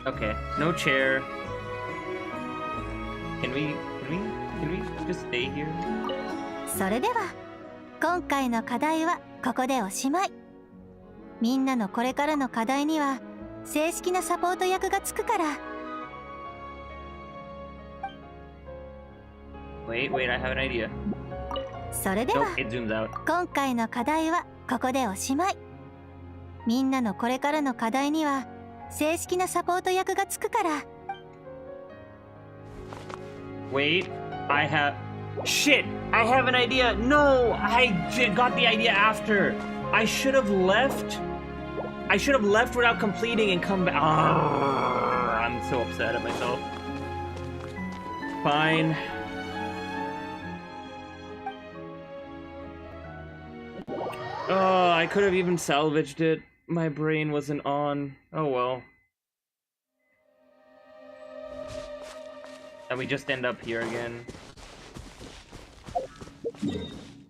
Okay, no chair. Can we just stay here? それでは今回の課題はここでおしまい。みんなのこれからの課題には正式なサポート役がつくから。Wait, I have an idea. それでは Nope, it zooms out. 今回の課題はここでおしまい。みんなのこれからの課題には正式なサポート役がつくから。Wait, I have... Shit! I have an idea! No! I got the idea after! I should have left... I should have left without completing and come back... I'm so upset at myself. Fine. Oh, I could have even salvaged it. My brain wasn't on. Oh well. And we just end up here again.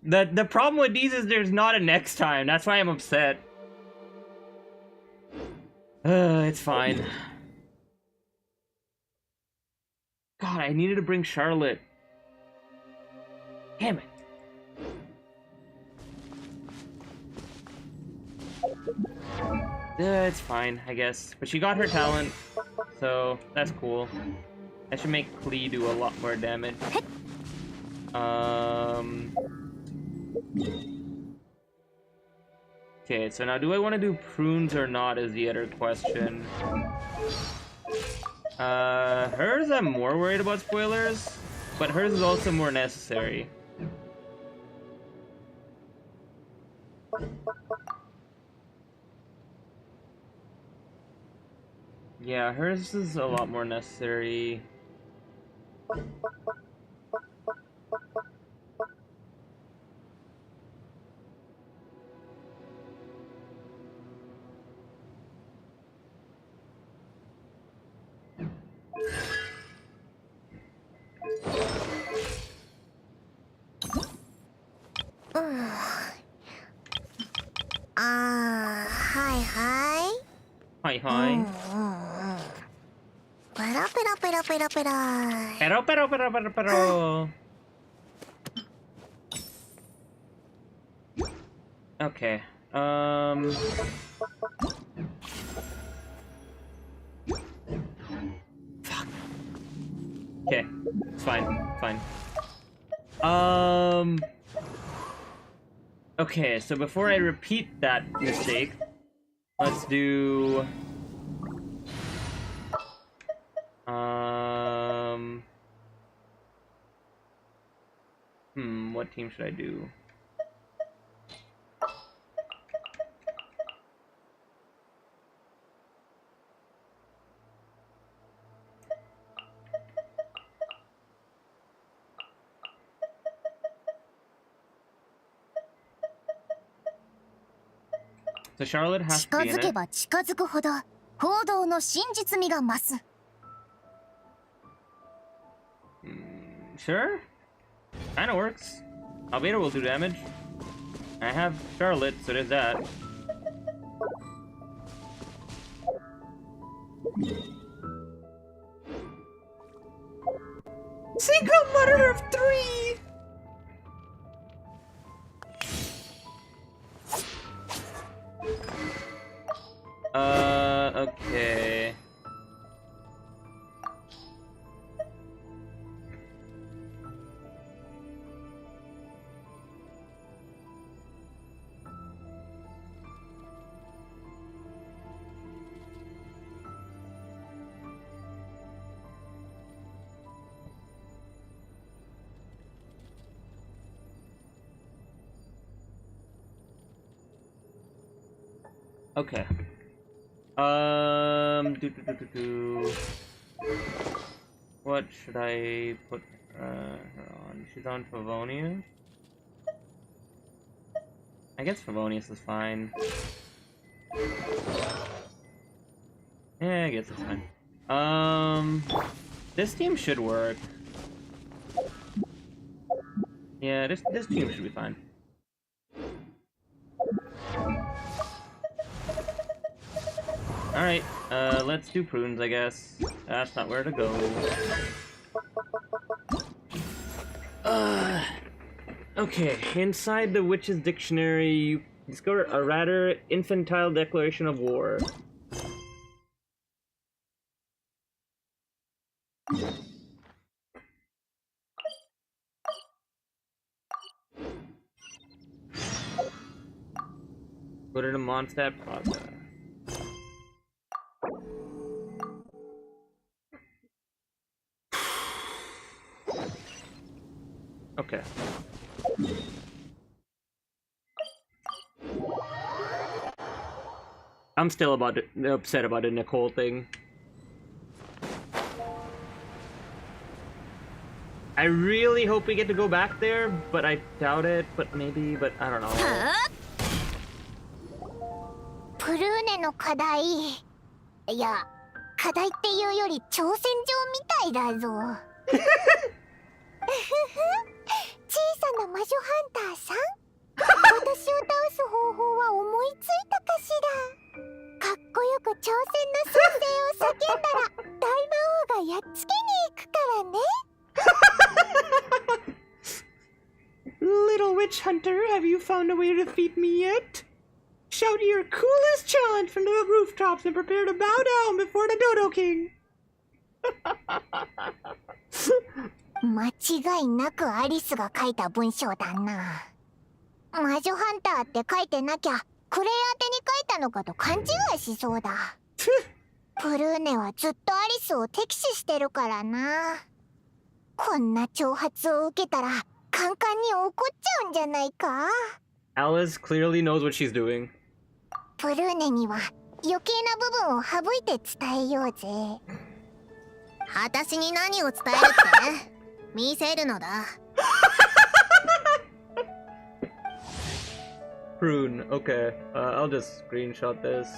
The problem with these is there's not a next time. That's why I'm upset. It's fine. God, I needed to bring Charlotte. Damn it. It's fine, I guess. But she got her talent, so that's cool. That should make Klee do a lot more damage. Okay, so now do I want to do prunes or not is the other question. Hers I'm more worried about spoilers, but hers is also more necessary. Yeah, hers is a lot more necessary. Hi, hi. Pero. Okay. Fuck. Okay, it's fine. Okay, so before I repeat that mistake, let's do... what team should I do? So Charlotte has to be in it. 近づけば近づくほど報道の真実味が増す。Sure. Kinda works. Albedo will do damage. I have Charlotte, so there's that. Single mother of 3! Okay. Okay. What should I put her on? She's on Favonius. I guess Favonius is fine. Yeah, I guess it's fine. This team should work. Yeah, this team should be fine. Alright, let's do prunes, I guess. That's not where to go. Okay, inside the Witch's Dictionary, you discover a rather infantile declaration of war. Put it in Mondstadt Plaza. Okay. I'm still upset about the Nicole thing. I really hope we get to go back there, but I doubt it. But maybe, but I don't know. プルーネの課題。いや、課題っていうより挑戦状みたいだぞ。小さな魔女ハンターさん、私を倒す方法は思いついたかしら。かっこよく挑戦の宣言を叫んだら大魔王がやっつけに行くからね。Little witch hunter, have you found a way to defeat me yet? Shout your coolest challenge from the rooftops and prepare to bow down before the Dodo King. 間違いなくアリスが書いた文章だな。魔女ハンターって書いてなきゃクレイ宛てに書いたのかと勘違いしそうだ。プルーネはずっとアリスを敵視してるからな。こんな挑発を受けたらカンカンに怒っちゃうんじゃないか。 Alice clearly knows what she's doing. プルーネには余計な部分を省いて伝えようぜ。私に何を伝えるって見せるのだ。Prune, okay. I'll just screenshot this.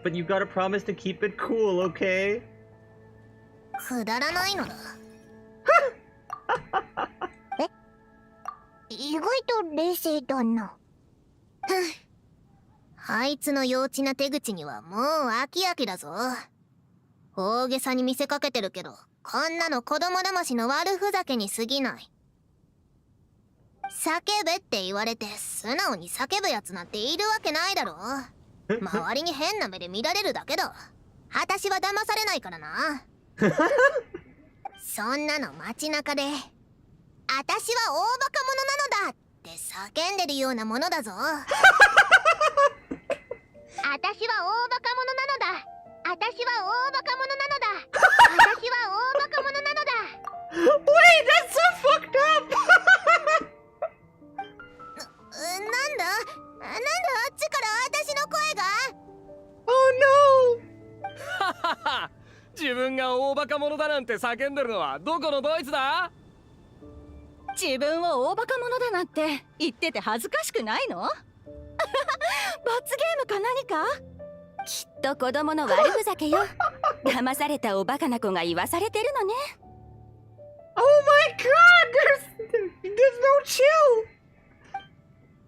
But you gotta promise to keep it cool, okay? くだらないのだ。え？意外と冷静だな。あいつの幼稚な手口にはもう飽き飽きだぞ。大げさに見せかけてるけど、こんなの子供騙しの悪ふざけに過ぎない。叫べって言われて素直に叫ぶやつなんているわけないだろ。周りに変な目で見られるだけだ。私は騙されないからな。そんなの街中で、私は大バカ者なのだって叫んでるようなものだぞ。私は大バカ者なのだ。私は大バカ者なのだ。私は大バカ者なのだ。Wait, that's so fucked up! なんだあっちから私の声が。 Oh no! ははは自分が大バカ者だなんて叫んでるのはどこのドイツだ？自分を大バカ者だなんて言ってて恥ずかしくないの？罰ゲームか何か？きっと子供の悪ふざけよ。騙されたおバカな子が言わされてるのね。 Oh my god! There's no chill!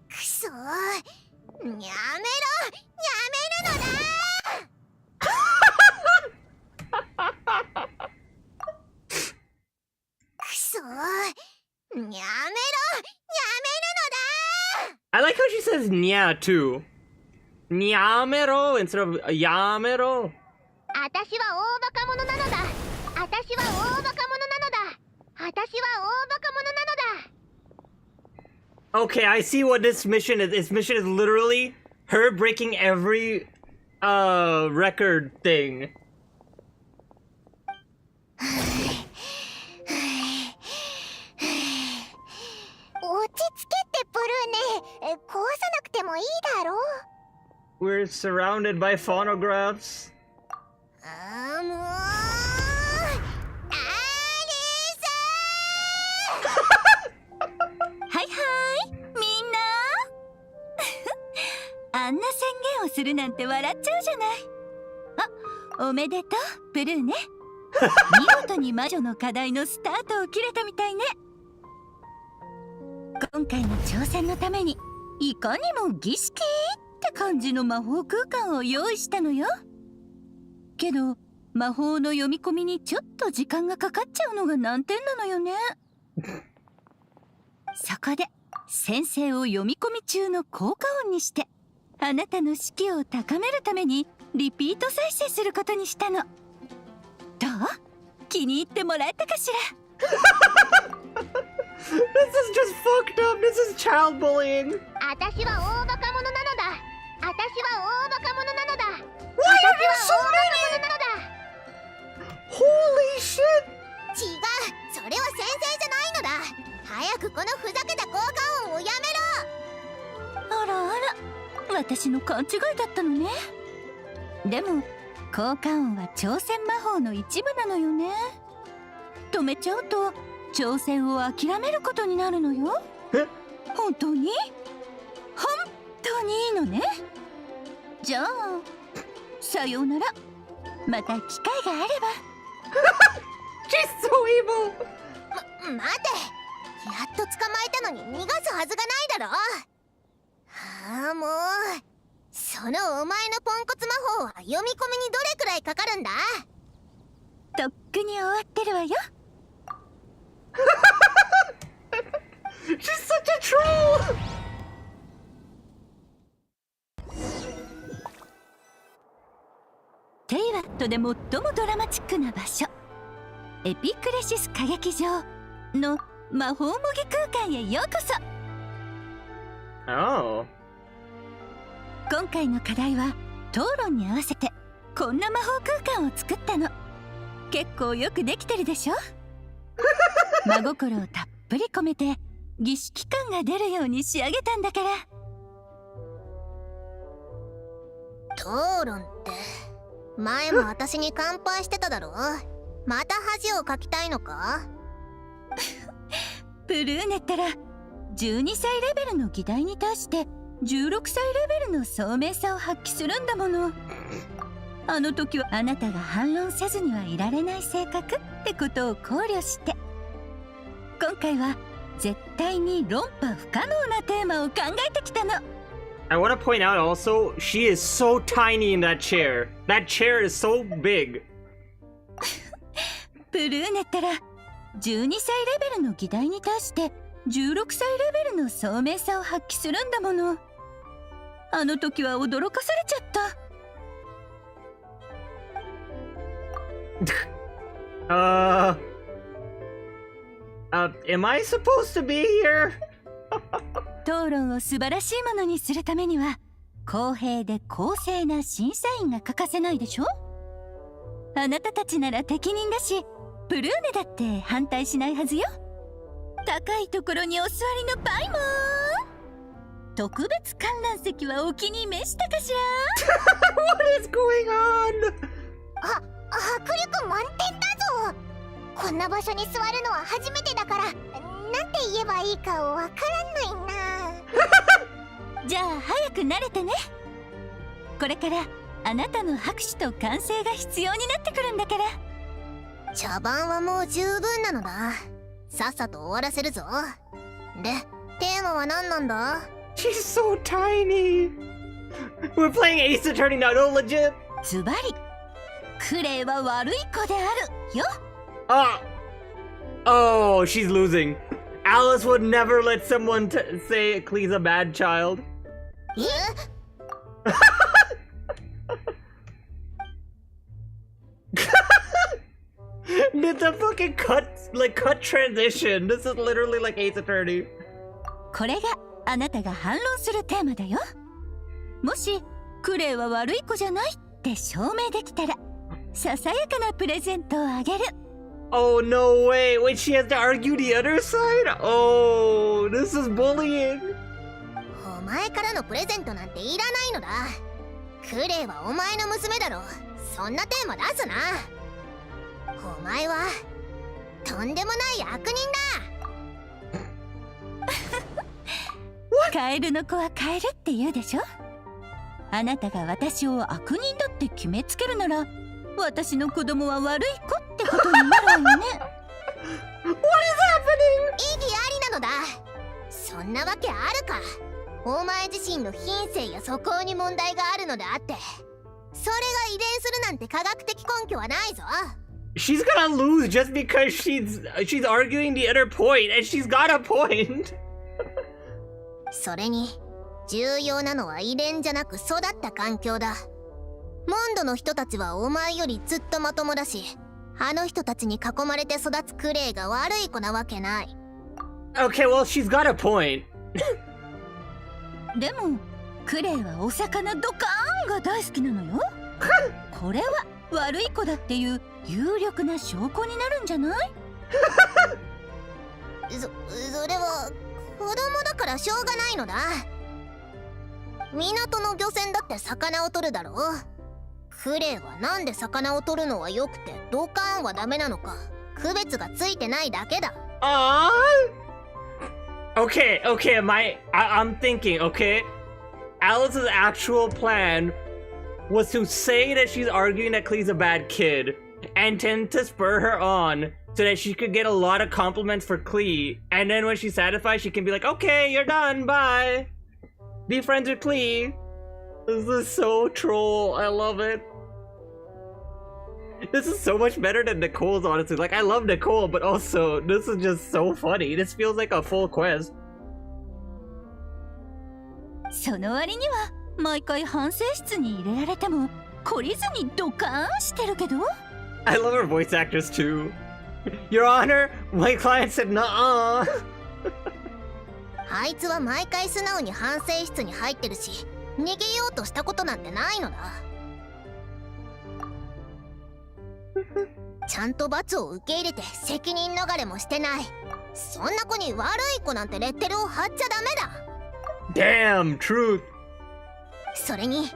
くそー、やめろ、やめるのだ。くそー、やめろ、やめるのだ。 I like how she says nya too. Nyamero instead of yamero. 私は大バカ者なのだ。私は大バカ者なのだ。私は大バカ者なのだ。Okay, I see what this mission is. This mission is literally her breaking every record thing. 落ち着けってプルーネ。壊さなくてもいいだろ。 We're surrounded by phonographs. ああもう。はいはいみんなあんな宣言をするなんて笑っちゃうじゃない。あ、おめでとうプルーネ。見事に魔女の課題のスタートを切れたみたいね。今回の挑戦のためにいかにも儀式って感じの魔法空間を用意したのよ。けど魔法の読み込みにちょっと時間がかかっちゃうのが難点なのよね。そこで先生を読み込み中の効果音にしてあなたの士気を高めるためにリピート再生することにしたの。どう？気に入ってもらえたかしら？ This is just fucked up. This is child bullying. 私は大バカ者なのだ。私は大バカ者なのだ。 Why are there so many? Holy shit! 違う、それは先生じゃないのだ。早くこのふざけた効果音をやめろ。あらあら、私の勘違いだったのね。でも効果音は挑戦魔法の一部なのよね。止めちゃうと挑戦を諦めることになるのよ。本当に？本当にいいのね。じゃあさようなら。また機会があれば。She's so evil. 待て、やっと捕まえたのに逃がすはずがないだろ。はあもう、そのお前のポンコツ魔法は読み込みにどれくらいかかるんだ？とっくに終わってるわよ。She's such a troll. テイワットで最もドラマチックな場所、エピクレシス歌劇場の魔法模擬空間へようこそ。 Oh. 今回の課題は討論に合わせてこんな魔法空間を作ったの。結構よくできてるでしょ。真心をたっぷり込めて儀式感が出るように仕上げたんだから。討論って前も私に乾杯してただろ。また恥をかきたいのか？プルーネったら12歳レベルの議題に対して16歳レベルの聡明さを発揮するんだもの。あの時はあなたが反論せずにはいられない性格ってことを考慮して、今回は絶対に論破不可能なテーマを考えてきたの。 I want to point out also, she is so tiny in that chair. That chair is so big. プルーネったら12歳レベルの議題に対して16歳レベルの聡明さを発揮するんだもの。あの時は驚かされちゃった。Am I supposed to be here? 討論を素晴らしいものにするためには公平で公正な審査員が欠かせないでしょ。あなたたちなら適任だし、プルーネだって反対しないはずよ。高いところにお座りのパイモン、特別観覧席はお気に召したかしら？ What is going on? 迫力満点だぞ。こんな場所に座るのは初めてだから、なんて言えばいいかわからないな。じゃあ早く慣れてね。これからあなたの拍手と歓声が必要になってくるんだから。茶番はもう十分なのだ。さっさと終わらせるぞ。で、テーマは何なんだ？ She's so tiny. We're playing Ace Attorney now, no legit. ズバリクレイは悪い子であるよ。Oh, she's losing. Alice would never let someone say Klee's a bad child. え？ It's a fucking cut transition. This is literally like Ace Attorney. これがあなたが反論するテーマだよ。もしクレイは悪い子じゃないって証明できたら、ささやかなプレゼントをあげる。 Oh, no way. Wait, she has to argue the other side? Oh, this is bullying. お前からのプレゼントなんていらないのだ。クレイはお前の娘だろ。そんなテーマ出すな。お前はとんでもない悪人だ。カエルの子はカエルって言うでしょ。あなたが私を悪人だって決めつけるなら、私の子供は悪い子ってことになるわよね。What is happening? 意義ありなのだ。そんなわけあるか。お前自身の品性や素行に問題があるのであって、それが遺伝するなんて科学的根拠はないぞ。She's gonna lose just because she's arguing the other point, and she's got a point. それに重要なのは遺伝じゃなく育った環境だ。モンドの人たちはお前よりずっとまともだし、あの人たちに囲まれて育つクレイが悪い子なわけない。 Okay, well, she's got a point. でもクレイはお魚ドカーンが大好きなのよ。これは悪い子だっていう有力な証拠になるんじゃない？それは子供だからしょうがないのだ。港の漁船だって魚を取るだろう。クレイはなんで魚を取るのはよくてドカーンはダメなのか区別がついてないだけだ。Okay, I'm thinking, okay? Alice's actual plan was to say that she's arguing that Klee's a bad kid and tend to spur her on so that she could get a lot of compliments for Klee, and then when she's satisfied, she can be like, okay, you're done, bye. Be friends with Klee. This is so troll. I love it. This is so much better than Nicole's, honestly. Like, I love Nicole, but also, this is just so funny. This feels like a full quest. その割には毎回反省室に入れられても懲りずにドカーンしてるけど。 I love her voice actors too. Your Honor, my client said nuh-uh. あいつは毎回素直に反省室に入ってるし、逃げようとしたことなんてないのだ。ちゃんと罰を受け入れて責任逃れもしてない。そんな子に悪い子なんてレッテルを貼っちゃダメだ。 Damn, truth. それに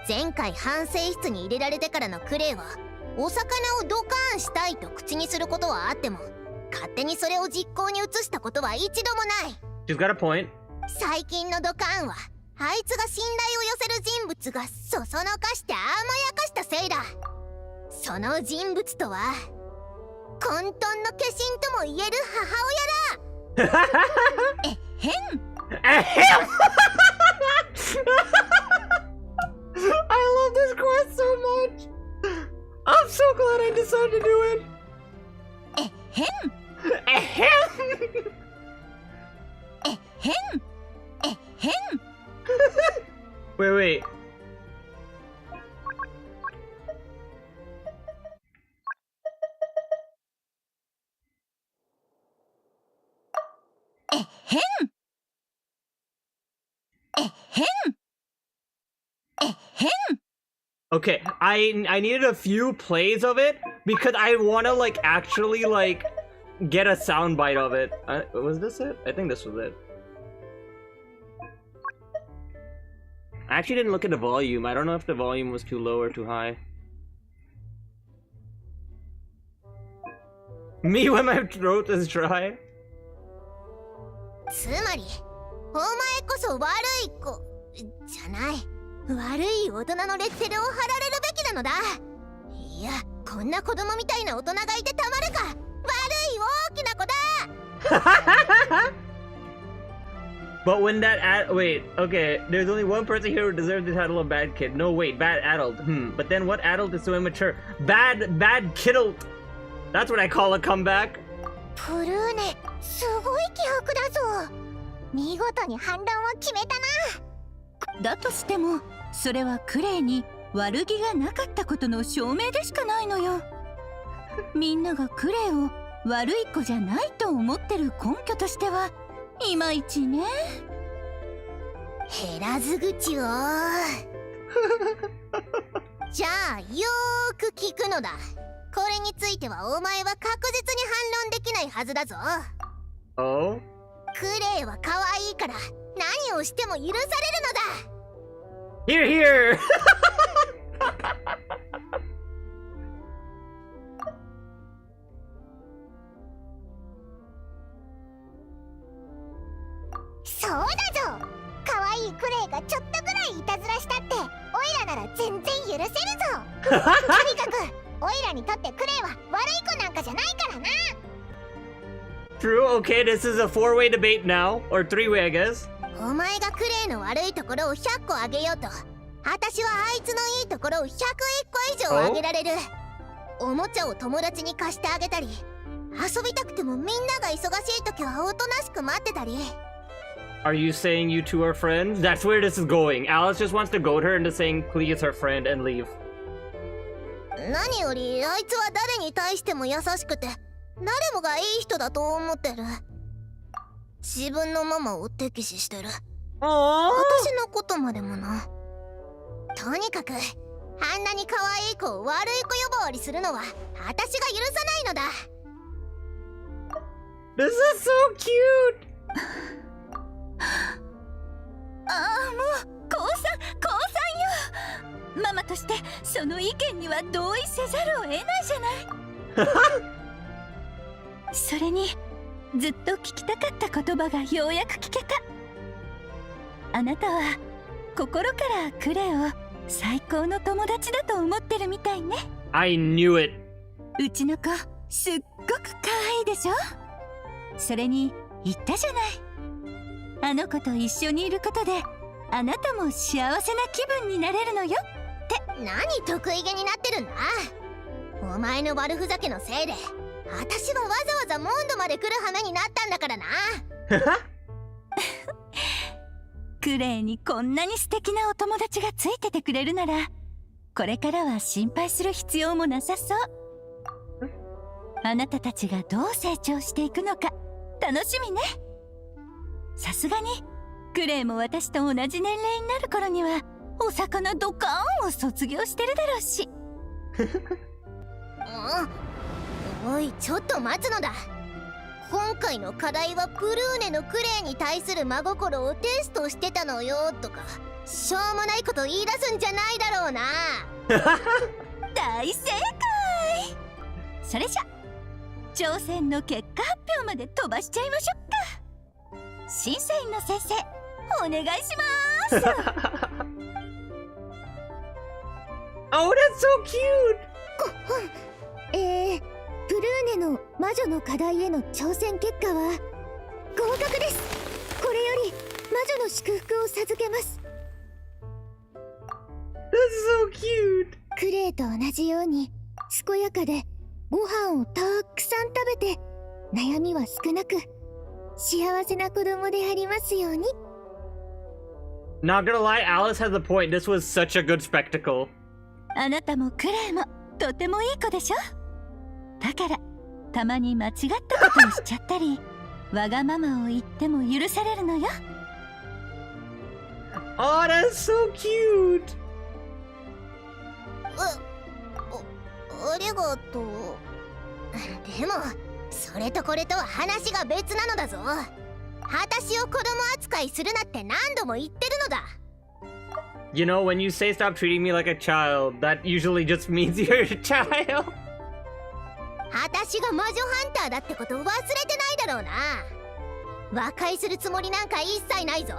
前回反省室に入れられてからのクレイはお魚をドカーンしたいと口にすることはあっても、勝手にそれを実行に移したことは一度もない。 She's got a point. 最近のドカーンはあいつが信頼を寄せる人物がそそのかして甘やかしたせいだ。その人物とは混沌の化身とも言える母親だ。えへん。I love this quest so much. I'm so glad I decided to do it. えへん。えへん。えへん。えへん。 Wait. えへん。えへん。えへん。 Okay, I needed a few plays of it because I want to like actually like get a soundbite of it. Was this it? I think this was it. I actually didn't look at the volume. I don't know if the volume was too low or too high. Me when my throat is dry. つまりお前こそ悪い子じゃない。悪い大人のレッテルを貼られるべきなのだ。いや、こんな子供みたいな大人がいてたまるか。悪い大きな子だ。But when that wait, okay, there's only one person here who deserves the title of bad kid. No, wait, bad adult. But then what adult is so immature? Bad kidult. That's what I call a comeback. プルーネ、すごい気迫だぞ。見事に反論を決めたな。だとしてもそれはクレイに悪気がなかったことの証明でしかないのよ。みんながクレイを悪い子じゃないと思ってる根拠としてはいまいちね。減らず口をじゃあよーく聞くのだ。これについてはお前は確実に反論できないはずだぞ。Oh? クレイは可愛いから何をしても許されるのだ。 Here, here! そうだぞ。可愛いクレイがちょっとぐらいいたずらしたってオイラなら全然許せるぞ。とにかくオイラにとってクレイは悪い子なんかじゃないからな。 True, okay, this is a 4-way debate now. Or 3-way, I guess. お前がクレイの悪いところを100個あげようと、私はあいつのいいところを101個以上あげられる。おもちゃを友達に貸してあげたり、遊びたくてもみんなが忙しい時はおとなしく待ってたり。 Are you saying you two are friends? That's where this is going. Alice just wants to goad her into saying Klee is her friend and leave. 何よりあいつは誰に対しても優しくて誰もがいい人だと思ってる。自分のママを敵視してる。私のことまでもな。とにかくあんなに可愛い子を悪い子呼ばわりするのは私が許さないのだ。 This is so cute! ああ、もう降参よ。ママとしてその意見には同意せざるを得ないじゃない。それにずっと聞きたかった言葉がようやく聞けた。あなたは心からクレイを最高の友達だと思ってるみたいね。 I knew it. うちの子すっごく可愛いでしょ。それに言ったじゃない。あの子と一緒にいることであなたも幸せな気分になれるのよって。何得意げになってるんだ。お前の悪ふざけのせいで私はわざわざモンドまで来る羽目になったんだからな。クレイにこんなに素敵なお友達がついててくれるならこれからは心配する必要もなさそう。あなたたちがどう成長していくのか楽しみね。さすがにクレイも私と同じ年齢になる頃にはお魚ドカーンを卒業してるだろうし。おい、ちょっと待つのだ。今回の課題はプルーネのクレイに対する真心をテストしてたのよとかしょうもないこと言い出すんじゃないだろうな。大正解。それじゃ挑戦の結果発表まで飛ばしちゃいましょうか。審査員の先生お願いします。Oh, that's so cute! プルーネの魔女の課題への挑戦結果は合格です。これより魔女の祝福を授けます。 That's so cute! クレイと同じように健やかでご飯をたくさん食べて悩みは少なく幸せな子供でありますように。 Not gonna lie, Alice has a point. This was such a good spectacle. あなたもクレイもとてもいい子でしょ。だからたまに間違ったことをしちゃったりわがままを言っても許されるのよ。 Oh, that's so cute! ありがとう。でもそれとこれとは話が別なのだぞ。私を子供扱いするなって何度も言ってるのだ。 You know, when you say stop treating me like a child, that usually just means you're a child. 私が魔女ハンターだってこと忘れてないだろうな。和解するつもりなんか一切ないぞ。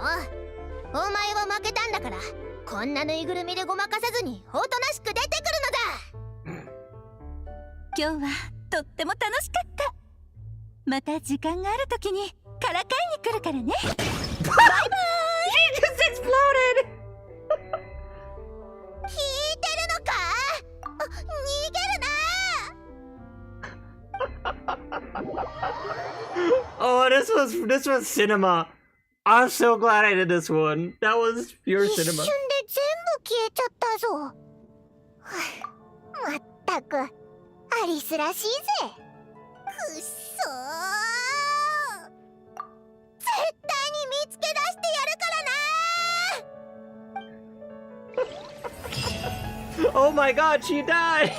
お前は負けたんだからこんなぬいぐるみでごまかさずにおとなしく出てくるのだ。今日はとっても楽しかった。また時間があるときにからかいに来るからね。バイバイ。 She just exploded! 聞いてるのか。逃げるな。 Oh, this was cinema. I'm so glad I did this one. That was pure 一瞬で cinema. 全部消えちゃったぞ。はあ、まったくアリスらしいぜ。くっそー。絶 Oh my god, she died!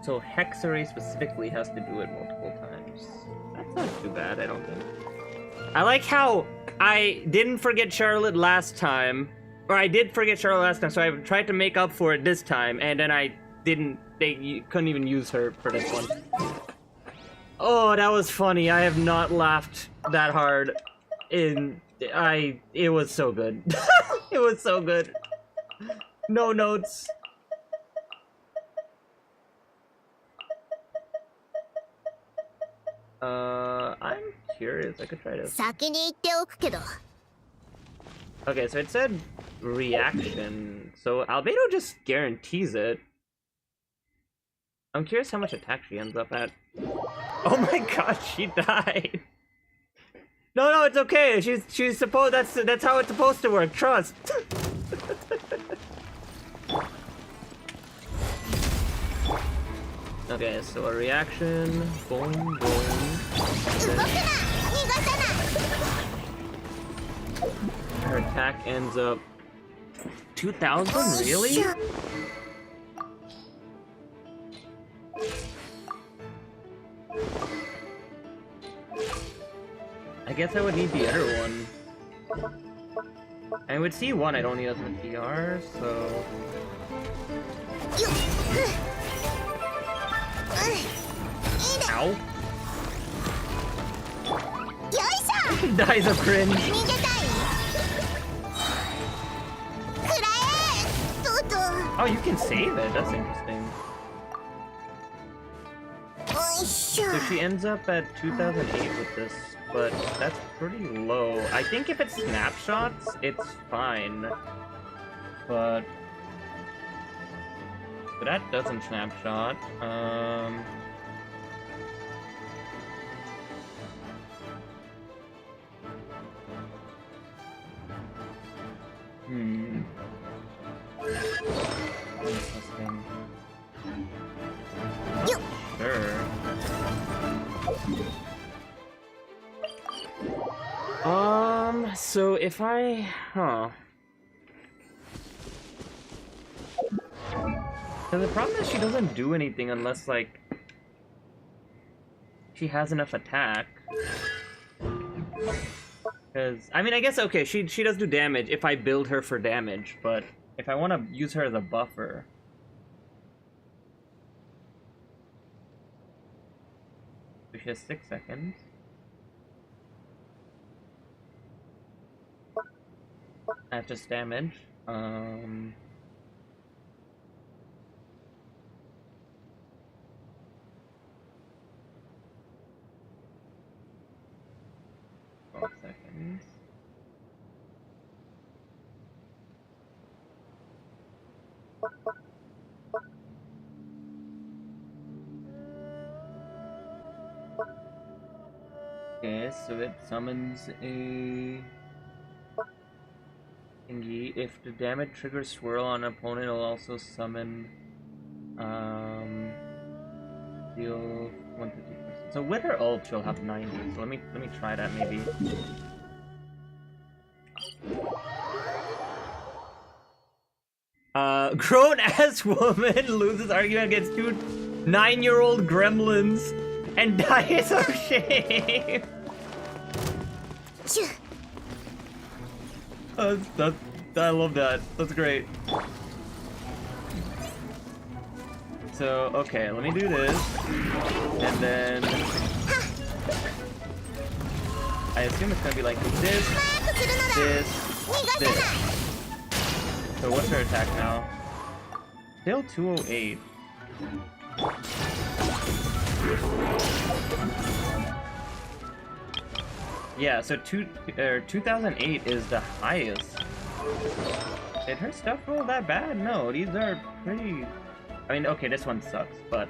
So Hexerei specifically has to do it multiple times. That's not too bad, I don't think. I like how I didn't forget Charlotte last time. Or I did forget Charlotte last time, so I tried to make up for it this time, and then I didn't, they couldn't even use her for this one. Oh, that was funny. I have not laughed that hard it was so good. It was so good. No notes. I'm curious. I could try this. 先に言っておくけど Okay, so it said reaction. So Albedo just guarantees it. I'm curious how much attack she ends up at. Oh my god, she died. No, it's okay. She's supposed that's how it's supposed to work. Trust. Okay, so a reaction. Boom, boom. Her attack ends up 2,000? Really? I guess I would need the other one. And with C1, I don't need as much DR, so... Ow! Dies of cringe! Oh, you can save it. That's interesting. So she ends up at 2008 with this, but that's pretty low. I think if it's snapshots, it's fine. But that doesn't snapshot. Interesting. Sure. So if I... So the problem is she doesn't do anything unless, like, she has enough attack. Because, I mean, I guess, okay, she does do damage if I build her for damage, but if I want to use her as a buffer... So she has 6 seconds. That's just damage. 12 seconds. Okay, so it summons a thingy. If the damage triggers swirl on an opponent, it'll also summon deal 150%. So with her ult, she'll have 90. So let me try that maybe. Grown-ass woman loses argument against 2 9-year-old gremlins and dies of shame. I love that. That's great. So, okay, let me do this. And then... I assume it's gonna be like this, this. So what's her attack now? Still 208. Yeah, so 2008 is the highest. Did her stuff roll that bad? No, these are pretty... I mean, okay, this one sucks, but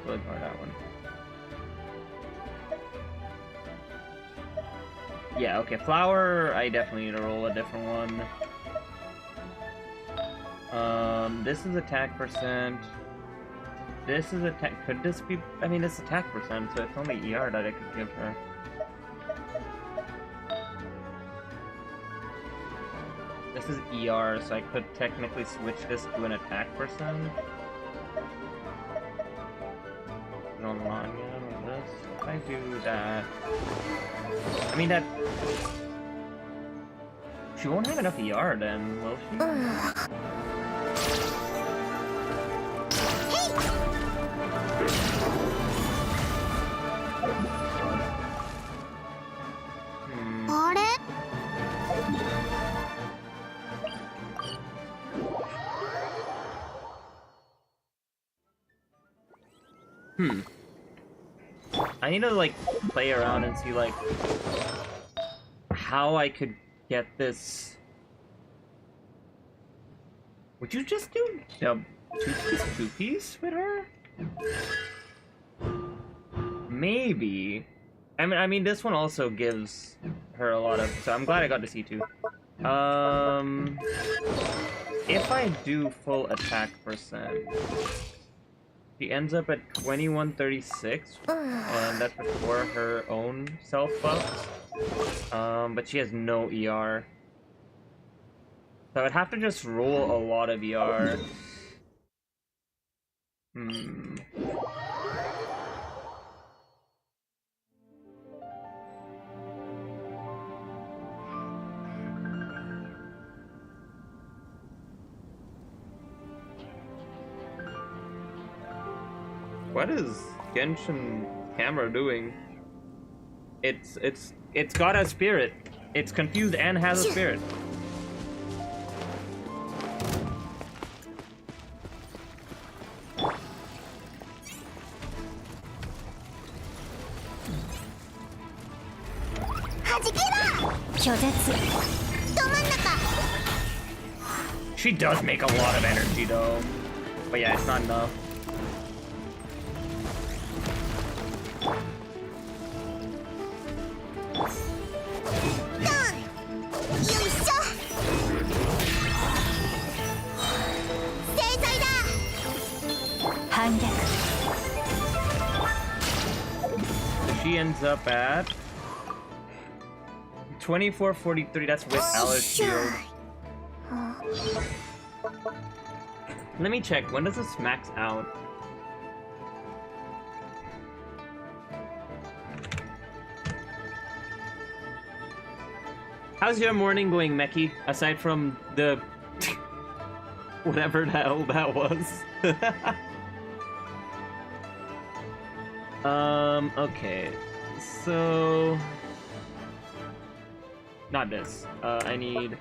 we'll ignore that one. Yeah, okay, flower, I definitely need to roll a different one. This is attack percent. this is attack. Could this be? I mean, it's attack percent, so it's only ER that I could give her. This is ER, so I could technically switch this to an attack percent. No, yeah, this. If I do that, I mean that. She won't have enough ER then, will she? I need to like play around and see like how I could get this. Would you just do two-piece with her? Maybe. I mean this one also gives her a lot of, so I'm glad I got to see two. If I do full attack percent, she ends up at 2136, and that's before her own self buffs. But she has no ER. So I'd have to just roll a lot of ER. What is Genshin camera doing? It's got a spirit. It's confused and has a spirit. She does make a lot of energy though. But yeah, it's not enough. She ends up at 2443. That's with Alice shield. Let me check. When does this max out? How's your morning going, Meki? Aside from the whatever the hell that was. Okay. So not this. I need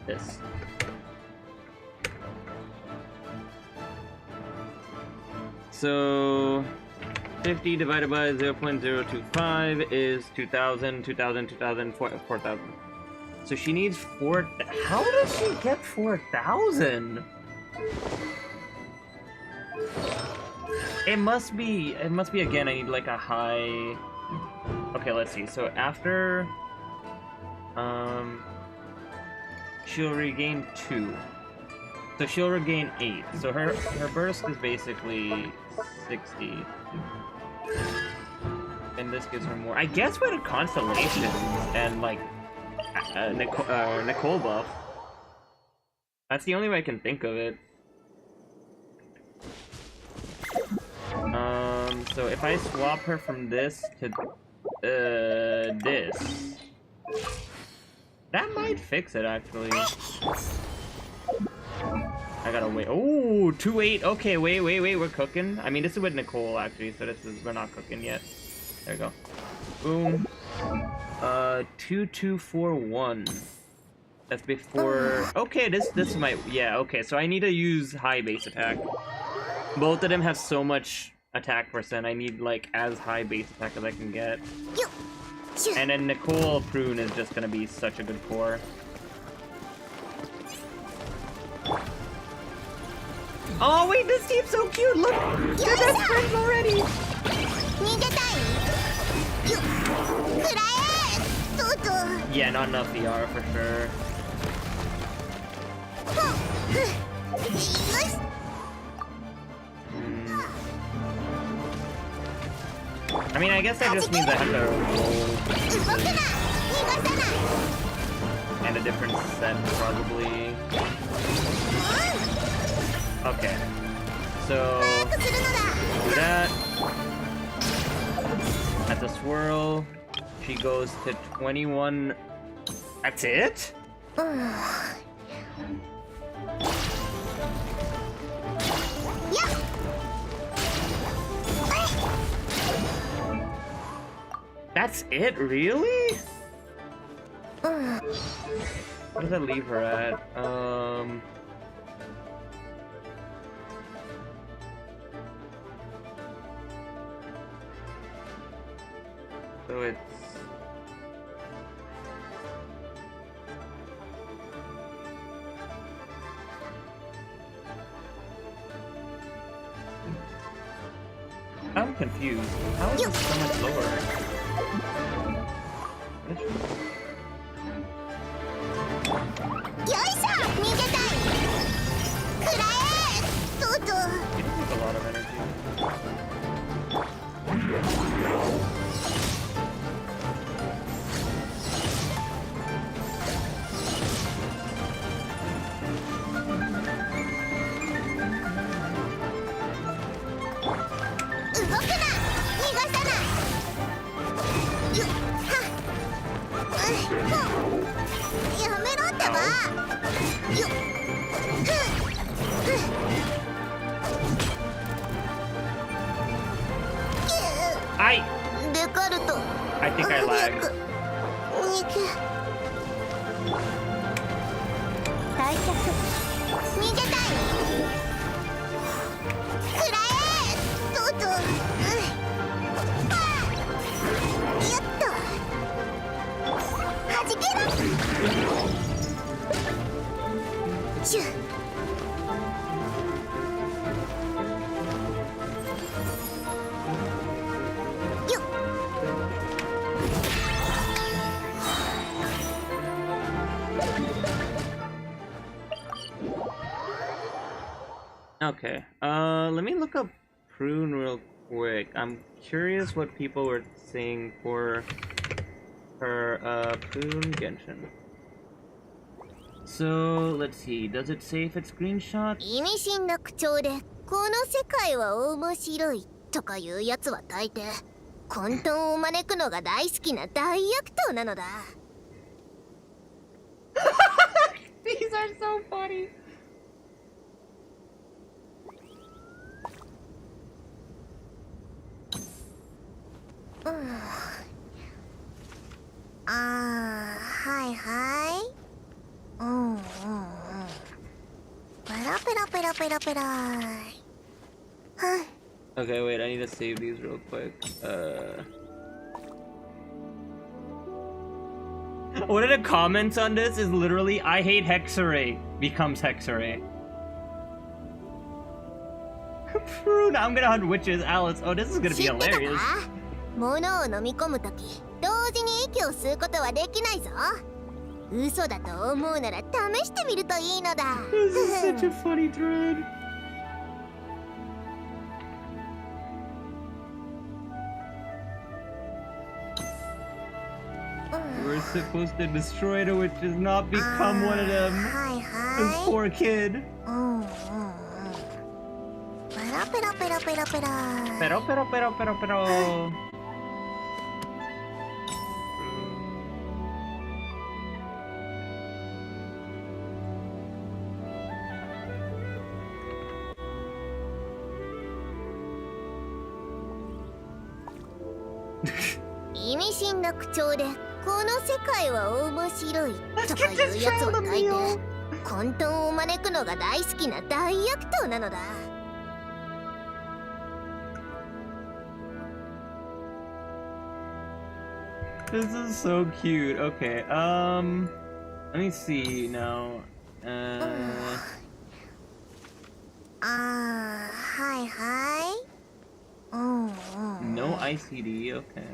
this. So 50 divided by 0.025 is 2,000, 2,000, 2,000, 4,000. So she needs 4. How does she get 4,000? It must be again. I need like a high. Okay, let's see. So after, she'll regain 2. So she'll regain 8. So her burst is basically 60. And this gives her more. I guess with a constellation and like NICOLE buff. That's the only way I can think of it. So if I swap her from this to this, that might fix it actually. I gotta wait. Oh, 2-8. Okay, wait. We're cooking. I mean, this is with NICOLE actually, so we're not cooking yet. There we go. Boom. 2241. That's before. Okay, this might. Yeah. Okay, so I need to use high base attack. Both of them have so much attack percent. I need like as high base attack as I can get. And then NICOLE Prune is just gonna be such a good core. Oh wait, this team's so cute! Look! They're best friends already! Yeah, not enough VR for sure. mean, I guess that just means I have to roll and a different set, probably. Okay. So, do that. At the swirl, she goes to 21. That's it? That's it, really? What does that leave her at? So it's... I'm confused. How is this so much lower? It takes a lot of energy. I think I lagged. Okay, let me look up Prune real quick. I'm curious what people were saying for her, Prune Genshin. So, let's see, does it say if it's screenshot? 意味深な口調でこの世界は面白いとかいうやつは大抵混沌を招くのが大好きな大悪党なのだ。These are so funny. Hi, hi. Okay, wait, I need to save these real quick. One of the comments on this is literally, I hate Hexerei, becomes Hexerei. Prune, I'm gonna hunt witches, Alice. Oh, this is gonna be hilarious. 物を飲み込むとき、同時に息を吸うことはできないぞ。嘘だと思うなら試してみるといいのだ。This is such a funny thread. We're supposed to destroy the witches, not become one of them. Hi, This hi. poor kid. Pero.意味深な口調でこの世界は面白いとかいうやつは大抵混沌を招くのが大好きな大悪党なのだ。This is so cute. Okay, let me see now. Hi, hi. No ICD, okay.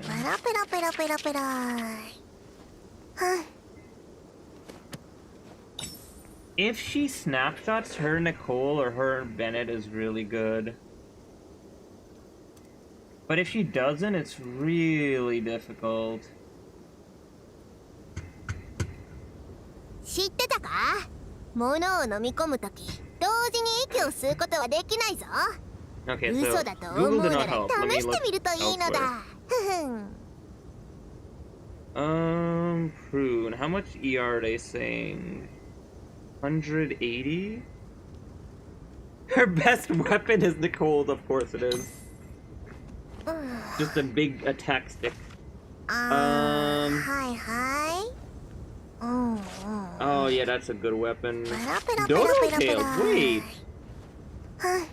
If she snapshots her Nicole or her Bennett is really good. But if she doesn't, it's really difficult. 知ってたか？物を飲み込むとき、同時に息を吸うことはできないぞ。 Okay, so 嘘だと思 Google う did な not ら help. Let me 試して look みるといいのだ。 elsewhere. ふふん。 Prune. How much ER are they saying? 180? Her best weapon is Nicole's, of course it is. Just a big attack stick. はいはい。Oh yeah, that's a good weapon. ペラペラペ Dodo ラペラペラ。 Tails, wait! は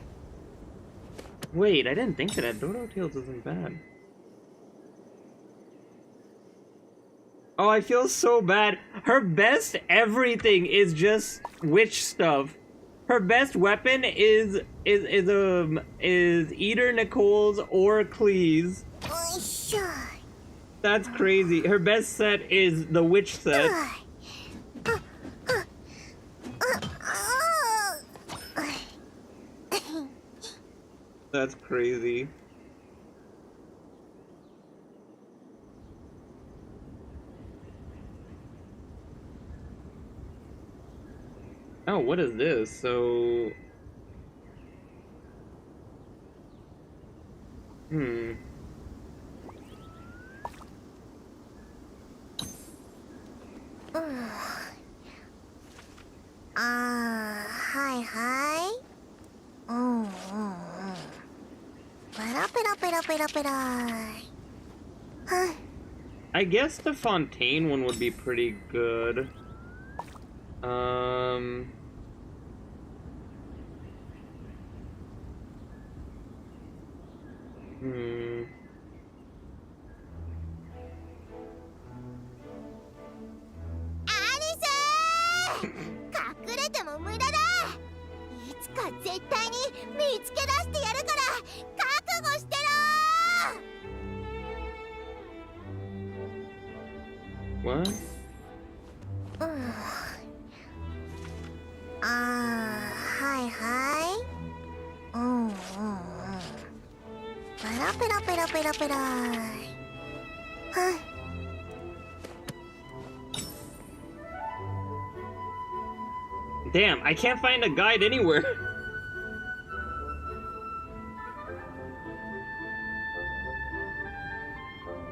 Wait, I didn't think of that. Dodo Tails isn't bad. Oh, I feel so bad. Her best everything is just witch stuff. Her best weapon is either Nicole's or Klee's. いしょ。 That's crazy. Her best set is the witch set. That's crazy. Oh, what is this? So...はいはい。ペラペラペラペラペラ。I guess the Fontaine one would be pretty good.隠れても無駄だ。いつか絶対に見つけ出してやるから覚悟してろ。 What? はいはい。ペラペラペラペラペラ。Damn, I can't find a guide anywhere.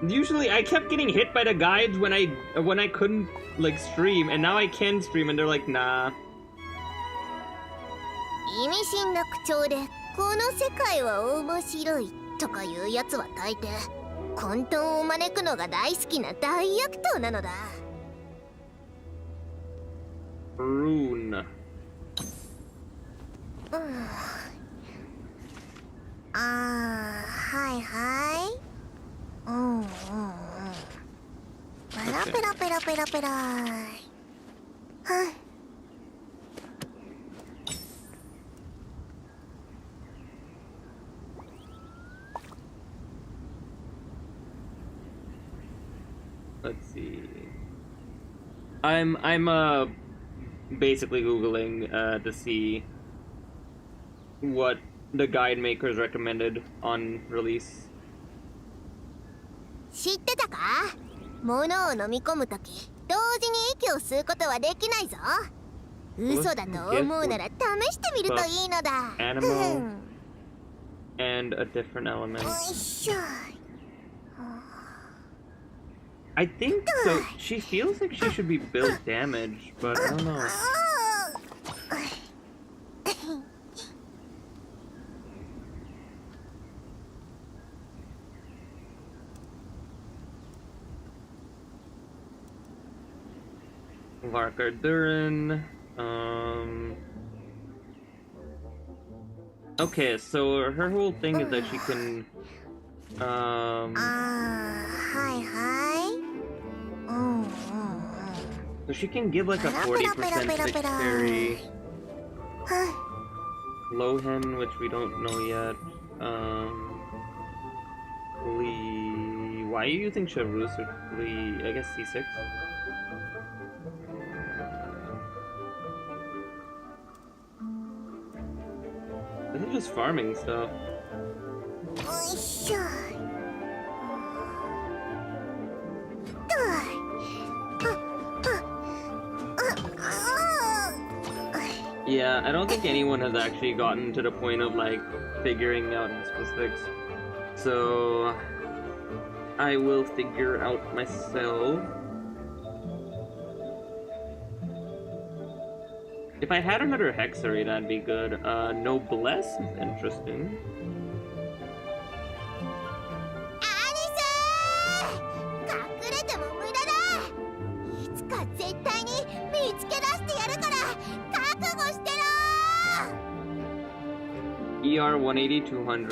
Usually I kept getting hit by the guides when I couldn't like stream, and now I can stream and they're like, nah. 意味深な口調でこの世界は面白いとかいうやつは大抵混沌を招くのが大好きな大悪党なのだ。 Prune. はいはい。ペラペラペラペラペラ。Let's see. I'm basically Googling to see what the guide makers recommended on release. 知ってたか？物を飲み込むとき、同時に息を吸うことはできないぞ。嘘だと思うなら試してみるといいのだ。 Anemo and a different element. よいしょ。 I think so. She feels like she should be build damage, but I don't know. Larker Durin. Okay, so her whole thing is that she can. はいはい。So she can give like a 40% dexterity. Lohan, which we don't know yet. Klee. Why are you using Charus or Klee? I guess C6. This is just farming stuff. よいしょ。Yeah, I don't think anyone has actually gotten to the point of like figuring out the specifics. So I will figure out myself. If I had another Hexerei, that'd be good. Noblesse is interesting. ER 180, 200.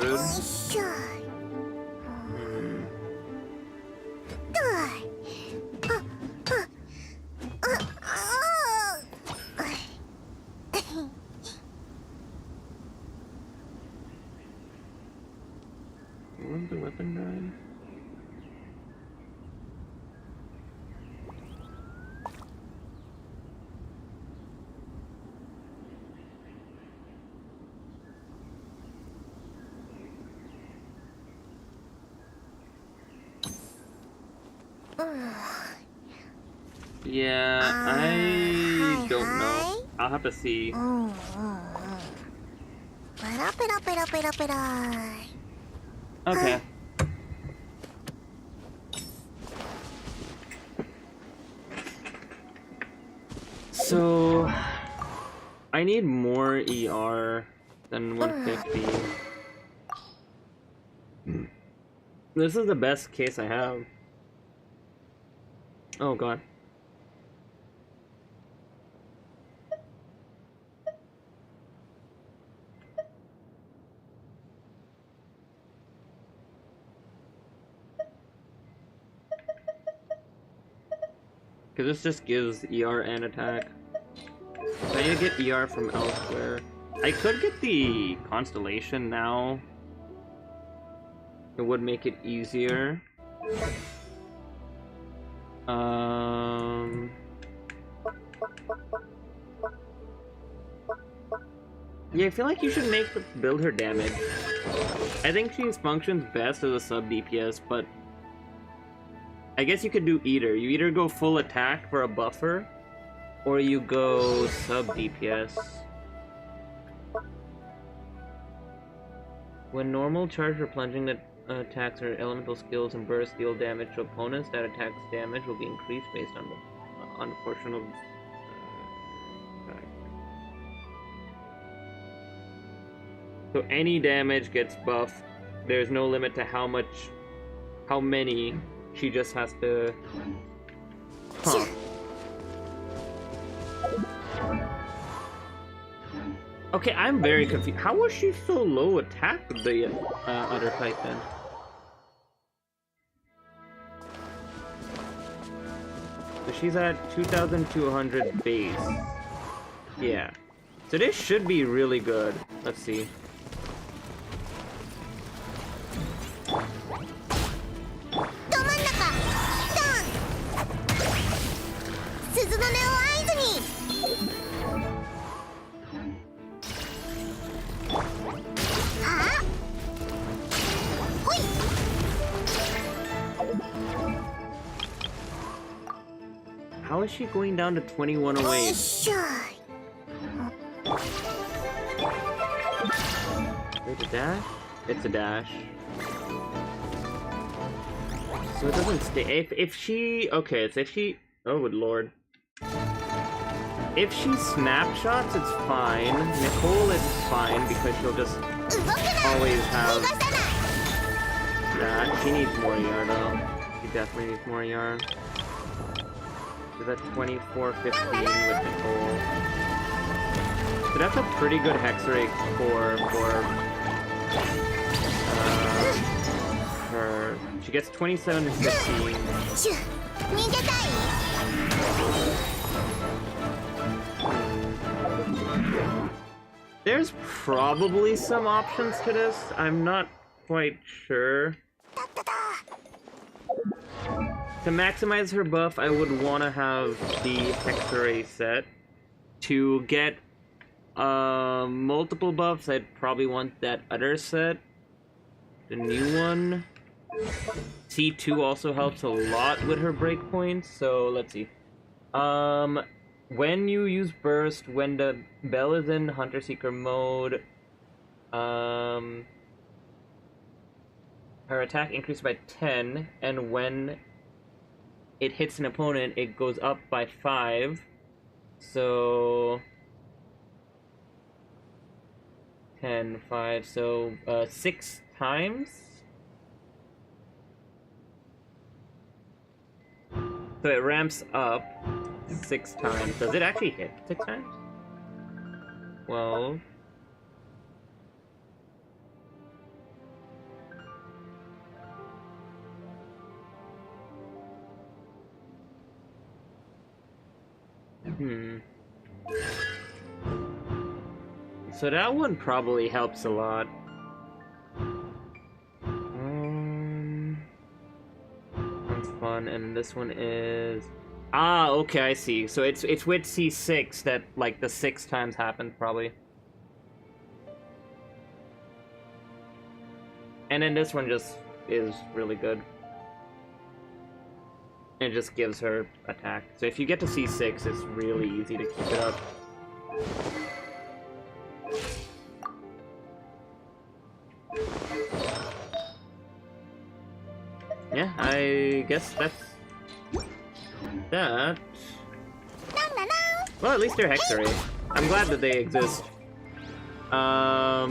Where's the weapon guide? Yeah, I don't know. I'll have to see. Okay. So I need more ER than 150. This is the best case I have. Oh god. Because this just gives ER and attack. So I need to get ER from elsewhere. I could get the Constellation now. It would make it easier. Yeah, I feel like you should build her damage. I think she functions best as a sub DPS, but I guess you could do either. You either go full attack for a buffer, or you go sub DPS. When normal, charge for plunging that attacks or elemental skills and burst deal damage to opponents, that attack's damage will be increased based on the portion of attack. So any damage gets buffed. There's no limit to how many. She just has to... Huh. Okay, I'm very confused. How was she so low attack with the other fight then? So she's at 2,200 base. Yeah. So this should be really good. Let's see. How is she going down to 2108? Wait, a dash? It's a dash. So it doesn't stay. If she... Okay, so if she... Oh, good lord. If she snapshots, it's fine. Nicole is fine because she'll just always have that. She needs more ER though. She definitely needs more ER. She's at 2415 with Nicole. So that's a pretty good Hexerei core for her. She gets 27 to 15. There's probably some options to this. I'm not quite sure. To maximize her buff, I would want to have the Hexerei set. To get multiple buffs, I'd probably want that other set. The new one. C2 also helps a lot with her breakpoints, so let's see. when you use burst, when the bell is in Hunter Seeker mode, her attack increases by 10, and when it hits an opponent, it goes up by 5. So 10, 5, so 6 times. So it ramps up 6 times. Does it actually hit 6 times? Well, so that one probably helps a lot. That's fun, and this one is... Ah, okay, I see. So it's with C6 that, like, the 6 times happens, probably. And then this one just is really good. It just gives her attack. So if you get to C6, it's really easy to keep it up. Yeah, I guess that's that. Well, at least they're Hexerei. I'm glad that they exist. I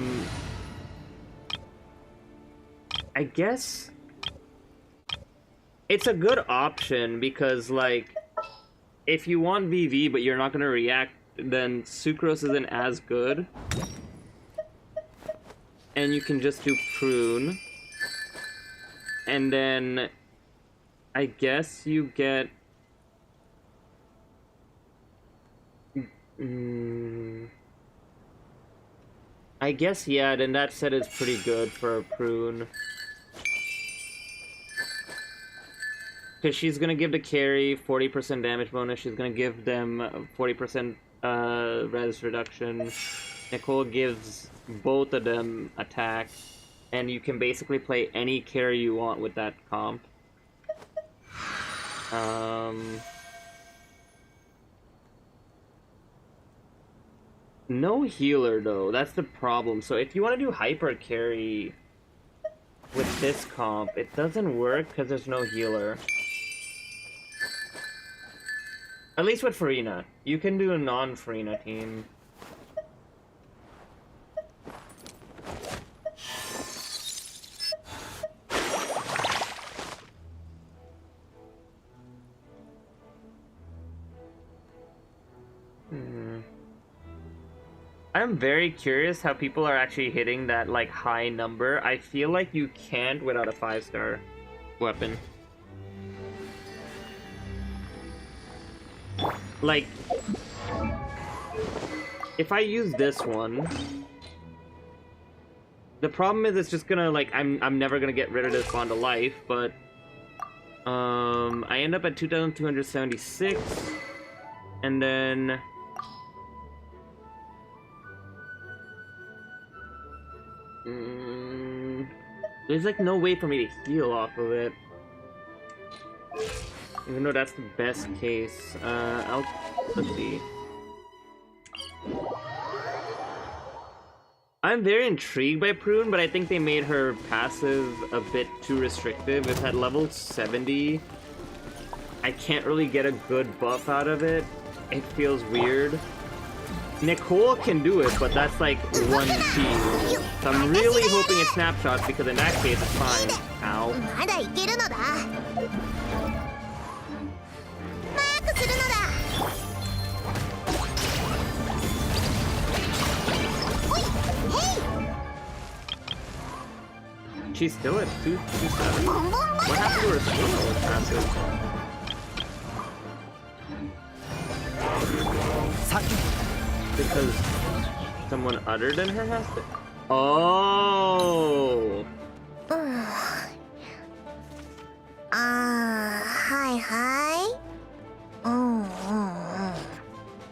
guess it's a good option because, like, if you want VV but you're not gonna react, then Sucrose isn't as good. And you can just do Prune. And then I guess you get... I guess, yeah, then that set is pretty good for a Prune. Because she's gonna give the carry 40% damage bonus, she's gonna give them 40% res reduction. Nicole gives both of them attack, and you can basically play any carry you want with that comp. No healer though, that's the problem. So if you want to do hyper carry with this comp, it doesn't work because there's no healer. At least with Farina. You can do a non-Farina team. I'm very curious how people are actually hitting that, like, high number. I feel like you can't without a 5-star weapon. Like, if I use this one, the problem is it's just gonna, like, I'm never gonna get rid of this Bond of Life, but I end up at 2,276, and then there's, like, no way for me to heal off of it. Even though that's the best case. Let's see. I'm very intrigued by Prune, but I think they made her passive a bit too restrictive. If at level 70, I can't really get a good buff out of it. It feels weird. Nicole can do it, but that's like one team. So I'm really hoping it's snapshots because in that case it's fine. Ow. She's still at 227. What happened to her skill with passive? Saki. Because someone other than her has to. Oh. Hi.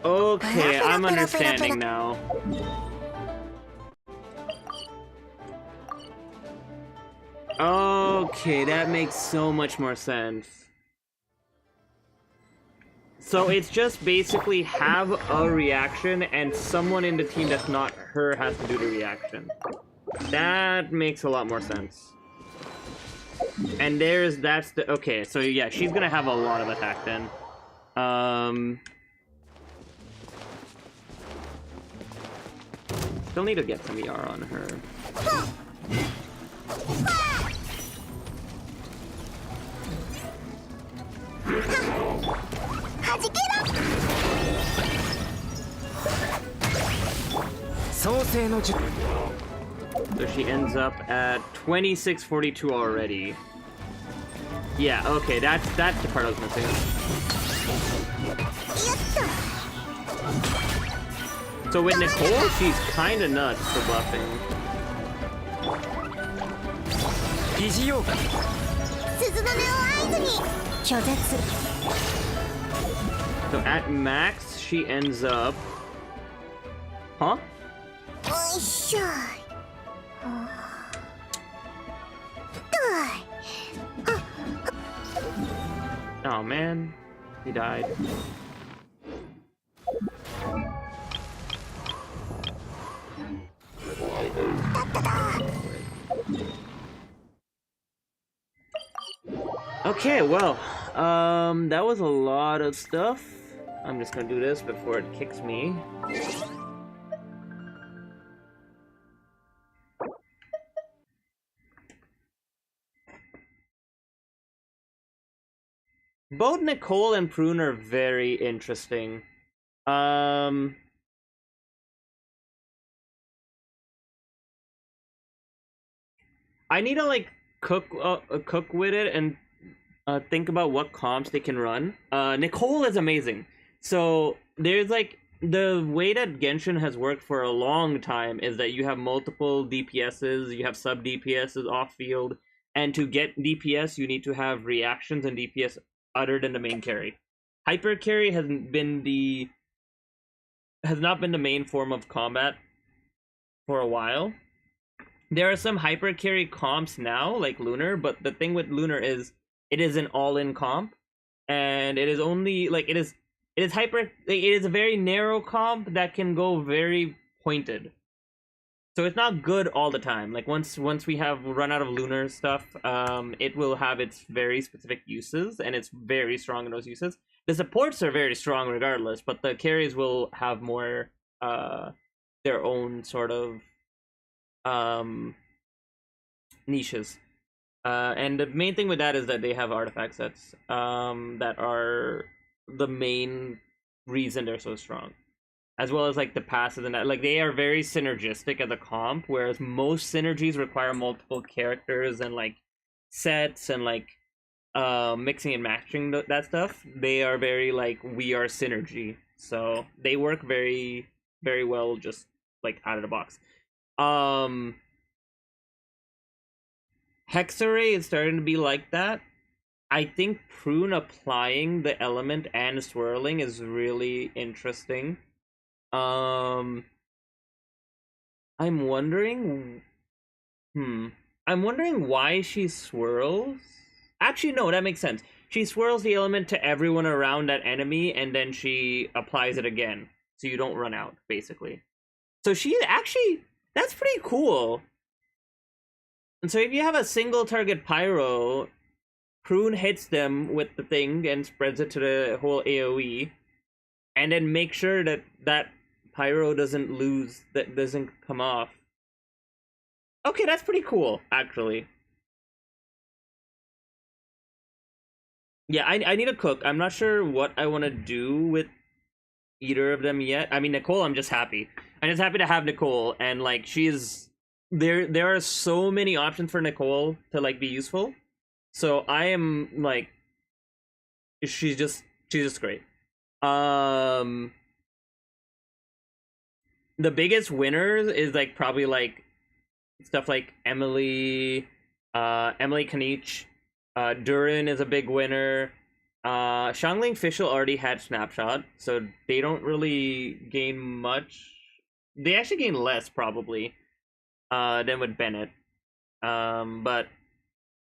Okay, I'm understanding now. Okay, that makes so much more sense. So it's just basically have a reaction and someone in the team that's not her has to do the reaction. That makes a lot more sense. And that's the, okay, so yeah, she's gonna have a lot of attack then. Still need to get some ER on her. So she ends up at 2642 already. Yeah, okay, that's the part I was missing. So with Nicole, she's kinda nuts for buffing. So at max, she ends up... Huh? Oh man, he died. Okay, well, that was a lot of stuff. I'm just gonna do this before it kicks me. Both Nicole and Prune are very interesting. I need to like cook with it and think about what comps they can run. Nicole is amazing. So there's like the way that Genshin has worked for a long time is that you have multiple DPSs, you have sub DPSs off field, and to get DPS you need to have reactions and DPS other than the main carry. Hyper carry has not been the main form of combat for a while. There are some hyper carry comps now, like Lunar, but the thing with Lunar is it is an all-in comp, and it is only like it is a very narrow comp that can go very pointed. So it's not good all the time. Like once we have run out of Lunar stuff, it will have its very specific uses, and it's very strong in those uses. The supports are very strong regardless, but the carries will have more their own sort of niches. And the main thing with that is that they have artifact sets that are the main reason they're so strong, as well as like the passive and that. Like they are very synergistic as a comp, whereas most synergies require multiple characters and like sets and like mixing and matching that stuff. They are very like we are synergy, so they work very very well just like out of the box. Hexerei is starting to be like that. I think Prune applying the element and swirling is really interesting. I'm wondering why she swirls. Actually, no, that makes sense. She swirls the element to everyone around that enemy, and then she applies it again, so you don't run out, basically. So she actually, that's pretty cool. And so if you have a single target pyro, Prune hits them with the thing and spreads it to the whole AoE, and then make sure that that pyro doesn't lose, that doesn't come off. Okay, that's pretty cool, actually. Yeah, I need to cook. I'm not sure what I want to do with either of them yet. I mean, Nicole, I'm just happy. I'm just happy to have Nicole, and like she's there are so many options for Nicole to like be useful. So I am like she's just great. The biggest winners is like probably like stuff like Emily Kanich. Durin is a big winner. Xiangling Fischl already had Snapshot, so they don't really gain much. They actually gain less, probably, than with Bennett. But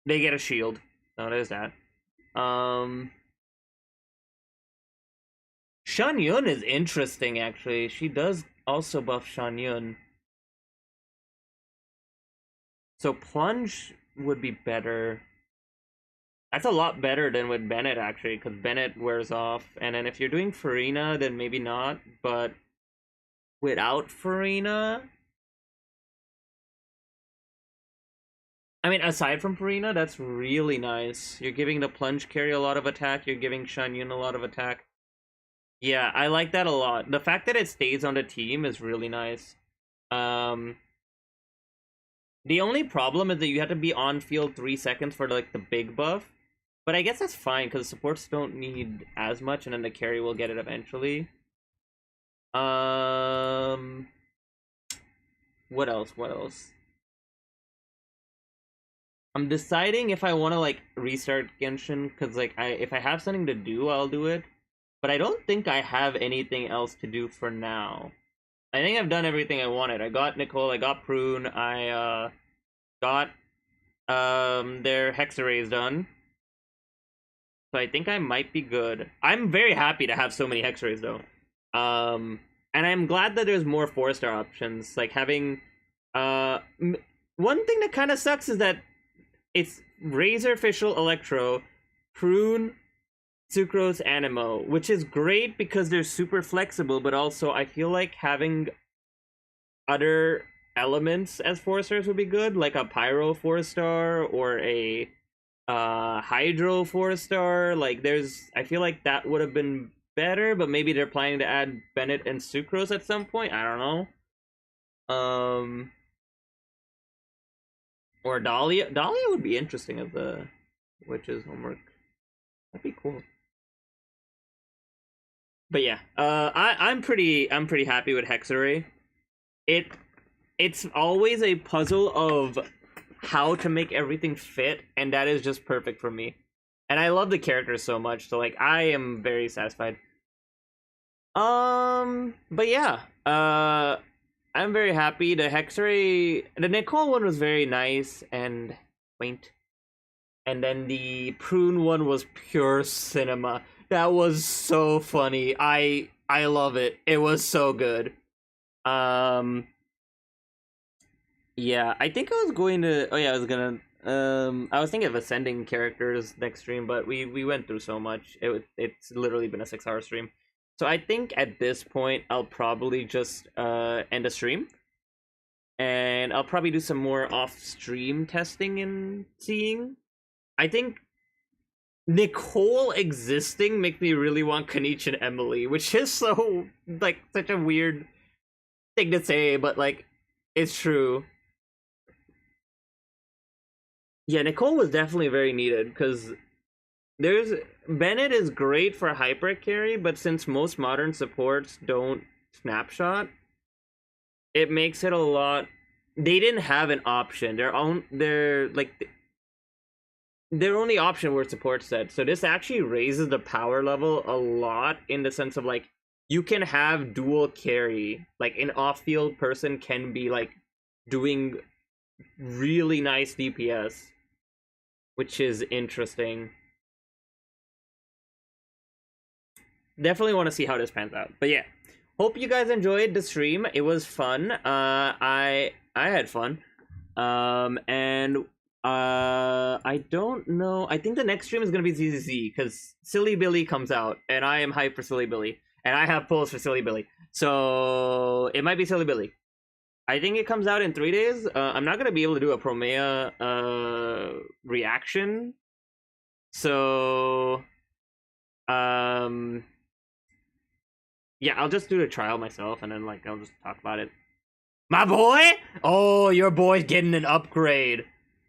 they get a shield, so there's that. Shan Yun is interesting, actually. She does also buff Shan Yun. So Plunge would be better. That's a lot better than with Bennett, actually, because Bennett wears off. And then if you're doing Farina, then maybe not. But without Farina... I mean, aside from Farina, that's really nice. You're giving the Plunge carry a lot of attack. You're giving Shan Yun a lot of attack. Yeah, I like that a lot. The fact that it stays on the team is really nice. The only problem is that you have to be on field 3 seconds for like the big buff. But I guess that's fine, because supports don't need as much, and then the carry will get it eventually. What else? I'm deciding if I want to, like, restart Genshin, because, like, if I have something to do, I'll do it. But I don't think I have anything else to do for now. I think I've done everything I wanted. I got NICOLE, I got Prune, I, got, their Hexereis done. So I think I might be good. I'm very happy to have so many Hexereis, though. And I'm glad that there's more 4-star options. Like, having, one thing that kind of sucks is that it's Razorfish, Electro, Prune, Sucrose, Anemo, which is great because they're super flexible, but also I feel like having other elements as 4-stars would be good, like a Pyro 4-star or a Hydro 4-star. Like, I feel like that would have been better, but maybe they're planning to add Bennett and Sucrose at some point. I don't know. Or Dahlia. Dahlia would be interesting as the witch's homework. That'd be cool. But yeah, I'm pretty happy with Hexerei. It's always a puzzle of how to make everything fit, and that is just perfect for me. And I love the characters so much, so like I am very satisfied. But yeah, I'm very happy. The Hexerei, the NICOLE one was very nice and quaint. And then the Prune one was pure cinema. That was so funny. I love it. It was so good. Yeah, I think I was going to... Oh yeah, I was gonna... I was thinking of ascending characters next stream, but we went through so much. It's literally been a 6-hour stream. So I think at this point, I'll probably just end the stream. And I'll probably do some more off-stream testing and seeing. I think NICOLE existing makes me really want Kanichi and Emily, which is so, like, such a weird thing to say, but, like, it's true. Yeah, NICOLE was definitely very needed, because Bennett is great for hyper carry, but since most modern supports don't snapshot, it makes it a lot... They didn't have an option. Their only option were support sets. So this actually raises the power level a lot, in the sense of, like, you can have dual carry. Like, an off-field person can be, like, doing really nice DPS, which is interesting. Definitely want to see how this pans out. But yeah, hope you guys enjoyed the stream. It was fun. I had fun. And I don't know. I think the next stream is gonna be ZZZ, because Silly Billy comes out, and I am hyped for Silly Billy, and I have polls for Silly Billy, so it might be Silly Billy. I think it comes out in 3 days. I'm not gonna be able to do a Promea reaction, so yeah, I'll just do the trial myself, and then, like, I'll just talk about it. My boy? Oh, your boy's getting an upgrade.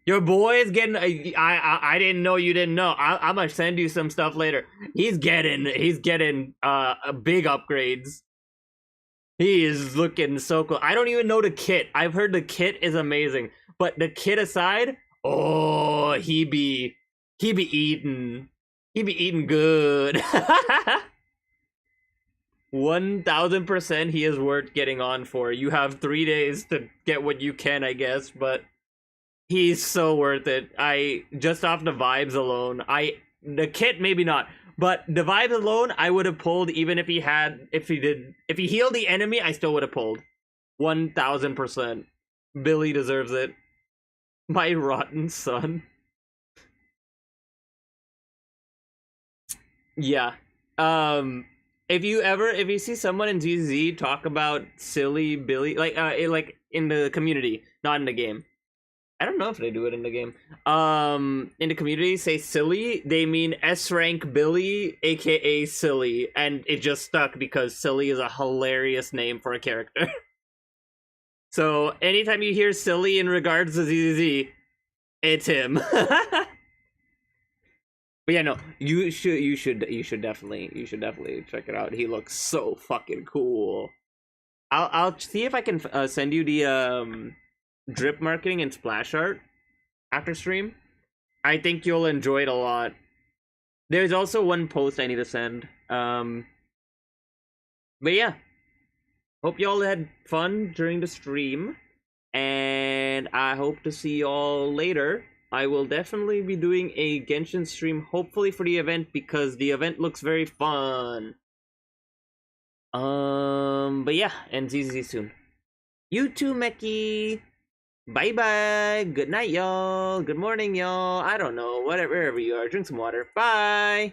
Your boy's getting... I didn't know you didn't know. I'm gonna send you some stuff later. He's getting big upgrades. He is looking so cool. I don't even know the kit. I've heard the kit is amazing. But the kit aside, oh, he be eating. He be eating good. 1000% he is worth getting on for. You have 3 days to get what you can, I guess, but he's so worth it. Just off the vibes alone, the kit maybe not, But the vibes alone, I would have pulled even if he healed the enemy, I still would have pulled. 1000%. Billy deserves it. My rotten son. Yeah. If you see someone in ZZ talk about silly Billy, like in the community, not in the game. I don't know if they do it in the game. In the community, say silly, they mean S rank Billy, aka silly, and it just stuck because silly is a hilarious name for a character. So anytime you hear silly in regards to ZZ, it's him. But yeah, no, you should definitely check it out. He looks so fucking cool. I'll see if I can send you the drip marketing and splash art after stream. I think you'll enjoy it a lot. There's also one post I need to send. But yeah, hope y'all had fun during the stream, and I hope to see y'all later. I will definitely be doing a Genshin stream, hopefully for the event, because the event looks very fun. But yeah, and ZZ soon. You too, Meki. Bye bye. Good night, y'all. Good morning, y'all. I don't know. Wherever you are, drink some water. Bye.